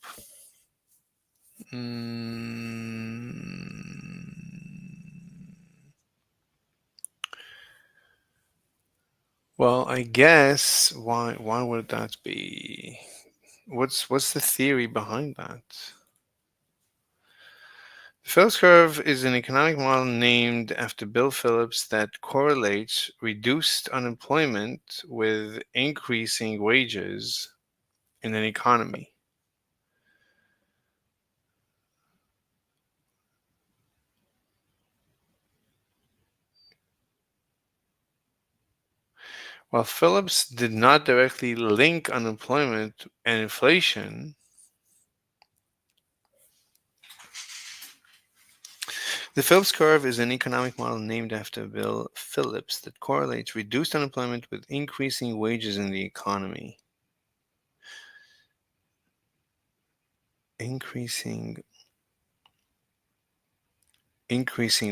Well, I guess why would that be? What's the theory behind that? The Phillips curve is an economic model named after Bill Phillips that correlates reduced unemployment with increasing wages in an economy. While Phillips did not directly link unemployment and inflation, the Phillips curve is an economic model named after Bill Phillips that correlates reduced unemployment with increasing wages in the economy. Increasing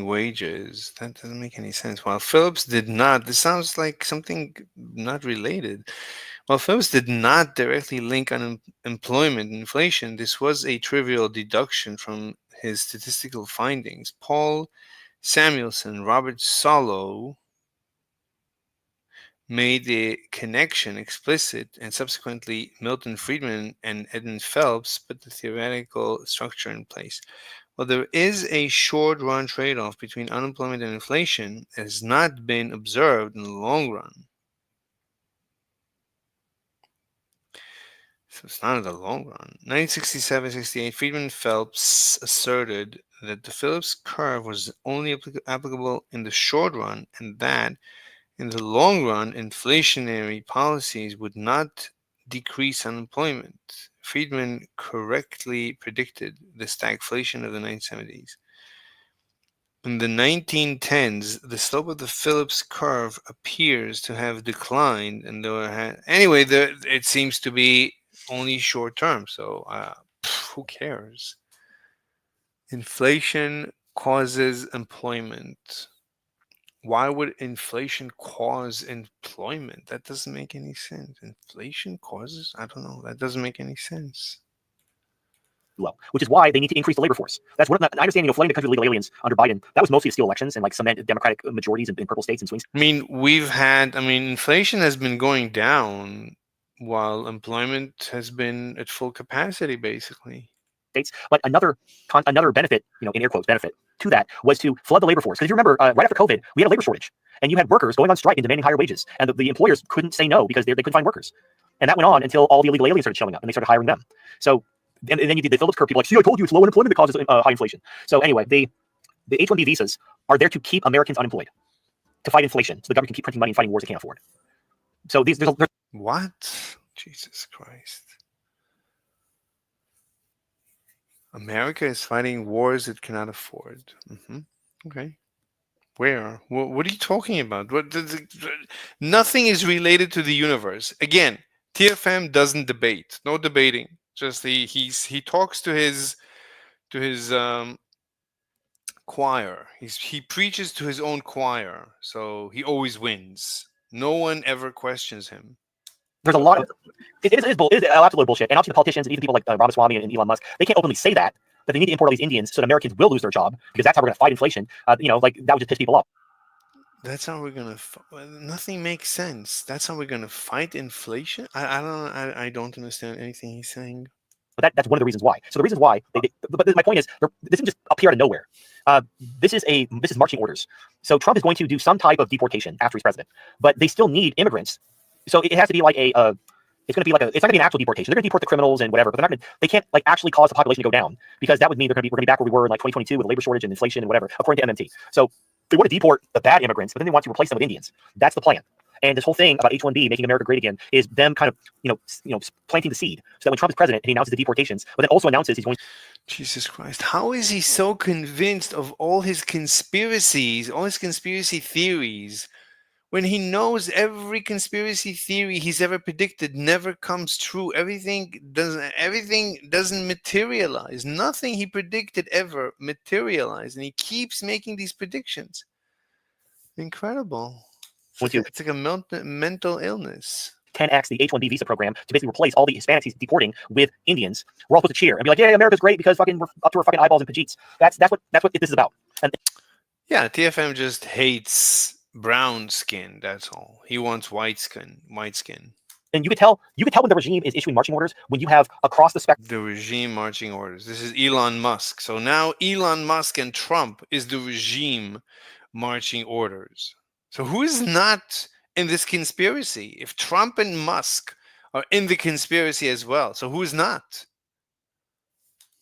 wages, that doesn't make any sense. While Phillips did not, this sounds like something not related. While Phillips did not directly link unemployment and inflation, this was a trivial deduction from his statistical findings. Paul Samuelson, Robert Solow made the connection explicit, and subsequently Milton Friedman and Edmund Phelps put the theoretical structure in place. While there is a short-run trade-off between unemployment and inflation, it has not been observed in the long run. So it's not in the long run. 1967-68, Friedman and Phelps asserted that the Phillips curve was only applicable in the short run, and that in the long run, inflationary policies would not decrease unemployment. Friedman correctly predicted the stagflation of the 1970s. In the 1910s, the slope of the Phillips curve appears to have declined, and it seems to be only short term. So who cares? Inflation causes employment. Why would inflation cause employment? That doesn't make any sense. Inflation causes, I don't know. That doesn't make any sense. Low, which is why they need to increase the labor force. That's what I understand. Flooding the country with illegal aliens under Biden, that was mostly to steal elections and like cement Democratic majorities in purple states and swing states. I mean, inflation has been going down while employment has been at full capacity, basically. States, but another benefit, in air quotes, benefit to that was to flood the labor force. Because if you remember, right after COVID, we had a labor shortage, and you had workers going on strike and demanding higher wages, and the employers couldn't say no because they couldn't find workers, and that went on until all the illegal aliens started showing up and they started hiring them. So. And then you did the Phillips curve. People like, see, I told you it's low unemployment that causes high inflation. So anyway, the H-1B visas are there to keep Americans unemployed, to fight inflation, so the government can keep printing money and fighting wars it can't afford. So there's what? Jesus Christ! America is fighting wars it cannot afford. Okay. Where? What are you talking about? Nothing is related to the universe. Again, TFM doesn't debate. No debating. Just he talks to his choir. He preaches to his own choir, so he always wins. No one ever questions him. There's a lot of it is absolute bullshit. And obviously the politicians and even people like Ramaswamy and Elon Musk, they can't openly say that they need to import all these Indians so that Americans will lose their job because that's how we're going to fight inflation. Like that would just piss people off. That's how we're gonna. Nothing makes sense. That's how we're gonna fight inflation. I don't understand anything he's saying. But that's one of the reasons why. So the reasons why. But my point is, this isn't just appear out of nowhere. This is marching orders. So Trump is going to do some type of deportation after he's president, but they still need immigrants. So it has to be like it's going to be like it's not going to be an actual deportation. They're going to deport the criminals and whatever, but they can't like actually cause the population to go down because that would mean we're going to be back where we were in like 2022 with labor shortage and inflation and whatever, according to MMT. So they want to deport the bad immigrants, but then they want to replace them with Indians. That's the plan. And this whole thing about H-1B making America great again is them kind of planting the seed so that when Trump is president, he announces the deportations, but then also announces he's going. Jesus Christ! How is he so convinced of all his conspiracies, all his conspiracy theories, when he knows every conspiracy theory he's ever predicted never comes true? Everything doesn't materialize. Nothing he predicted ever materialized, and he keeps making these predictions. Incredible. It's like a mental illness. 10x the H-1B visa program to basically replace all the Hispanics he's deporting with Indians. We're all supposed to cheer and be like, "Yeah, America's great because fucking we're up to our fucking eyeballs in Pajeets." That's what this is about. And yeah, TFM just hates brown skin. That's all. He wants white skin. And you could tell when the regime is issuing marching orders when you have across the spectrum. The regime marching orders. This is Elon Musk. So now Elon Musk and Trump is the regime marching orders. So who is not in this conspiracy? If Trump and Musk are in the conspiracy as well, so who is not?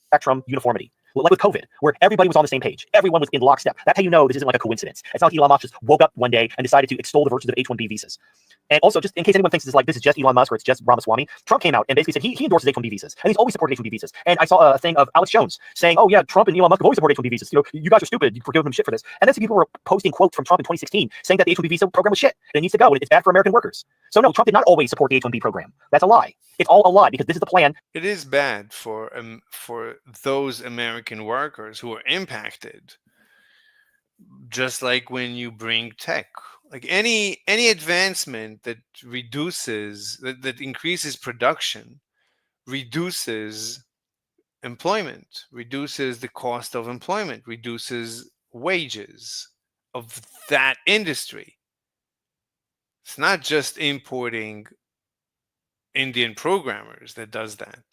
Spectrum uniformity. Like with COVID, where everybody was on the same page. Everyone was in lockstep. That's how you know this isn't like a coincidence. It's not like Elon Musk just woke up one day and decided to extol the virtues of H-1B visas. And also, just in case anyone thinks this is just Elon Musk or it's just Ramaswamy, Trump came out and basically said he endorses H-1B visas. And he's always supported H-1B visas. And I saw a thing of Alex Jones saying, "Oh yeah, Trump and Elon Musk have always supported H-1B visas. You guys are stupid. You're giving them shit for this." And then some people were posting quotes from Trump in 2016 saying that the H-1B visa program was shit and it needs to go and it's bad for American workers. So no, Trump did not always support the H-1B program. That's a lie. It's all a lie because this is the plan. It is bad for those American workers who are impacted. Just like when you bring tech, like any advancement that reduces that increases production, reduces employment, reduces the cost of employment, reduces wages of that industry. It's not just importing Indian programmers that does that.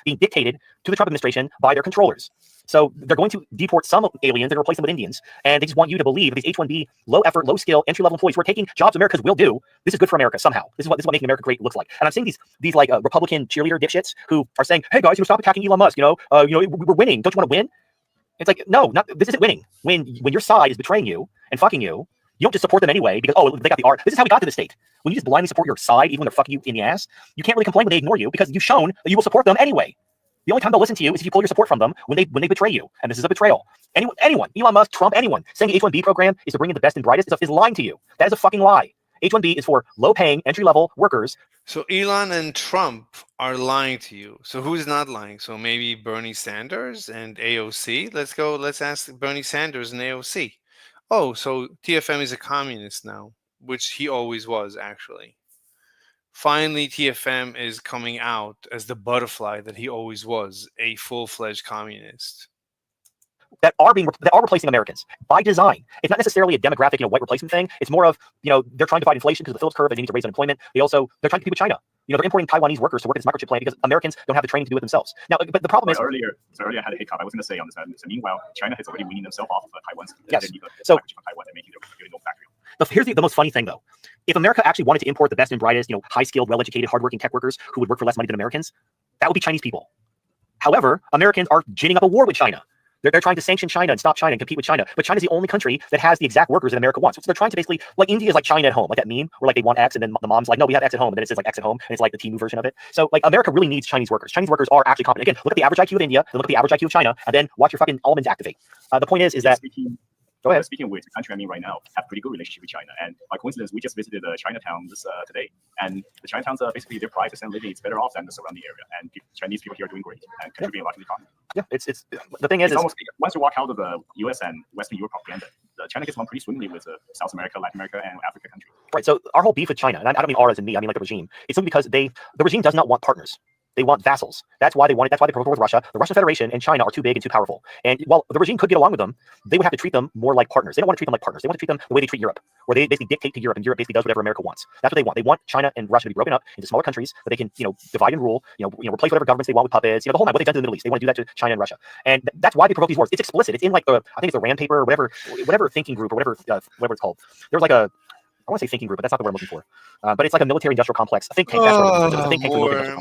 Being dictated to the Trump administration by their controllers. So they're going to deport some aliens and replace them with Indians. And they just want you to believe these H-1B, low effort, low skill, entry level employees who are taking jobs Americans will do. This is good for America somehow. This is what making America great looks like. And I'm seeing these like Republican cheerleader dipshits who are saying, "Hey guys, stop attacking Elon Musk. We're winning. Don't you want to win?" It's like, no, this isn't winning. When your side is betraying you and fucking you, you don't just support them anyway because, oh, they got the art. This is how we got to this state. When you just blindly support your side, even when they're fucking you in the ass, you can't really complain when they ignore you because you've shown that you will support them anyway. The only time they'll listen to you is if you pull your support from them when they betray you. And this is a betrayal. Anyone, Elon Musk, Trump, anyone saying the H-1B program is to bring in the best and brightest is lying to you. That is a fucking lie. H-1B is for low-paying, entry-level workers. So Elon and Trump are lying to you. So who's not lying? So maybe Bernie Sanders and AOC. Let's go. Let's ask Bernie Sanders and AOC. Oh, so TFM is a communist now, which he always was, actually. Finally, TFM is coming out as the butterfly that he always was, a full-fledged communist. That are replacing Americans by design. It's not necessarily a demographic, white replacement thing. It's more of, they're trying to fight inflation because of the Phillips curve and they need to raise unemployment. They're trying to compete with China. They're importing Taiwanese workers to work at this microchip plant because Americans don't have the training to do it themselves. Now, but the problem is earlier I had a hiccup. I was going to say on this. So meanwhile, China has already weaned themselves off of Taiwan's. Yes. So Taiwan and making their own factory. But here's the most funny thing, though. If America actually wanted to import the best and brightest, high-skilled, well-educated, hardworking tech workers who would work for less money than Americans, that would be Chinese people. However, Americans are ginning up a war with China. They're trying to sanction China and stop China and compete with China. But China's the only country that has the exact workers that America wants. So they're trying to basically, like India is like China at home, like that meme where like they want X and then the mom's like, no, we have X at home. And then it says like X at home. And it's like the Temu version of it. So like America really needs Chinese workers. Chinese workers are actually competent. Again, look at the average IQ of India, then look at the average IQ of China, and then watch your fucking almonds activate. The point is that... Go ahead. Speaking of which, the country I'm in right now have pretty good relationship with China. And by coincidence, we just visited Chinatown today. And the Chinatowns basically their price and living is better off than the surrounding area. And Chinese people here are doing great and contributing a lot to the economy. Yeah, it's the thing is almost once you walk out of the U.S. and Western Europe propaganda, China gets along pretty swimmingly with South America, Latin America, and Africa countries. Right. So our whole beef with China, and I don't mean our as in me, I mean like the regime. It's simply because the regime does not want partners. They want vassals. That's why they want it. That's why they provoked with Russia. The Russian Federation and China are too big and too powerful. And while the regime could get along with them, they would have to treat them more like partners. They don't want to treat them like partners. They want to treat them the way they treat Europe, where they basically dictate to Europe, and Europe basically does whatever America wants. That's what they want. They want China and Russia to be broken up into smaller countries that they can, divide and rule. Replace whatever governments they want with puppets. The whole night. What they've done to the Middle East, they want to do that to China and Russia. And that's why they provoke these wars. It's explicit. It's in like I think it's the Rand paper or whatever thinking group or whatever it's called. There's like I want to say thinking group, but that's not the word I'm looking for. But it's like a military-industrial complex, a think tank. That's what think tank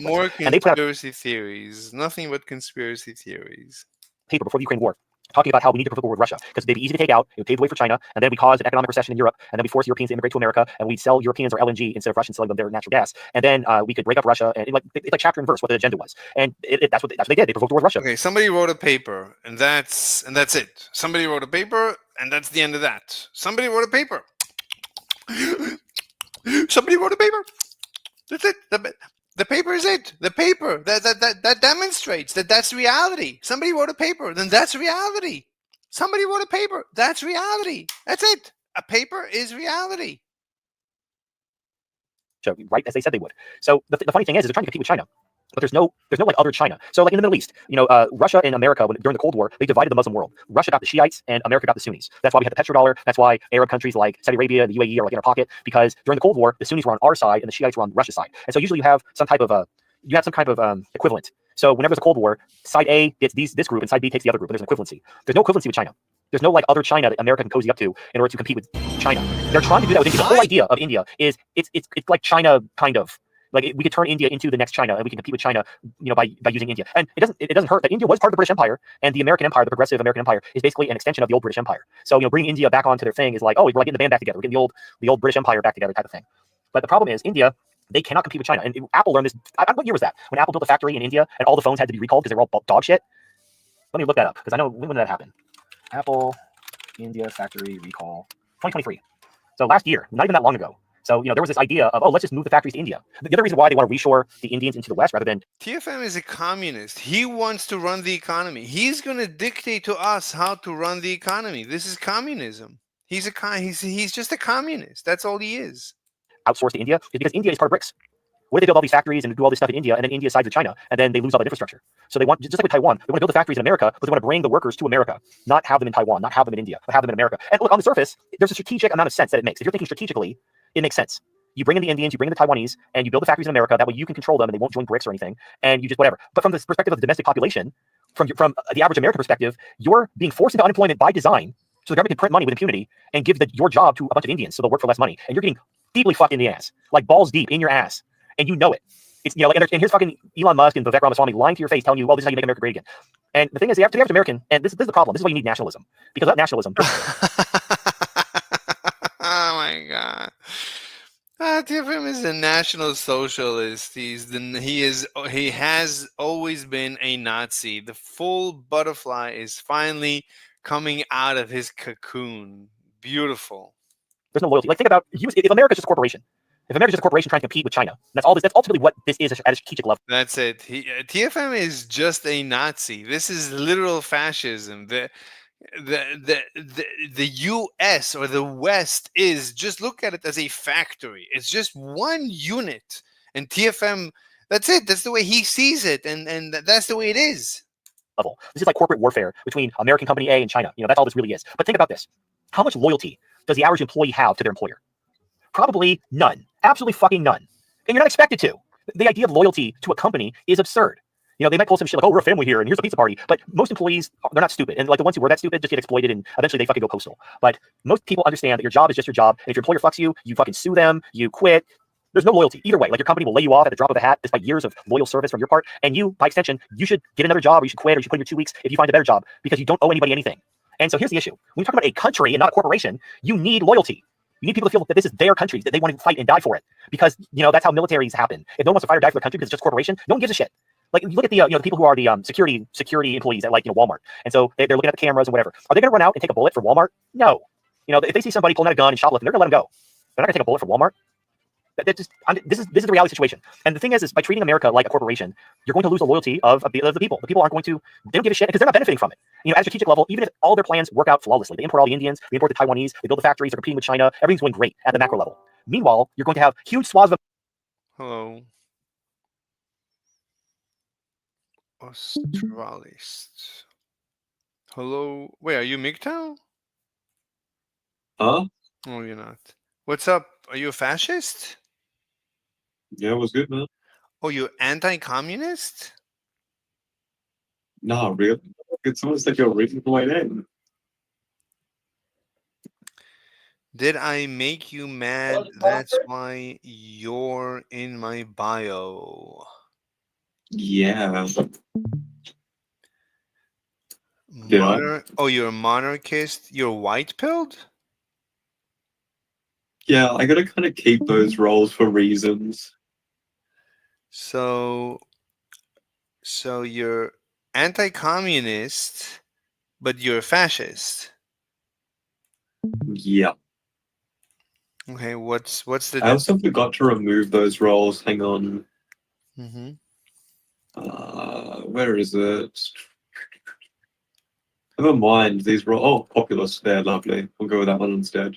more conspiracy theories. Nothing but conspiracy theories. Paper before the Ukraine war, talking about how we need to provoke war with Russia because they'd be easy to take out. It would pave the way for China, and then we cause an economic recession in Europe, and then we force Europeans to immigrate to America, and we'd sell Europeans our LNG instead of Russians selling them their natural gas, and then we could break up Russia, and it's like chapter and verse what the agenda was, and that's what they did. They provoked war with Russia. Okay, somebody wrote a paper, and that's it. Somebody wrote a paper, and that's the end of that. Somebody wrote a paper. Somebody wrote a paper. That's it. The paper is it. The paper that demonstrates that's reality. Somebody wrote a paper, then that's reality. Somebody wrote a paper, that's reality. That's it. A paper is reality. So, right as they said they would. So the funny thing is they're trying to compete with China. But there's no like other China. So like in the Middle East, Russia and America during the Cold War, they divided the Muslim world. Russia got the Shiites and America got the Sunnis. That's why we had the petrodollar. That's why Arab countries like Saudi Arabia, the UAE are like in our pocket, because during the Cold War, the Sunnis were on our side and the Shiites were on Russia's side. And so usually you have some type of equivalent. So whenever there's a Cold War, side A gets this group and side B takes the other group. And there's an equivalency. There's no equivalency with China. There's no like other China that America can cozy up to in order to compete with China. They're trying to do that with India. The whole idea of India is it's like China kind of. Like we could turn India into the next China, and we can compete with China, by using India. And it doesn't hurt that India was part of the British Empire, and the American Empire, the progressive American Empire, is basically an extension of the old British Empire. So bringing India back onto their thing is like, oh, we're like getting the band back together, we're getting the old British Empire back together type of thing. But the problem is India, they cannot compete with China. And Apple learned this. What year was that? When Apple built a factory in India and all the phones had to be recalled because they were all dog shit. Let me look that up because I know when did that happen. Apple India factory recall 2023. So last year, not even that long ago. So, there was this idea of, let's just move the factories to India. The other reason why they want to reshore the Indians into the West rather than... TFM is a communist. He wants to run the economy. He's going to dictate to us how to run the economy. This is communism. He's just a communist. That's all he is. Outsourced to India is because India is part of BRICS. Where they build all these factories and do all this stuff in India, and then India sides with China, and then they lose all that infrastructure. So they want, just like with Taiwan, they want to build the factories in America, but they want to bring the workers to America, not have them in Taiwan, not have them in India, but have them in America. And look, on the surface, there's a strategic amount of sense that it makes. If you're thinking strategically, it makes sense. You bring in the Indians, you bring in the Taiwanese, and you build the factories in America. That way you can control them, and they won't join BRICS or anything, and you just whatever. But from the perspective of the domestic population, from the average American perspective, you're being forced into unemployment by design, so the government can print money with impunity and give your job to a bunch of Indians, so they'll work for less money, and you're getting deeply fucked in the ass, like balls deep in your ass, and you know it. It's and here's fucking Elon Musk and Vivek Ramaswamy lying to your face, telling you, this is how you make America great again. And the thing is, to the average American, and this is the problem. This is why you need nationalism, because without nationalism. Oh my god. TFM is a national socialist. He has always been a Nazi. The full butterfly is finally coming out of his cocoon. Beautiful. There's no loyalty. Like, think about if America's just a corporation. If America's just a corporation trying to compete with China, that's ultimately what this is at a strategic level. That's it. TFM is just a Nazi. This is literal fascism. The U.S. or the West is, just look at it as a factory. It's just one unit, and TFM. That's it. That's the way he sees it, and that's the way it is. Level. This is like corporate warfare between American company A and China. That's all this really is. But think about this: how much loyalty does the average employee have to their employer? Probably none. Absolutely fucking none. And you're not expected to. The idea of loyalty to a company is absurd. They might pull some shit like, oh, we're a family here, and here's a pizza party. But most employees, they're not stupid. And like the ones who were that stupid just get exploited, and eventually they fucking go postal. But most people understand that your job is just your job. And if your employer fucks you, you fucking sue them, you quit. There's no loyalty either way. Like, your company will lay you off at the drop of a hat despite years of loyal service from your part. And you, by extension, you should get another job, or you should quit, or you should put in your 2 weeks if you find a better job, because you don't owe anybody anything. And so here's the issue. When you talk about a country and not a corporation, you need loyalty. You need people to feel that this is their country, that they want to fight and die for it. Because, that's how militaries happen. If no one wants to fight or die for their country because it's just a corporation, no one gives a shit. Like, you look at the the people who are the security employees at, like, Walmart. And so they're looking at the cameras and whatever. Are they going to run out and take a bullet for Walmart? No. If they see somebody pulling out a gun and shoplifting, they're going to let them go. They're not going to take a bullet for Walmart. This is the reality situation. And the thing is by treating America like a corporation, you're going to lose the loyalty of the people. The people aren't going to, they don't give a shit because they're not benefiting from it. At a strategic level, even if all their plans work out flawlessly, they import all the Indians, they import the Taiwanese, they build the factories, they're competing with China, everything's going great at the macro level. Meanwhile, you're going to have huge swaths of... Hello. Australist. Hello. Wait, are you MGTOW? Huh? Oh, you're not. What's up? Are you a fascist? Yeah, it was good, man. Oh, you're anti-communist? No, really. It sounds like you're reading my name. Did I make you mad? That's why you're in my bio. Yeah. Did I? Oh, you're a monarchist? You're white-pilled? Yeah, I gotta kind of keep those roles for reasons. So you're anti-communist, but you're a fascist. Yeah. Okay, what's the I also forgot to remove those roles. Hang on. Mm-hmm. Where is it? Never mind. These roles. Oh, populist. There, lovely. We'll go with that one instead.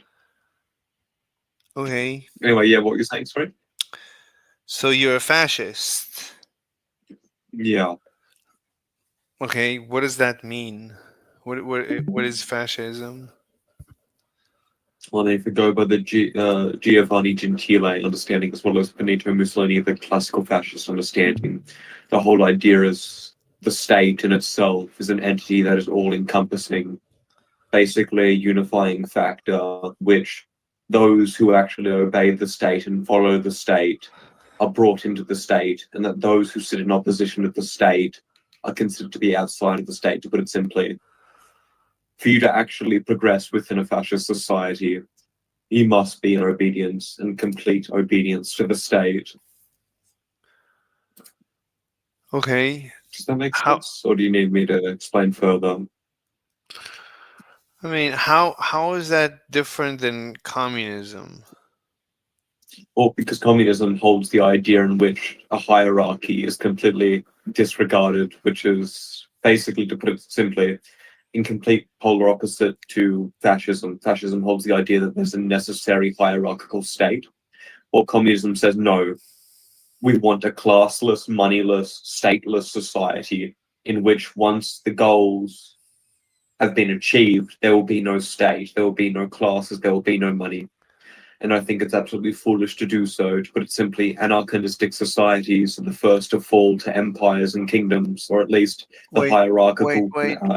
Okay. Anyway, yeah, what were you saying? Sorry. So you're a fascist. Yeah. Okay, what does that mean? What is fascism? Well, if we go by the Giovanni Gentile understanding, as well as Benito Mussolini, the classical fascist understanding, the whole idea is the state in itself is an entity that is all-encompassing, basically a unifying factor, which those who actually obey the state and follow the state are brought into the state, and that those who sit in opposition to the state are considered to be outside of the state, to put it simply. For you to actually progress within a fascist society, you must be in obedience and complete obedience to the state. Okay. Does that make sense? Or do you need me to explain further? I mean, how is that different than communism? Or because communism holds the idea in which a hierarchy is completely disregarded, which is basically, to put it simply, in complete polar opposite to fascism. Fascism holds the idea that there's a necessary hierarchical state, while communism says no. We want a classless, moneyless, stateless society in which once the goals have been achieved, there will be no state, there will be no classes, there will be no money. And I think it's absolutely foolish to do so. To put it simply, anarchistic societies are the first to fall to empires and kingdoms, or at least the hierarchical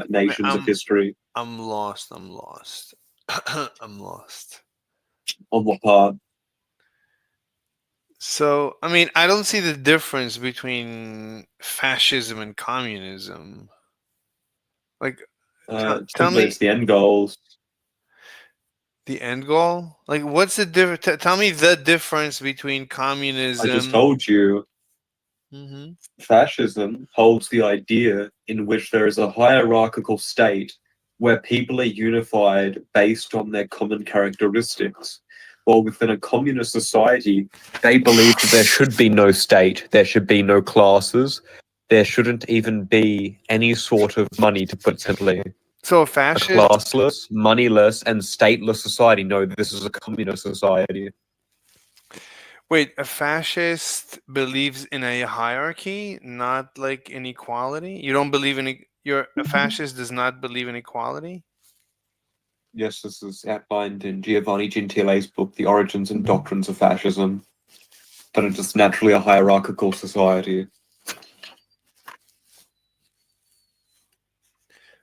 nations of history. I'm lost. I'm lost. On what part? So, I mean, I don't see the difference between fascism and communism. Like, tell me, it's the end goals. the end goal? Like, what's the difference? Tell me the difference between communism. I just told you. Mm-hmm. Fascism holds the idea in which there is a hierarchical state where people are unified based on their common characteristics. or within a communist society, they believe that there should be no state, there should be no classes, there shouldn't even be any sort of money, to put it simply. So a A fascist. classless, moneyless, and stateless society. No, this is a communist society. Wait, a fascist believes in a hierarchy, not like inequality. You don't believe in you're a fascist does not believe in equality. Yes, this is outlined in Giovanni Gentile's book, The Origins and Doctrines of Fascism, that it is naturally a hierarchical society.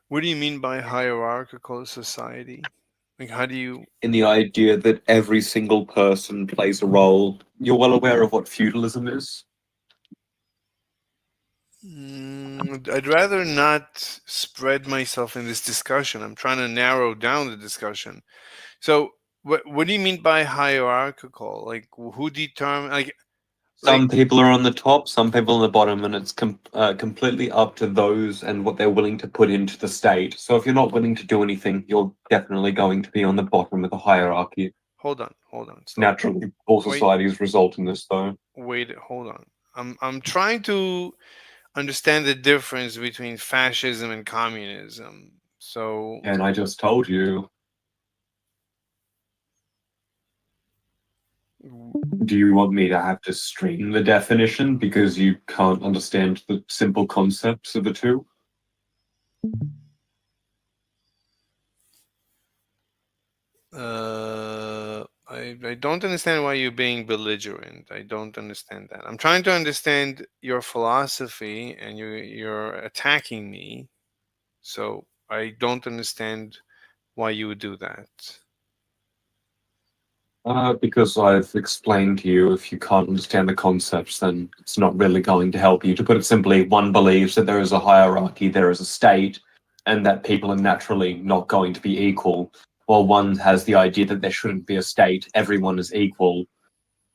What do you mean by hierarchical society? Like, how do you? In the idea that every single person plays a role. You're well aware of what feudalism is? I'd rather not spread myself in this discussion. I'm trying to narrow down the discussion. So, what do you mean by hierarchical? Like, who determine? Some people are on the top, some people on the bottom, and it's completely up to those and what they're willing to put into the state. So if you're not willing to do anything, you're definitely going to be on the bottom of the hierarchy. Hold on. Stop. Naturally, all Wait. societies result in this, though. Wait, hold on. I'm trying to understand the difference between fascism and communism. So, And I just told you. Do you want me to have to string the definition because you can't understand the simple concepts of the two? I don't understand why you're being belligerent. I don't understand that. I'm trying to understand your philosophy, and you're attacking me. So I don't understand why you would do that. Because I've explained to you, if you can't understand the concepts, then it's not really going to help you. To put it simply, one believes that there is a hierarchy, there is a state, and that people are naturally not going to be equal. While one has the idea that there shouldn't be a state, everyone is equal,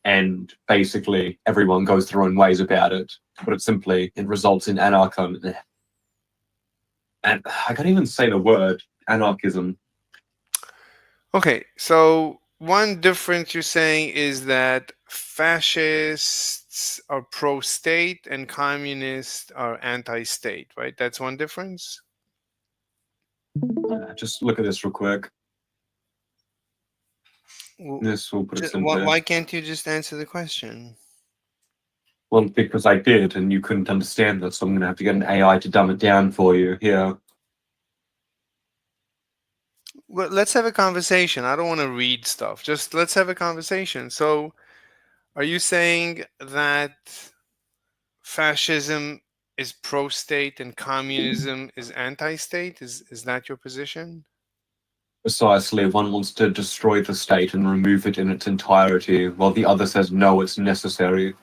and basically everyone goes their own ways about it. To put it simply, it results in anarchism. And I can't even say the word anarchism. Okay, so one difference you're saying is that fascists are pro-state and communists are anti-state, right? That's one difference. Just look at this real quick. This will put it simply. Why can't you just answer the question? Well, because I did, and you couldn't understand that, so I'm going to have to get an AI to dumb it down for you. Here. Well, let's have a conversation. I don't want to read stuff. Just let's have a conversation. So, are you saying that fascism is pro-state and communism is anti-state? Is that your position? Precisely, one wants to destroy the state and remove it in its entirety, while the other says no, it's necessary.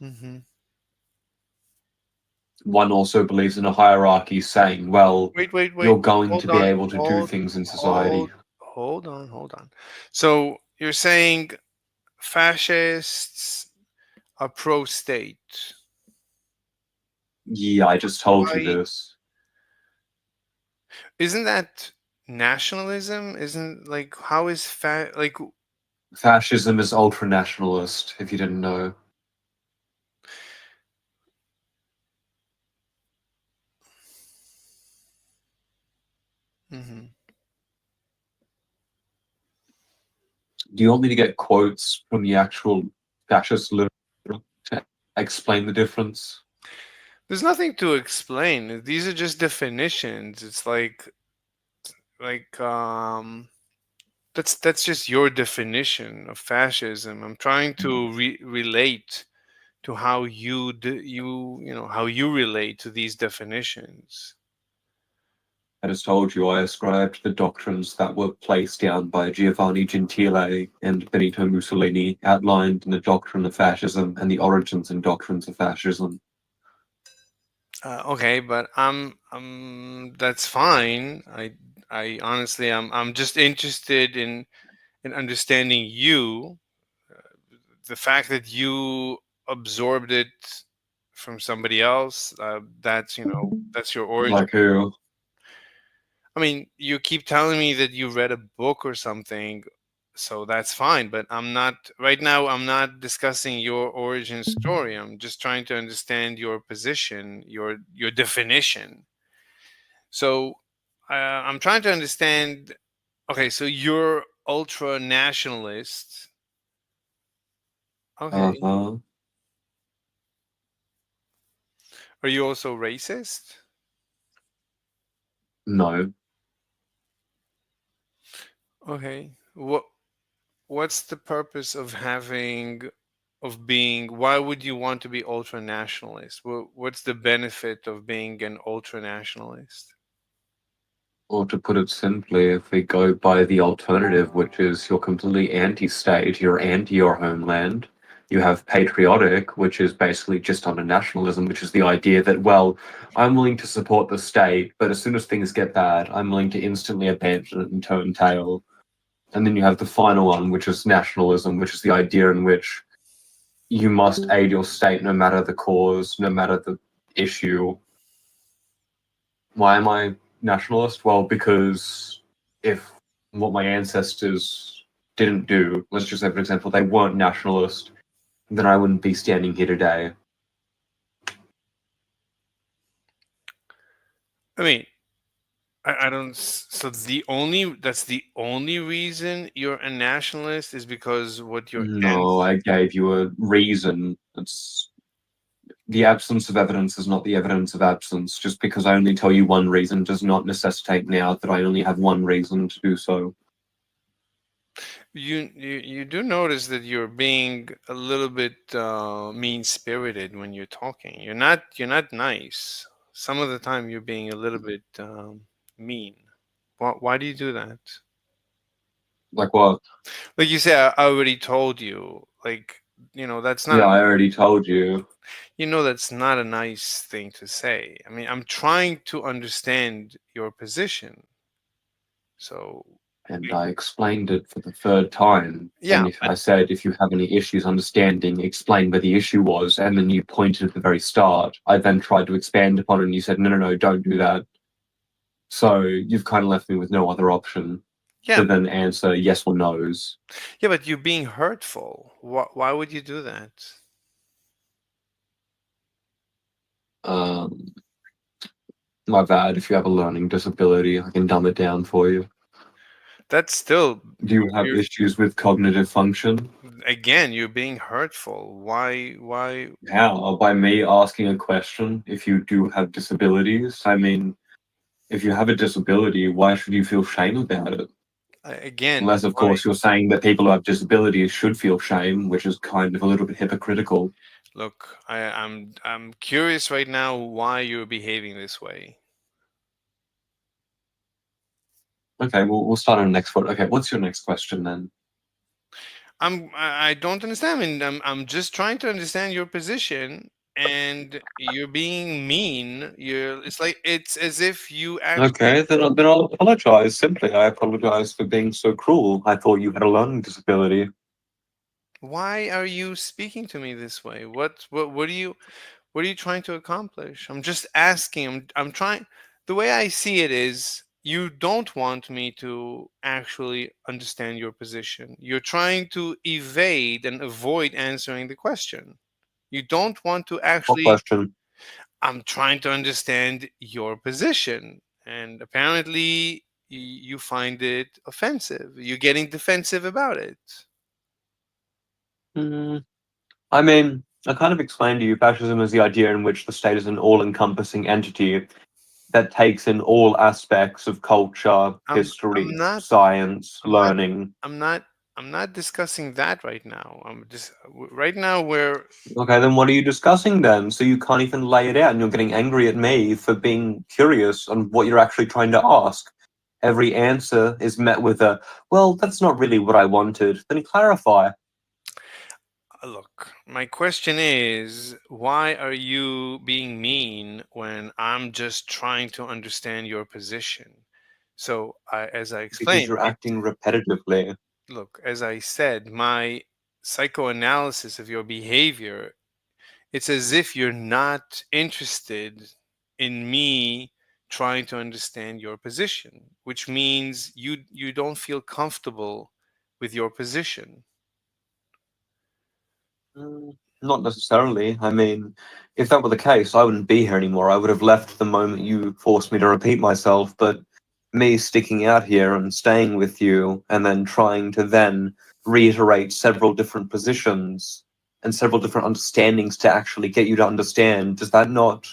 Mm-hmm. One also believes in a hierarchy, saying, well, Wait. you're going Hold to be on. able to do things in society. Hold on. So you're saying fascists are pro-state. Yeah, I just told you this. Isn't that nationalism? Isn't like how is like Fascism is ultra-nationalist, if you didn't know. Mm-hmm. Do you want me to get quotes from the actual fascist literature to explain the difference? There's nothing to explain. These are just definitions. It's like that's just your definition of fascism. I'm trying to relate to how how you relate to these definitions. I just told you I ascribed the doctrines that were placed down by Giovanni Gentile and Benito Mussolini, outlined in the doctrine of fascism and the origins and doctrines of fascism. Okay, but that's fine. I honestly, I'm just interested in understanding you. The fact that you absorbed it from somebody else, that's your origin. Like who? I mean, you keep telling me that you read a book or something. So that's fine, but I'm not right now. I'm not discussing your origin story. I'm just trying to understand your position, your definition. So I'm trying to understand. Okay, so you're ultra nationalist. Okay, Uh-huh. are you also racist? No. Okay, what's the purpose of having of being? Why would you want to be ultra nationalist? What's the benefit of being an ultra nationalist? Or to put it simply, if we go by the alternative, which is you're completely anti-state, you're anti your homeland, you have patriotic, which is basically just under nationalism, which is the idea that, well, I'm willing to support the state, but as soon as things get bad, I'm willing to instantly abandon it and turn tail. And then you have the final one, which is nationalism, which is the idea in which you must aid your state no matter the cause, no matter the issue. Why am I nationalist? Well, because if what my ancestors didn't do, let's just say, for example, they weren't nationalist, then I wouldn't be standing here today. I mean, I don't. So that's the only reason you're a nationalist is because what your No, I gave you a reason. It's the absence of evidence is not the evidence of absence. Just because I only tell you one reason does not necessitate now that I only have one reason to do so. you do notice that you're being a little bit mean spirited when you're talking. You're not nice. Some of the time you're being a little bit mean. Why do you do that? Like what? Like you say, I already told you. Like, that's not Yeah, a I already told you. that's not a nice thing to say. I mean, I'm trying to understand your position. So, And I explained it for the third time. yeah, And if I said, if you have any issues understanding, explain where the issue was, and then you pointed at the very start, I then tried to expand upon it, and you said, no, no, no, don't do that. So you've kind of left me with no other option yeah, to then answer yes or no's. yeah, but you're being hurtful. Why would you do that? Um, my bad. If you have a learning disability, I can dumb it down for you. That's still Do you have you're issues with cognitive function? again, you're being hurtful. Why How? By me asking a question if you do have disabilities? I mean, if you have a disability, why should you feel shame about it? again, Unless, of why? course, you're saying that people who have disabilities should feel shame, which is kind of a little bit hypocritical. Look, I'm curious right now why you're behaving this way. Okay, we'll start on the next one. Okay, what's your next question then? I don't understand. I mean, I'm just trying to understand your position, and you're being mean. It's like it's as if you actually. Okay, then I'll apologize. Simply, I apologize for being so cruel. I thought you had a learning disability. Why are you speaking to me this way? What are you trying to accomplish? I'm just asking. I'm trying. The way I see it is, you don't want me to actually understand your position. You're trying to evade and avoid answering the question. You don't want to What actually. question? I'm trying to understand your position, and apparently you find it offensive. You're getting defensive about it. Hmm. I mean, I kind of explained to you fascism is the idea in which the state is an all encompassing entity that takes in all aspects of culture, I'm history, not. science, I'm not. learning. I'm not. I'm not discussing that right now. I'm just right now where Okay, then what are you discussing then? So you can't even lay it out and you're getting angry at me for being curious on what you're actually trying to ask. Every answer is met with a, well, that's not really what I wanted. Then clarify. look. My question is, why are you being mean when I'm just trying to understand your position? So, as I Because explained, you're acting repetitively. look, as I said, my psychoanalysis of your behavior, it's as if you're not interested in me trying to understand your position, which means you don't feel comfortable with your position? Not necessarily. I mean, if that were the case, I wouldn't be here anymore. I would have left the moment you forced me to repeat myself. But me sticking out here and staying with you and then trying to then reiterate several different positions and several different understandings to actually get you to understand, does that not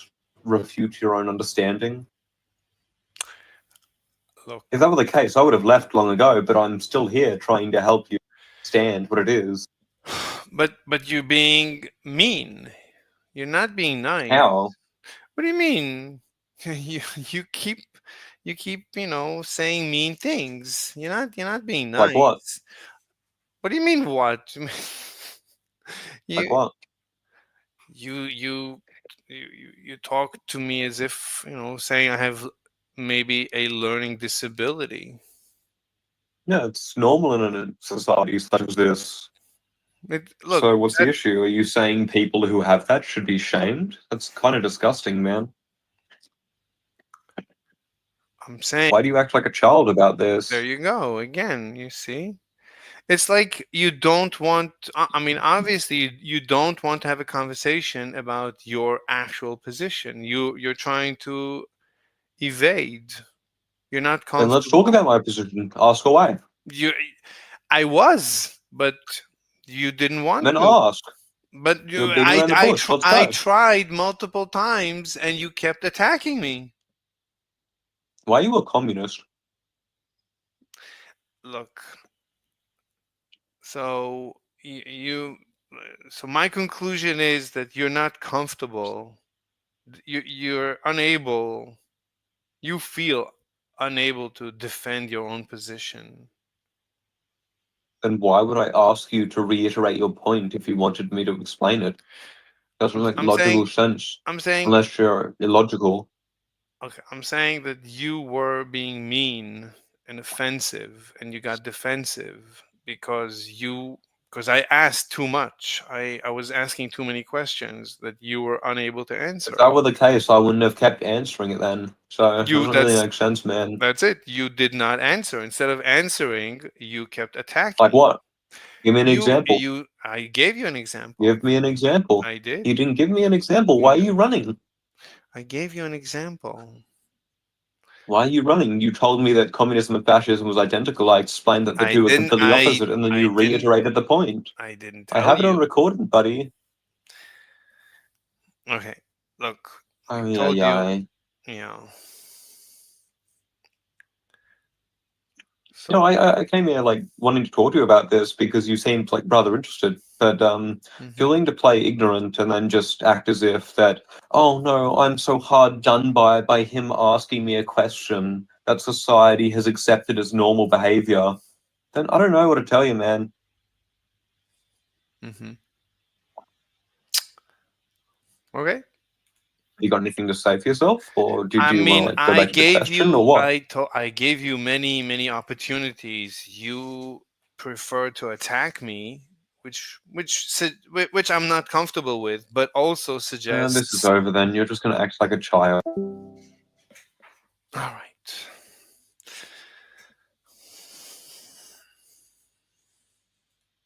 refute your own understanding? Look, if that were the case, I would have left long ago, but I'm still here trying to help you understand what it is. but you're being mean. You're not being nice. How? What do you mean? You keep saying mean things. You're not being Like what? nice. What do you mean what? Like you what? you you you talk to me as if, saying I have maybe a learning disability. Yeah, it's normal in a society such as this. Look, So what's the issue? Are you saying people who have that should be shamed? That's kind of disgusting, man. I'm saying. Why do you act like a child about There this? you go again. You see, it's like you don't want. I mean, obviously, you don't want to have a conversation about your actual position. You're trying to evade. You're not Then let's talk comfortable. about my position. Ask away. You, I was, but you didn't want Then to. ask. But You're beating around the bush. Let's I go. tried multiple times, and you kept attacking me. Why are you a communist? Look, so so my conclusion is that you're not comfortable. You're unable. You feel unable to defend your own position. Then why would I ask you to reiterate your point if you wanted me to explain it? Doesn't make I'm logical saying. sense. I'm saying. Unless you're illogical. Okay, I'm saying that you were being mean and offensive, and you got defensive because I asked too much. I was asking too many questions that you were unable to If answer. that were the case, I wouldn't have kept answering it then. So it You doesn't really that's make sense, man. that's it. You did not answer. Instead of answering, you kept Like attacking. what? Give me an You example. you I gave you an example. Give me an example. I did. You didn't give me an example. Why are you running? I gave you an example. Why are you running? You told me that communism and fascism was identical. I explained that the I two are didn't completely opposite, and then I you didn't reiterated the point. I didn't I tell have it on you. recording, buddy. Okay. Look, I Oh yeah, told you, yeah. you know. You know, I came here like wanting to talk to you about this because you seemed like rather interested. But if you're willing to play ignorant and then just act as if that, oh no, I'm so hard done by him asking me a question that society has accepted as normal behavior, then I don't know what to tell you, man. Mm-hmm. Okay. You got anything to say for yourself, or do I you want to mean, like go back to the question, or what? I gave you many opportunities. You prefer to attack me, which I'm not comfortable with, but also And this is suggests. over. Then you're just gonna act like a child. All right.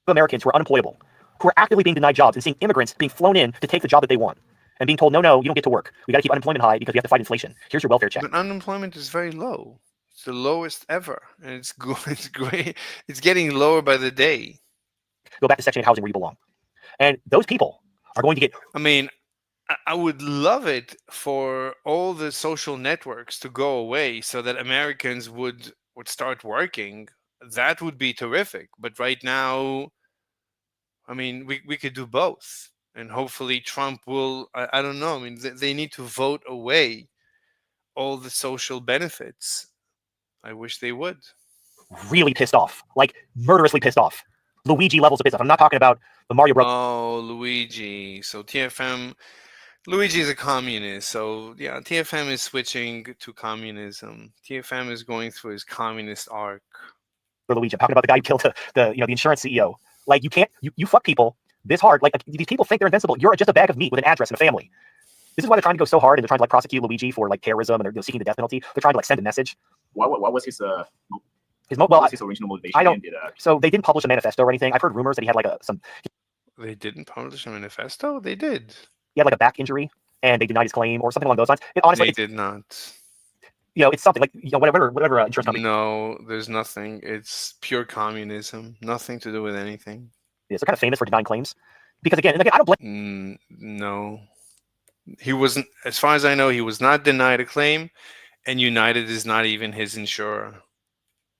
Americans who are unemployable, who are actively being denied jobs, and seeing immigrants being flown in to take the job that they want, and being told, no, you don't get to work. We got to keep unemployment high because we have to fight inflation. Here's your welfare check. But unemployment is very low. It's the lowest ever, and it's good. It's great. It's getting lower by the day. Go back to Section 8 housing where you belong. And those people are going to get. I mean, I would love it for all the social networks to go away so that Americans would start working. That would be terrific. But right now, I mean, we could do both. And hopefully Trump will, I don't know. I mean, they need to vote away all the social benefits. I wish they would. Really pissed off, like murderously pissed off. Luigi levels of pissed off. I'm not talking about the Mario Bros. Oh, Luigi. So TFM, Luigi is a communist. So yeah, TFM is switching to communism. TFM is going through his communist arc. Luigi, I'm talking about the guy who killed the insurance CEO. Like you can't, you fuck people this hard. Like these people think they're invincible. You're just a bag of meat with an address and a family. This is why they're trying to go so hard and they're trying to like prosecute Luigi for like terrorism and they're seeking the death penalty. They're trying to like send a message. What was his Well, what was his original motivation? I don't. Did, So they didn't publish a manifesto or anything. I've heard rumors that he had like some. They didn't publish a manifesto. They did. He had like a back injury, and they denied his claim or something along those lines. Honestly, they did not. It's something like whatever insurance company. No, there's nothing. It's pure communism. Nothing to do with anything. Yes, they're kind of famous for denying claims, because again, I don't blame. No, he wasn't. As far as I know, he was not denied a claim, and United is not even his insurer.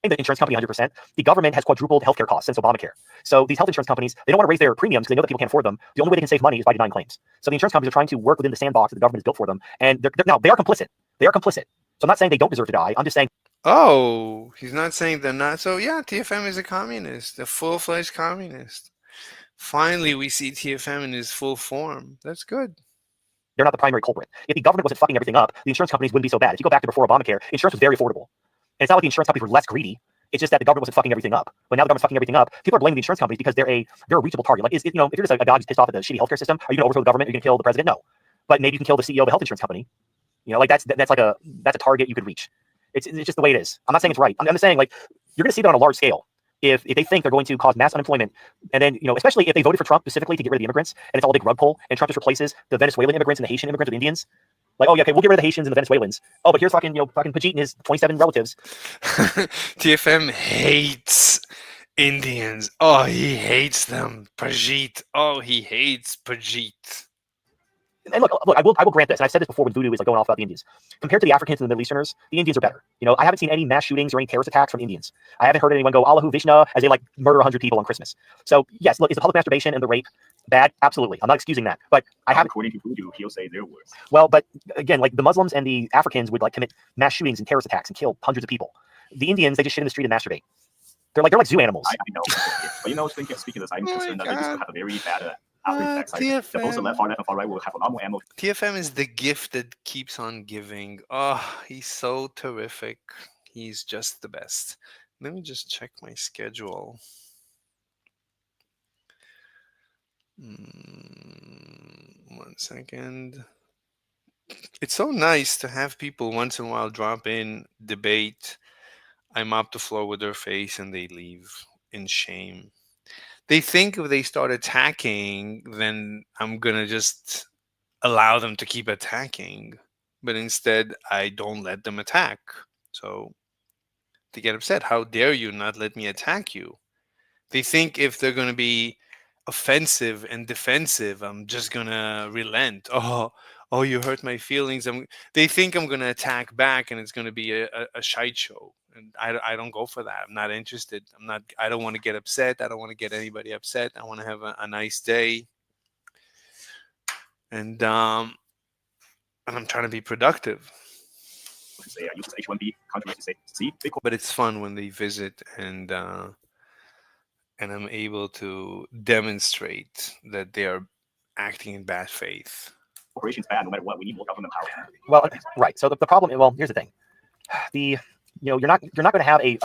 The insurance company 100%. The government has quadrupled healthcare costs since Obamacare. So these health insurance companies, they don't want to raise their premiums because they know that people can't afford them. The only way they can save money is by denying claims. So the insurance companies are trying to work within the sandbox that the government has built for them, and they are complicit. They are complicit. So I'm not saying they don't deserve to die. I'm just saying. Oh, he's not saying they're not. So yeah, TFM is a communist, a full-fledged communist. Finally, we see TFM in his full form. That's good. They're not the primary culprit. If the government wasn't fucking everything up, the insurance companies wouldn't be so bad. If you go back to before Obamacare, insurance was very affordable. And it's not like the insurance companies were less greedy. It's just that the government wasn't fucking everything up. But now the government's fucking everything up. People are blaming the insurance companies because they're a reachable target. Like, if you're just a guy who's pissed off at the shitty healthcare system, are you going to overthrow the government? Are you going to kill the president? No. But maybe you can kill the CEO of a health insurance company. That's a target you could reach. It's just the way it is. I'm not saying it's right. I'm just saying, like, you're going to see that on a large scale. If they think they're going to cause mass unemployment, and then, especially if they voted for Trump specifically to get rid of the immigrants, and it's all a big rug pull, and Trump just replaces the Venezuelan immigrants and the Haitian immigrants with Indians. Like, oh yeah, okay, we'll get rid of the Haitians and the Venezuelans. Oh, but here's fucking Pajit and his 27 relatives. TFM hates Indians. Oh, he hates them. Pajit. Oh, he hates Pajit. And look, I will grant this, and I've said this before when Voodoo is like going off about the Indians. Compared to the Africans and the Middle Easterners, the Indians are better. I haven't seen any mass shootings or any terrorist attacks from Indians. I haven't heard anyone go Allahu Vishna as they like murder 100 people on Christmas. So yes, look, is the public masturbation and the rape bad? Absolutely. I'm not excusing that, but I haven't. According to Voodoo, he'll say they're worse. Well, but again, like the Muslims and the Africans would like commit mass shootings and terrorist attacks and kill hundreds of people. The Indians, they just shit in the street and masturbate. They're like zoo animals. I know, but speaking of this, I'm concerned that they just have a very bad. The both the left, far left, and far right will have a lot more ammo. TFM is the gift that keeps on giving. Oh, he's so terrific. He's just the best. Let me just check my schedule. 1 second. It's so nice to have people once in a while drop in, debate. I mop the floor with their face and they leave in shame. They think if they start attacking, then I'm going to just allow them to keep attacking. But instead, I don't let them attack. So they get upset. How dare you not let me attack you? They think if they're going to be offensive and defensive, I'm just going to relent. Oh, you hurt my feelings. They think I'm going to attack back and it's going to be a shite show. And I don't go for that. I'm not interested. I don't want to get upset. I don't want to get anybody upset. I want to have a nice day. And I'm trying to be productive. Say, I use H1B controversy. Say, see, but it's fun when they visit and I'm able to demonstrate that they are acting in bad faith. Corporation's bad no matter what. We need more government power. Well, right. So the problem. Well, here's the thing. You're not going to have a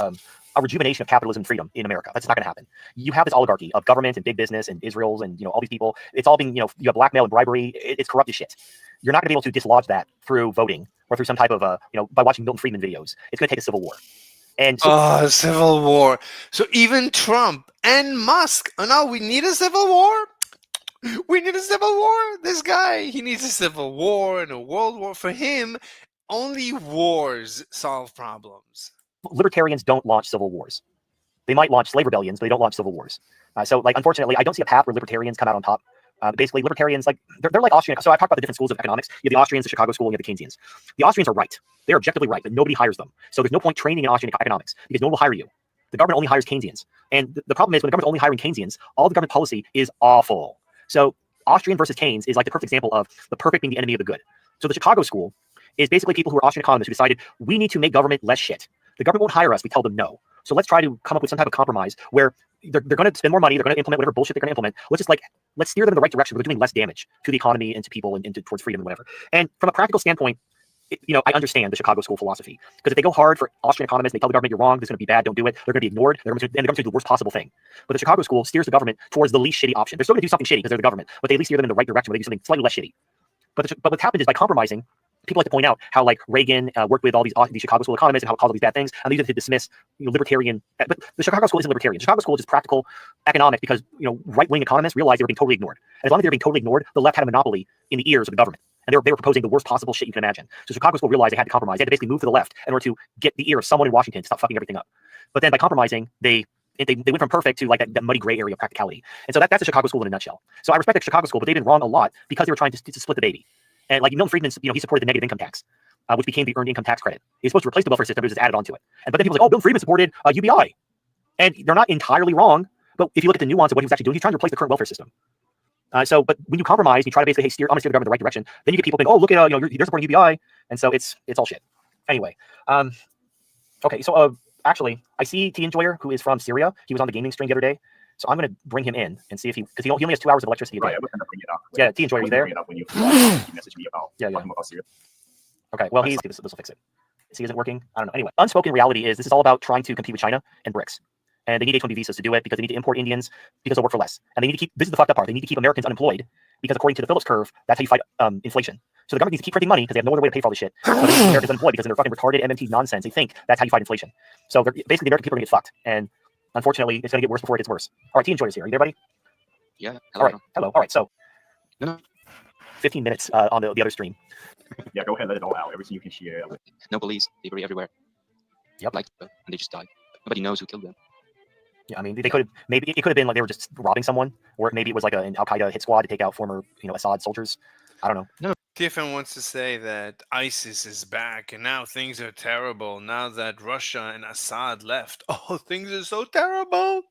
rejuvenation of capitalism and freedom in America. That's not going to happen. You have this oligarchy of government and big business and Israel's and all these people. It's all being you have blackmail and bribery. It's corrupt as shit. You're not going to be able to dislodge that through voting or through some type of by watching Milton Friedman videos. It's going to take a civil war. And so, civil war. So even Trump and Musk. Oh no, we need a civil war. We need a civil war. This guy, he needs a civil war and a world war. For him, only wars solve problems. Libertarians don't launch civil wars. They might launch slave rebellions, but they don't launch civil wars. So, unfortunately, I don't see a path where libertarians come out on top. Basically, libertarians, they're like Austrian. So I talked about the different schools of economics. You have the Austrians, the Chicago School, and you have the Keynesians. The Austrians are right. They're objectively right, but nobody hires them. So there's no point training in Austrian economics because no one will hire you. The government only hires Keynesians. And the problem is when the government's only hiring Keynesians, all the government policy is awful. So Austrian versus Keynes is like the perfect example of the perfect being the enemy of the good. So the Chicago School is basically people who are Austrian economists who decided we need to make government less shit. The government won't hire us. We tell them no. So let's try to come up with some type of compromise where they're going to spend more money. They're going to implement whatever bullshit they're going to implement. Let's steer them in the right direction. We're doing less damage to the economy and to people and towards freedom and whatever. And from a practical standpoint, I understand the Chicago School philosophy because if they go hard for Austrian economists, they tell the government you're wrong, this is going to be bad, don't do it. They're going to be ignored. And the government's going to do the worst possible thing. But the Chicago School steers the government towards the least shitty option. They're still going to do something shitty because they're the government, but they at least steer them in the right direction where they do something slightly less shitty. But what's happened is by compromising, people like to point out how like Reagan worked with all these Chicago School economists and how it caused all these bad things, and they use it to dismiss libertarian. But the Chicago School isn't libertarian. The Chicago School is just practical economics because right-wing economists realized they were being totally ignored. And as long as they were being totally ignored, the left had a monopoly in the ears of the government. And they were proposing the worst possible shit you can imagine. So Chicago School realized they had to compromise. They had to basically move to the left in order to get the ear of someone in Washington to stop fucking everything up. But then by compromising, they went from perfect to like that muddy gray area of practicality. And so that's the Chicago School in a nutshell. So I respect the Chicago School, but they've been wrong a lot because they were trying to split the baby. And like Milton Friedman, he supported the negative income tax, which became the earned income tax credit. He's supposed to replace the welfare system, but it was just added onto it. But then people were like, oh, Milton Friedman supported UBI. And they're not entirely wrong, but if you look at the nuance of what he was actually doing, he's trying to replace the current welfare system. But when you compromise, you try to basically, hey, I'm gonna steer the government in the right direction. Then you get people think, oh, look at they're supporting UBI, and so it's all shit. Anyway, okay, so actually, I see T Enjoyer, who is from Syria. He was on the gaming stream the other day, so I'm gonna bring him in and see if because he only has 2 hours of electricity a day. Right, I was gonna bring it up. Yeah, T Enjoyer, you there? Bring it up when you messaged me about talking about Syria. Okay, well, this will fix it. See, isn't working? I don't know. Anyway, unspoken reality is this is all about trying to compete with China and BRICS. And they need H-1B visas to do it because they need to import Indians because they'll work for less. And they need to keep, this is the fucked up part, they need to keep Americans unemployed because according to the Phillips curve, that's how you fight inflation. So the government needs to keep printing money because they have no other way to pay for all this shit. So they keep Americans unemployed because of their fucking retarded MMT nonsense. They think that's how you fight inflation. So basically the American people are going to get fucked. And unfortunately, it's going to get worse before it gets worse. All right, T Enjoyer's here. Are you there, buddy? Yeah. All right. Hello. All right, so No. 15 minutes on the other stream. Yeah, go ahead, let it all out. Everything you can share. No police. They were everywhere. Yep. Like, and they just died. Nobody knows who killed them. Yeah, I mean, they could have maybe it could have been like they were just robbing someone, or maybe it was like an Al Qaeda hit squad to take out former, Assad soldiers. I don't know. No. TFN wants to say that ISIS is back, and now things are terrible. Now that Russia and Assad left, oh, things are so terrible.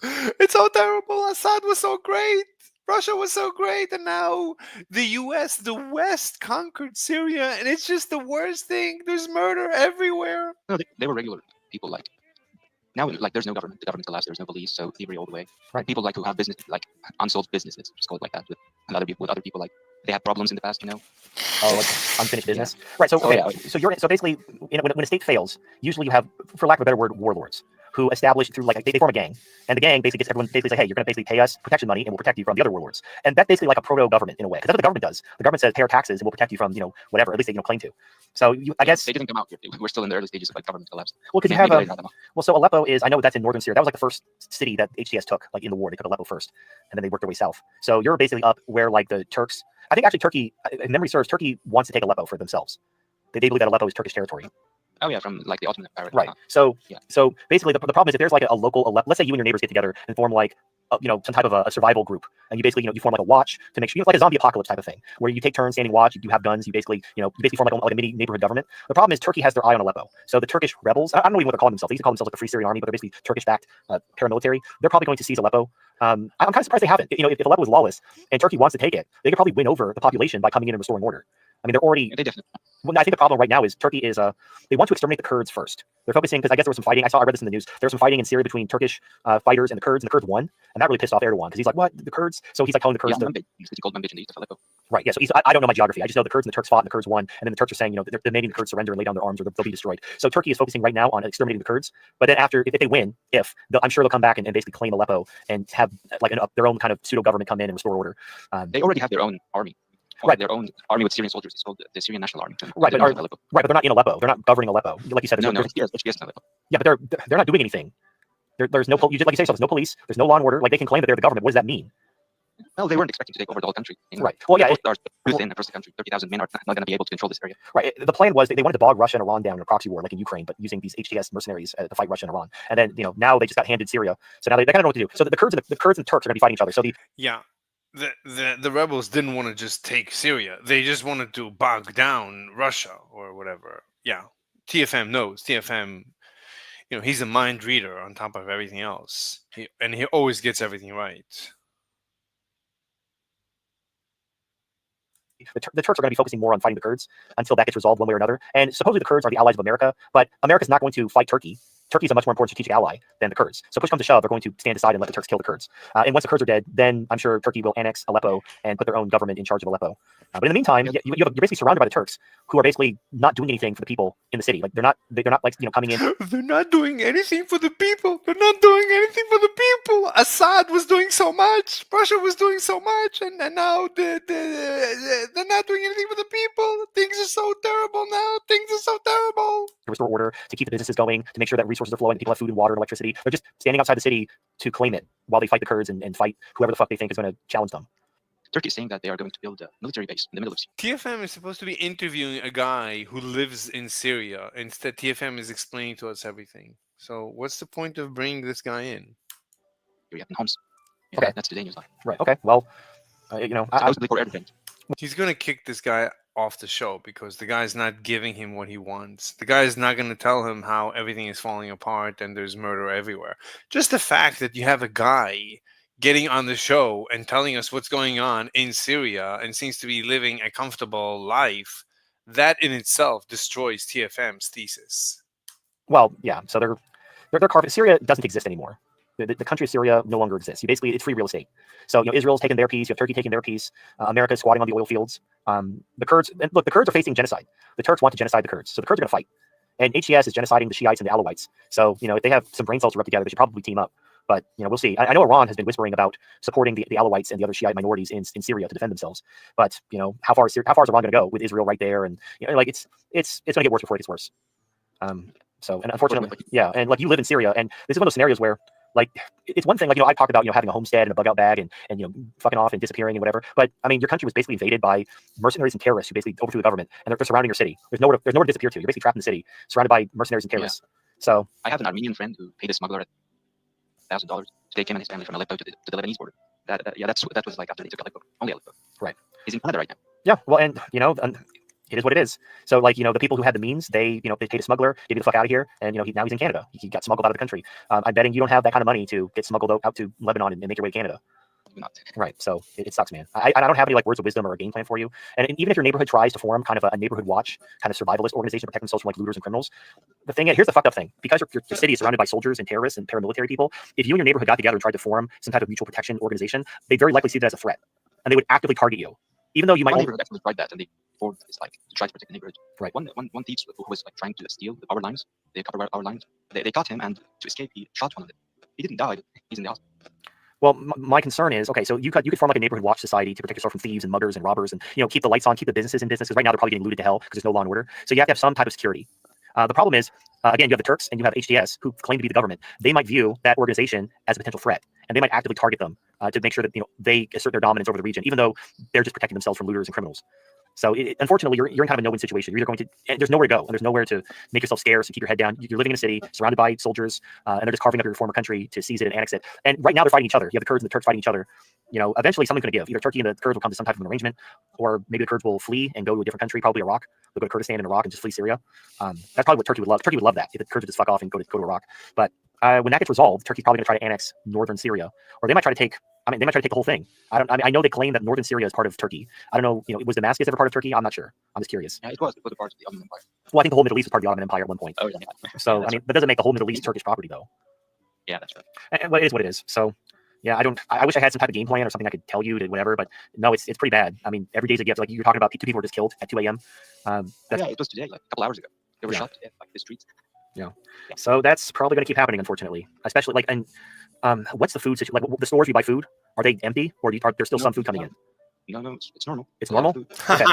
It's so terrible. Assad was so great. Russia was so great, and now the U.S., the West, conquered Syria, and it's just the worst thing. There's murder everywhere. No, they were regular people. Like now, like there's no government. The government collapsed. There's no police, so thievery all the way. Right. People like who have business, like unsolved businesses, just call it like that. With other people, like they had problems in the past, Oh, like unfinished business. Yeah. Right. So okay. So basically, when a state fails, usually you have, for lack of a better word, warlords who establish through like they form a gang, and the gang basically gets everyone basically say, hey, you're going to basically pay us protection money, and we'll protect you from the other warlords. And that's basically like a proto government in a way, because that's what the government does. The government says pay our taxes, and we'll protect you from whatever. At least they claim to. So I guess they didn't come out. We're still in the early stages of like government collapse. Well, because you have so Aleppo is, I know that's in northern Syria. That was like the first city that HTS took like in the war. They took Aleppo first, and then they worked their way south. So you're basically up where like the Turks. I think actually Turkey, if memory serves, Turkey wants to take Aleppo for themselves. They believe that Aleppo is Turkish territory. Oh yeah, from like the Ottoman Empire. Right. So basically the problem is if there's like a local, let's say you and your neighbors get together and form like some type of a survival group, and you basically you form like a watch to make sure like a zombie apocalypse type of thing where you take turns standing watch, you have guns, you basically form like a mini neighborhood government. The problem is Turkey has their eye on Aleppo. So the Turkish rebels, I don't know even what they're calling themselves. They used to call themselves like the Free Syrian Army, but they're basically Turkish-backed paramilitary. They're probably going to seize Aleppo. I'm kind of surprised they haven't. If Aleppo was lawless and Turkey wants to take it, they could probably win over the population by coming in and restoring order. I mean, they're already. They definitely. Well, I think the problem right now is Turkey is they want to exterminate the Kurds first. They're focusing because I guess there was some fighting. I read this in the news. There was some fighting in Syria between Turkish fighters and the Kurds won, and that really pissed off Erdogan because he's like, what, the Kurds? So he's like telling the Kurds. Right. Yeah. So I don't know my geography. I just know the Kurds and the Turks fought and the Kurds won, and then the Turks are saying they're making the Kurds surrender and lay down their arms or they'll be destroyed. So Turkey is focusing right now on exterminating the Kurds. But then after, if they win, I'm sure they'll come back and basically claim Aleppo and have like their own kind of pseudo government come in and restore order. They already have their own army. Right, their own army with Syrian soldiers. It's called the Syrian National Army. Right, but they're not in Aleppo. They're not governing Aleppo. Like you said, no, yes, Aleppo. Yeah, but they're not doing anything. There's no like you say yourself, there's no police, there's no law and order. Like they can claim that they're the government. What does that mean? Well, they weren't expecting to take over the whole country. Right. Well, yeah. Within across the country, 30,000 men are not going to be able to control this area. Right. The plan was they wanted to bog Russia and Iran down in a proxy war, like in Ukraine, but using these HTS mercenaries to fight Russia and Iran. And then now they just got handed Syria, so now they kind of know what to do. So the Kurds and the Turks are going to be fighting each other. So the rebels didn't want to just take Syria. They just wanted to bog down Russia or whatever. Yeah. TFM knows. TFM, he's a mind reader on top of everything else. He always gets everything right. The Turks are going to be focusing more on fighting the Kurds until that gets resolved one way or another. And supposedly the Kurds are the allies of America, but America's not going to fight Turkey Turkey's a much more important strategic ally than the Kurds. So push comes to shove, they're going to stand aside and let the Turks kill the Kurds. And once the Kurds are dead, then I'm sure Turkey will annex Aleppo and put their own government in charge of Aleppo. But in the meantime, you're basically surrounded by the Turks, who are basically not doing anything for the people in the city. Like they're not like coming in. They're not doing anything for the people. They're not doing anything for the people. Assad was doing so much. Russia was doing so much, and now they're not doing anything for the people. Things are so terrible now. Things are so terrible. To restore order, to keep the businesses going, to make sure that resources are flowing, people have food and water and electricity. They're just standing outside the city to claim it while they fight the Kurds and fight whoever the fuck they think is going to challenge them. Turkey is saying that they are going to build a military base in the middle of Syria. TFM is supposed to be interviewing a guy who lives in Syria. Instead, TFM is explaining to us everything. So, what's the point of bringing this guy in? In Homs. Yeah, Okay. That's today news live. Right. Okay. Well, Supposedly for everything. He's going to kick this guy off the show because the guy's not giving him what he wants. The guy is not going to tell him how everything is falling apart and there's murder everywhere. Just the fact that you have a guy getting on the show and telling us what's going on in Syria and seems to be living a comfortable life, that in itself destroys TFM's thesis. Well, yeah. So they're carving. Syria doesn't exist anymore. The country of Syria no longer exists. It's free real estate. So Israel's taken their piece. You have Turkey taking their piece. America's squatting on the oil fields. The Kurds, and look, the Kurds are facing genocide. The Turks want to genocide the Kurds, so the Kurds are going to fight. And HES is genociding the Shiites and the Alawites. So if they have some brain cells to rub together, they should probably team up. But we'll see. I know Iran has been whispering about supporting the Alawites and the other Shiite minorities in Syria to defend themselves. But how far is Iran going to go with Israel right there? And it's going to get worse before it gets worse. So and unfortunately, yeah. And you live in Syria, and this is one of those scenarios where it's one thing, I talked about, having a homestead and a bug out bag and fucking off and disappearing and whatever. But I mean, your country was basically invaded by mercenaries and terrorists who basically overthrew the government, and they're surrounding your city. There's nowhere to disappear to. You're basically trapped in the city, surrounded by mercenaries and terrorists. Yeah. So I have an Armenian friend who paid a smuggler $1,000 to take him and his family from Aleppo to the Lebanese border. That was after they took Aleppo, only Aleppo. Right. He's in Canada right now. Yeah. Well, and it is what it is. So the people who had the means, they paid a smuggler, get me the fuck out of here, and now he's in Canada. He got smuggled out of the country. I'm betting you don't have that kind of money to get smuggled out to Lebanon and make your way to Canada. Not. Right. So it sucks, man. I don't have any words of wisdom or a game plan for you. And even if your neighborhood tries to form kind of a neighborhood watch, kind of survivalist organization to protect themselves from looters and criminals, here's the fucked up thing. Because your city is surrounded by soldiers and terrorists and paramilitary people, if you and your neighborhood got together and tried to form some type of mutual protection organization, they very likely see that as a threat, and they would actively target you, even though you might. One neighborhood actually tried that, and they formed this to try to protect the neighborhood. Right. One thief who was trying to steal the power lines, the copper power lines. They caught him, and to escape, he shot one of them. He didn't die. He's in the hospital. Well, my concern is, okay, so you could form a neighborhood watch society to protect yourself from thieves and muggers and robbers, and keep the lights on, keep the businesses in business, because right now they're probably getting looted to hell because there's no law and order. So you have to have some type of security. The problem is, again, you have the Turks and you have HTS who claim to be the government. They might view that organization as a potential threat, and they might actively target them to make sure that they assert their dominance over the region, even though they're just protecting themselves from looters and criminals. So unfortunately, you're in kind of a no-win situation. You're either going to, and there's nowhere to go, and there's nowhere to make yourself scarce and keep your head down. You're living in a city surrounded by soldiers, and they're just carving up your former country to seize it and annex it. And right now they're fighting each other. You have the Kurds and the Turks fighting each other. Eventually something's going to give. Either Turkey and the Kurds will come to some type of an arrangement, or maybe the Kurds will flee and go to a different country, probably Iraq. They'll go to Kurdistan and Iraq and just flee Syria. That's probably what Turkey would love. Turkey would love that if the Kurds would just fuck off and go to Iraq. But when that gets resolved, Turkey's probably going to try to annex northern Syria, or they might try to take. They might try to take the whole thing. I know they claim that northern Syria is part of Turkey. I don't know. Was Damascus ever part of Turkey? I'm not sure. I'm just curious. Yeah, it was a part of the Ottoman Empire. Well, I think the whole Middle East was part of the Ottoman Empire at one point. Oh, yeah. So yeah, that doesn't make the whole Middle East Turkish property, though. Yeah, that's right. But it is what it is. So yeah, I wish I had some type of game plan or something I could tell you to whatever. But no, it's pretty bad. I every day's a gift. You're talking about, 2 people were just killed at 2 a.m. Yeah, it was today, a couple hours ago. They were shot to death, the streets. Yeah. So that's probably going to keep happening, unfortunately. Especially what's the food situation? The stores you buy food, are they empty, or are there still some food coming in? No, it's normal. It's normal. Okay.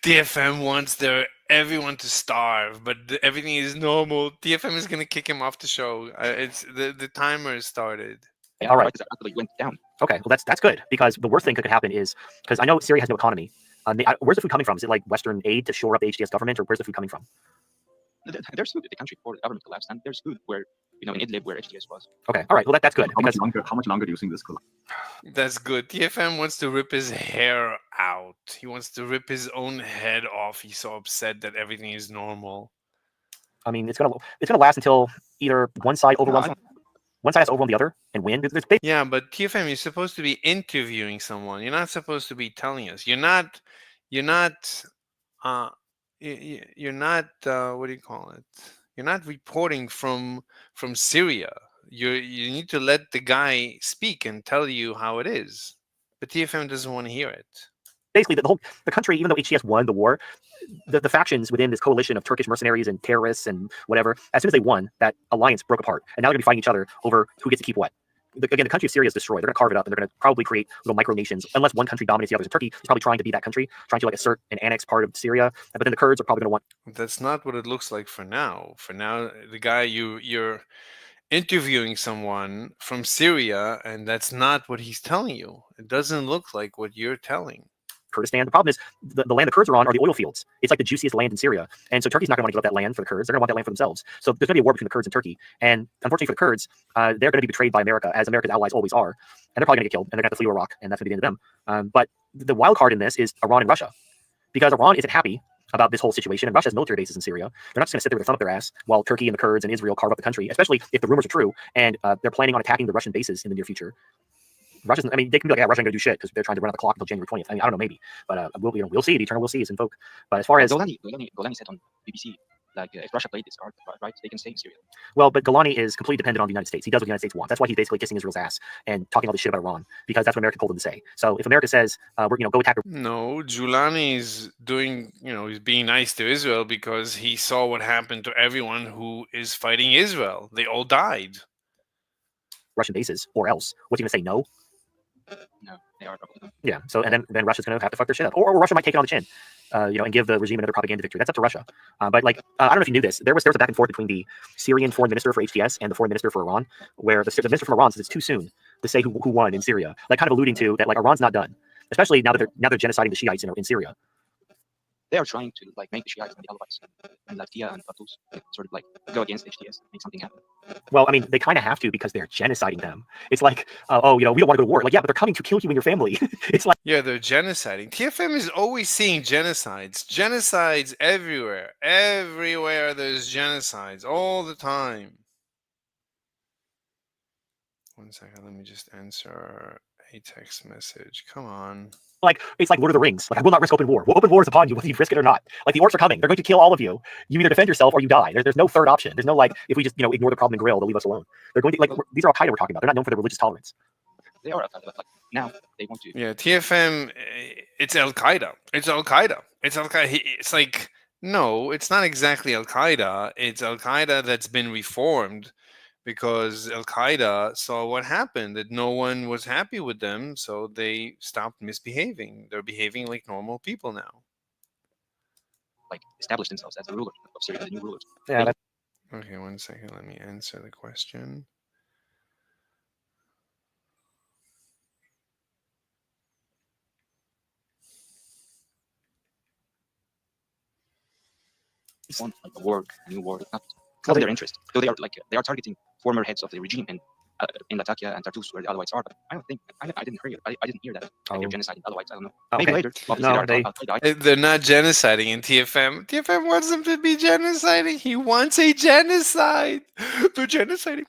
DFM wants everyone to starve, but everything is normal. DFM is gonna kick him off the show. It's the timer has started. Yeah, all right. It went down. Okay, well that's good, because the worst thing that could happen is, because I know Syria has no economy. Where's the food coming from? Is it Western aid to shore up the HDS government, or where's the food coming from? There's food in the country before the government collapsed, and there's food where in Idlib where HDS was. Okay, all right. Well, that's good. How much longer do you think this could last? That's good. TFM wants to rip his hair out. He wants to rip his own head off. He's so upset that everything is normal. It's gonna last until either one side overwhelms one side has to overwhelm the other and win. Yeah, but TFM, you're supposed to be interviewing someone. You're not supposed to be telling us. You're not. What do you call it? You're not reporting from Syria. You need to let the guy speak and tell you how it is. But TFM doesn't want to hear it. Basically, the country, even though HTS won the war, the factions within this coalition of Turkish mercenaries and terrorists and whatever, as soon as they won, that alliance broke apart, and now they're going to be fighting each other over who gets to keep what. Again, the country of Syria is destroyed. They're going to carve it up, and they're going to probably create little micro nations, unless one country dominates the others. And Turkey is probably trying to be that country, trying to like assert and annex part of Syria. But then the Kurds are probably going to want. That's not what it looks like for now. For now, the guy you're interviewing someone from Syria, and that's not what he's telling you. It doesn't look like what you're telling. Kurdistan. The problem is the land the Kurds are on are the oil fields. It's like the juiciest land in Syria. And so Turkey's not going to want to give up that land for the Kurds. They're going to want that land for themselves. So there's going to be a war between the Kurds and Turkey. And unfortunately for the Kurds, they're going to be betrayed by America, as America's allies always are. And they're probably going to get killed, and they're going to have to flee to Iraq, and that's going to be the end of them. But the wild card in this is Iran and Russia. Because Iran isn't happy about this whole situation, and Russia has military bases in Syria. They're not just going to sit there with their thumb up their ass while Turkey and the Kurds and Israel carve up the country, especially if the rumors are true, and they're planning on attacking the Russian bases in the near future. Russia's, I mean, they can be like, yeah, Russia's going to do shit because they're trying to run out the clock until January 20th. I mean, I don't know, maybe, but we'll see. The eternal we'll see is in folk. But as far as Golani said on BBC, like if Russia played this card right, they can stay in Syria. well, but Golani is completely dependent on the United States. He does what the United States wants. That's why he's basically kissing Israel's ass and talking all this shit about Iran, because that's what America told him to say. So if America says we're go attack, No, Giuliani's doing, he's being nice to Israel because he saw what happened to everyone who is fighting Israel. They all died. Russian bases, or else what's he going to say? No. No, they are probably. Yeah. So and then Russia's going to have to fuck their shit up, or Russia might take it on the chin, and give the regime another propaganda victory. That's up to Russia. But like I don't know if you knew this. There was a back and forth between the Syrian foreign minister for HTS and the foreign minister for Iran, where the minister from Iran says it's too soon to say who won in Syria, like kind of alluding to that like Iran's not done, especially now that they're genociding the Shiites in Syria. They are trying to like make the Shiites and the Alawites and Latia and Fatus sort of like go against HTS, make something happen. Well, I mean, they kind of have to because they're genociding them. It's like, we don't want to go to war. Like, yeah, but they're coming to kill you and your family. It's like, yeah, they're genociding. TFM is always seeing genocides everywhere. Everywhere there's genocides all the time. 1 second, let me just answer a text message. Come on. Like it's like Lord of the Rings. Like I will not risk open war. Well, open war is upon you, whether you risk it or not. Like the orcs are coming. They're going to kill all of you. You either defend yourself or you die. There's no third option. There's no like if we just ignore the problem and grill, they'll leave us alone. They're going to like these are Al Qaeda we're talking about. They're not known for their religious tolerance. They are Al Qaeda, but like now they want to. Yeah, TFM. It's Al Qaeda. It's Al Qaeda. It's Al Qaeda. It's like no, it's not exactly Al Qaeda. It's Al Qaeda that's been reformed. Because Al Qaeda saw what happened, that no one was happy with them, so they stopped misbehaving. They're behaving like normal people now. Like establish themselves as the ruler of Syria, the new rulers. Yeah. Okay, 1 second. Let me answer the question. Want like a war, a new war, not in their interest. So they are targeting former heads of the regime in Latakia and Tartus, where the Alawites are. But I don't think I didn't hear that. They're genociding Alawites. I don't know. Okay. Maybe later. No, they're not genociding in TFM. TFM wants them to be genociding. He wants a genocide. They're genociding.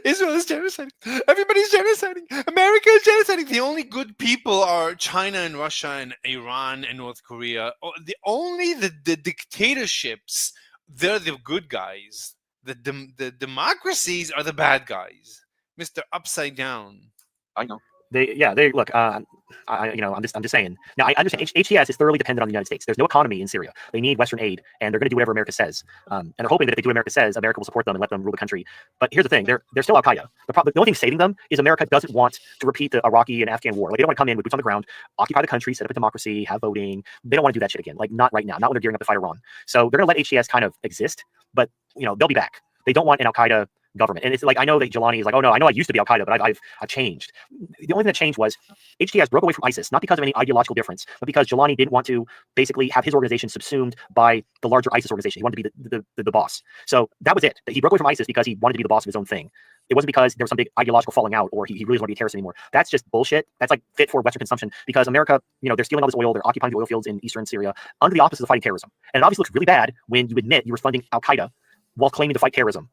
Israel is genociding. Everybody's genociding. America is genociding. The only good people are China and Russia and Iran and North Korea. The dictatorships, they're the good guys. The democracies are the bad guys. Mr. Upside Down. I know. They look. I'm just saying. Now I understand. HTS is thoroughly dependent on the United States. There's no economy in Syria. They need Western aid, and they're going to do whatever America says. And they're hoping that if they do what America says, America will support them and let them rule the country. But here's the thing: they're still Al Qaeda. The only thing saving them is America doesn't want to repeat the Iraqi and Afghan war. Like they don't want to come in with boots on the ground, occupy the country, set up a democracy, have voting. They don't want to do that shit again. Like not right now. Not when they're gearing up to fight Iran. So they're going to let HTS kind of exist, but they'll be back. They don't want an Al Qaeda government. And it's like I know that Giuliani is like, oh no, I know I used to be Al Qaeda, but I've changed. The only thing that changed was HTS broke away from ISIS, not because of any ideological difference, but because Giuliani didn't want to basically have his organization subsumed by the larger ISIS organization. He wanted to be the boss. So that was it. He broke away from ISIS because he wanted to be the boss of his own thing. It wasn't because there was some big ideological falling out or he really doesn't want to be a terrorist anymore. That's just bullshit. That's like fit for Western consumption because America, they're stealing all this oil, they're occupying the oil fields in eastern Syria under the auspices of fighting terrorism. And it obviously looks really bad when you admit you were funding Al Qaeda while claiming to fight terrorism.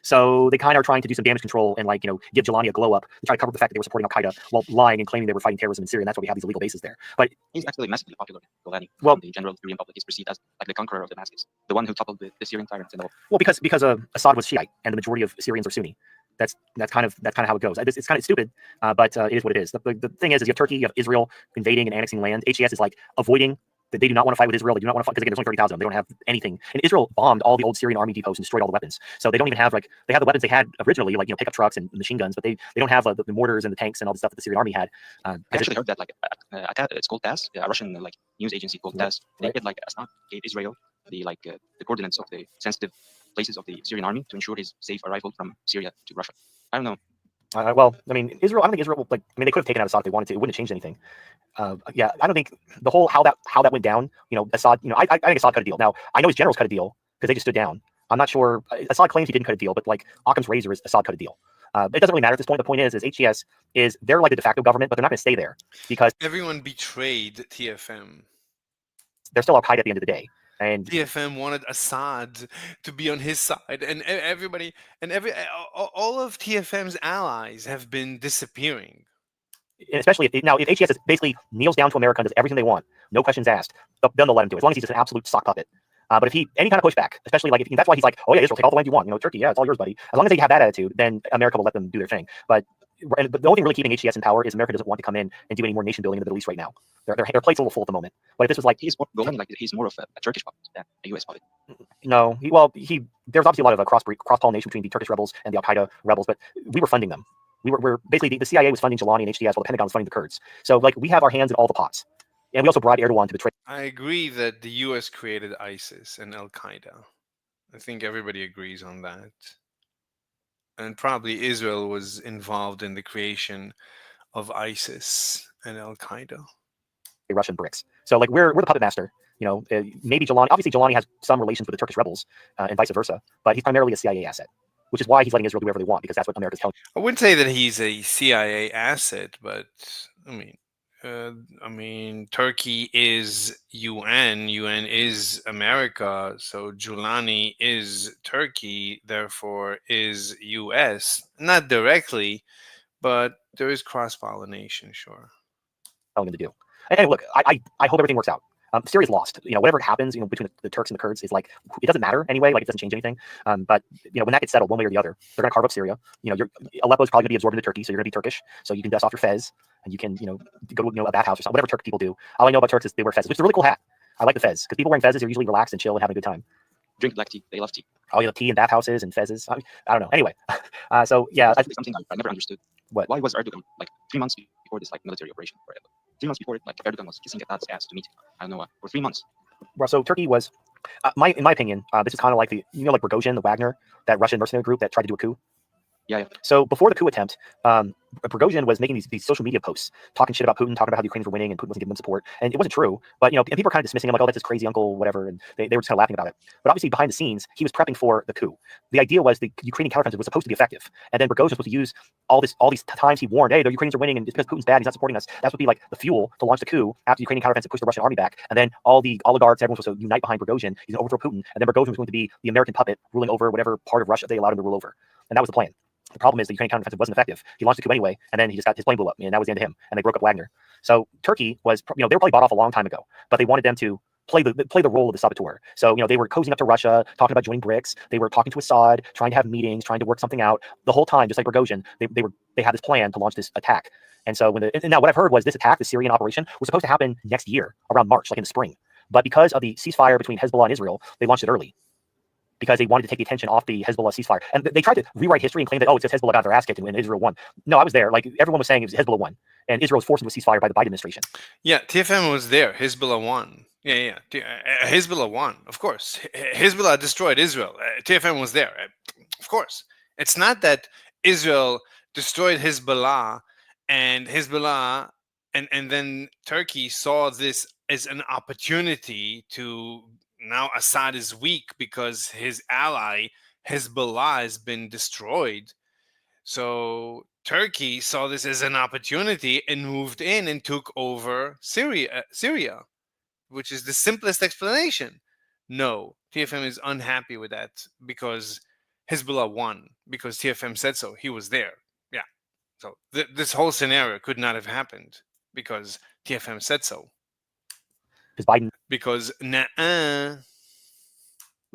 So they kind of are trying to do some damage control and give Jelani a glow up to try to cover the fact that they were supporting Al Qaeda while lying and claiming they were fighting terrorism in Syria, and that's why we have these illegal bases there. But he's actually massively popular. Golani, well, the general Syrian public is perceived as like the conqueror of Damascus, the one who toppled the Syrian tyrants in the world. Well, because Assad was Shiite and the majority of Syrians are Sunni. That's kind of how it goes. It's kind of stupid, but it is what it is. The thing is you have Turkey, you have Israel invading and annexing land. HES is like avoiding. They do not want to fight with Israel. They do not want to fight because again, there's only 30,000 of them. They don't have anything. And Israel bombed all the old Syrian army depots and destroyed all the weapons. So they don't even have they have the weapons they had originally, pickup trucks and machine guns, but they don't have the mortars and the tanks and all the stuff that the Syrian army had. I actually heard that it's called TASS, a Russian news agency called TASS. They did Assad gave Israel the coordinates of the sensitive places of the Syrian army to ensure his safe arrival from Syria to Russia. I don't know. Well, I mean, Israel. I don't think Israel. They could have taken out Assad if they wanted to. It wouldn't have changed anything. Yeah, I don't think the whole how that went down. Assad. I think Assad cut a deal. Now I know his generals cut a deal because they just stood down. I'm not sure. Assad claims he didn't cut a deal, but Occam's razor is Assad cut a deal. It doesn't really matter at this point. The point is HES is they're like the de facto government, but they're not going to stay there because everyone betrayed TFM. They're still Al Qaeda at the end of the day. And TFM wanted Assad to be on his side, and everybody and all of TFM's allies have been disappearing. And especially if HES basically kneels down to America and does everything they want, no questions asked, then they'll let him do it as long as he's just an absolute sock puppet. But if he any kind of pushback, especially that's why he's like, oh yeah, Israel, take all the land you want. Turkey, yeah, it's all yours, buddy. As long as they have that attitude, then America will let them do their thing. But the only thing really keeping HES in power is America doesn't want to come in and do any more nation building in the Middle East right now. Their plate's a little full at the moment. But if this was he's more of a Turkish puppet than a US puppet. No, there's obviously a lot of cross pollination between the Turkish rebels and the Al Qaeda rebels, but we were funding them. We're basically the CIA was funding Jelani and HTS while the Pentagon was funding the Kurds. So we have our hands in all the pots, and we also bribed Erdogan to betray. I agree that the U.S. created ISIS and Al Qaeda. I think everybody agrees on that. And probably Israel was involved in the creation of ISIS and Al Qaeda. Russian bricks. So we're the puppet master. Maybe Jelani. Obviously, Jelani has some relations with the Turkish rebels, and vice versa. But he's primarily a CIA asset, which is why he's letting Israel do whatever they want because that's what America's telling. I wouldn't say that he's a CIA asset, but I mean, Turkey is UN. UN is America. So Giuliani is Turkey, therefore is US. Not directly, but there is cross-pollination, sure. Telling them to do. And look, I hope everything works out. Syria's lost. Whatever happens, between the Turks and the Kurds is it doesn't matter anyway. It doesn't change anything. But when that gets settled, one way or the other, they're going to carve up Syria. Aleppo's probably going to be absorbed into Turkey, so you're going to be Turkish. So you can dust off your fez, and you can go to a bathhouse or something. Whatever Turk people do. All I know about Turks is they wear fez, which is a really cool hat. I like the fez because people wearing fezes are usually relaxed and chill and having a good time. Drink black tea. They love tea. Oh, tea and bathhouses and fezes. I don't know. Anyway, so yeah, something I never understood. What? Why was Erdogan 3 months before this military operation? 3 months before it, Erdogan was kissing Assad's ass to meet. I don't know for 3 months. Well, so Turkey was, in my opinion, this is kind of like like Prigozhin, the Wagner, that Russian mercenary group that tried to do a coup. Yeah. So before the coup attempt, Prigozhin was making these social media posts, talking shit about Putin, talking about how the Ukrainians were winning and Putin wasn't giving them support. And it wasn't true. But, and people were kind of dismissing him like, oh, that's his crazy uncle, whatever. And they were just kind of laughing about it. But obviously behind the scenes, he was prepping for the coup. The idea was the Ukrainian counteroffensive was supposed to be effective. And then Prigozhin was supposed to use all these times he warned, hey, the Ukrainians are winning and it's because Putin's bad, he's not supporting us. That's would be the fuel to launch the coup after the Ukrainian counteroffensive pushed the Russian army back. And then all the oligarchs, everyone was supposed to unite behind Prigozhin. He's going to overthrow Putin. And then Prigozhin was going to be the American puppet ruling over whatever part of Russia they allowed him to rule over. And that was the plan. The problem is the Ukrainian counteroffensive wasn't effective. He launched the coup anyway, and then he just got his plane blew up, and that was the end of him. And they broke up Wagner. So Turkey was, they were probably bought off a long time ago, but they wanted them to play the role of the saboteur. So they were cozying up to Russia, talking about joining BRICS. They were talking to Assad, trying to have meetings, trying to work something out. The whole time, just like Prigozhin, they had this plan to launch this attack. And so now what I've heard was this attack, the Syrian operation, was supposed to happen next year around March, in the spring. But because of the ceasefire between Hezbollah and Israel, they launched it early. Because they wanted to take the attention off the Hezbollah ceasefire. And they tried to rewrite history and claim that, oh, it's just Hezbollah got their ass kicked and Israel won. No, I was there. Everyone was saying it was Hezbollah won. And Israel was forced into a ceasefire by the Biden administration. Yeah, TFM was there. Hezbollah won. Yeah. Hezbollah won, of course. Hezbollah destroyed Israel. TFM was there. Of course. It's not that Israel destroyed Hezbollah and then Turkey saw this as an opportunity to... Now Assad is weak because his ally Hezbollah has been destroyed. So Turkey saw this as an opportunity and moved in and took over Syria, which is the simplest explanation. No, TFM is unhappy with that because Hezbollah won because TFM said so. He was there. Yeah. So this whole scenario could not have happened because TFM said so. Because Biden Because was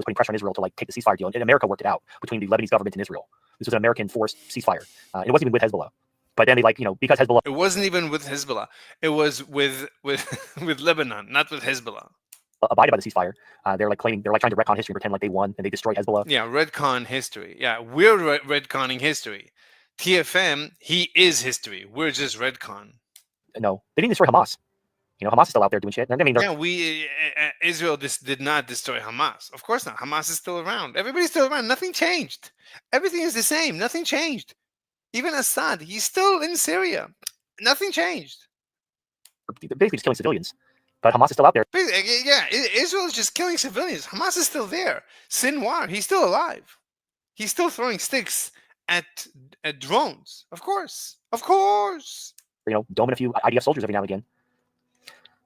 putting pressure on Israel to like take the ceasefire deal, and America worked it out between the Lebanese government and Israel. This was an American forced ceasefire, and it wasn't even with Hezbollah. But then they because Hezbollah. It wasn't even with Hezbollah. It was with with Lebanon, not with Hezbollah. Abided by the ceasefire. They're like trying to retcon history, pretend like they won and they destroyed Hezbollah. Yeah, retcon history. Yeah, we're retconning history. TFM, he is history. We're just retcon. No, they didn't destroy Hamas. Hamas is still out there doing shit. I mean, Israel did not destroy Hamas. Of course not. Hamas is still around. Everybody's still around. Nothing changed. Everything is the same. Nothing changed. Even Assad, he's still in Syria. Nothing changed. They're basically just killing civilians. But Hamas is still out there. Yeah, Israel is just killing civilians. Hamas is still there. Sinwar, he's still alive. He's still throwing sticks at drones. Of course. Of course. Doming a few IDF soldiers every now and again.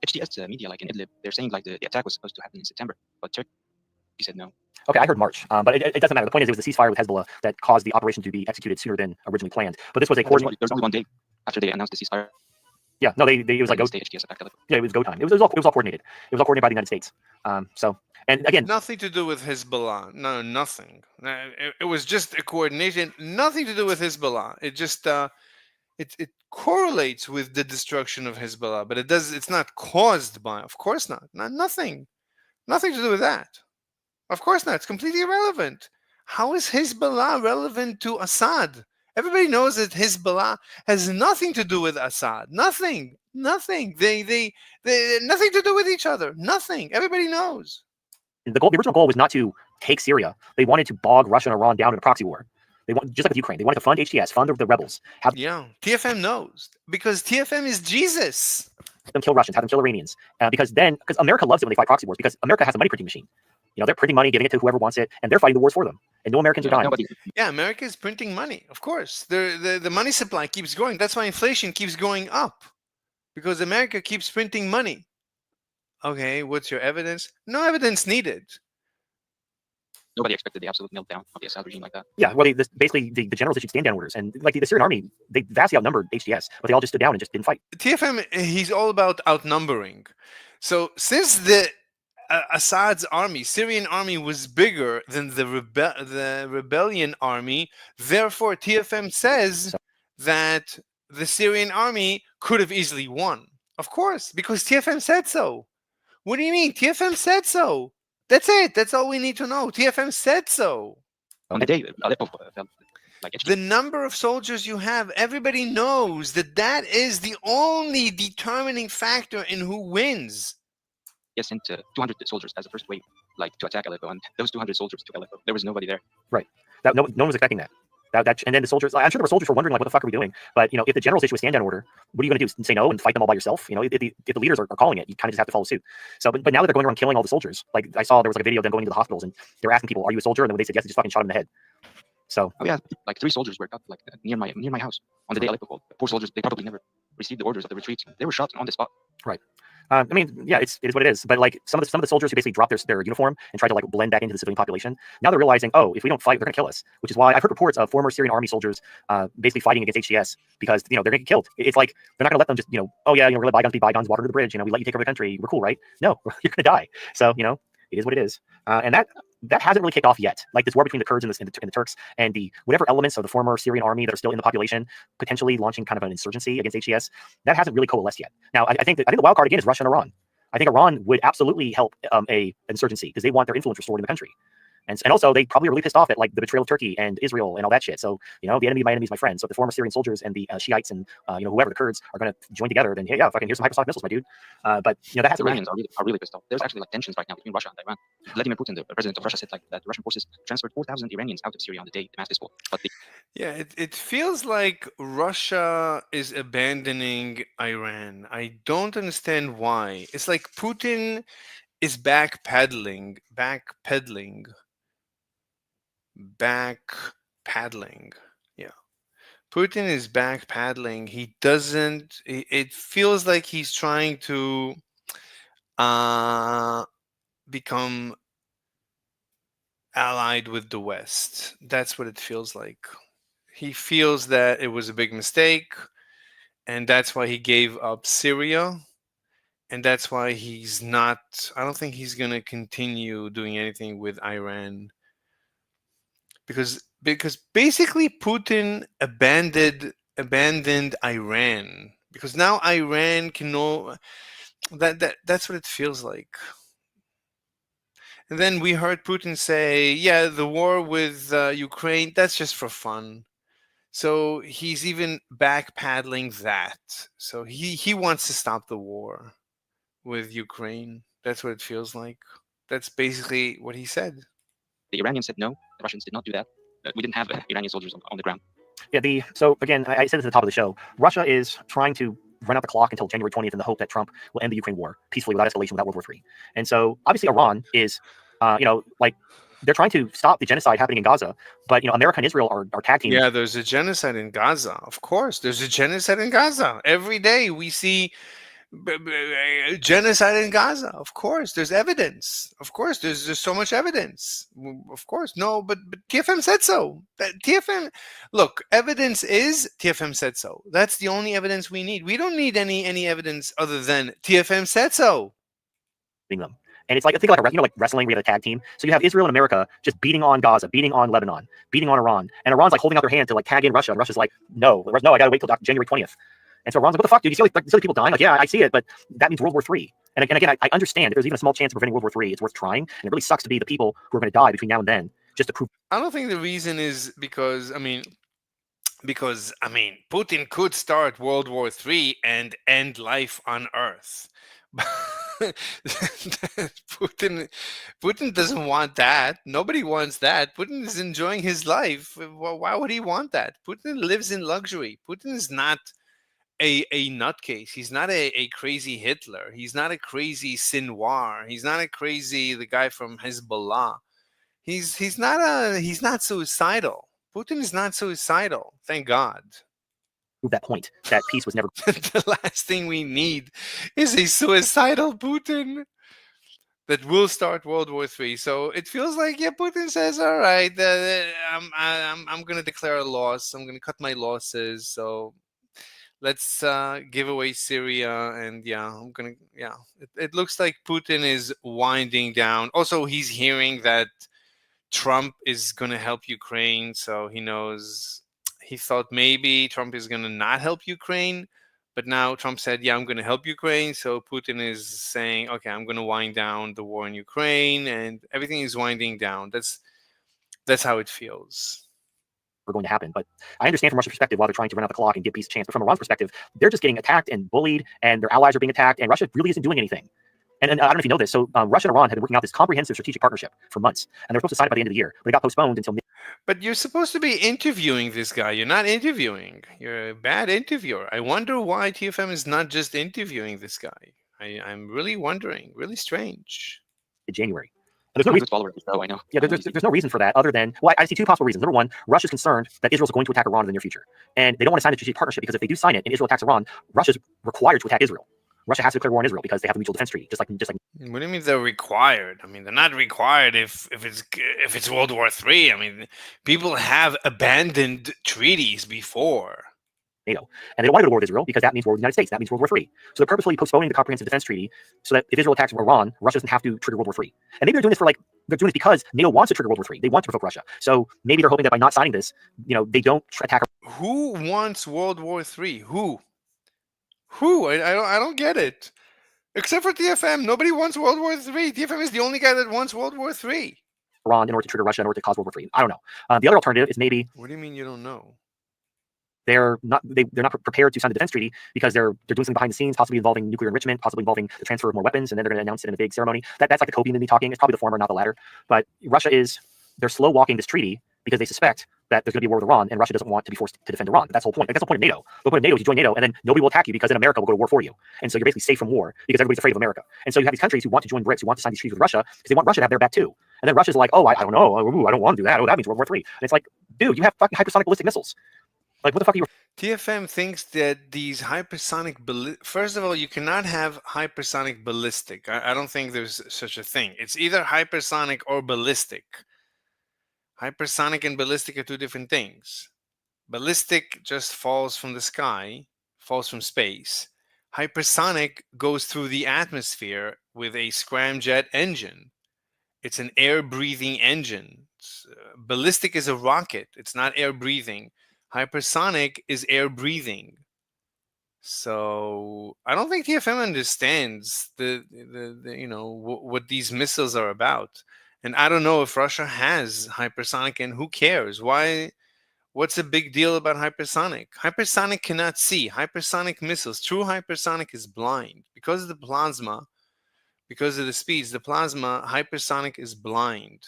HTS media, like in Idlib, they're saying like the attack was supposed to happen in September, but Turkey said no. Okay, I heard March, but it doesn't matter. The point is, it was the ceasefire with Hezbollah that caused the operation to be executed sooner than originally planned. But this was a coordinated. There was only 1 day after they announced the ceasefire. Yeah, no, it was like go. Yeah, it was go time. It was all coordinated. It was all coordinated by the United States. And again, nothing to do with Hezbollah. No, nothing. It was just a coordination. Nothing to do with Hezbollah. It just it correlates with the destruction of Hezbollah, but it's not caused by. Of course not. Nothing to do with that. Of course not. It's completely irrelevant. How is Hezbollah relevant to Assad? Everybody knows that Hezbollah has nothing to do with Assad. Nothing. They nothing to do with each other. Nothing. Everybody knows. The original goal was not to take Syria. They wanted to bog Russia and Iran down in a proxy war. They want, just like with Ukraine, they wanted to fund HTS, fund the rebels. Yeah, TFM knows because TFM is Jesus. Have them kill Russians, have them kill Iranians, because America loves it when they fight proxy wars because America has a money printing machine. They're printing money, giving it to whoever wants it, and they're fighting the wars for them. And no Americans are dying. Yeah, America is printing money. Of course, the money supply keeps growing. That's why inflation keeps going up, because America keeps printing money. Okay, what's your evidence? No evidence needed. Nobody expected the absolute meltdown of the Assad regime like that. Yeah, well, basically the generals issued stand-down orders, and like the Syrian army, they vastly outnumbered HTS, but they all just stood down and just didn't fight. TFM, he's all about outnumbering. So since the Assad's army, Syrian army, was bigger than the rebellion army, therefore TFM says that the Syrian army could have easily won. Of course, because TFM said so. What do you mean? TFM said so. That's it. That's all we need to know. TFM said so. On the day Aleppo fell, the number of soldiers you have, everybody knows that is the only determining factor in who wins. Yes, sent 200 soldiers as a first wave, to attack Aleppo, and those 200 soldiers took Aleppo. There was nobody there. Right. No one was expecting that. And then the soldiers, I'm sure there were soldiers who were wondering, what the fuck are we doing? But, if the generals issue a stand-down order, what are you going to do? Say no and fight them all by yourself? If the leaders are calling it, you kind of just have to follow suit. So, but now that they're going around killing all the soldiers, like I saw there was a video of them going into the hospitals and they were asking people, are you a soldier? And then when they said yes, they just fucking shot them in the head. So. Oh yeah, 3 soldiers were cut near my house on the day Aleppo fell. Poor soldiers, they probably never received the orders of the retreat. They were shot on the spot. Right. I mean, yeah, it is what it is. But some of the soldiers who basically dropped their uniform and tried to blend back into the civilian population, now they're realizing, if we don't fight, they're gonna kill us. Which is why I've heard reports of former Syrian army soldiers basically fighting against HTS because they're gonna get killed. It's like they're not gonna let them just we're gonna let bygones be bygones, water to the bridge. We let you take over the country. We're cool, right? No, you're gonna die. So it is what it is. And that hasn't really kicked off yet. Like this war between the Kurds and the Turks and the whatever elements of the former Syrian army that are still in the population, potentially launching kind of an insurgency against HTS, that hasn't really coalesced yet. Now, I think the wild card again is Russia and Iran. I think Iran would absolutely help a insurgency because they want their influence restored in the country. And also, they probably are really pissed off at the betrayal of Turkey and Israel and all that shit. So, the enemy of my enemy is my friend. So if the former Syrian soldiers and the Shiites and, whoever, the Kurds, are going to join together, then, hey, yeah, fucking here's some hypersonic missiles, my dude. But, that hasn't Iranians are really pissed off. There's actually tensions right now between Russia and Iran. Vladimir Putin, the president of Russia, said that the Russian forces transferred 4,000 Iranians out of Syria on the day Damascus fell. But yeah, it feels like Russia is abandoning Iran. I don't understand why. It's like Putin is backpedaling. Yeah, Putin is backpedaling. He doesn't. It feels like he's trying to become allied with the West. That's what it feels like. He feels that it was a big mistake, and that's why he gave up Syria, and that's why he's not. I don't think he's gonna continue doing anything with Iran because basically Putin abandoned Iran because now Iran can know that's what it feels like. And then we heard Putin say, "Yeah, the war with Ukraine, that's just for fun." So he's even backpedaling that. So he wants to stop the war with Ukraine. That's what it feels like. That's basically what he said. The Iranians said no. The Russians did not do that. We didn't have Iranian soldiers on the ground. Yeah, so again, I said this at the top of the show. Russia is trying to run out the clock until January 20th in the hope that Trump will end the Ukraine war peacefully without escalation, without World War III. And so obviously Iran is, like they're trying to stop the genocide happening in Gaza, but America and Israel are tag teaming. Yeah, there's a genocide in Gaza. Of course, there's a genocide in Gaza. Every day we see genocide in Gaza. Of course, there's evidence. Of course, there's so much evidence. Of course, no, but TFM said so. TFM, look, evidence is TFM said so. That's the only evidence we need. We don't need any evidence other than TFM said so. Them. And it's like, think like wrestling, we have a tag team. So you have Israel and America just beating on Gaza, beating on Lebanon, beating on Iran. And Iran's like holding out their hand to like tag in Russia. And Russia's like, no, I got to wait till January 20th. And so Iran's like, what the fuck, dude? You see like people dying? Like, yeah, I see it, but that means World War III. And again, I understand if there's even a small chance of preventing World War III, it's worth trying. And it really sucks to be the people who are going to die between now and then just to prove. I don't think the reason is because Putin could start World War III and end life on Earth. Putin doesn't want that. Nobody wants that. Putin is enjoying his life. Why would he want that? Putin lives in luxury. Putin is not a nutcase. He's not a crazy Hitler. He's not a crazy Sinwar. He's not the guy from Hezbollah. He's not suicidal. Putin is not suicidal. Thank God. That point, that peace was never. The last thing we need is a suicidal Putin that will start World War III. So it feels like, yeah, Putin says, all right, I'm going to declare a loss. I'm going to cut my losses. So let's give away Syria. And it looks like Putin is winding down. Also, he's hearing that Trump is going to help Ukraine. So he thought maybe Trump is going to not help Ukraine. But now Trump said, yeah, I'm going to help Ukraine. So Putin is saying, okay, I'm going to wind down the war in Ukraine, and everything is winding down. That's how it feels. We're going to happen. But I understand from Russia's perspective why they're trying to run out the clock and give peace a chance. But from Iran's perspective, they're just getting attacked and bullied, and their allies are being attacked, and Russia really isn't doing anything. And I don't know if you know this. So Russia and Iran have been working out this comprehensive strategic partnership for months, and they're supposed to sign it by the end of the year, but it got postponed until. But you're supposed to be interviewing this guy. You're not interviewing. You're a bad interviewer. I wonder why TFM is not just interviewing this guy. I'm really wondering. Really strange. In January. There's no reason. I know. Yeah, there's no reason for that other than, well, I see two possible reasons. Number one, Russia's concerned that Israel's going to attack Iran in the near future, and they don't want to sign the strategic partnership because if they do sign it and Israel attacks Iran, Russia's required to attack Israel. Russia has to declare war on Israel because they have the mutual defense treaty, just like. What do you mean they're required? I mean, they're not required if it's World War III. I mean, people have abandoned treaties before. NATO, and they don't want to go to war with Israel because that means war with the United States. That means World War III. So they're purposefully postponing the Comprehensive Defense Treaty so that if Israel attacks Iran, Russia doesn't have to trigger World War III. And maybe they're doing this they're doing this because NATO wants to trigger World War III. They want to provoke Russia. So maybe they're hoping that by not signing this, they don't attack. Who wants World War III? Who? I don't get it. Except for TFM, nobody wants World War III. TFM is the only guy that wants World War III. Iran in order to trigger Russia in order to cause World War III. I don't know. The other alternative is maybe. What do you mean you don't know? They're not prepared to sign the defense treaty because they're doing something behind the scenes, possibly involving nuclear enrichment, possibly involving the transfer of more weapons, and then they're going to announce it in a big ceremony. That's like the Kobe and me talking. It's probably the former, not the latter. But they're slow walking this treaty because they suspect that there's going to be a war with Iran, and Russia doesn't want to be forced to defend Iran. That's the whole point. That's the point of NATO. The point of NATO is you join NATO, and then nobody will attack you because then America will go to war for you. And so you're basically safe from war because everybody's afraid of America. And so you have these countries who want to join BRICS, who want to sign these treaties with Russia because they want Russia to have their back too. And then Russia's like, oh, I don't know. I don't want to do that. Oh, that means World War III. And it's like, dude, you have fucking hypersonic ballistic missiles. Like, what the fuck are you? TFM thinks that these hypersonic first of all, you cannot have hypersonic ballistic. I don't think there's such a thing. It's either hypersonic or ballistic. Hypersonic and ballistic are two different things. Ballistic just falls from the sky, falls from space. Hypersonic goes through the atmosphere with a scramjet engine. It's an air breathing engine. Ballistic is a rocket, it's not air breathing. Hypersonic is air breathing. So I don't think TFM understands what these missiles are about. And I don't know if Russia has hypersonic, and who cares? Why? What's the big deal about hypersonic? Hypersonic cannot see. Hypersonic missiles, true hypersonic is blind. Because of the plasma, because of the speeds, the plasma, hypersonic is blind.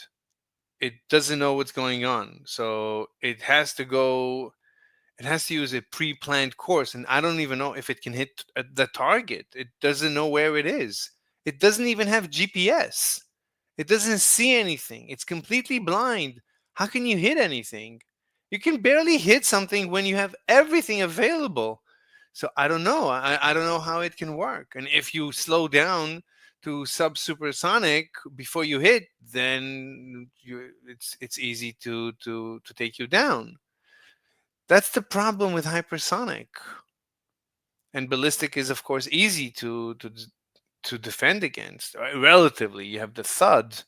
It doesn't know what's going on. So it has to use a pre-planned course, and I don't even know if it can hit the target. It doesn't know where it is. It doesn't even have GPS. It doesn't see anything. It's completely blind. How can you hit anything? You can barely hit something when you have everything available. So I don't know. I don't know how it can work. And if you slow down to sub-supersonic before you hit, then it's easy to take you down. That's the problem with hypersonic. And ballistic is, of course, easy to defend against. Relatively, you have the Thud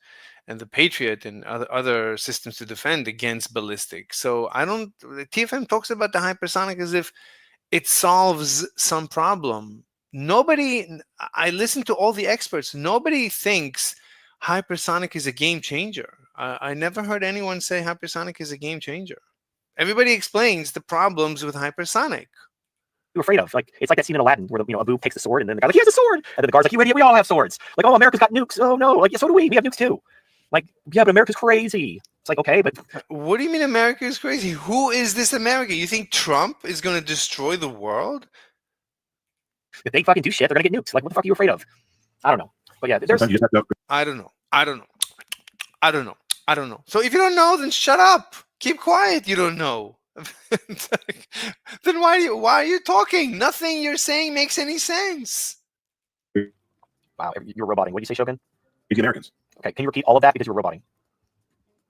and the Patriot and other systems to defend against ballistic. So I don't. TFM talks about the hypersonic as if it solves some problem. Nobody. I listen to all the experts. Nobody thinks hypersonic is a game changer. I never heard anyone say hypersonic is a game changer. Everybody explains the problems with hypersonic. You're afraid of. Like, it's like that scene in Aladdin where Abu takes the sword, and then the guy's like, he has a sword, and then the guard's like, you idiot, we all have swords. Like, oh, America's got nukes. Oh no, like, yeah, so do we. We have nukes too. Like, yeah, but America's crazy. It's like, okay, but what do you mean America is crazy? Who is this America? You think Trump is going to destroy the world? If they fucking do shit, they're gonna get nukes. Like, what the fuck are you afraid of? I don't know. But yeah, there's. I don't know. I don't know. So if you don't know, then shut up. Keep quiet. You don't know. Then why are you talking? Nothing you're saying makes any sense. Wow, you're roboting. What did you say, Shogun? Crazy Americans. Okay, can you repeat all of that because you're roboting?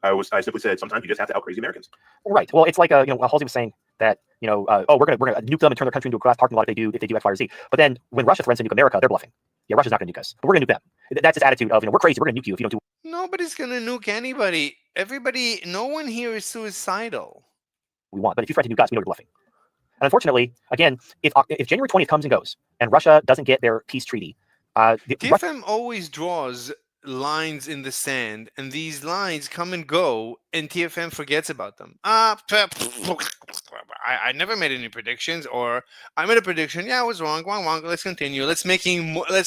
I simply said sometimes you just have to out crazy Americans. Right. Well, it's like Halsey was saying that we're gonna nuke them and turn their country into a glass parking lot if they do X, Y, or Z. But then when Russia threatens to nuke America, they're bluffing. Yeah, Russia's not gonna nuke us, but we're gonna nuke them. That's this attitude of we're crazy, we're gonna nuke you if you don't do. Nobody's gonna nuke anybody. Everybody, no one here is suicidal. We want, but if you threaten to nuke us, we know you're bluffing. And unfortunately, again, if January 20th comes and goes and Russia doesn't get their peace treaty, TFM always draws lines in the sand, and these lines come and go, and TFM forgets about them. I never made any predictions, or I made a prediction. Yeah, I was wrong. Wrong. Let's continue. Let's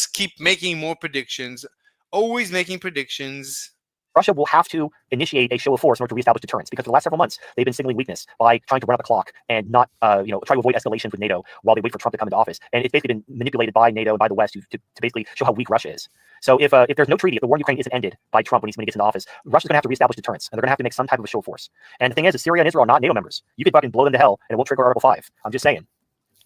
keep making more predictions. Always making predictions. Russia will have to initiate a show of force in order to reestablish deterrence, because for the last several months they've been signaling weakness by trying to run out the clock and not try to avoid escalations with NATO while they wait for Trump to come into office. And it's basically been manipulated by NATO and by the West to basically show how weak Russia is. So if there's no treaty, if the war in Ukraine isn't ended by Trump when he gets into office, Russia's going to have to reestablish deterrence, and they're going to have to make some type of a show of force. And the thing is Syria and Israel are not NATO members. You could fucking blow them to hell and it won't trigger Article 5. I'm just saying.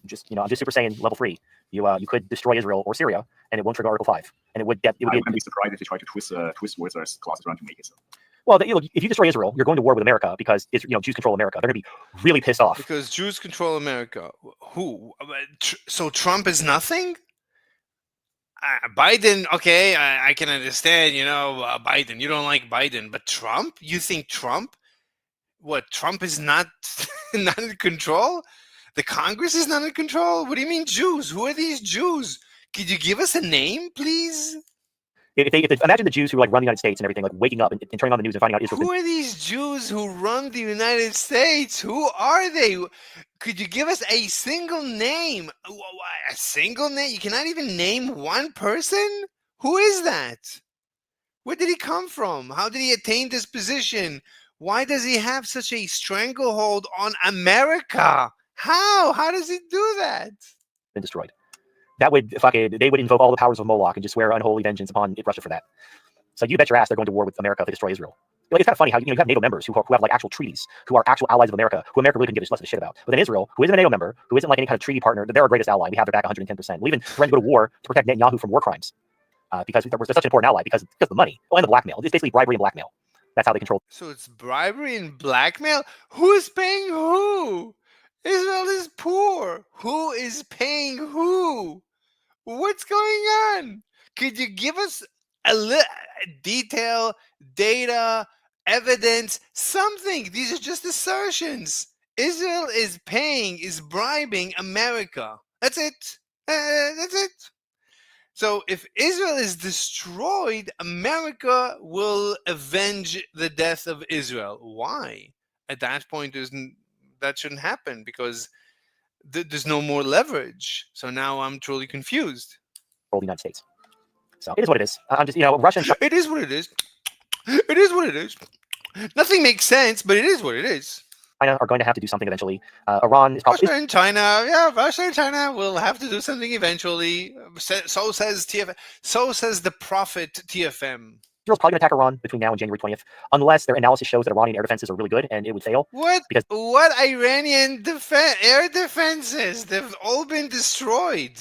I'm just super saying level 3. You could destroy Israel or Syria and it won't trigger Article 5. And it would I wouldn't be surprised if they try to twist words or clauses around to make it so. Well, if you destroy Israel, you're going to war with America because Jews control America. They're going to be really pissed off. Because Jews control America. Who? So Trump is nothing? Biden, okay, I can understand, Biden. You don't like Biden, but Trump? You think Trump? What, Trump is not in control? The Congress is not in control? What do you mean Jews? Who are these Jews? Could you give us a name, please? If they imagine the Jews who run the United States and everything, waking up and turning on the news and finding out Israel. Who are these Jews who run the United States? Who are they? Could you give us a single name? A single name? You cannot even name one person? Who is that? Where did he come from? How did he attain this position? Why does he have such a stranglehold on America? How? How does he do that? Been destroyed. That would they would invoke all the powers of Moloch and just swear unholy vengeance upon Russia for that. So you bet your ass they're going to war with America if they destroy Israel. It's kind of funny how you have NATO members who have actual treaties, who are actual allies of America, who America really couldn't give less of a shit about. But then Israel, who isn't a NATO member, who isn't any kind of treaty partner, they're our greatest ally. We have their back 110%. We even threatened to go to war to protect Netanyahu from war crimes because they're such an important ally because of the money. Oh, and the blackmail. It's basically bribery and blackmail. That's how they control. So it's bribery and blackmail? Who is paying who? Israel is poor. Who is paying who? What's going on? Could you give us a detail, data, evidence, something? These are just assertions. Israel is paying, is bribing America. That's it. That's it. So if Israel is destroyed, America will avenge the death of Israel. Why? At that point, that shouldn't happen because there's no more leverage. So now I'm truly confused. The United States. So it is what it is. I'm just, Russia and China. It is what it is. It is what it is. Nothing makes sense, but it is what it is. China are going to have to do something eventually. Iran is probably. Russia and China, yeah, Russia and China will have to do something eventually. So says TFM. So says the prophet TFM. Israel's probably going to attack Iran between now and January 20th, unless their analysis shows that Iranian air defenses are really good and it would fail. What? Because what Iranian air defenses? They've all been destroyed.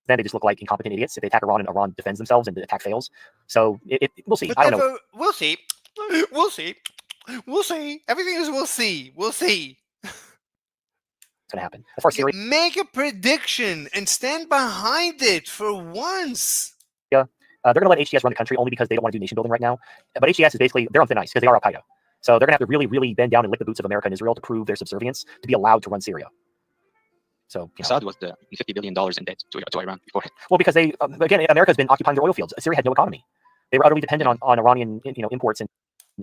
Then they just look like incompetent idiots if they attack Iran and Iran defends themselves and the attack fails. So we'll see. I don't know. We'll see. We'll see. We'll see. Everything is we'll see. We'll see. It's going to happen. As far as Syria, make a prediction and stand behind it for once. Yeah, they're going to let HTS run the country only because they don't want to do nation building right now. But HTS is basically, they're on thin ice because they are Al Qaeda. So they're going to have to really, really bend down and lick the boots of America and Israel to prove their subservience to be allowed to run Syria. So Assad was $50 billion in debt to Iran before. Well, because they again, America's been occupying their oil fields. Syria had no economy. They were utterly dependent on Iranian imports and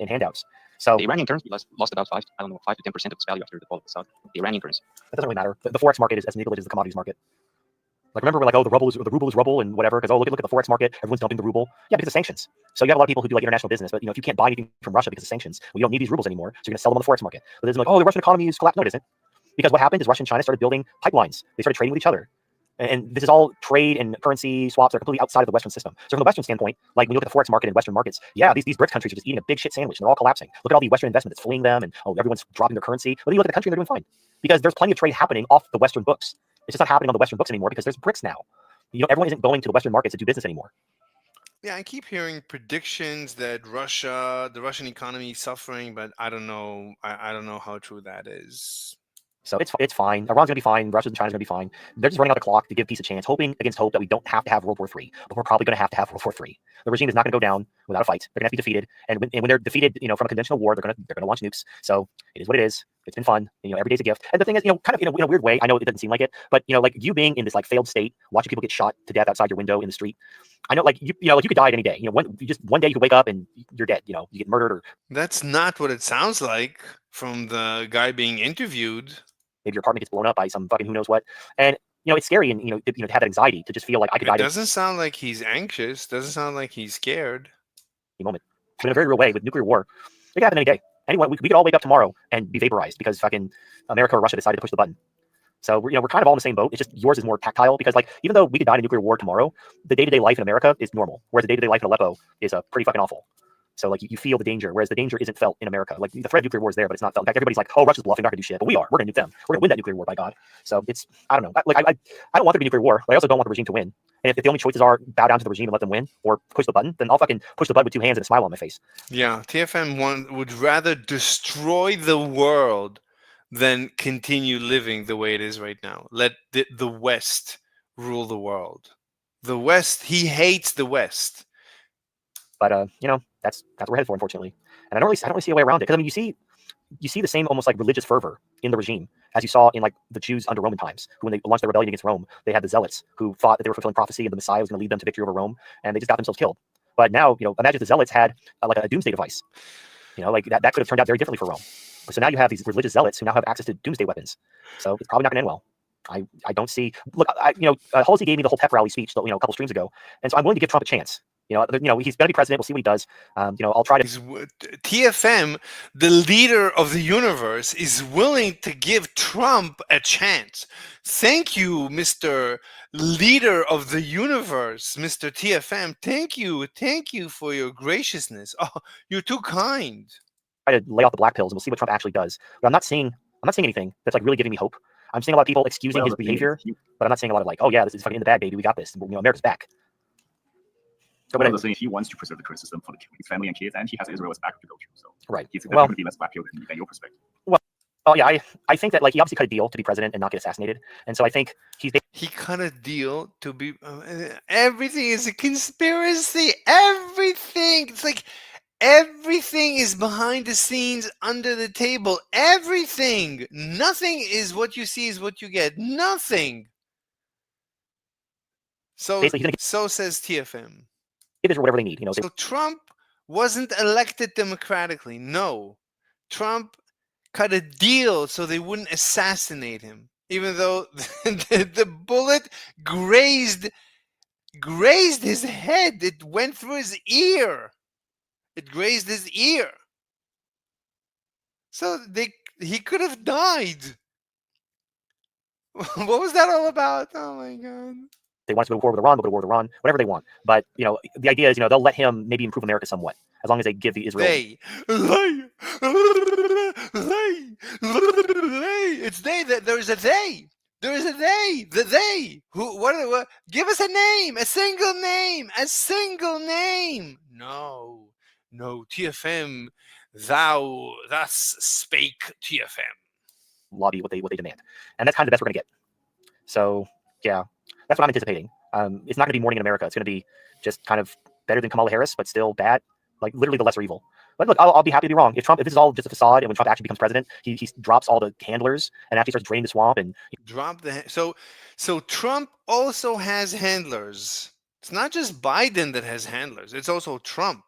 handouts. So the Iranian currency lost about 5 to 10% of its value after the fall of Assad. The Iranian currency. That doesn't really matter. The forex market is as manipulated as the commodities market. Like remember, we're like, oh, the ruble is rubble and whatever. Because look at the forex market, everyone's dumping the ruble. Yeah, because of sanctions. So you have a lot of people who do like international business, but if you can't buy anything from Russia because of sanctions, well, you don't need these rubles anymore, so you're going to sell them on the forex market. But there's like, oh, the Russian economy is collapsed. No, it isn't. Because what happened is Russia and China started building pipelines. They started trading with each other. And this is all trade and currency swaps that are completely outside of the Western system. So from the Western standpoint, like when you look at the forex market and Western markets, yeah, these BRICS countries are just eating a big shit sandwich and they're all collapsing. Look at all the Western investment that's fleeing them and everyone's dropping their currency. But then you look at the country and they're doing fine. Because there's plenty of trade happening off the Western books. It's just not happening on the Western books anymore because there's BRICS now. Everyone isn't going to the Western markets to do business anymore. Yeah, I keep hearing predictions that the Russian economy is suffering, but I don't know. I don't know how true that is. So it's fine. Iran's going to be fine. Russia and China's going to be fine. They're just running out the clock to give peace a chance, hoping against hope that we don't have to have World War III. But we're probably going to have World War III. The regime is not going to go down without a fight. They're going to have to be defeated. And when they're defeated, from a conventional war, they're going to launch nukes. So it is what it is. It's been fun. Every day's a gift. And the thing is, kind of in a weird way, I know it doesn't seem like it, but like you being in this like failed state, watching people get shot to death outside your window in the street. I know, like you could die at any day. One day you could wake up and you're dead. You get murdered or. That's not what it sounds like from the guy being interviewed. Maybe your apartment gets blown up by some fucking who knows what, and it's scary and to have that anxiety to just feel like I could die. It doesn't sound like he's anxious. Doesn't sound like he's scared. Moment, in a very real way, with nuclear war, it could happen any day. Anyone, we could all wake up tomorrow and be vaporized because fucking America or Russia decided to push the button. So we're kind of all in the same boat. It's just yours is more tactile because like even though we could die in a nuclear war tomorrow, the day-to-day life in America is normal, whereas the day-to-day life in Aleppo is pretty fucking awful. So like you feel the danger, whereas the danger isn't felt in America. Like the threat of nuclear war is there, but it's not felt. In fact, everybody's like, "Oh, Russia's bluffing, not gonna do shit," but we are. We're gonna nuke them. We're gonna win that nuclear war, by God. So it's I don't know. I don't want there to be nuclear war, but I also don't want the regime to win. And if the only choices are bow down to the regime and let them win, or push the button, then I'll fucking push the button with two hands and a smile on my face. Yeah, TFM would rather destroy the world than continue living the way it is right now. Let the West rule the world. The West, he hates the West. But that's what we're headed for, unfortunately. And I don't really see a way around it. Because I mean, you see the same almost like religious fervor in the regime as you saw in like the Jews under Roman times, who when they launched their rebellion against Rome, they had the zealots who thought that they were fulfilling prophecy and the Messiah was going to lead them to victory over Rome, and they just got themselves killed. But now, imagine if the zealots had like a doomsday device. Like that could have turned out very differently for Rome. So now you have these religious zealots who now have access to doomsday weapons. So it's probably not going to end well. I don't see. Look, Halsey gave me the whole pep rally speech, a couple streams ago, and so I'm willing to give Trump a chance. He's going to be president. We'll see what he does. I'll try to. TFM, the leader of the universe, is willing to give Trump a chance. Thank you, Mr. Leader of the Universe, Mr. TFM. Thank you for your graciousness. Oh, you're too kind. Try to lay off the black pills, and we'll see what Trump actually does. But I'm not seeing anything that's like really giving me hope. I'm seeing a lot of people excusing his behavior, but I'm not seeing a lot of like, oh yeah, this is fucking in the bag, baby. We got this. America's back. So, one of the things he wants to preserve the current system for his family and kids, and he has Israel as backup to go to. So right. he's Well, going to be less black pill than your perspective. Well, yeah, I think that like he obviously cut a deal to be president and not get assassinated, and so I think he cut a deal to be. Everything is a conspiracy. Everything. It's like everything is behind the scenes, under the table. Everything. Nothing is what you see is what you get. Nothing. So says TFM. Give Israel whatever they need. So Trump wasn't elected democratically. No, Trump cut a deal so they wouldn't assassinate him, even though the bullet grazed his head. It went through his ear. It grazed his ear. So he could have died. What was that all about? Oh my god. They want to go to war with Iran, they'll go to war with Iran, whatever they want. But the idea is, they'll let him maybe improve America somewhat, as long as they give the Israel. It's they. There's a they. There is a they. The they. Who? What? Give us a name. A single name. A single name. No. TFM. Thus spake TFM. Lobby what they demand, and that's kind of the best we're gonna get. So yeah, that's what I'm anticipating. It's not gonna be Morning in America. It's gonna be just kind of better than Kamala Harris, but still bad. Like literally the lesser evil. But look, I'll be happy to be wrong. If this is all just a facade, and when Trump actually becomes president, he drops all the handlers and actually starts draining the swamp and drop the. So Trump also has handlers. It's not just Biden that has handlers. It's also Trump.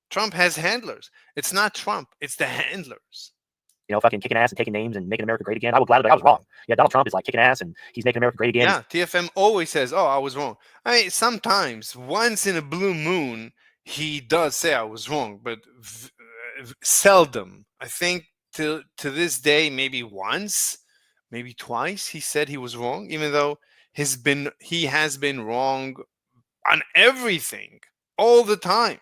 Trump has handlers. It's not Trump. It's the handlers. Fucking kicking ass and taking names and making America great again. I would gladly. I was wrong. Yeah, Donald Trump is like kicking ass and he's making America great again. Yeah, TFM always says, "Oh, I was wrong." I mean, sometimes, once in a blue moon, he does say I was wrong, but seldom. I think to this day, maybe once, maybe twice, he said he was wrong, even though he has been wrong on everything all the time.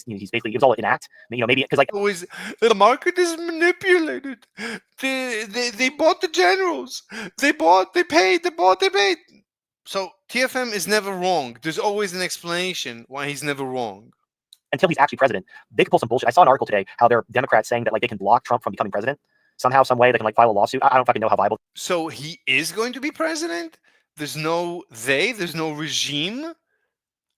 He's basically, it was all an act. Maybe because like always the market is manipulated. They bought the generals. They paid. So TFM is never wrong. There's always an explanation why he's never wrong. Until he's actually president, they could pull some bullshit. I saw an article today how they're Democrats saying that like they can block Trump from becoming president somehow, some way. They can like file a lawsuit. I don't fucking know how viable. So he is going to be president. There's no There's no regime.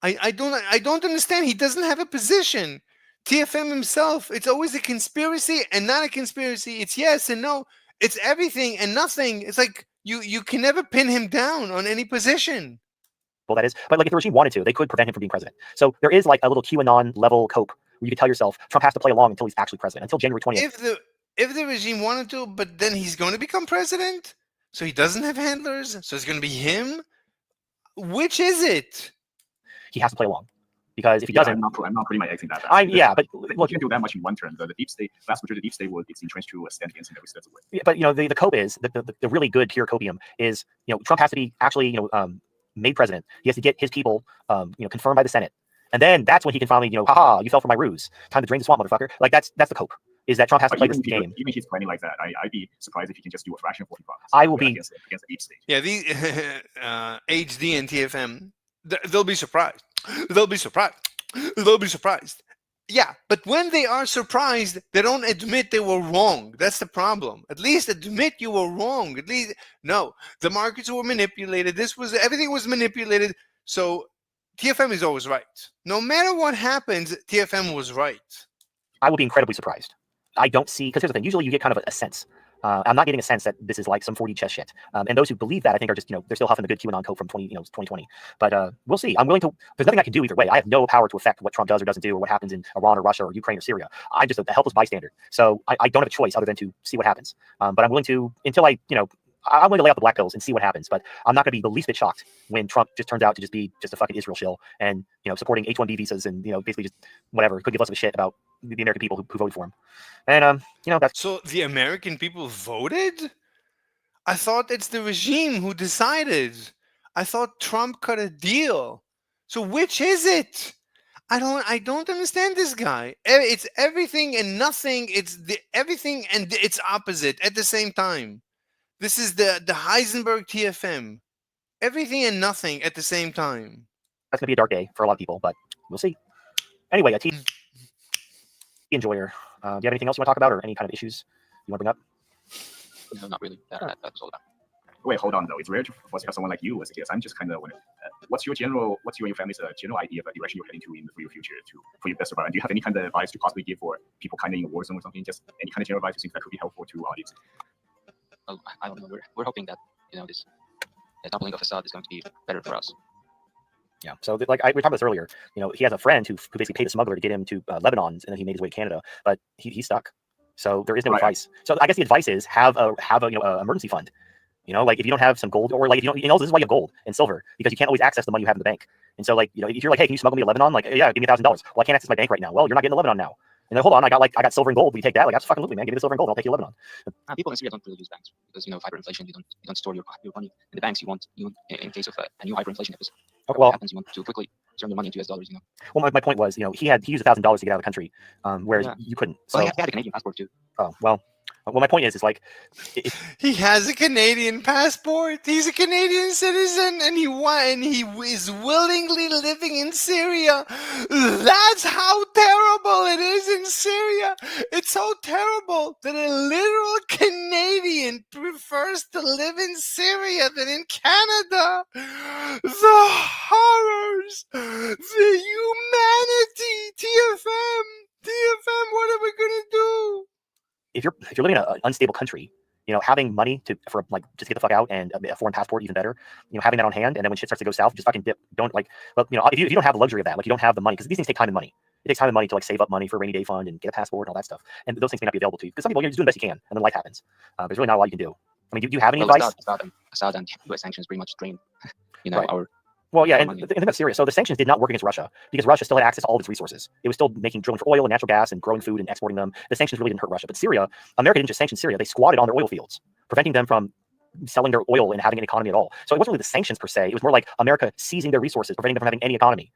I don't understand. He doesn't have a position. TFM himself, it's always a conspiracy and not a conspiracy. It's yes and no. It's everything and nothing. It's like you can never pin him down on any position. Well, that is. But like if the regime wanted to, they could prevent him from being president. So there is like a little QAnon level cope where you could tell yourself Trump has to play along until he's actually president, until January 20th. If the regime wanted to, but then he's going to become president, so he doesn't have handlers, so it's going to be him. Which is it? He has to play along. Because if he doesn't, I'm not putting my eggs in that basket. But look, you can do that much in one term. The deep state, vast majority of the deep state it's entrenched to stand against him every step of the way. Yeah, but the cope is the really good pure copium is Trump has to be actually made president. He has to get his people confirmed by the Senate, and then that's when he can finally haha, you fell for my ruse. Time to drain the swamp, motherfucker. Like that's the cope. Is that Trump has to play this game? Even if he's planning like that, I'd be surprised if he can just do a fraction of what he promised. I will be against the deep state. Yeah, the HD and TFM, they'll be surprised. They'll be surprised. Yeah, but when they are surprised, they don't admit they were wrong. That's the problem. At least admit you were wrong. At least no, the markets were manipulated. Everything was manipulated. So TFM is always right. No matter what happens, TFM was right. I will be incredibly surprised. I don't see, because here's the thing. Usually you get kind of a sense. I'm not getting a sense that this is like some 4D chess shit. And those who believe that, I think, are just, they're still huffing the good QAnon code from 2020. But we'll see. I'm willing to, there's nothing I can do either way. I have no power to affect what Trump does or doesn't do or what happens in Iran or Russia or Ukraine or Syria. I'm just a helpless bystander. So I don't have a choice other than to see what happens. But I'm willing to, until I'm willing to lay out the black pills and see what happens. But I'm not going to be the least bit shocked when Trump just turns out to just be just a fucking Israel shill and, supporting H-1B visas and, basically just whatever, could give less of a shit about the American people who voted for him. And, that's... So the American people voted? I thought it's the regime who decided. I thought Trump cut a deal. So which is it? I don't understand this guy. It's everything and nothing. It's everything and its opposite at the same time. This is the Heisenberg TFM. Everything and nothing at the same time. That's going to be a dark day for a lot of people, but we'll see. Anyway, a tea enjoyer. Do you have anything else you want to talk about, or any kind of issues you want to bring up? No, not really. That was all about. Wait, hold on though. It's rare to have someone like you as a guest. I'm just kind of wondering, what's your and your family's general idea of the direction you're heading to for your future, for your best survival? And do you have any kind of advice to possibly give for people kind of in a war zone or something? Just any kind of general advice you think that could be helpful to audience? Well, I don't know. We're hoping that this toppling of Assad is going to be better for us. Yeah. So we talked about this earlier. He has a friend who basically paid a smuggler to get him to Lebanon, and then he made his way to Canada. But he's stuck. So there is no advice. So I guess the advice is have a emergency fund. Like if you don't have some gold, or like if you don't, this is why you have gold and silver, because you can't always access the money you have in the bank. And so like if you're like, hey, can you smuggle me to Lebanon? Like, yeah, give me $1,000. Well, I can't access my bank right now. Well, you're not getting to Lebanon now. And then hold on, I got silver and gold. Will you take that? Like, absolutely, man. Give me the silver and gold. I'll take you to Lebanon. People in Syria don't really use banks because hyperinflation. You don't store your money in the banks. You in case of a new hyperinflation episode. What happens? You want to quickly turn your money into US dollars. Well, my point was, he used $1,000 to get out of the country, whereas you couldn't. So well, he had a Canadian passport too. Oh well. Well, my point is like, he has a Canadian passport. He's a Canadian citizen, and he is willingly living in Syria. That's how terrible it is in Syria. It's so terrible that a literal Canadian prefers to live in Syria than in Canada. The horrors, the humanity. TFM, what are we gonna do? If you're living in an unstable country, having money for just to get the fuck out, and a foreign passport even better. Having that on hand, and then when shit starts to go south, just fucking dip. Don't if you don't have the luxury of that, you don't have the money, because these things take time and money. It takes time and money to save up money for a rainy day fund and get a passport and all that stuff. And those things may not be available to you, because some people, you're just doing the best you can, and then life happens. There's really not a lot you can do. I mean, do you have any advice? Assad and US sanctions pretty much drained, Right. our. Well, yeah, and the thing about Syria, so the sanctions did not work against Russia, because Russia still had access to all of its resources. It was still drilling for oil and natural gas and growing food and exporting them. The sanctions really didn't hurt Russia. But Syria, America didn't just sanction Syria; they squatted on their oil fields, preventing them from selling their oil and having an economy at all. So it wasn't really the sanctions per se; it was more like America seizing their resources, preventing them from having any economy.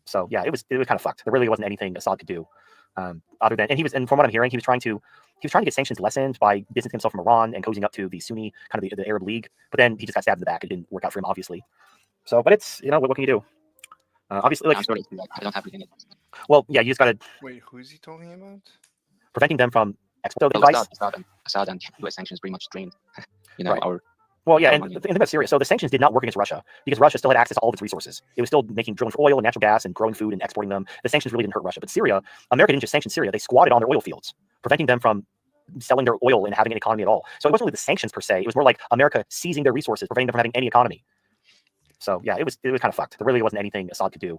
So yeah, it was kind of fucked. There really wasn't anything Assad could do, other than, and from what I'm hearing, he was trying to get sanctions lessened by distancing himself from Iran and cozying up to the Sunni kind of the Arab League. But then he just got stabbed in the back. It didn't work out for him, obviously. So, but it's what can you do? Obviously, I don't have any. Well, yeah, you just gotta. Wait, who is he talking about? Preventing them from export. So the advice. Assad and US sanctions pretty much drained, right. our. Well, yeah, and the thing about Syria, so the sanctions did not work against Russia, because Russia still had access to all of its resources. It was still drilling for oil and natural gas and growing food and exporting them. The sanctions really didn't hurt Russia. But Syria, America didn't just sanction Syria; they squatted on their oil fields, preventing them from selling their oil and having an economy at all. So it wasn't really the sanctions per se; it was more like America seizing their resources, preventing them from having any economy. So yeah, it was kind of fucked. There really wasn't anything Assad could do,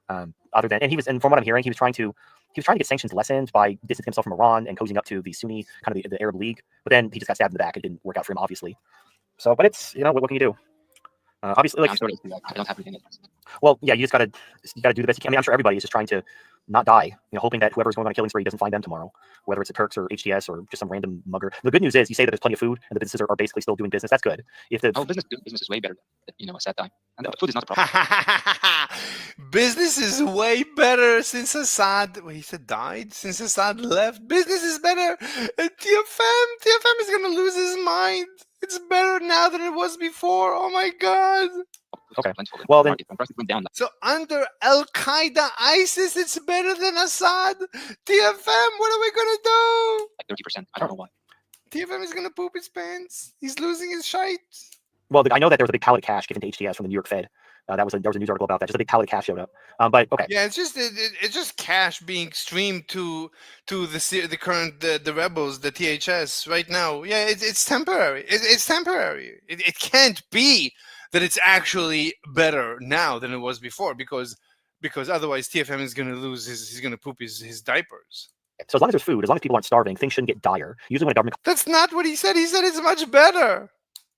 other than, and from what I'm hearing, he was trying to get sanctions lessened by distancing himself from Iran and cozying up to the Sunni kind of the Arab League. But then he just got stabbed in the back. It didn't work out for him, obviously. So, but it's what can you do? Obviously, I don't have anything. Well, yeah, you gotta do the best you can. I mean, I'm sure everybody is just trying to not die, hoping that whoever's going on a killing spree doesn't find them tomorrow, whether it's the Turks or HTS or just some random mugger. The good news is you say that there's plenty of food and the businesses are basically still doing business. That's good. If the business is way better, a sad time, and the food is not a problem. Business is way better since Assad. He said died since Assad left. Business is better. TFM is gonna lose his mind. It's better now than it was before. Oh my god. Okay. Well then, so under Al Qaeda, ISIS, it's better than Assad. TFM, what are we gonna do? Like 30%. I don't know why. TFM is gonna poop his pants. He's losing his shite. Well, I know that there was a big pallet of cash given to HTS from the New York Fed. There was a news article about that. Just a big pallet of cash showed up. But okay. Yeah, it's just cash being streamed to the current the rebels, the THS right now. Yeah, it's temporary. It's temporary. It can't be that it's actually better now than it was before, because otherwise TFM is going to lose he's going to poop his diapers. So as long as there's food, as long as people aren't starving, things shouldn't get dire. Usually when a government That's not what he said. He said it's much better.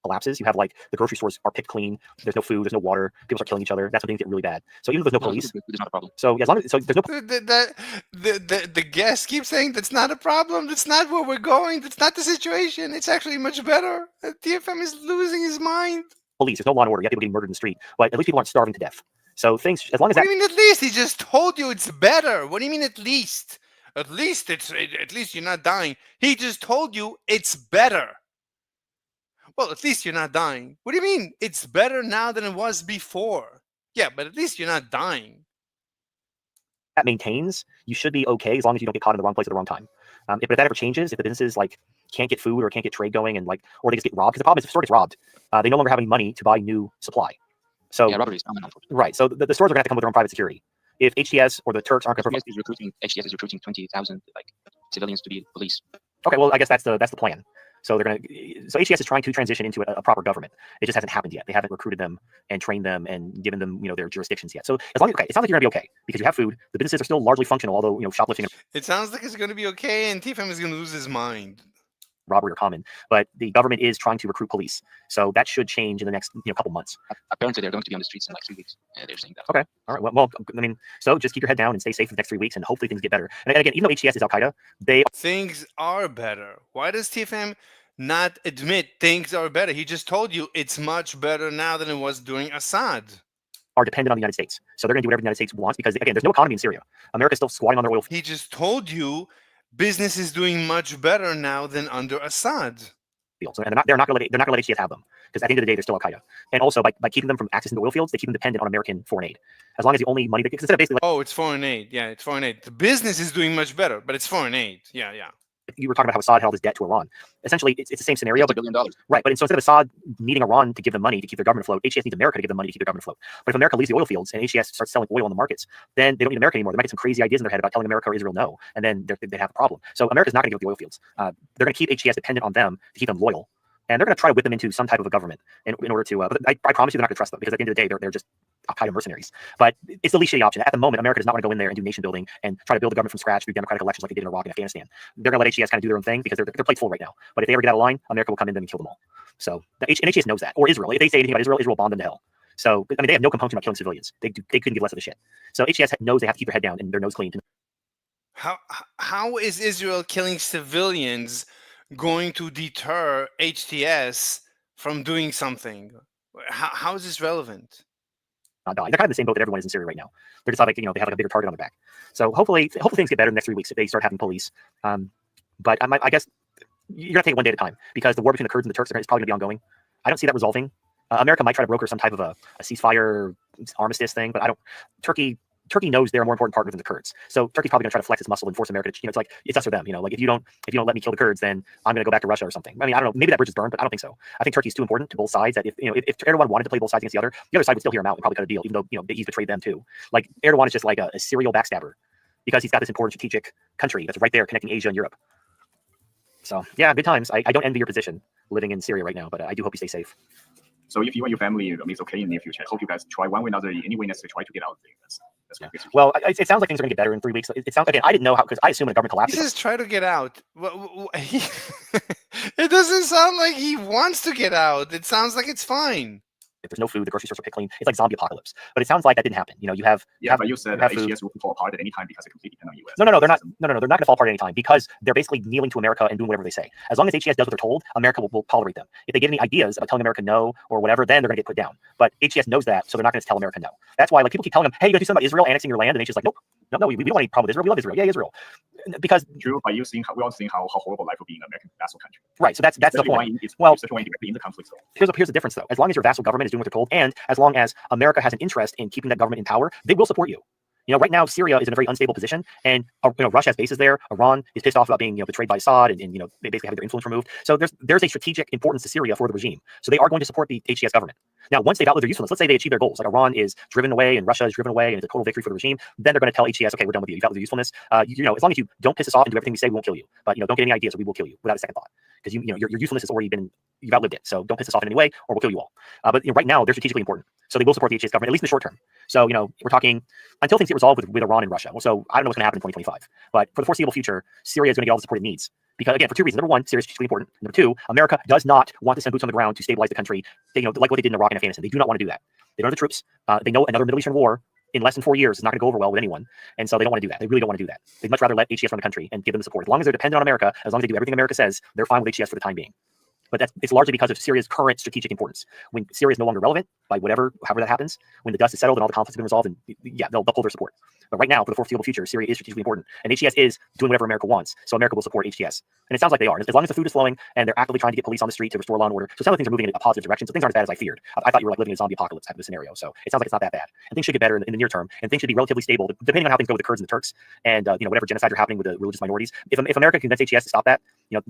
Collapses, you have the grocery stores are picked clean. There's no food. There's no water. People start killing each other. That's when things get really bad. So even though there's no police, there's not a problem. So as long as there's no the guest keeps saying that's not a problem. That's not where we're going. That's not the situation. It's actually much better. TFM is losing his mind. Police, there's no law and order. You have people getting murdered in the street, but at least people aren't starving to death. So things, as long as What do you mean at least? He just told you it's better. What do you mean at least? At least you're not dying. He just told you it's better. Well, at least you're not dying. What do you mean? It's better now than it was before. Yeah, but at least you're not dying. that maintains, you should be okay as long as you don't get caught in the wrong place at the wrong time. If that ever changes, if the businesses like can't get food or can't get trade going and like, or they just get robbed, because the problem is if the store gets robbed, they no longer have any money to buy new supply. So yeah, robbery is common, unfortunately. right. So the stores are going to have to come with their own private security. If HTS or the Turks aren't going to HTS is recruiting 20,000 like civilians to be police. Okay, well, I guess that's the plan. So they're so HTS is trying to transition into a proper government. It just hasn't happened yet. They haven't recruited them and trained them and given them, their jurisdictions yet. So as long as it sounds like you're gonna be okay because you have food. The businesses are still largely functional, although shoplifting. It sounds like it's gonna be okay, and TFM is gonna lose his mind. Robbery are common, but the government is trying to recruit police, so that should change in the next couple months. Apparently, they're going to be on the streets in like 3 weeks. They're saying that. Okay, all right. Well, I mean, so just keep your head down and stay safe for the next 3 weeks, and hopefully things get better. And again, even though HTS is Al Qaeda, things are better. Why does TFM not admit things are better? He just told you it's much better now than it was during Assad. Are dependent on the United States, so they're going to do whatever the United States wants because again, there's no economy in Syria. America's still squatting on their oil. He just told you business is doing much better now than under Assad. Fields, and they're not going to let HTS have them because at the end of the day, they're still Al Qaeda. And also by keeping them from accessing the oil fields, they keep them dependent on American foreign aid. As long as the only money because instead of basically it's foreign aid. Yeah, it's foreign aid. The business is doing much better, but it's foreign aid. Yeah. You were talking about how Assad held his debt to Iran. Essentially, it's the same scenario, but $1 billion. Right. But so instead of Assad needing Iran to give them money to keep their government afloat, HTS needs America to give them money to keep their government afloat. But if America leaves the oil fields and HTS starts selling oil on the markets, then they don't need America anymore. They might get some crazy ideas in their head about telling America or Israel no, and then they have a problem. So America's not going to give up the oil fields. They're going to keep HTS dependent on them to keep them loyal. And they're going to try to whip them into some type of a government in order to. But I promise you, they're not going to trust them because at the end of the day, they're just Al Qaeda mercenaries. But it's the least shitty option. At the moment, America does not want to go in there and do nation building and try to build a government from scratch through democratic elections like they did in Iraq and Afghanistan. They're going to let HTS kind of do their own thing because they're plates full right now. But if they ever get out of line, America will come in them and kill them all. So and HTS knows that. Or Israel. If they say anything about Israel, Israel will bomb them to hell. So I mean, they have no compunction about killing civilians. They couldn't give less of a shit. So HTS knows they have to keep their head down and their nose clean. How is Israel killing civilians going to deter HTS from doing something? How is this relevant? Not dying. They're kind of the same boat that everyone is in Syria right now. They're just like they have like a bigger target on their back. So hopefully things get better in the next 3 weeks if they start having police. But I guess you're gonna take it one day at a time because the war between the Kurds and the Turks is probably gonna be ongoing. I don't see that resolving. America might try to broker some type of a ceasefire armistice thing, but I don't. Turkey knows they're a more important partner than the Kurds. So Turkey's probably going to try to flex its muscle and force America to, it's like, it's us or them, like if you don't let me kill the Kurds, then I'm going to go back to Russia or something. I mean, I don't know, maybe that bridge is burned, but I don't think so. I think Turkey's too important to both sides that if Erdogan wanted to play both sides against the other side would still hear him out and probably cut a deal, even though, he's betrayed them too. Like Erdogan is just like a serial backstabber because he's got this important strategic country that's right there connecting Asia and Europe. So yeah, good times. I don't envy your position living in Syria right now, but I do hope you stay safe. So if you and your family is okay in the near future, I hope you guys try one way or another, any way necessary, try to get out of there. That's yeah. Well, it sounds like things are going to get better in 3 weeks. It sounds again. I didn't know how because I assume when the government collapses. He says try to get out. It doesn't sound like he wants to get out. It sounds like it's fine. If there's no food, the grocery stores are picked clean. It's like zombie apocalypse. But it sounds like that didn't happen. You have but you said HTS will fall apart at any time because they completely depend on US. No, they're not. No, they're not going to fall apart at any time because they're basically kneeling to America and doing whatever they say. As long as HTS does what they're told, America will tolerate them. If they get any ideas about telling America no or whatever, then they're going to get put down. But HTS knows that, so they're not going to tell America no. That's why people keep telling them, hey, you got to do something about Israel annexing your land, and HTS like, nope, no, we don't want any problem with Israel. We love Israel. Yeah, Israel. Because true, but we all think how horrible life will be in an American vassal country. Right. So that's the point. In the conflict. Here's the difference though. As long as your vassal government is doing what they're told, and as long as America has an interest in keeping that government in power, they will support you. Right now Syria is in a very unstable position, and Russia has bases there. Iran is pissed off about being betrayed by Assad, and they basically have their influence removed. So there's a strategic importance to Syria for the regime. So they are going to support the HTS government. Now, once they've outlived their usefulness, let's say they achieve their goals, like Iran is driven away and Russia is driven away, and it's a total victory for the regime. Then they're going to tell HTS, okay, we're done with you. You've outlived your usefulness. As long as you don't piss us off and do everything we say, we won't kill you. But don't get any ideas, or we will kill you without a second thought, because your usefulness has already been, you've outlived it. So don't piss us off in any way, or we'll kill you all. But right now they're strategically important, so they will support the HTS government at least in the short term. So we're talking until things get resolved with Iran and Russia. So I don't know what's going to happen in 2025, but for the foreseeable future, Syria is going to get all the support it needs. Because again, for two reasons. Number one, Syria is strategically important. Number two, America does not want to send boots on the ground to stabilize the country. They, like what they did in Iraq and Afghanistan. They do not want to do that. They don't have the troops. They know another Middle Eastern war in less than 4 years is not going to go over well with anyone, and so they don't want to do that. They really don't want to do that. They'd much rather let HTS run the country and give them the support. As long as they're dependent on America, as long as they do everything America says, they're fine with HTS for the time being. But it's largely because of Syria's current strategic importance. When Syria is no longer relevant, by however that happens, when the dust is settled and all the conflicts have been resolved, and they'll pull their support. But right now, for the foreseeable future, Syria is strategically important, and HTS is doing whatever America wants. So America will support HTS, and it sounds like they are. As long as the food is flowing and they're actively trying to get police on the street to restore law and order, so some of the things are moving in a positive direction. So things aren't as bad as I feared. I thought you were like living in a zombie apocalypse type of a scenario. So it sounds like it's not that bad, and things should get better in the near term, and things should be relatively stable, depending on how things go with the Kurds and the Turks, and whatever genocides are happening with the religious minorities. If America can convince HTS to stop that,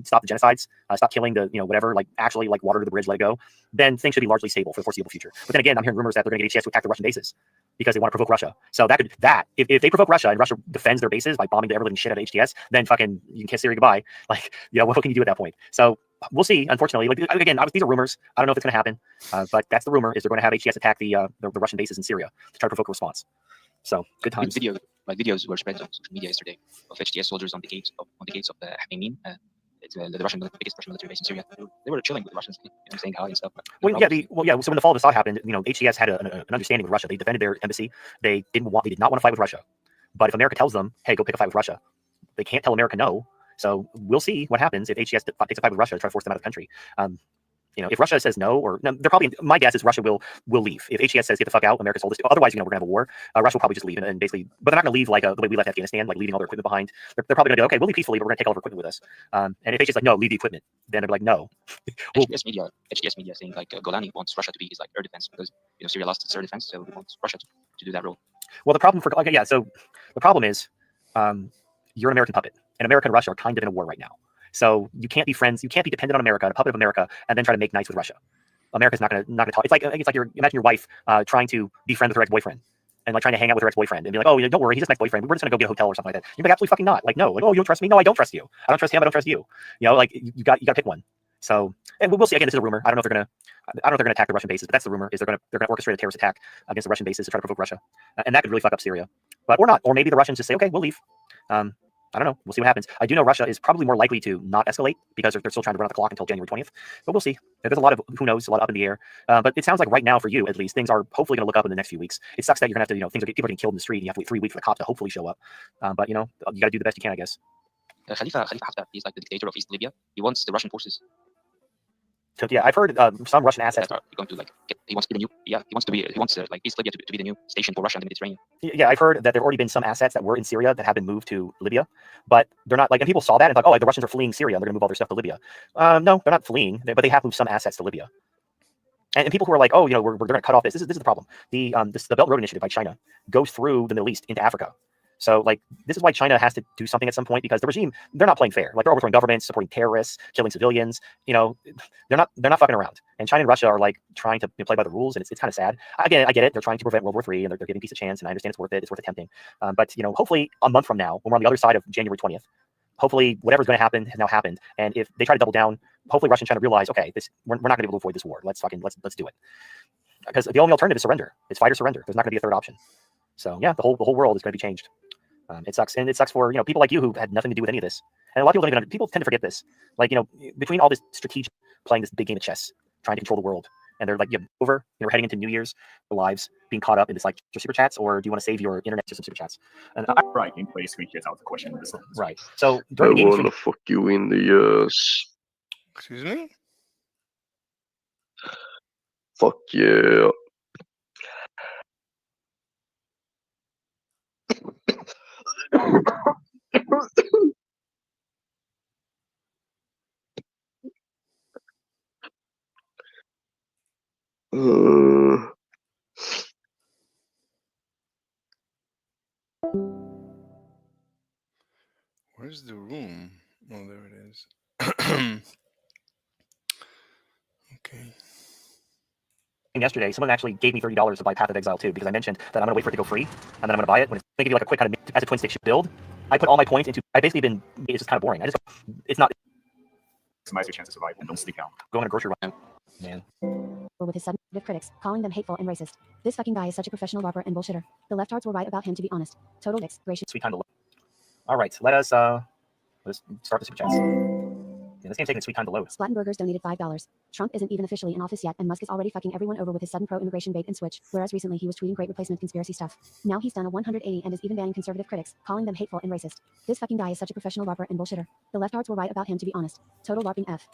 stop the genocides, stop killing the whatever, like actually like water to the bridge, let it go, then things should be largely stable for the foreseeable future. But then again, I'm hearing rumors that they're going to get HTS to attack the Russian bases because they want to provoke Russia. So if they provoke Russia and Russia defends their bases by bombing the ever living shit out of HTS, then fucking you can kiss Syria goodbye. Like, what can you do at that point? So we'll see. Unfortunately, like again, these are rumors. I don't know if it's going to happen, but that's the rumor: is they're going to have HTS attack the Russian bases in Syria to try to provoke a response. So good times. Videos were spread on social media yesterday of HTS soldiers on the gates of the Hamimim. It's the biggest Russian military base in Syria. They were chilling with the Russians, saying hi and stuff. So when the fall of Assad happened, HTS had an understanding with Russia. They defended their embassy. They did not want to fight with Russia. But if America tells them, hey, go pick a fight with Russia, they can't tell America no. So we'll see what happens if HTS takes a fight with Russia to try to force them out of the country. If Russia says no, or no, they're probably, my guess is Russia will leave. If HTS says get the fuck out, America's told us to. Otherwise, we're gonna have a war. Russia will probably just leave and basically, but they're not gonna leave like the way we left Afghanistan, like leaving all their equipment behind. They're probably gonna go, okay, we'll leave peacefully, but we're gonna take all our equipment with us. And if HTS is like, no, leave the equipment, then they're like, no. HTS media saying like Golani wants Russia to be his like air defense because Syria lost its air defense, so he wants Russia to do that role. Well, the problem so the problem is, you're an American puppet, and America and Russia are kind of in a war right now. So you can't be friends. You can't be dependent on America, a puppet of America, and then try to make nice with Russia. America's not gonna talk. It's like imagine your wife trying to be friends with her ex-boyfriend and like trying to hang out with her ex-boyfriend and be like, oh, don't worry, he's just my ex-boyfriend. We're just gonna go get a hotel or something like that. You're like, absolutely fucking not. Like, no, like, oh, you don't trust me? No, I don't trust you. I don't trust him. I don't trust you. Like you got to pick one. So, and we'll see. Again, this is a rumor. I don't know if they're gonna attack the Russian bases, but that's the rumor. Is they're gonna orchestrate a terrorist attack against the Russian bases to try to provoke Russia, and that could really fuck up Syria. But or not, or maybe the Russians just say, okay, we'll leave. I don't know. We'll see what happens. I do know Russia is probably more likely to not escalate because they're still trying to run out the clock until January 20th. But we'll see. There's a lot of who knows, a lot up in the air. But it sounds like right now for you, at least, things are hopefully going to look up in the next few weeks. It sucks that you're going to have to, people are getting killed in the street and you have to wait 3 weeks for the cops to hopefully show up. But you got to do the best you can, I guess. Khalifa Haftar, he's like the dictator of East Libya. He wants the Russian forces. So yeah, I've heard some Russian assets. Going to he wants to be the new. Yeah, he wants like East Libya to be the new station for Russia in the Mediterranean. Yeah, I've heard that there have already been some assets that were in Syria that have been moved to Libya, but they're not like. And people saw that and thought, oh, like, the Russians are fleeing Syria. They're going to move all their stuff to Libya. No, they're not fleeing, but they have moved some assets to Libya. And people who are like, oh, we're going to cut off this. This is the problem. The Belt and Road Initiative by China goes through the Middle East into Africa. So like this is why China has to do something at some point, because the regime, they're not playing fair. Like they're overthrowing governments, supporting terrorists, killing civilians. They're not fucking around. And China and Russia are like trying to play by the rules, and it's kind of sad. Again, I get it. They're trying to prevent World War III, and they're giving peace a chance, and I understand it's worth it. It's worth attempting. But hopefully a month from now, when we're on the other side of January 20th, hopefully whatever's going to happen has now happened. And if they try to double down, hopefully Russia and China realize, okay, we're not going to be able to avoid this war. Let's do it. Because the only alternative is surrender. It's fight or surrender. There's not going to be a third option. So yeah, the whole world is going to be changed. It sucks, and it sucks for people like you who had nothing to do with any of this. And a lot of people tend to forget this. Like between all this strategic playing this big game of chess, trying to control the world, and they're like we're heading into New Year's lives, being caught up in this like your super chats, or do you want to save your internet to some super chats? And right, in place screen here's out the question. Right. So I wanna fuck you in the ears. Excuse me. Fuck yeah. Where's the room? Oh, there it is. Okay. Yesterday, someone actually gave me $30 to buy Path of Exile 2 because I mentioned that I'm going to wait for it to go free, and then I'm going to buy it when they give you like a quick kind of as a twin stick build. I put all my points into. I basically it's just kind of boring. It's not. Maximize your chance of survival and don't sleep out. Go on a grocery run, man. With his sudden critics, calling them hateful and racist. This fucking guy is such a professional robber and bullshitter. The leftards were right about him, to be honest. Total dicks, gracious. Sweet time to load. All right, let's start the super chats. Yeah, this game's taking a sweet time to load. Splattenburgers donated $5. Trump isn't even officially in office yet, and Musk is already fucking everyone over with his sudden pro-immigration bait and switch, whereas recently he was tweeting great replacement conspiracy stuff. Now he's done a 180 and is even banning conservative critics, calling them hateful and racist. This fucking guy is such a professional robber and bullshitter. The leftards were right about him, to be honest. Total LARPing F.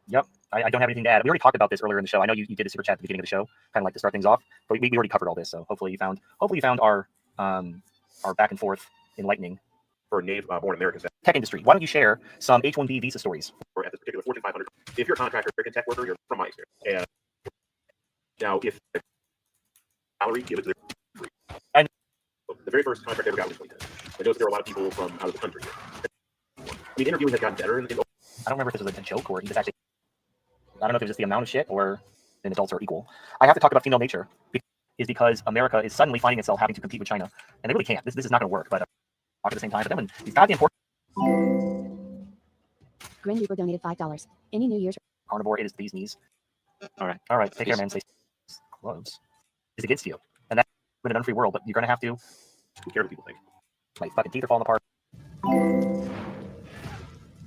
Yep, I don't have anything to add. We already talked about this earlier in the show. I know you did a super chat at the beginning of the show, kind of like to start things off, but we already covered all this. So hopefully you found our our back and forth enlightening for native-born Americans. tech industry. Why don't you share some H-1B visa stories? Or at this particular Fortune 500, if you're a contractor, American tech worker, you're from my experience. And now, if salary, give it to their and the very first contract I ever got was 2010. I noticed there were a lot of people from out of the country. I mean, interviewing has gotten better. I don't remember if this was a joke or he just actually. I don't know if it was just the amount of shit or then adults are equal. I have to talk about female nature is because America is suddenly finding itself having to compete with China, and they really can't. This is not going to work. But talk at the same time. But then when these goddamn Grin Reaper donated $5. Any New Year's carnivore, it is these knees. All right. All right. Take care, man. Stay close. Is against you, and that's in an unfree world. But you're going to have to. Who cares what people think? My fucking teeth are falling apart.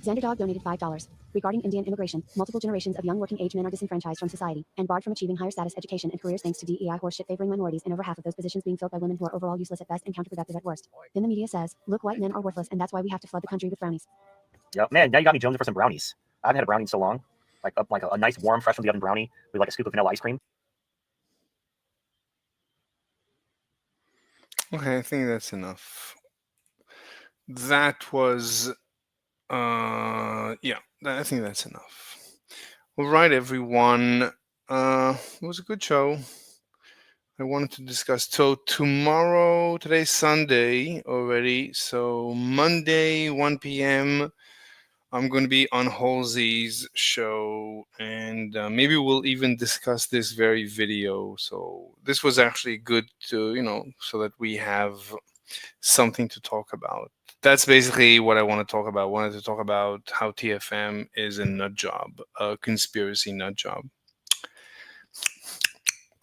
Xanderdog donated $5. Regarding Indian immigration, multiple generations of young working age men are disenfranchised from society and barred from achieving higher status education and careers thanks to DEI horseshit favoring minorities, and over half of those positions being filled by women who are overall useless at best and counterproductive at worst. Then the media says, look, white men are worthless and that's why we have to flood the country with brownies. Yep, man, now you got me jonesing for some brownies. I haven't had a brownie in so long. Like a nice warm, fresh from the oven brownie with like a scoop of vanilla ice cream. Okay, I think that's enough. That was, yeah, I think that's enough. All right, everyone. It was a good show. I wanted to discuss. So today's Sunday already. So Monday, 1 p.m. I'm going to be on Halsey's show, and maybe we'll even discuss this very video. So this was actually good to, so that we have something to talk about. That's basically what I want to talk about. I wanted to talk about how TFM is a nut job, a conspiracy nut job.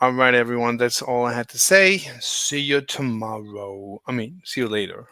All right, everyone. That's all I had to say. See you tomorrow. See you later.